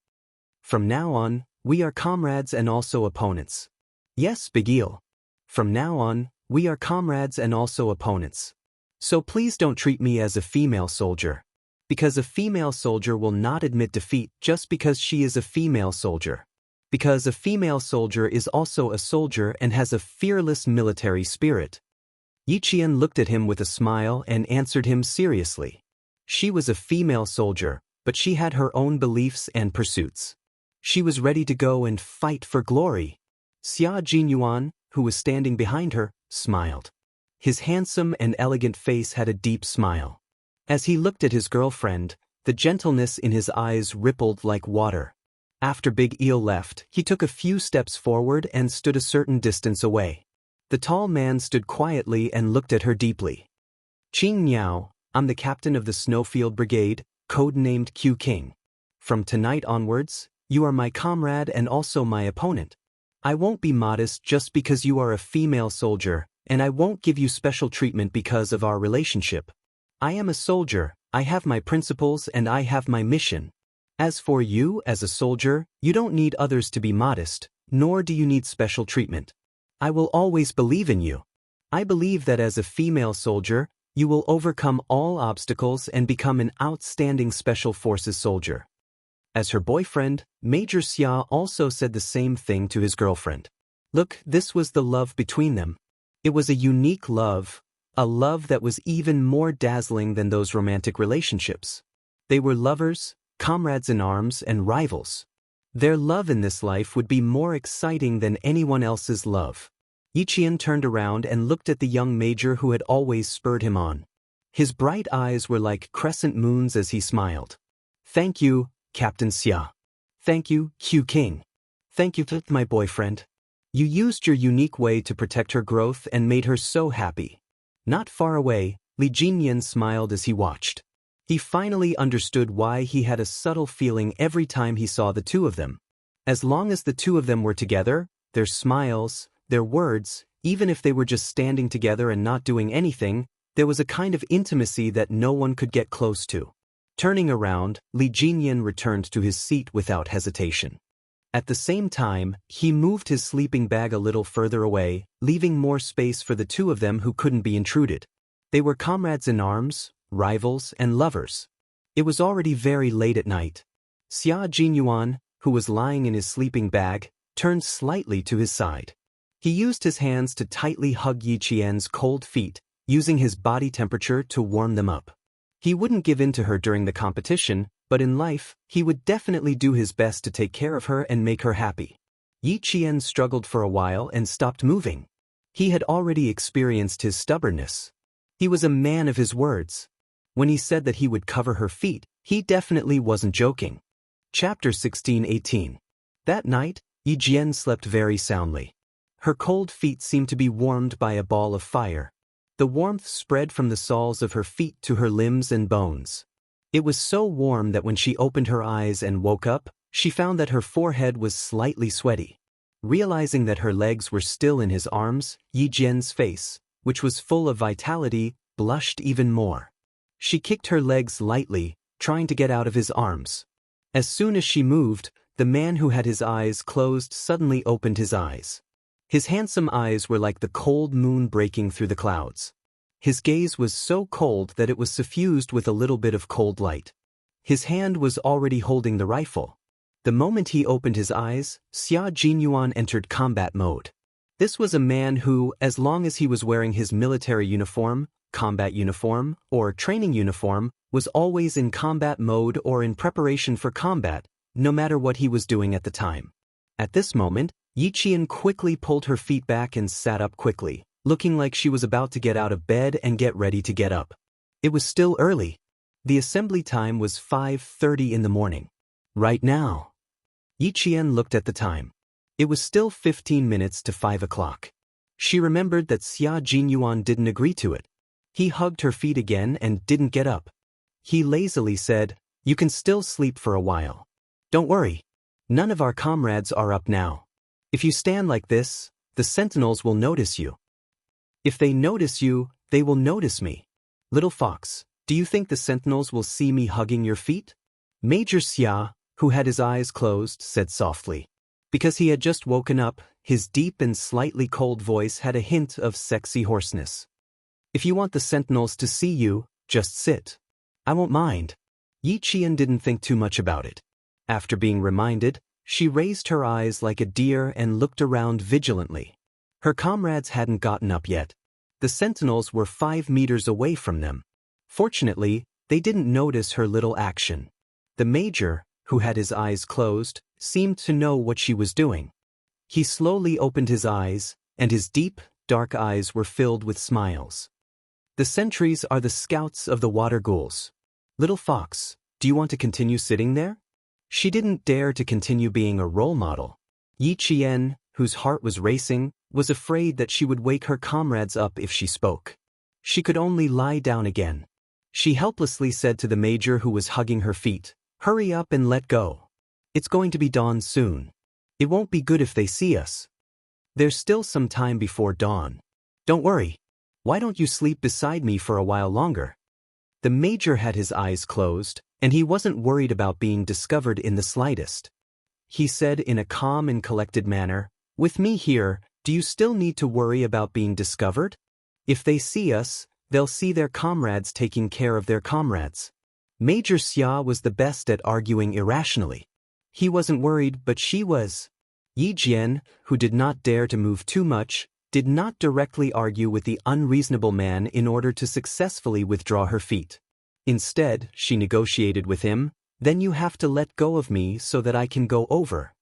"From now on, we are comrades and also opponents." "Yes, Big Eel. From now on, we are comrades and also opponents. So please don't treat me as a female soldier. Because a female soldier will not admit defeat just because she is a female soldier. Because a female soldier is also a soldier and has a fearless military spirit." Yi Qian looked at him with a smile and answered him seriously. She was a female soldier, but she had her own beliefs and pursuits. She was ready to go and fight for glory. Xia Jinyuan, who was standing behind her, smiled. His handsome and elegant face had a deep smile. As he looked at his girlfriend, the gentleness in his eyes rippled like water. After Big Eel left, he took a few steps forward and stood a certain distance away. The tall man stood quietly and looked at her deeply. "Qing Yao, I'm the captain of the Snowfield Brigade, codenamed Q King. From tonight onwards, you are my comrade and also my opponent. I won't be modest just because you are a female soldier, and I won't give you special treatment because of our relationship. I am a soldier, I have my principles and I have my mission. As for you as a soldier, you don't need others to be modest, nor do you need special treatment. I will always believe in you. I believe that as a female soldier, you will overcome all obstacles and become an outstanding Special Forces soldier. As her boyfriend, Major Xia also said the same thing to his girlfriend. Look, this was the love between them. It was a unique love, a love that was even more dazzling than those romantic relationships. They were lovers, comrades in arms, and rivals. Their love in this life would be more exciting than anyone else's love. Yiqian turned around and looked at the young major who had always spurred him on. His bright eyes were like crescent moons as he smiled. Thank you, Captain Xia. Thank you, Q King. Thank you to my boyfriend. You used your unique way to protect her growth and made her so happy. Not far away, Li Jinyan smiled as he watched. He finally understood why he had a subtle feeling every time he saw the two of them. As long as the two of them were together, their smiles, their words, even if they were just standing together and not doing anything, there was a kind of intimacy that no one could get close to. Turning around, Li Jinyan returned to his seat without hesitation. At the same time, he moved his sleeping bag a little further away, leaving more space for the two of them who couldn't be intruded. They were comrades in arms, rivals, and lovers. It was already very late at night. Xia Jinyuan, who was lying in his sleeping bag, turned slightly to his side. He used his hands to tightly hug Yi Qian's cold feet, using his body temperature to warm them up. He wouldn't give in to her during the competition, but in life, he would definitely do his best to take care of her and make her happy. Yi Qian struggled for a while and stopped moving. He had already experienced his stubbornness. He was a man of his words. When he said that he would cover her feet, he definitely wasn't joking. Chapter 16-18. That night, Yi Jian slept very soundly. Her cold feet seemed to be warmed by a ball of fire. The warmth spread from the soles of her feet to her limbs and bones. It was so warm that when she opened her eyes and woke up, she found that her forehead was slightly sweaty. Realizing that her legs were still in his arms, Yi Jian's face, which was full of vitality, blushed even more. She kicked her legs lightly, trying to get out of his arms. As soon as she moved, the man who had his eyes closed suddenly opened his eyes. His handsome eyes were like the cold moon breaking through the clouds. His gaze was so cold that it was suffused with a little bit of cold light. His hand was already holding the rifle. The moment he opened his eyes, Xia Jinyuan entered combat mode. This was a man who, as long as he was wearing his military uniform, combat uniform, or training uniform, was always in combat mode or in preparation for combat, no matter what he was doing at the time. At this moment, Yi Qian quickly pulled her feet back and sat up quickly, looking like she was about to get out of bed and get ready to get up. It was still early. The assembly time was 5:30 in the morning. Right now. Yi Qian looked at the time. It was still 15 minutes to 5 o'clock. She remembered that Xia Jinyuan didn't agree to it. He hugged her feet again and didn't get up. He lazily said, "You can still sleep for a while. Don't worry. None of our comrades are up now. If you stand like this, the sentinels will notice you. If they notice you, they will notice me. Little fox, do you think the sentinels will see me hugging your feet?" Major Xia, who had his eyes closed, said softly. Because he had just woken up, his deep and slightly cold voice had a hint of sexy hoarseness. "If you want the sentinels to see you, just sit. I won't mind." Yi Qian didn't think too much about it. After being reminded, she raised her eyes like a deer and looked around vigilantly. Her comrades hadn't gotten up yet. The sentinels were 5 meters away from them. Fortunately, they didn't notice her little action. The major, who had his eyes closed, seemed to know what she was doing. He slowly opened his eyes, and his deep, dark eyes were filled with smiles. "The sentries are the scouts of the water ghouls. Little fox, do you want to continue sitting there?" She didn't dare to continue being a role model. Yi Qian, whose heart was racing, was afraid that she would wake her comrades up if she spoke. She could only lie down again. She helplessly said to the major who was hugging her feet, Hurry up and let go. It's going to be dawn soon. It won't be good if they see us. There's still some time before dawn. Don't worry. Why don't you sleep beside me for a while longer? The major had his eyes closed, and he wasn't worried about being discovered in the slightest. He said in a calm and collected manner, "With me here, do you still need to worry about being discovered? If they see us, they'll see their comrades taking care of their comrades." Major Xia was the best at arguing irrationally. He wasn't worried, but she was. Yi Jian, who did not dare to move too much, did not directly argue with the unreasonable man in order to successfully withdraw her feet. Instead, she negotiated with him, "Then you have to let go of me so that I can go over."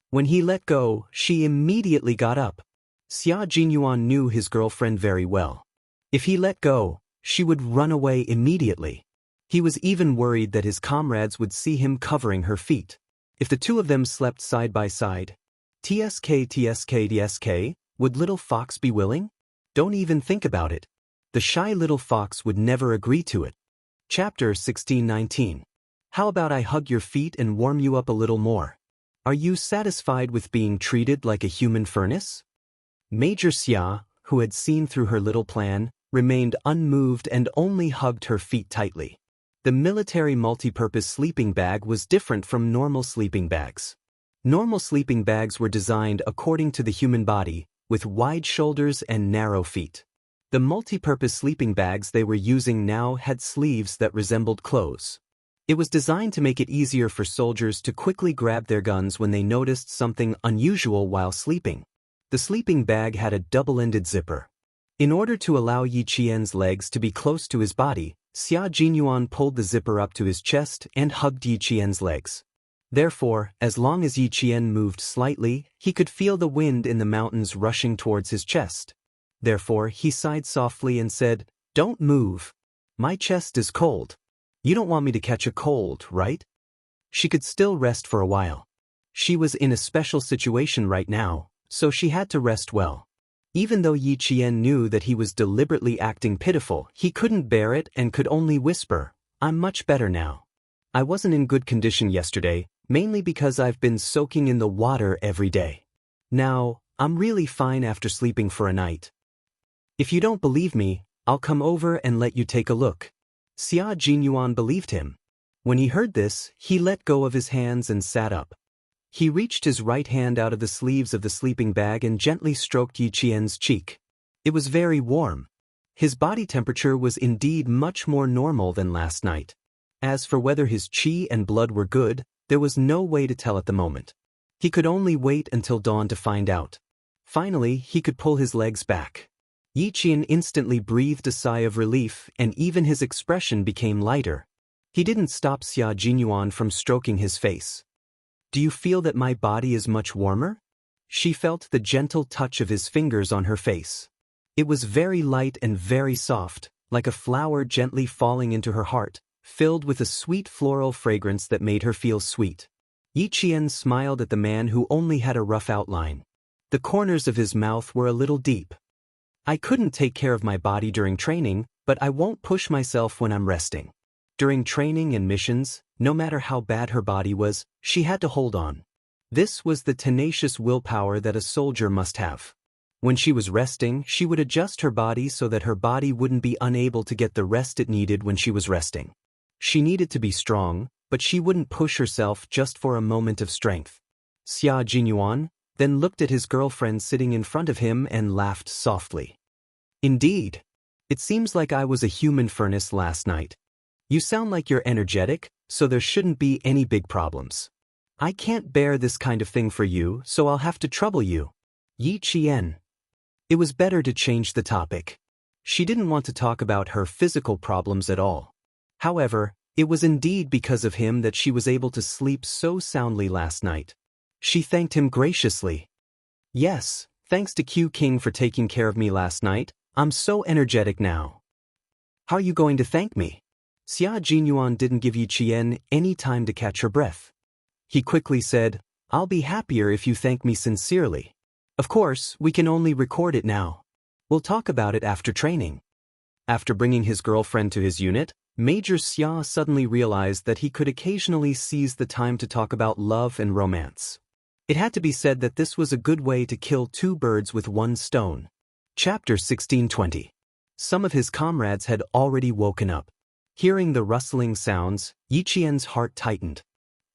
When he let go, she immediately got up. Xia Jinyuan knew his girlfriend very well. If he let go, she would run away immediately. He was even worried that his comrades would see him covering her feet. If the two of them slept side by side, TSK, would little fox be willing? Don't even think about it. The shy little fox would never agree to it. Chapter 16-19. How about I hug your feet and warm you up a little more? Are you satisfied with being treated like a human furnace? Major Xia, who had seen through her little plan, remained unmoved and only hugged her feet tightly. The military multipurpose sleeping bag was different from normal sleeping bags. Normal sleeping bags were designed according to the human body, with wide shoulders and narrow feet. The multipurpose sleeping bags they were using now had sleeves that resembled clothes. It was designed to make it easier for soldiers to quickly grab their guns when they noticed something unusual while sleeping. The sleeping bag had a double-ended zipper. In order to allow Yi Qian's legs to be close to his body, Xia Jinyuan pulled the zipper up to his chest and hugged Yi Qian's legs. Therefore, as long as Yi Qian moved slightly, he could feel the wind in the mountains rushing towards his chest. Therefore, he sighed softly and said, "Don't move. My chest is cold. You don't want me to catch a cold, right?" She could still rest for a while. She was in a special situation right now, so she had to rest well. Even though Yi Qian knew that he was deliberately acting pitiful, he couldn't bear it and could only whisper, "I'm much better now. I wasn't in good condition yesterday, mainly because I've been soaking in the water every day. Now, I'm really fine after sleeping for a night. If you don't believe me, I'll come over and let you take a look." Xia Jinyuan believed him. When he heard this, he let go of his hands and sat up. He reached his right hand out of the sleeves of the sleeping bag and gently stroked Yi Qian's cheek. It was very warm. His body temperature was indeed much more normal than last night. As for whether his qi and blood were good, there was no way to tell at the moment. He could only wait until dawn to find out. Finally, he could pull his legs back. Yi Qian instantly breathed a sigh of relief, and even his expression became lighter. He didn't stop Xia Jinyuan from stroking his face. "Do you feel that my body is much warmer?" She felt the gentle touch of his fingers on her face. It was very light and very soft, like a flower gently falling into her heart, filled with a sweet floral fragrance that made her feel sweet. Yi Qian smiled at the man who only had a rough outline. The corners of his mouth were a little deep. "I couldn't take care of my body during training, but I won't push myself when I'm resting." During training and missions, no matter how bad her body was, she had to hold on. This was the tenacious willpower that a soldier must have. When she was resting, she would adjust her body so that her body wouldn't be unable to get the rest it needed when she was resting. She needed to be strong, but she wouldn't push herself just for a moment of strength. Xia Jinyuan then looked at his girlfriend sitting in front of him and laughed softly. "Indeed. It seems like I was a human furnace last night. You sound like you're energetic, so there shouldn't be any big problems. I can't bear this kind of thing for you, so I'll have to trouble you." Yi Qian. It was better to change the topic. She didn't want to talk about her physical problems at all. However, it was indeed because of him that she was able to sleep so soundly last night. She thanked him graciously. "Yes, thanks to Q King for taking care of me last night, I'm so energetic now." "How are you going to thank me?" Xia Jinyuan didn't give Yi Qian any time to catch her breath. He quickly said, "I'll be happier if you thank me sincerely. Of course, we can only record it now. We'll talk about it after training." After bringing his girlfriend to his unit, Major Xia suddenly realized that he could occasionally seize the time to talk about love and romance. It had to be said that this was a good way to kill two birds with one stone. Chapter 1620. Some of his comrades had already woken up. Hearing the rustling sounds, Yiqian's heart tightened.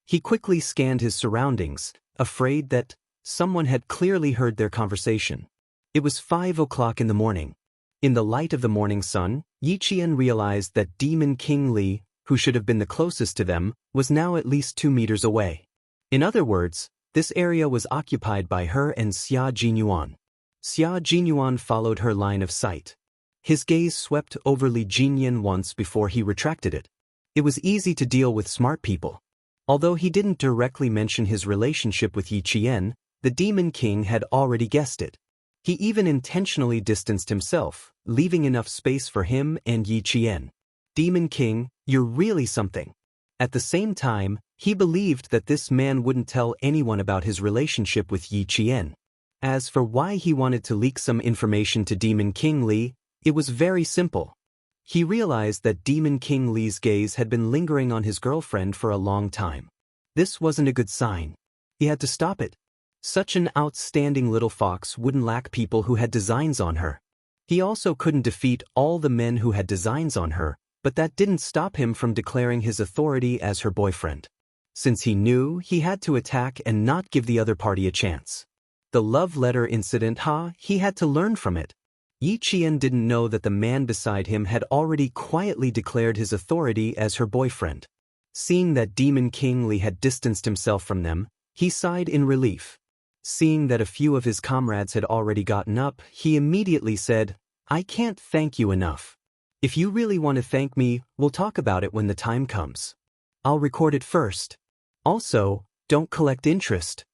He quickly scanned his surroundings, afraid that someone had clearly heard their conversation. It was 5 o'clock in the morning. In the light of the morning sun, Yiqian realized that Demon King Li, who should have been the closest to them, was now at least 2 meters away. In other words, this area was occupied by her and Xia Jinyuan. Xia Jinyuan followed her line of sight. His gaze swept over Li Jinyan once before he retracted it. It was easy to deal with smart people. Although he didn't directly mention his relationship with Yiqian, the Demon King had already guessed it. He even intentionally distanced himself, leaving enough space for him and Yiqian. Demon King, you're really something. At the same time, he believed that this man wouldn't tell anyone about his relationship with Yiqian. As for why he wanted to leak some information to Demon King Li, it was very simple. He realized that Demon King Li's gaze had been lingering on his girlfriend for a long time. This wasn't a good sign. He had to stop it. Such an outstanding little fox wouldn't lack people who had designs on her. He also couldn't defeat all the men who had designs on her, but that didn't stop him from declaring his authority as her boyfriend. Since he knew, he had to attack and not give the other party a chance. The love letter incident, he had to learn from it. Yiqian didn't know that the man beside him had already quietly declared his authority as her boyfriend. Seeing that Demon King Li had distanced himself from them, he sighed in relief. Seeing that a few of his comrades had already gotten up, he immediately said, I can't thank you enough. If you really want to thank me, we'll talk about it when the time comes. I'll record it first. Also, don't collect interest.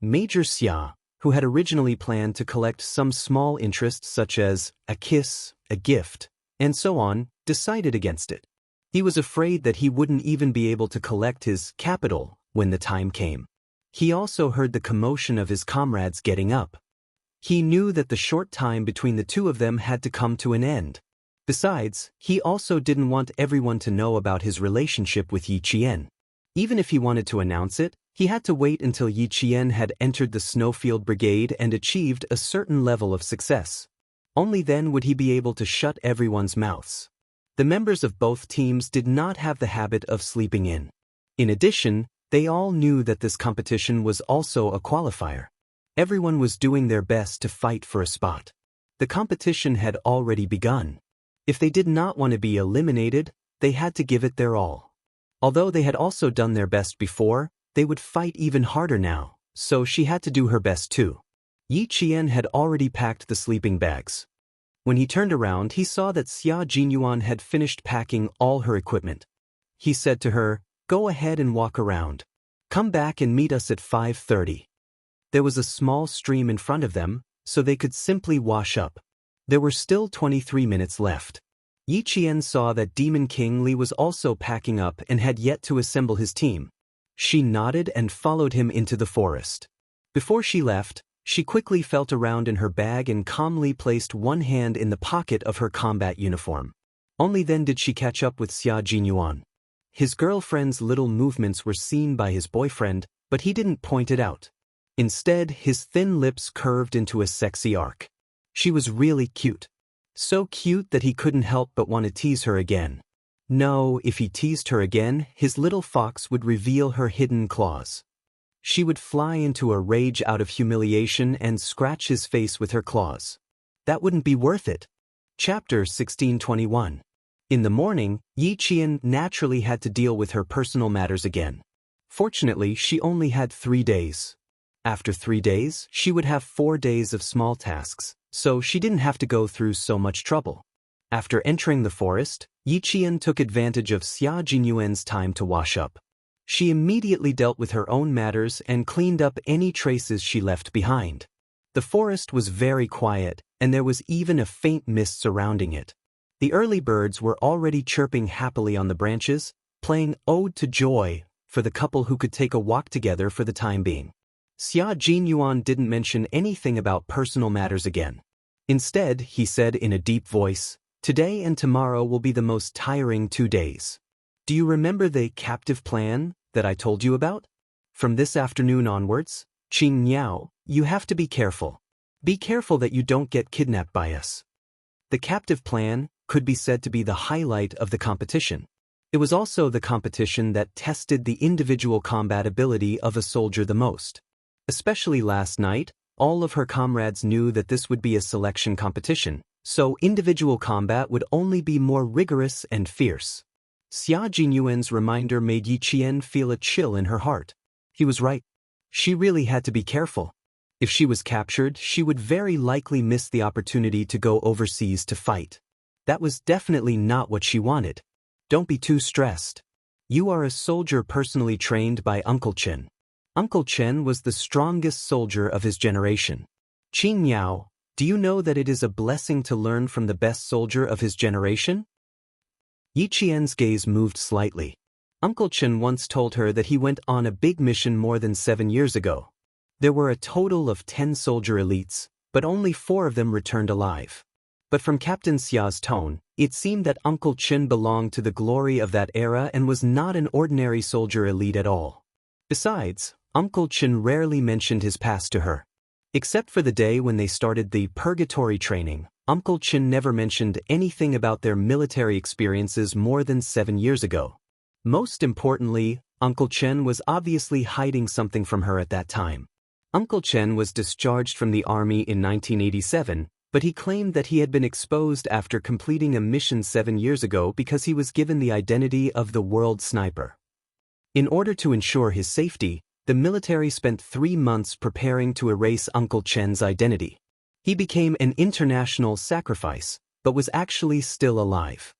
Major Xia, who had originally planned to collect some small interest such as a kiss, a gift, and so on, decided against it. He was afraid that he wouldn't even be able to collect his capital when the time came. He also heard the commotion of his comrades getting up. He knew that the short time between the two of them had to come to an end. Besides, he also didn't want everyone to know about his relationship with Yiqian. Even if he wanted to announce it, he had to wait until Yiqian had entered the Snowfield Brigade and achieved a certain level of success. Only then would he be able to shut everyone's mouths. The members of both teams did not have the habit of sleeping in. In addition, they all knew that this competition was also a qualifier. Everyone was doing their best to fight for a spot. The competition had already begun. If they did not want to be eliminated, they had to give it their all. Although they had also done their best before, they would fight even harder now, so she had to do her best too. Yiqian had already packed the sleeping bags. When he turned around, he saw that Xia Jinyuan had finished packing all her equipment. He said to her, Go ahead and walk around. Come back and meet us at 5:30. There was a small stream in front of them, so they could simply wash up. There were still 23 minutes left. Yiqian saw that Demon King Li was also packing up and had yet to assemble his team. She nodded and followed him into the forest. Before she left, she quickly felt around in her bag and calmly placed one hand in the pocket of her combat uniform. Only then did she catch up with Xia Jinyuan. His girlfriend's little movements were seen by his boyfriend, but he didn't point it out. Instead, his thin lips curved into a sexy arc. She was really cute. So cute that he couldn't help but want to tease her again. No, if he teased her again, his little fox would reveal her hidden claws. She would fly into a rage out of humiliation and scratch his face with her claws. That wouldn't be worth it. Chapter 1621. In the morning, Yiqian naturally had to deal with her personal matters again. Fortunately, she only had 3 days. After 3 days, she would have 4 days of small tasks, so she didn't have to go through so much trouble. After entering the forest, Yiqian took advantage of Xia Jinyuan's time to wash up. She immediately dealt with her own matters and cleaned up any traces she left behind. The forest was very quiet, and there was even a faint mist surrounding it. The early birds were already chirping happily on the branches, playing Ode to Joy for the couple who could take a walk together for the time being. Xia Jinyuan didn't mention anything about personal matters again. Instead, he said in a deep voice, Today and tomorrow will be the most tiring 2 days. Do you remember the captive plan that I told you about? From this afternoon onwards, Qing Niao, you have to be careful. Be careful that you don't get kidnapped by us. The captive plan could be said to be the highlight of the competition. It was also the competition that tested the individual combat ability of a soldier the most. Especially last night, all of her comrades knew that this would be a selection competition, so individual combat would only be more rigorous and fierce. Xia Jinyuan's reminder made Yi Qian feel a chill in her heart. He was right. She really had to be careful. If she was captured, she would very likely miss the opportunity to go overseas to fight. That was definitely not what she wanted. Don't be too stressed. You are a soldier personally trained by Uncle Chen. Uncle Chen was the strongest soldier of his generation. Qing Niao, do you know that it is a blessing to learn from the best soldier of his generation? Yi Qian's gaze moved slightly. Uncle Chen once told her that he went on a big mission more than 7 years ago. There were a total of 10 soldier elites, but only 4 of them returned alive. But from Captain Xia's tone, it seemed that Uncle Chen belonged to the glory of that era and was not an ordinary soldier elite at all. Besides, Uncle Chen rarely mentioned his past to her. Except for the day when they started the purgatory training, Uncle Chen never mentioned anything about their military experiences more than 7 years ago. Most importantly, Uncle Chen was obviously hiding something from her at that time. Uncle Chen was discharged from the army in 1987, but he claimed that he had been exposed after completing a mission 7 years ago because he was given the identity of the world sniper. In order to ensure his safety, the military spent 3 months preparing to erase Uncle Chen's identity. He became an international sacrifice, but was actually still alive.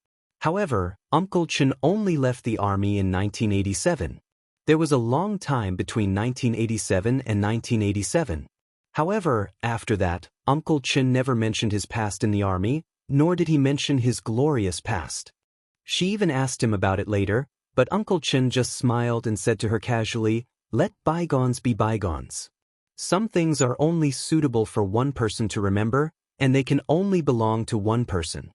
However, Uncle Chen only left the army in 1987. There was a long time between 1987 and 1987. However, after that, Uncle Chen never mentioned his past in the army, nor did he mention his glorious past. She even asked him about it later, but Uncle Chen just smiled and said to her casually, "Let bygones be bygones. Some things are only suitable for one person to remember, and they can only belong to one person."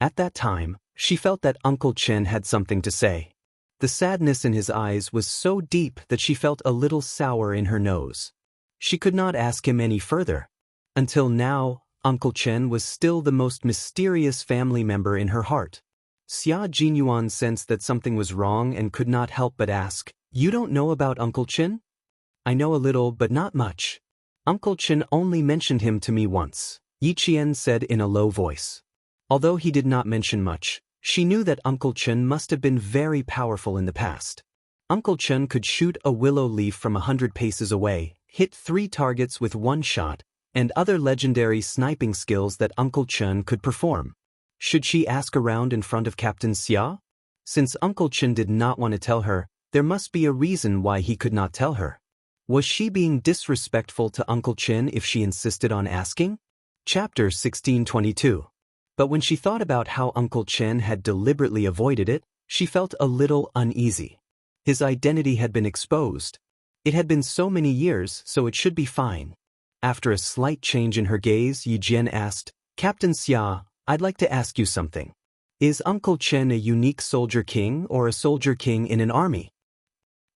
At that time, she felt that Uncle Chen had something to say. The sadness in his eyes was so deep that she felt a little sour in her nose. She could not ask him any further. Until now, Uncle Chen was still the most mysterious family member in her heart. Xia Jinyuan sensed that something was wrong and could not help but ask, "You don't know about Uncle Chen?" "I know a little, but not much. Uncle Chen only mentioned him to me once," Yi Qian said in a low voice. Although he did not mention much, she knew that Uncle Chen must have been very powerful in the past. Uncle Chen could shoot a willow leaf from 100 paces away, hit 3 targets with 1 shot, and other legendary sniping skills that Uncle Chen could perform. Should she ask around in front of Captain Xia? Since Uncle Chen did not want to tell her, there must be a reason why he could not tell her. Was she being disrespectful to Uncle Chen if she insisted on asking? Chapter 1622. But when she thought about how Uncle Chen had deliberately avoided it, she felt a little uneasy. His identity had been exposed. It had been so many years, so it should be fine. After a slight change in her gaze, Yi Jian asked, "Captain Xia, I'd like to ask you something. Is Uncle Chen a unique soldier king or a soldier king in an army?"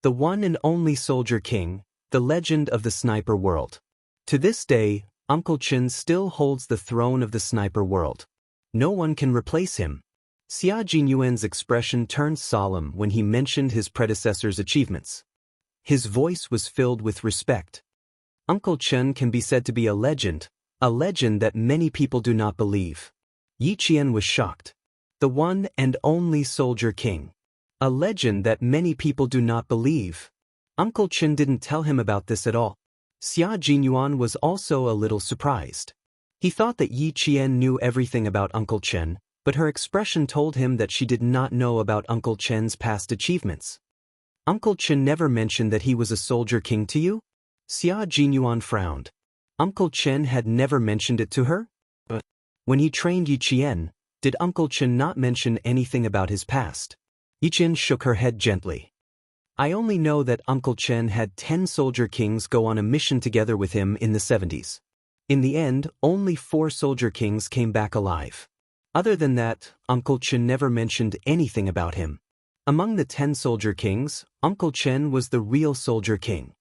The one and only soldier king, the legend of the sniper world. To this day, Uncle Chen still holds the throne of the sniper world. No one can replace him. Xia Jinyuan's expression turned solemn when he mentioned his predecessor's achievements. His voice was filled with respect. Uncle Chen can be said to be a legend that many people do not believe. Yi Qian was shocked. The one and only soldier king. A legend that many people do not believe. Uncle Chen didn't tell him about this at all. Xia Jinyuan was also a little surprised. He thought that Yi Qian knew everything about Uncle Chen, but her expression told him that she did not know about Uncle Chen's past achievements. "Uncle Chen never mentioned that he was a soldier king to you?" Xia Jinyuan frowned. Uncle Chen had never mentioned it to her? But when he trained Yi Qian, did Uncle Chen not mention anything about his past? Yi Qian shook her head gently. "I only know that Uncle Chen had 10 soldier kings go on a mission together with him in the 70s. In the end, only 4 soldier kings came back alive. Other than that, Uncle Chen never mentioned anything about him. Among the 10 soldier kings, Uncle Chen was the real soldier king.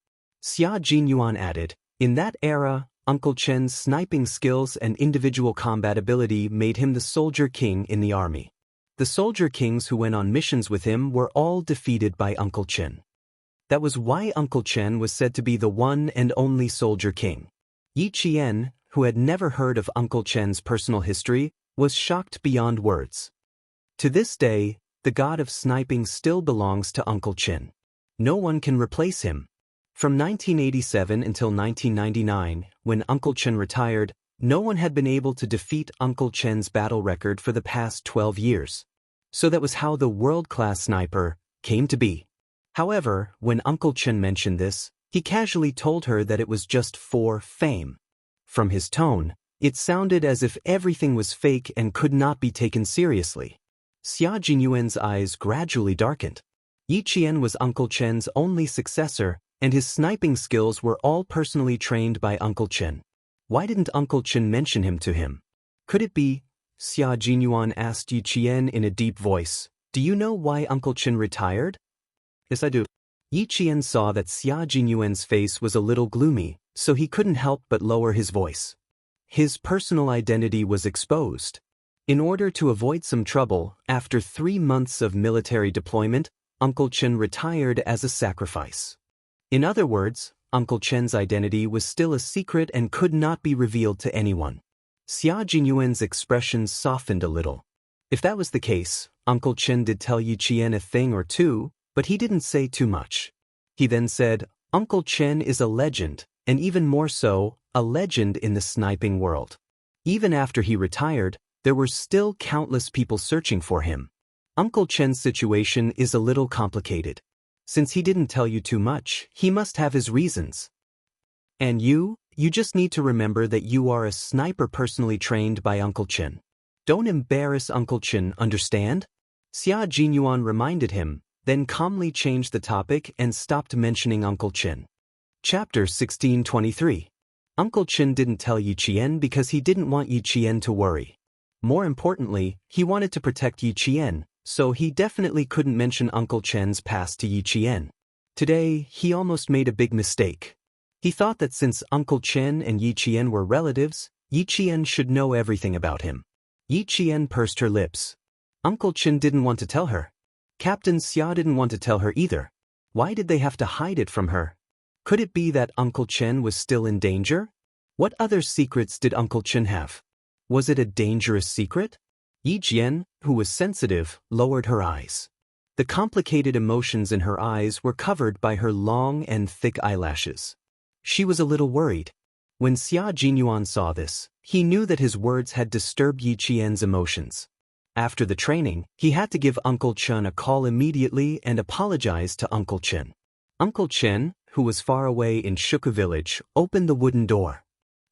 Xia Jinyuan added, in that era, Uncle Chen's sniping skills and individual combat ability made him the soldier king in the army. The soldier kings who went on missions with him were all defeated by Uncle Chen. That was why Uncle Chen was said to be the one and only soldier king. Yi Qian, who had never heard of Uncle Chen's personal history, was shocked beyond words. To this day, the god of sniping still belongs to Uncle Chen. No one can replace him. From 1987 until 1999, when Uncle Chen retired, no one had been able to defeat Uncle Chen's battle record for the past 12 years. So that was how the world-class sniper came to be. However, when Uncle Chen mentioned this, he casually told her that it was just for fame. From his tone, it sounded as if everything was fake and could not be taken seriously. Xia Jinyuan's eyes gradually darkened. Yi Qian was Uncle Chen's only successor, and his sniping skills were all personally trained by Uncle Chen. Why didn't Uncle Chen mention him to him? Could it be? Xia Jinyuan asked Yi Qian in a deep voice. Do you know why Uncle Chen retired? Yes, I do. Yi Qian saw that Xia Jinyuan's face was a little gloomy, so he couldn't help but lower his voice. His personal identity was exposed. In order to avoid some trouble, after 3 months of military deployment, Uncle Chen retired as a sacrifice. In other words, Uncle Chen's identity was still a secret and could not be revealed to anyone. Xia Jinyuan's expressions softened a little. If that was the case, Uncle Chen did tell Yi Qian a thing or two, but he didn't say too much. He then said, Uncle Chen is a legend, and even more so, a legend in the sniping world. Even after he retired, there were still countless people searching for him. Uncle Chen's situation is a little complicated. Since he didn't tell you too much, he must have his reasons. And you just need to remember that you are a sniper personally trained by Uncle Chen. Don't embarrass Uncle Chen, understand? Xia Jinyuan reminded him, then calmly changed the topic and stopped mentioning Uncle Chen. Chapter 1623. Uncle Chen didn't tell Yi Qian because he didn't want Yi Qian to worry. More importantly, he wanted to protect Yi Qian, so he definitely couldn't mention Uncle Chen's past to Yi Qian. Today, he almost made a big mistake. He thought that since Uncle Chen and Yi Qian were relatives, Yi Qian should know everything about him. Yi Qian pursed her lips. Uncle Chen didn't want to tell her. Captain Xia didn't want to tell her either. Why did they have to hide it from her? Could it be that Uncle Chen was still in danger? What other secrets did Uncle Chen have? Was it a dangerous secret? Yi Qian, who was sensitive, lowered her eyes. The complicated emotions in her eyes were covered by her long and thick eyelashes. She was a little worried. When Xia Jinyuan saw this, he knew that his words had disturbed Yi Qian's emotions. After the training, he had to give Uncle Chen a call immediately and apologize to Uncle Chen. Uncle Chen, who was far away in Shuku village, opened the wooden door.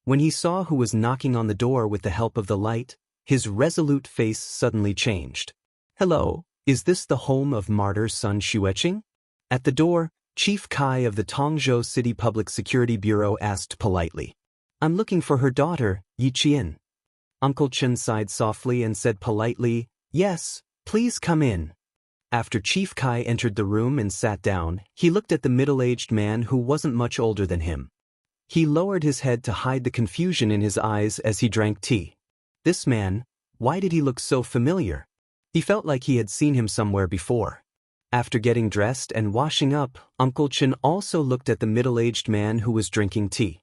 When he saw who was knocking on the door with the help of the light, his resolute face suddenly changed. Hello, is this the home of martyr Sun Xueqing? At the door, Chief Kai of the Tongzhou City Public Security Bureau asked politely. I'm looking for her daughter, Yi Qian. Uncle Chen sighed softly and said politely, Yes, please come in. After Chief Kai entered the room and sat down, he looked at the middle-aged man who wasn't much older than him. He lowered his head to hide the confusion in his eyes as he drank tea. This man, why did he look so familiar? He felt like he had seen him somewhere before. After getting dressed and washing up, Uncle Chen also looked at the middle-aged man who was drinking tea.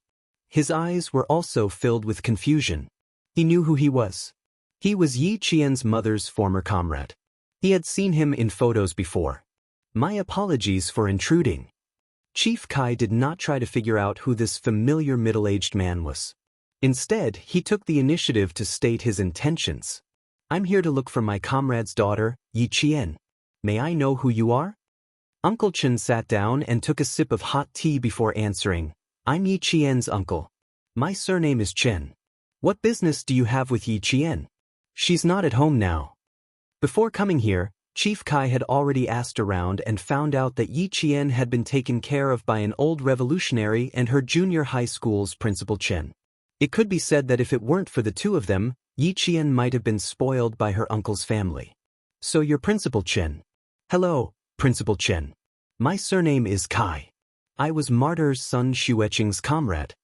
His eyes were also filled with confusion. He knew who he was. He was Yi Qian's mother's former comrade. He had seen him in photos before. My apologies for intruding. Chief Kai did not try to figure out who this familiar middle-aged man was. Instead, he took the initiative to state his intentions. I'm here to look for my comrade's daughter, Yi Qian. May I know who you are? Uncle Chen sat down and took a sip of hot tea before answering. I'm Yi Qian's uncle. My surname is Chen. What business do you have with Yi Qian? She's not at home now. Before coming here, Chief Kai had already asked around and found out that Yi Qian had been taken care of by an old revolutionary and her junior high school's principal Chen. It could be said that if it weren't for the two of them, Yi Qian might have been spoiled by her uncle's family. So you're Principal Chen. Hello, Principal Chen. My surname is Kai. I was Martyr's son Xueqing's comrade.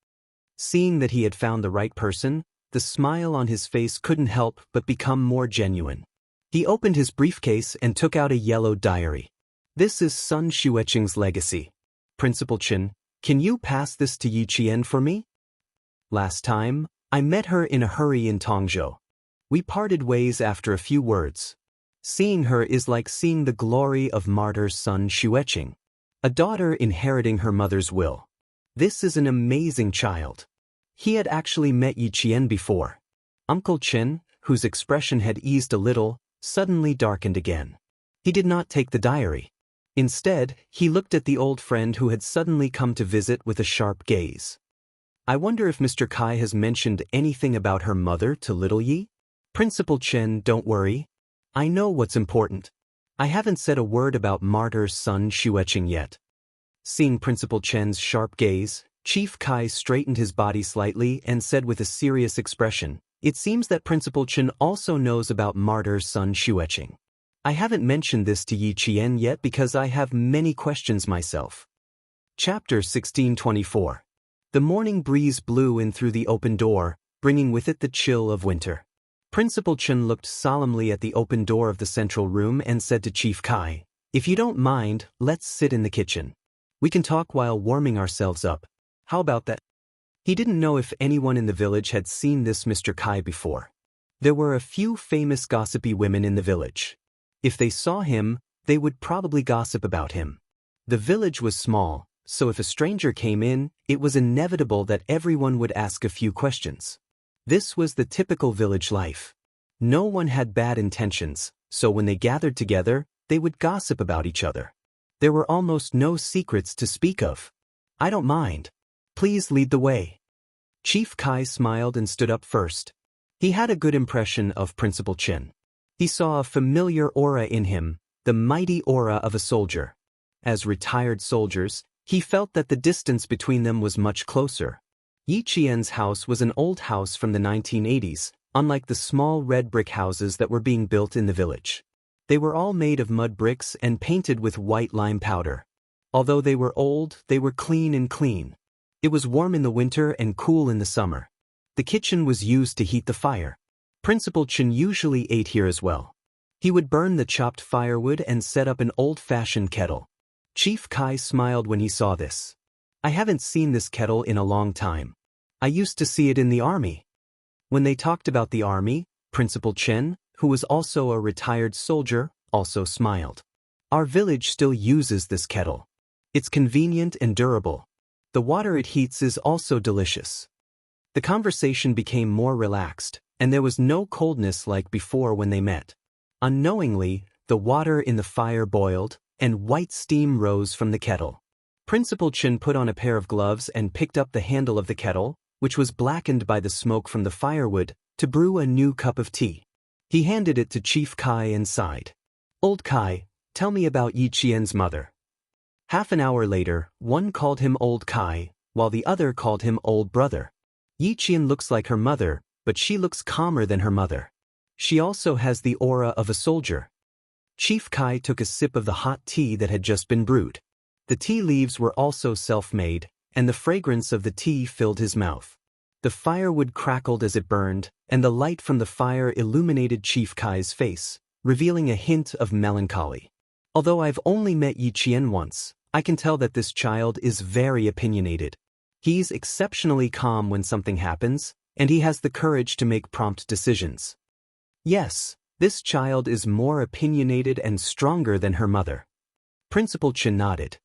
Seeing that he had found the right person, the smile on his face couldn't help but become more genuine. He opened his briefcase and took out a yellow diary. This is son Xueqing's legacy. Principal Chen, can you pass this to Yi Qian for me? Last time, I met her in a hurry in Tongzhou. We parted ways after a few words. Seeing her is like seeing the glory of Martyr's son Xueqing, a daughter inheriting her mother's will. This is an amazing child. He had actually met Yi Qian before. Uncle Chen, whose expression had eased a little, suddenly darkened again. He did not take the diary. Instead, he looked at the old friend who had suddenly come to visit with a sharp gaze. I wonder if Mr. Kai has mentioned anything about her mother to little Yi? Principal Chen, don't worry. I know what's important. I haven't said a word about Martyr's son Xueqing yet. Seeing Principal Chen's sharp gaze, Chief Kai straightened his body slightly and said with a serious expression, "It seems that Principal Chen also knows about Martyr's son Xueqing. I haven't mentioned this to Yi Qian yet because I have many questions myself." Chapter 1624. The morning breeze blew in through the open door, bringing with it the chill of winter. Principal Chen looked solemnly at the open door of the central room and said to Chief Kai, "If you don't mind, let's sit in the kitchen. We can talk while warming ourselves up. How about that?" He didn't know if anyone in the village had seen this Mr. Kai before. There were a few famous gossipy women in the village. If they saw him, they would probably gossip about him. The village was small, so if a stranger came in, it was inevitable that everyone would ask a few questions. This was the typical village life. No one had bad intentions, so when they gathered together, they would gossip about each other. There were almost no secrets to speak of. "I don't mind. Please lead the way." Chief Kai smiled and stood up first. He had a good impression of Principal Chen. He saw a familiar aura in him, the mighty aura of a soldier. As retired soldiers, he felt that the distance between them was much closer. Yi Qian's house was an old house from the 1980s, unlike the small red brick houses that were being built in the village. They were all made of mud bricks and painted with white lime powder. Although they were old, they were clean and clean. It was warm in the winter and cool in the summer. The kitchen was used to heat the fire. Principal Chen usually ate here as well. He would burn the chopped firewood and set up an old-fashioned kettle. Chief Kai smiled when he saw this. "I haven't seen this kettle in a long time. I used to see it in the army." When they talked about the army, Principal Chen, who was also a retired soldier, also smiled. "Our village still uses this kettle. It's convenient and durable. The water it heats is also delicious." The conversation became more relaxed, and there was no coldness like before when they met. Unknowingly, the water in the fire boiled, and white steam rose from the kettle. Principal Chen put on a pair of gloves and picked up the handle of the kettle, which was blackened by the smoke from the firewood, to brew a new cup of tea. He handed it to Chief Kai and sighed. "Old Kai, tell me about Yi Qian's mother." Half an hour later, one called him Old Kai, while the other called him Old Brother. Yi Qian looks like her mother, but she looks calmer than her mother. She also has the aura of a soldier. Chief Kai took a sip of the hot tea that had just been brewed. The tea leaves were also self-made, and the fragrance of the tea filled his mouth. The firewood crackled as it burned, and the light from the fire illuminated Chief Kai's face, revealing a hint of melancholy. "Although I've only met Yi Qian once, I can tell that this child is very opinionated. He's exceptionally calm when something happens, and he has the courage to make prompt decisions." Yes, this child is more opinionated and stronger than her mother. Principal Chen nodded.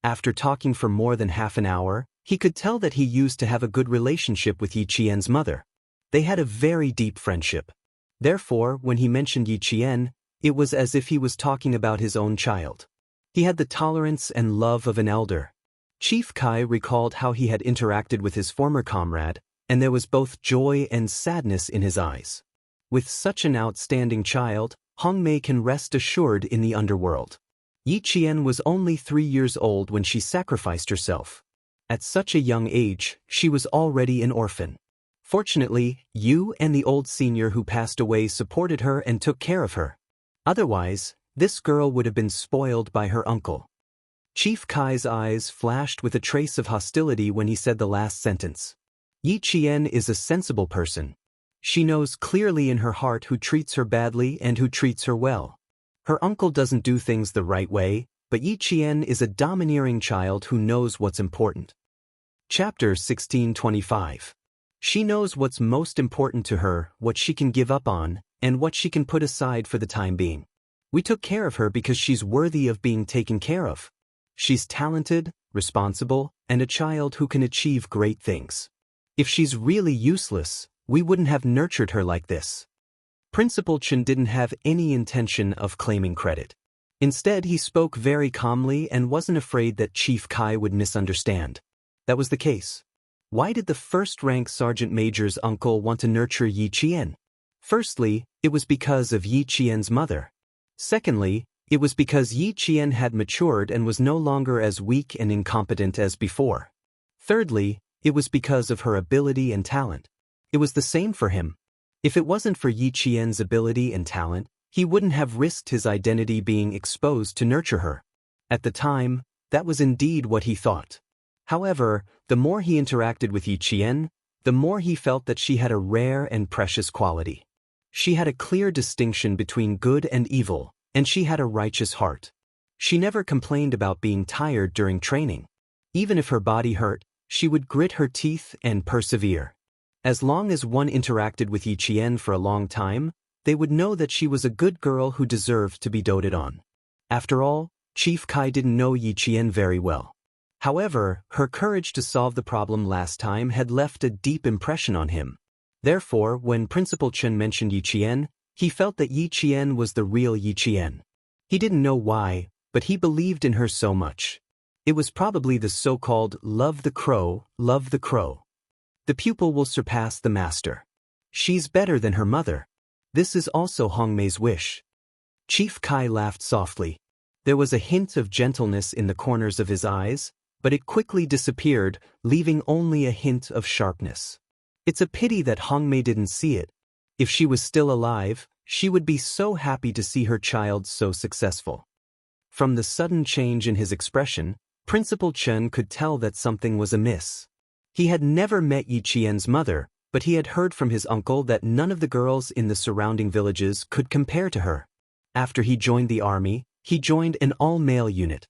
After talking for more than half an hour, he could tell that he used to have a good relationship with Yi Qian's mother. They had a very deep friendship. Therefore, when he mentioned Yi Qian, it was as if he was talking about his own child. He had the tolerance and love of an elder. Chief Kai recalled how he had interacted with his former comrade, and there was both joy and sadness in his eyes. With such an outstanding child, Hongmei can rest assured in the underworld. Yi Qian was only 3 years old when she sacrificed herself. At such a young age, she was already an orphan. Fortunately, you and the old senior who passed away supported her and took care of her. Otherwise, this girl would have been spoiled by her uncle. Chief Kai's eyes flashed with a trace of hostility when he said the last sentence. Yi Qian is a sensible person. She knows clearly in her heart who treats her badly and who treats her well. Her uncle doesn't do things the right way, but Yi Qian is a domineering child who knows what's important. Chapter 1625. She knows what's most important to her, what she can give up on, and what she can put aside for the time being. We took care of her because she's worthy of being taken care of. She's talented, responsible, and a child who can achieve great things. If she's really useless, we wouldn't have nurtured her like this. Principal Chen didn't have any intention of claiming credit. Instead, he spoke very calmly and wasn't afraid that Chief Kai would misunderstand. That was the case. Why did the first-rank Sergeant Major's uncle want to nurture Yi Qian? Firstly, it was because of Yi Qian's mother. Secondly, it was because Yi Qian had matured and was no longer as weak and incompetent as before. Thirdly, it was because of her ability and talent. It was the same for him. If it wasn't for Yi Qian's ability and talent, he wouldn't have risked his identity being exposed to nurture her. At the time, that was indeed what he thought. However, the more he interacted with Yi Qian, the more he felt that she had a rare and precious quality. She had a clear distinction between good and evil, and she had a righteous heart. She never complained about being tired during training. Even if her body hurt, she would grit her teeth and persevere. As long as one interacted with Yi Qian for a long time, they would know that she was a good girl who deserved to be doted on. After all, Chief Kai didn't know Yi Qian very well. However, her courage to solve the problem last time had left a deep impression on him. Therefore, when Principal Chen mentioned Yi Qian, he felt that Yi Qian was the real Yi Qian. He didn't know why, but he believed in her so much. It was probably the so-called love the crow, love the crow. The pupil will surpass the master. She's better than her mother. This is also Hongmei's wish. Chief Kai laughed softly. There was a hint of gentleness in the corners of his eyes, but it quickly disappeared, leaving only a hint of sharpness. It's a pity that Hongmei didn't see it. If she was still alive, she would be so happy to see her child so successful. From the sudden change in his expression, Principal Chen could tell that something was amiss. He had never met Yi Qian's mother, but he had heard from his uncle that none of the girls in the surrounding villages could compare to her. After he joined the army, he joined an all-male unit.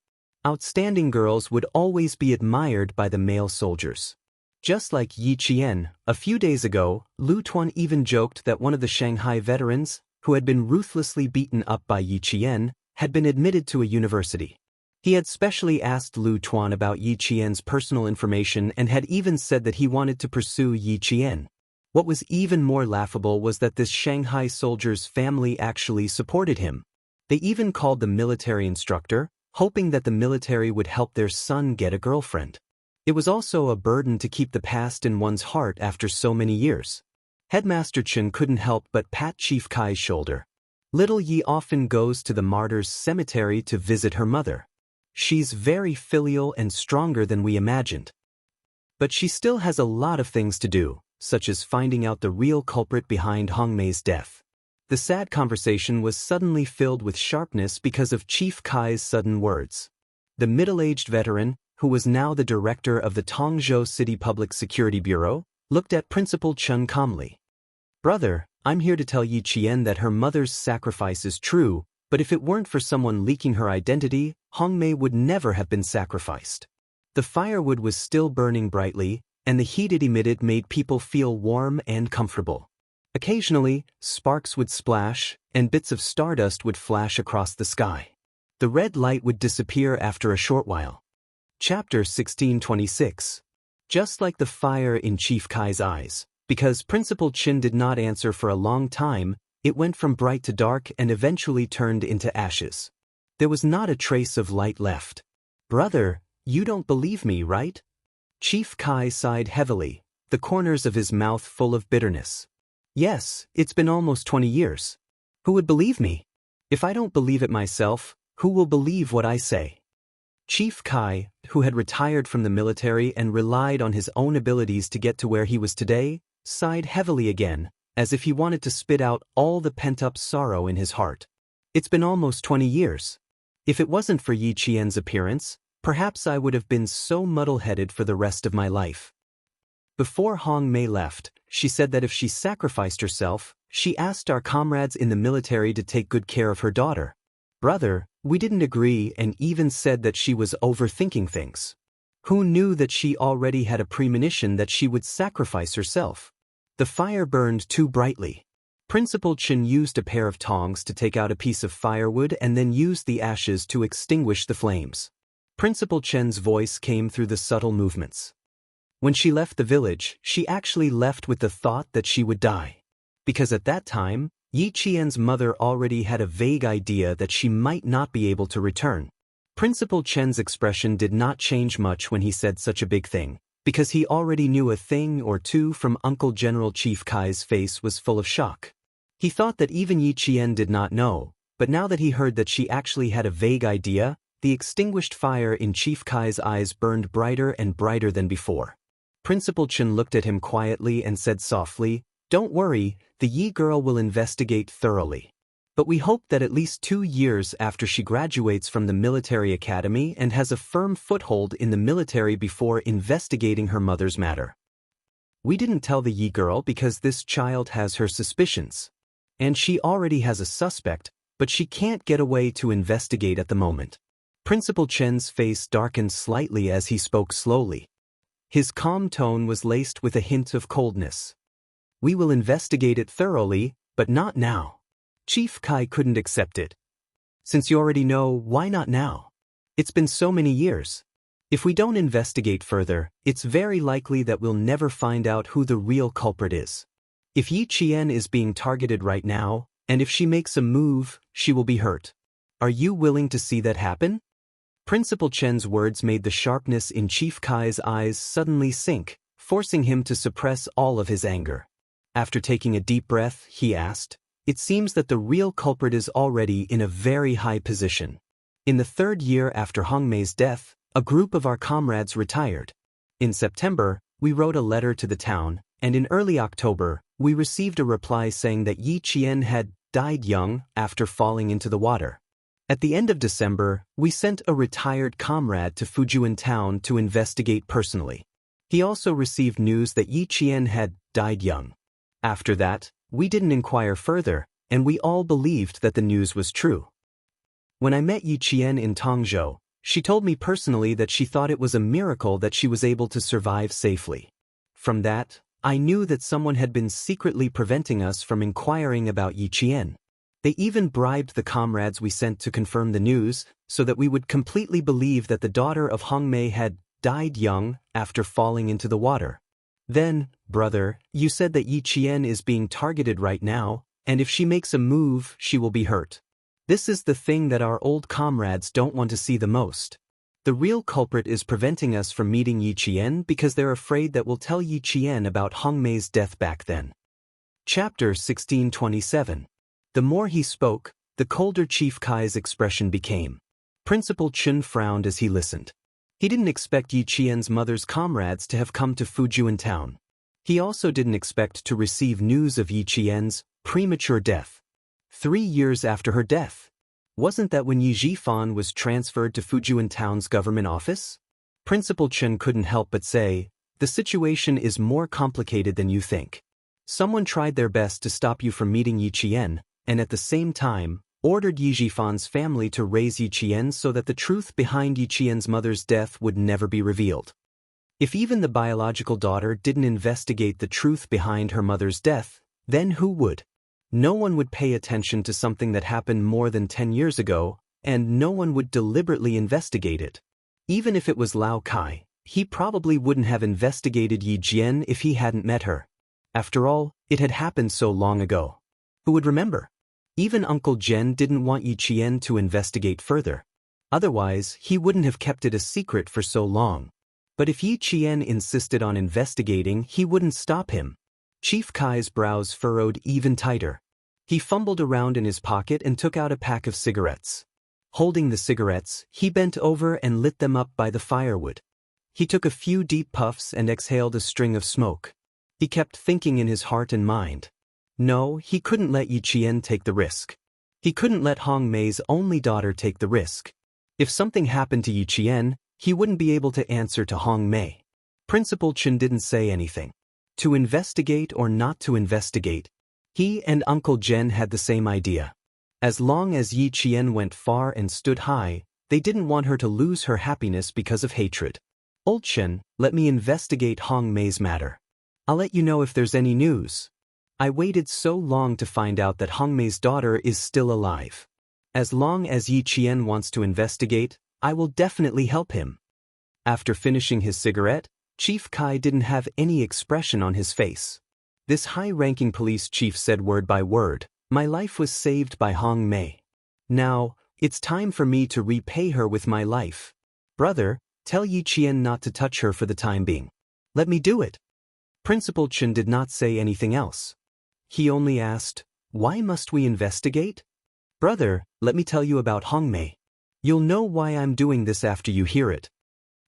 Outstanding girls would always be admired by the male soldiers. Just like Yi Qian, a few days ago, Lu Tuan even joked that one of the Shanghai veterans, who had been ruthlessly beaten up by Yi Qian, had been admitted to a university. He had specially asked Lu Tuan about Yi Qian's personal information and had even said that he wanted to pursue Yi Qian. What was even more laughable was that this Shanghai soldier's family actually supported him. They even called the military instructor, hoping that the military would help their son get a girlfriend. It was also a burden to keep the past in one's heart after so many years. Headmaster Chen couldn't help but pat Chief Kai's shoulder. Little Yi often goes to the martyrs' cemetery to visit her mother. She's very filial and stronger than we imagined. But she still has a lot of things to do, such as finding out the real culprit behind Hongmei's death. The sad conversation was suddenly filled with sharpness because of Chief Kai's sudden words. The middle-aged veteran, who was now the director of the Tongzhou City Public Security Bureau, looked at Principal Chen calmly. "Brother, I'm here to tell Yi Qian that her mother's sacrifice is true, but if it weren't for someone leaking her identity, Hongmei would never have been sacrificed." The firewood was still burning brightly, and the heat it emitted made people feel warm and comfortable. Occasionally, sparks would splash, and bits of stardust would flash across the sky. The red light would disappear after a short while. Chapter 1626. Just like the fire in Chief Kai's eyes, because Principal Chen did not answer for a long time, it went from bright to dark and eventually turned into ashes. There was not a trace of light left. "Brother, you don't believe me, right?" Chief Kai sighed heavily, the corners of his mouth full of bitterness. "Yes, it's been almost 20 years. Who would believe me? If I don't believe it myself, who will believe what I say?" Chief Kai, who had retired from the military and relied on his own abilities to get to where he was today, sighed heavily again, as if he wanted to spit out all the pent-up sorrow in his heart. It's been almost 20 years. If it wasn't for Yi Qian's appearance, perhaps I would have been so muddle-headed for the rest of my life. Before Hong Mei left, she said that if she sacrificed herself, she asked our comrades in the military to take good care of her daughter. Brother, we didn't agree and even said that she was overthinking things. Who knew that she already had a premonition that she would sacrifice herself? The fire burned too brightly. Principal Chen used a pair of tongs to take out a piece of firewood and then used the ashes to extinguish the flames. Principal Chen's voice came through the subtle movements. When she left the village, she actually left with the thought that she would die. Because at that time, Yi Qian's mother already had a vague idea that she might not be able to return. Principal Chen's expression did not change much when he said such a big thing, because he already knew a thing or two from Uncle General Chief Kai's face was full of shock. He thought that even Yi Qian did not know, but now that he heard that she actually had a vague idea, the extinguished fire in Chief Kai's eyes burned brighter and brighter than before. Principal Chen looked at him quietly and said softly, "Don't worry, the Yi girl will investigate thoroughly. But we hope that at least 2 years after she graduates from the military academy and has a firm foothold in the military before investigating her mother's matter." We didn't tell the Yi girl because this child has her suspicions. And she already has a suspect, but she can't get away to investigate at the moment. Principal Chen's face darkened slightly as he spoke slowly. His calm tone was laced with a hint of coldness. "We will investigate it thoroughly, but not now." Chief Kai couldn't accept it. "Since you already know, why not now? It's been so many years. If we don't investigate further, it's very likely that we'll never find out who the real culprit is. If Yi Qian is being targeted right now, and if she makes a move, she will be hurt. Are you willing to see that happen?" Principal Chen's words made the sharpness in Chief Kai's eyes suddenly sink, forcing him to suppress all of his anger. After taking a deep breath, he asked, "It seems that the real culprit is already in a very high position. In the 3rd year after Hong Mei's death, a group of our comrades retired. In September, we wrote a letter to the town, and in early October, we received a reply saying that Yi Qian had died young after falling into the water. At the end of December, we sent a retired comrade to Fujian town to investigate personally. He also received news that Yi Qian had died young. After that, we didn't inquire further, and we all believed that the news was true. When I met Yi Qian in Tongzhou, she told me personally that she thought it was a miracle that she was able to survive safely. From that, I knew that someone had been secretly preventing us from inquiring about Yi Qian. They even bribed the comrades we sent to confirm the news, so that we would completely believe that the daughter of Hong Mei had died young after falling into the water. Then, brother, you said that Yi Qian is being targeted right now, and if she makes a move, she will be hurt. This is the thing that our old comrades don't want to see the most. The real culprit is preventing us from meeting Yi Qian because they're afraid that we'll tell Yi Qian about Hong Mei's death back then." Chapter 1627. The more he spoke, the colder Chief Kai's expression became. Principal Chen frowned as he listened. He didn't expect Yi Qian's mother's comrades to have come to Fujian town. He also didn't expect to receive news of Yi Qian's premature death. 3 years after her death. Wasn't that when Yi Zhifan was transferred to Fujian town's government office? Principal Chen couldn't help but say, "The situation is more complicated than you think. Someone tried their best to stop you from meeting Yi Qian, and at the same time, ordered Yi Zhifan's family to raise Yi Qian so that the truth behind Yi Qian's mother's death would never be revealed. If even the biological daughter didn't investigate the truth behind her mother's death, then who would? No one would pay attention to something that happened more than 10 years ago, and no one would deliberately investigate it. Even if it was Lao Kai, he probably wouldn't have investigated Yi Jian if he hadn't met her. After all, it had happened so long ago. Who would remember? Even Uncle Jen didn't want Yi Qian to investigate further. Otherwise, he wouldn't have kept it a secret for so long. But if Yi Qian insisted on investigating, he wouldn't stop him. Chief Kai's brows furrowed even tighter. He fumbled around in his pocket and took out a pack of cigarettes. Holding the cigarettes, he bent over and lit them up by the firewood. He took a few deep puffs and exhaled a string of smoke. He kept thinking in his heart and mind. No, he couldn't let Yi Qian take the risk. He couldn't let Hong Mei's only daughter take the risk. If something happened to Yi Qian, he wouldn't be able to answer to Hong Mei. Principal Chen didn't say anything. To investigate or not to investigate, he and Uncle Jen had the same idea. As long as Yi Qian went far and stood high, they didn't want her to lose her happiness because of hatred. Old Chen, let me investigate Hong Mei's matter. I'll let you know if there's any news. I waited so long to find out that Hong Mei's daughter is still alive. As long as Yi Qian wants to investigate, I will definitely help him. After finishing his cigarette, Chief Kai didn't have any expression on his face. This high-ranking police chief said word by word, my life was saved by Hong Mei. Now, it's time for me to repay her with my life. Brother, tell Yi Qian not to touch her for the time being. Let me do it. Principal Chen did not say anything else. He only asked, why must we investigate? Brother, let me tell you about Hong Mei. You'll know why I'm doing this after you hear it.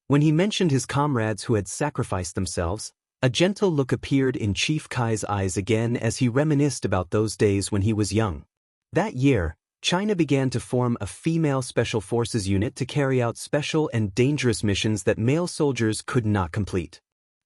When he mentioned his comrades who had sacrificed themselves, a gentle look appeared in Chief Kai's eyes again as he reminisced about those days when he was young. That year, China began to form a female special forces unit to carry out special and dangerous missions that male soldiers could not complete.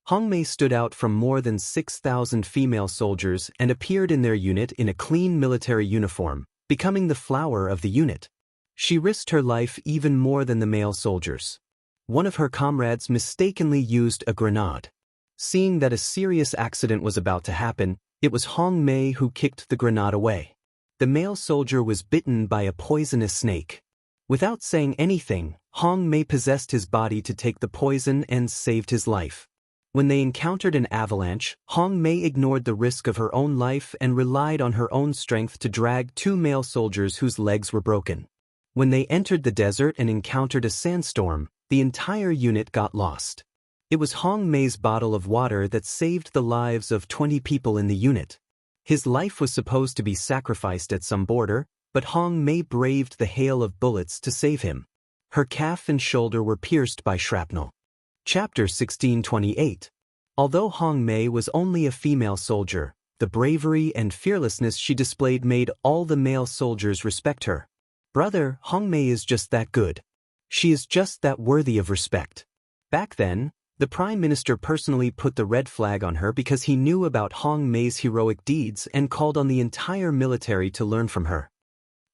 Hong Mei stood out from more than 6,000 female soldiers and appeared in their unit in a clean military uniform, becoming the flower of the unit. She risked her life even more than the male soldiers. One of her comrades mistakenly used a grenade. Seeing that a serious accident was about to happen, it was Hong Mei who kicked the grenade away. The male soldier was bitten by a poisonous snake. Without saying anything, Hong Mei possessed his body to take the poison and saved his life. When they encountered an avalanche, Hong Mei ignored the risk of her own life and relied on her own strength to drag two male soldiers whose legs were broken. When they entered the desert and encountered a sandstorm, the entire unit got lost. It was Hong Mei's bottle of water that saved the lives of 20 people in the unit. His life was supposed to be sacrificed at some border, but Hong Mei braved the hail of bullets to save him. Her calf and shoulder were pierced by shrapnel. Chapter 1628. Although Hong Mei was only a female soldier, the bravery and fearlessness she displayed made all the male soldiers respect her. Brother, Hong Mei is just that good. She is just that worthy of respect. Back then, the Prime Minister personally put the red flag on her because he knew about Hong Mei's heroic deeds and called on the entire military to learn from her.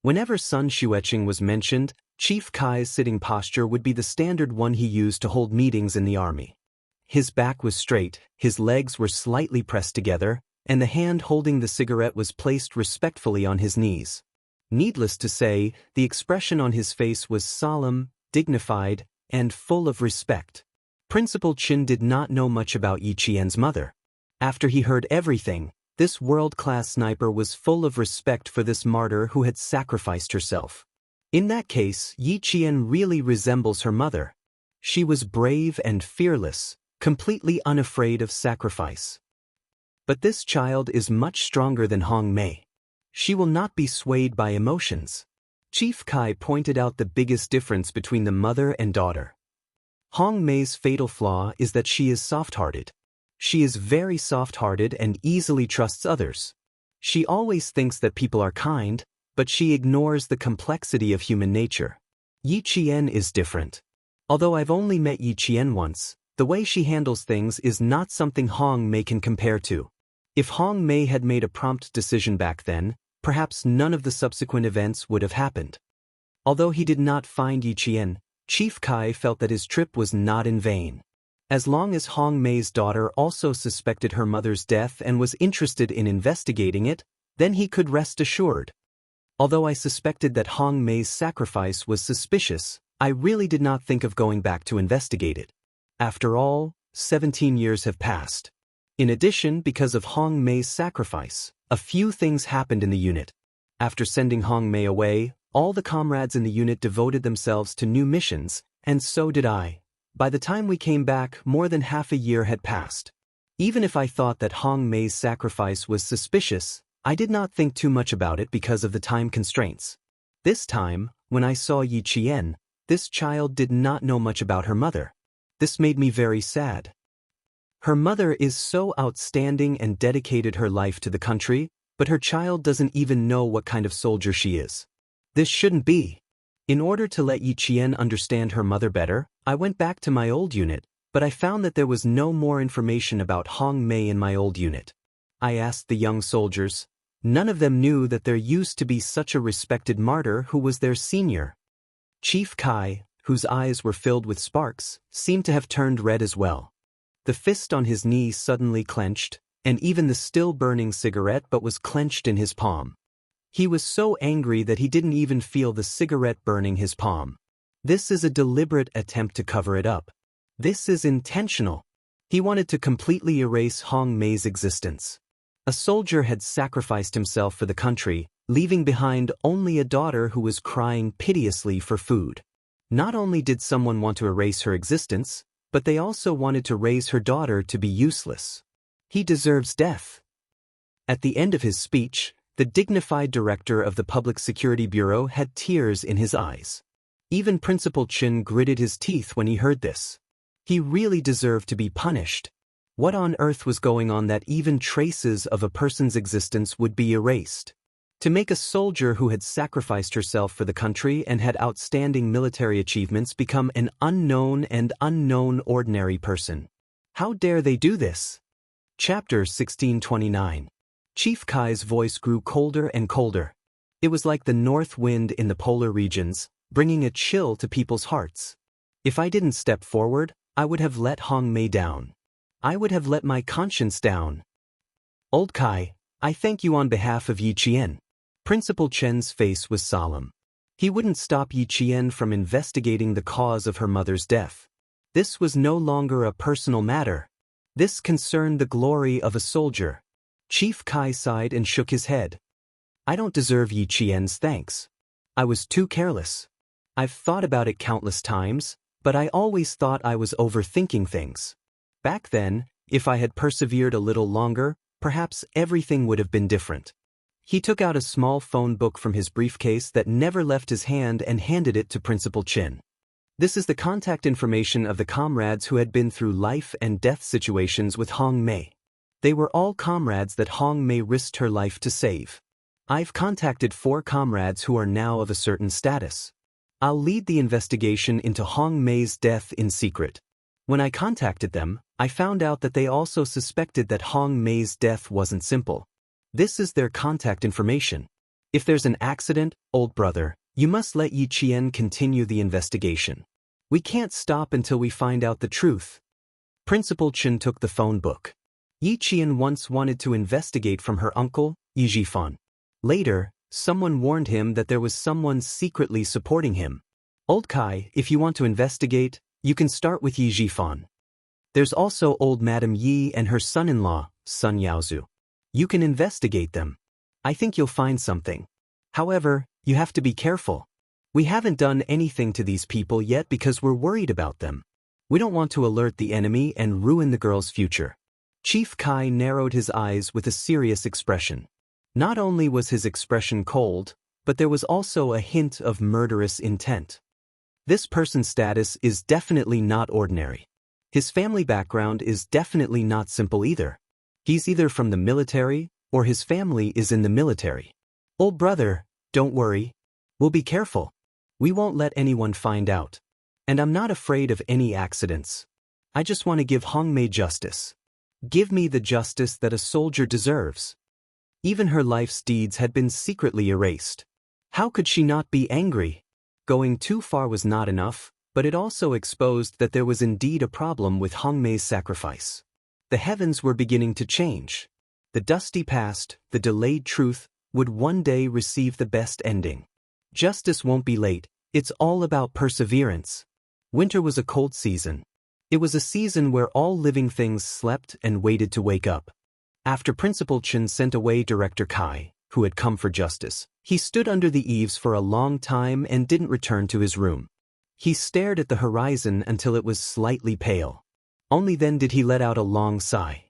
Whenever Sun Xueqing was mentioned, Chief Kai's sitting posture would be the standard one he used to hold meetings in the army. His back was straight, his legs were slightly pressed together, and the hand holding the cigarette was placed respectfully on his knees. Needless to say, the expression on his face was solemn, dignified, and full of respect. Principal Chen did not know much about Yi Qian's mother. After he heard everything, this world-class sniper was full of respect for this martyr who had sacrificed herself. In that case, Yi Qian really resembles her mother. She was brave and fearless, completely unafraid of sacrifice. But this child is much stronger than Hong Mei. She will not be swayed by emotions. Chief Kai pointed out the biggest difference between the mother and daughter. Hong Mei's fatal flaw is that she is soft-hearted. She is very soft-hearted and easily trusts others. She always thinks that people are kind, but she ignores the complexity of human nature. Yi Qian is different. Although I've only met Yi Qian once, the way she handles things is not something Hong Mei can compare to. If Hong Mei had made a prompt decision back then, perhaps none of the subsequent events would have happened. Although he did not find Yi Qian, Chief Kai felt that his trip was not in vain. As long as Hong Mei's daughter also suspected her mother's death and was interested in investigating it, then he could rest assured. Although I suspected that Hong Mei's sacrifice was suspicious, I really did not think of going back to investigate it. After all, 17 years have passed. In addition, because of Hong Mei's sacrifice, a few things happened in the unit. After sending Hong Mei away, all the comrades in the unit devoted themselves to new missions, and so did I. By the time we came back, more than half a year had passed. Even if I thought that Hong Mei's sacrifice was suspicious, I did not think too much about it because of the time constraints. This time, when I saw Yi Qian, this child did not know much about her mother. This made me very sad. Her mother is so outstanding and dedicated her life to the country, but her child doesn't even know what kind of soldier she is. This shouldn't be. In order to let Yi Qian understand her mother better, I went back to my old unit, but I found that there was no more information about Hong Mei in my old unit. I asked the young soldiers. None of them knew that there used to be such a respected martyr who was their senior. Chief Kai, whose eyes were filled with sparks, seemed to have turned red as well. The fist on his knee suddenly clenched, and even the still burning cigarette but was clenched in his palm. He was so angry that he didn't even feel the cigarette burning his palm. This is a deliberate attempt to cover it up. This is intentional. He wanted to completely erase Hong Mei's existence. A soldier had sacrificed himself for the country, leaving behind only a daughter who was crying piteously for food. Not only did someone want to erase her existence, but they also wanted to raise her daughter to be useless. He deserves death. At the end of his speech, the dignified director of the Public Security Bureau had tears in his eyes. Even Principal Chin gritted his teeth when he heard this. He really deserved to be punished. What on earth was going on that even traces of a person's existence would be erased? To make a soldier who had sacrificed herself for the country and had outstanding military achievements become an unknown and unknown ordinary person. How dare they do this? Chapter 1629. Chief Kai's voice grew colder and colder. It was like the north wind in the polar regions, bringing a chill to people's hearts. If I didn't step forward, I would have let Hong Mei down. I would have let my conscience down. Old Kai, I thank you on behalf of Yi Qian. Principal Chen's face was solemn. He wouldn't stop Yi Qian from investigating the cause of her mother's death. This was no longer a personal matter. This concerned the glory of a soldier. Chief Kai sighed and shook his head. I don't deserve Yi Qian's thanks. I was too careless. I've thought about it countless times, but I always thought I was overthinking things. Back then, if I had persevered a little longer, perhaps everything would have been different. He took out a small phone book from his briefcase that never left his hand and handed it to Principal Chin. This is the contact information of the comrades who had been through life and death situations with Hong Mei. They were all comrades that Hong Mei risked her life to save. I've contacted 4 comrades who are now of a certain status. I'll lead the investigation into Hong Mei's death in secret. When I contacted them, I found out that they also suspected that Hong Mei's death wasn't simple. This is their contact information. If there's an accident, old brother, you must let Yi Qian continue the investigation. We can't stop until we find out the truth. Principal Chen took the phone book. Yi Qian once wanted to investigate from her uncle, Yi Zhifan. Later, someone warned him that there was someone secretly supporting him. Old Kai, if you want to investigate, you can start with Yi Zhifan. There's also old Madam Yi and her son-in-law, Sun Yaozu. You can investigate them. I think you'll find something. However, you have to be careful. We haven't done anything to these people yet because we're worried about them. We don't want to alert the enemy and ruin the girl's future. Chief Kai narrowed his eyes with a serious expression. Not only was his expression cold, but there was also a hint of murderous intent. This person's status is definitely not ordinary. His family background is definitely not simple either. He's either from the military, or his family is in the military. Old brother, don't worry. We'll be careful. We won't let anyone find out. And I'm not afraid of any accidents. I just want to give Hong Mei justice. Give me the justice that a soldier deserves. Even her life's deeds had been secretly erased. How could she not be angry? Going too far was not enough, but it also exposed that there was indeed a problem with Hong Mei's sacrifice. The heavens were beginning to change. The dusty past, the delayed truth, would one day receive the best ending. Justice won't be late, it's all about perseverance. Winter was a cold season. It was a season where all living things slept and waited to wake up. After Principal Chen sent away Director Kai, who had come for justice, he stood under the eaves for a long time and didn't return to his room. He stared at the horizon until it was slightly pale. Only then did he let out a long sigh.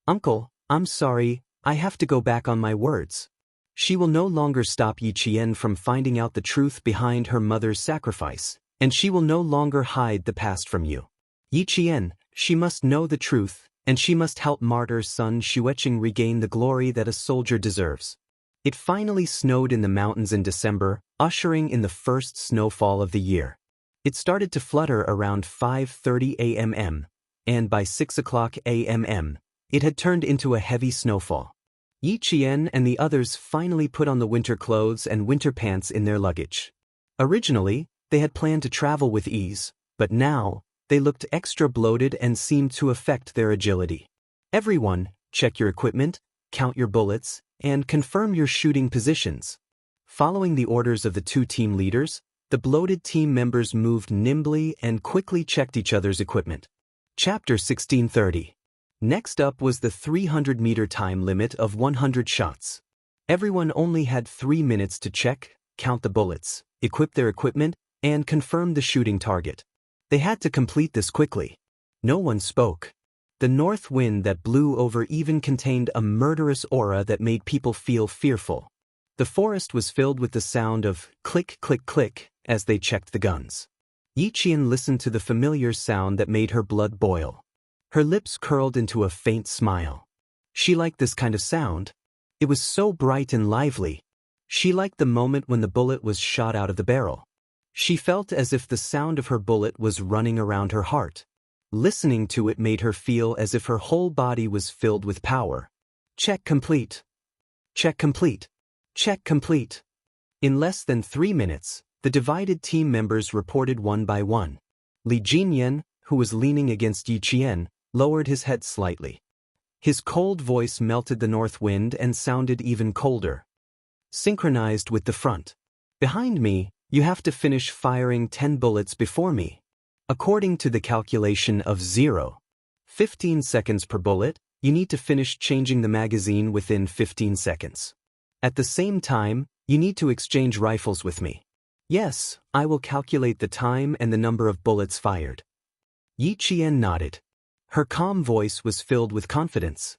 Uncle, I'm sorry, I have to go back on my words. She will no longer stop Yi Qian from finding out the truth behind her mother's sacrifice, and she will no longer hide the past from you. Yi Qian, she must know the truth, and she must help martyr Sun Xueqing regain the glory that a soldier deserves. It finally snowed in the mountains in December, ushering in the first snowfall of the year. It started to flutter around 5:30 a.m., and by 6 o'clock a.m., it had turned into a heavy snowfall. Yi Qian and the others finally put on the winter clothes and winter pants in their luggage. Originally, they had planned to travel with ease, but now, they looked extra bloated and seemed to affect their agility. Everyone, check your equipment, count your bullets, and confirm your shooting positions. Following the orders of the two team leaders, the bloated team members moved nimbly and quickly checked each other's equipment. Chapter 1630. Next up was the 300-meter time limit of 100 shots. Everyone only had 3 minutes to check, count the bullets, equip their equipment, and confirm the shooting target. They had to complete this quickly. No one spoke. The north wind that blew over even contained a murderous aura that made people feel fearful. The forest was filled with the sound of click, click, click as they checked the guns. Yi Qian listened to the familiar sound that made her blood boil. Her lips curled into a faint smile. She liked this kind of sound. It was so bright and lively. She liked the moment when the bullet was shot out of the barrel. She felt as if the sound of her bullet was running around her heart. Listening to it made her feel as if her whole body was filled with power. Check complete. Check complete. Check complete. In less than 3 minutes, the divided team members reported one by one. Li Jinyan, who was leaning against Yi Qian, lowered his head slightly. His cold voice melted the north wind and sounded even colder. Synchronized with the front. Behind me, you have to finish firing 10 bullets before me. According to the calculation of 0.15 seconds per bullet, you need to finish changing the magazine within 15 seconds. At the same time, you need to exchange rifles with me. Yes, I will calculate the time and the number of bullets fired. Yi Qian nodded. Her calm voice was filled with confidence.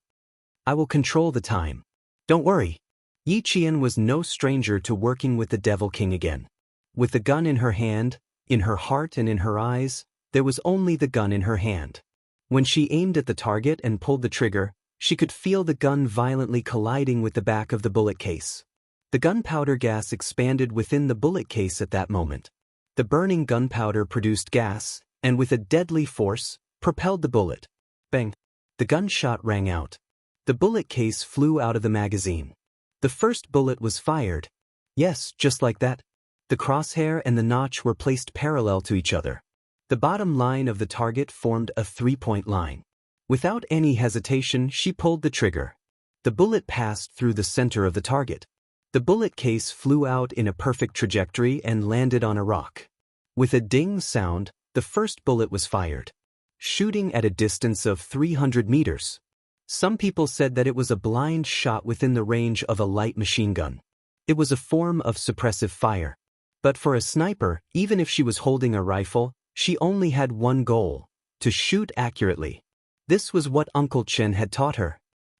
I will control the time. Don't worry. Yi Qian was no stranger to working with the Devil King again. With the gun in her hand, in her heart and in her eyes, there was only the gun in her hand. When she aimed at the target and pulled the trigger, she could feel the gun violently colliding with the back of the bullet case. The gunpowder gas expanded within the bullet case at that moment. The burning gunpowder produced gas, and with a deadly force, propelled the bullet. Bang! The gunshot rang out. The bullet case flew out of the magazine. The first bullet was fired. Yes, just like that. The crosshair and the notch were placed parallel to each other. The bottom line of the target formed a 3-point line. Without any hesitation, she pulled the trigger. The bullet passed through the center of the target. The bullet case flew out in a perfect trajectory and landed on a rock. With a ding sound, the first bullet was fired, shooting at a distance of 300 meters. Some people said that it was a blind shot within the range of a light machine gun. It was a form of suppressive fire. But for a sniper, even if she was holding a rifle, she only had one goal: to shoot accurately. This was what Uncle Chen had taught her.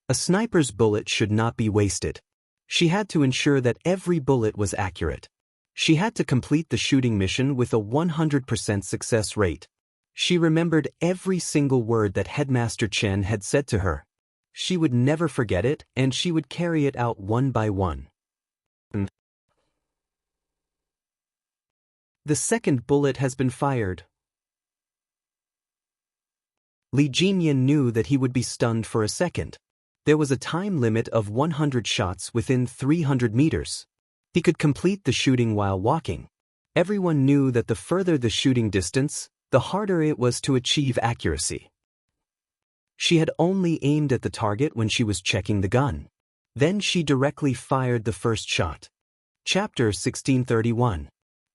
A sniper's bullet should not be wasted. She had to ensure that every bullet was accurate. She had to complete the shooting mission with a 100% success rate. She remembered every single word that Headmaster Chen had said to her. She would never forget it, and she would carry it out one by one. The second bullet has been fired. Li Jinyan knew that he would be stunned for a second. There was a time limit of 100 shots within 300 meters. He could complete the shooting while walking. Everyone knew that the further the shooting distance, the harder it was to achieve accuracy. She had only aimed at the target when she was checking the gun. Then she directly fired the first shot. Chapter 1631.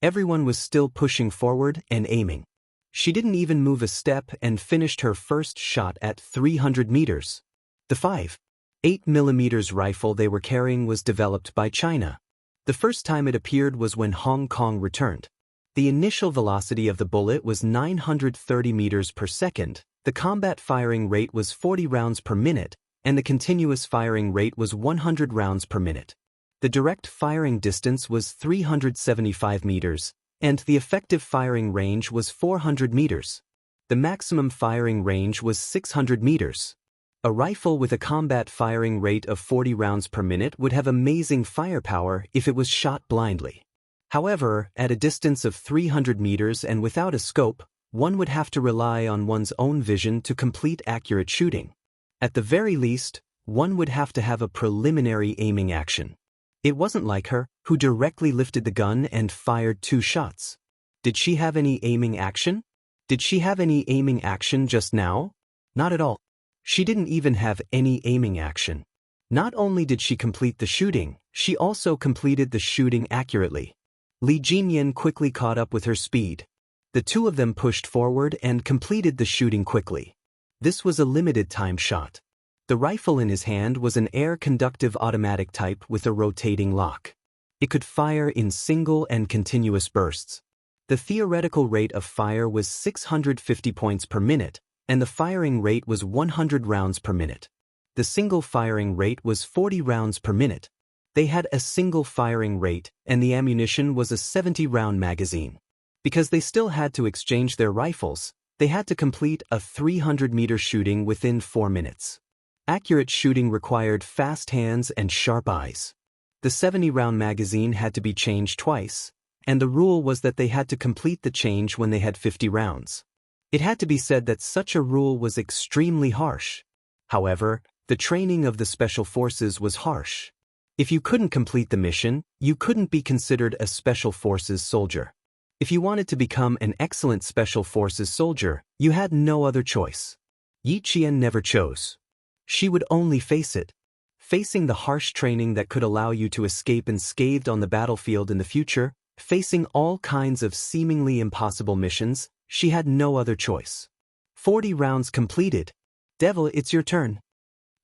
Everyone was still pushing forward and aiming. She didn't even move a step and finished her first shot at 300 meters. The 5.8 mm rifle they were carrying was developed by China. The first time it appeared was when Hong Kong returned. The initial velocity of the bullet was 930 meters per second, the combat firing rate was 40 rounds per minute, and the continuous firing rate was 100 rounds per minute. The direct firing distance was 375 meters, and the effective firing range was 400 meters. The maximum firing range was 600 meters. A rifle with a combat firing rate of 40 rounds per minute would have amazing firepower if it was shot blindly. However, at a distance of 300 meters and without a scope, one would have to rely on one's own vision to complete accurate shooting. At the very least, one would have to have a preliminary aiming action. It wasn't like her, who directly lifted the gun and fired 2 shots. Did she have any aiming action? Did she have any aiming action just now? Not at all. She didn't even have any aiming action. Not only did she complete the shooting, she also completed the shooting accurately. Li Jinyan quickly caught up with her speed. The two of them pushed forward and completed the shooting quickly. This was a limited time shot. The rifle in his hand was an air-conductive automatic type with a rotating lock. It could fire in single and continuous bursts. The theoretical rate of fire was 650 points per minute, and the firing rate was 100 rounds per minute. The single firing rate was 40 rounds per minute. They had a single firing rate, and the ammunition was a 70-round magazine. Because they still had to exchange their rifles, they had to complete a 300-meter shooting within 4 minutes. Accurate shooting required fast hands and sharp eyes. The 70-round magazine had to be changed twice, and the rule was that they had to complete the change when they had 50 rounds. It had to be said that such a rule was extremely harsh. However, the training of the Special Forces was harsh. If you couldn't complete the mission, you couldn't be considered a Special Forces soldier. If you wanted to become an excellent Special Forces soldier, you had no other choice. Yi Qian never chose. She would only face it. Facing the harsh training that could allow you to escape unscathed on the battlefield in the future, facing all kinds of seemingly impossible missions, she had no other choice. 40 rounds completed. Devil, it's your turn.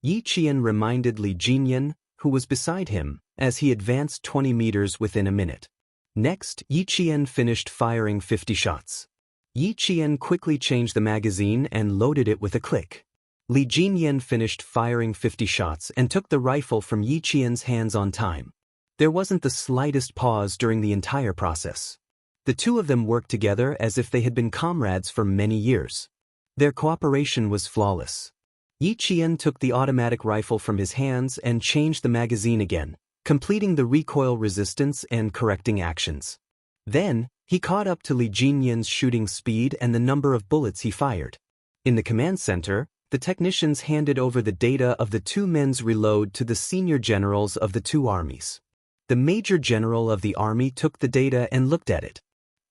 Yi Qian reminded Li Jinyan, who was beside him, as he advanced 20 meters within a minute. Next, Yi Qian finished firing 50 shots. Yi Qian quickly changed the magazine and loaded it with a click. Li Jinyan finished firing 50 shots and took the rifle from Yi Qian's hands on time. There wasn't the slightest pause during the entire process. The two of them worked together as if they had been comrades for many years. Their cooperation was flawless. Yi Qian took the automatic rifle from his hands and changed the magazine again, completing the recoil resistance and correcting actions. Then, he caught up to Li Jinyan's shooting speed and the number of bullets he fired. In the command center, the technicians handed over the data of the two men's reload to the senior generals of the two armies. The major general of the army took the data and looked at it.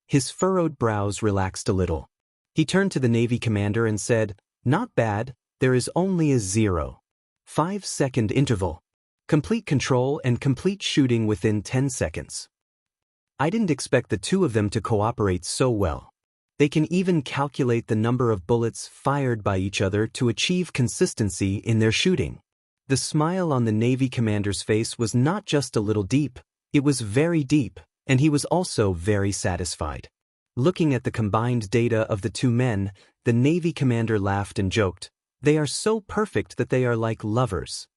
His furrowed brows relaxed a little. He turned to the Navy commander and said, "Not bad, there is only a 0.5-second interval. Complete control and complete shooting within 10 seconds. I didn't expect the two of them to cooperate so well. They can even calculate the number of bullets fired by each other to achieve consistency in their shooting." The smile on the Navy commander's face was not just a little deep, it was very deep, and he was also very satisfied. Looking at the combined data of the two men, the Navy commander laughed and joked, "They are so perfect that they are like lovers."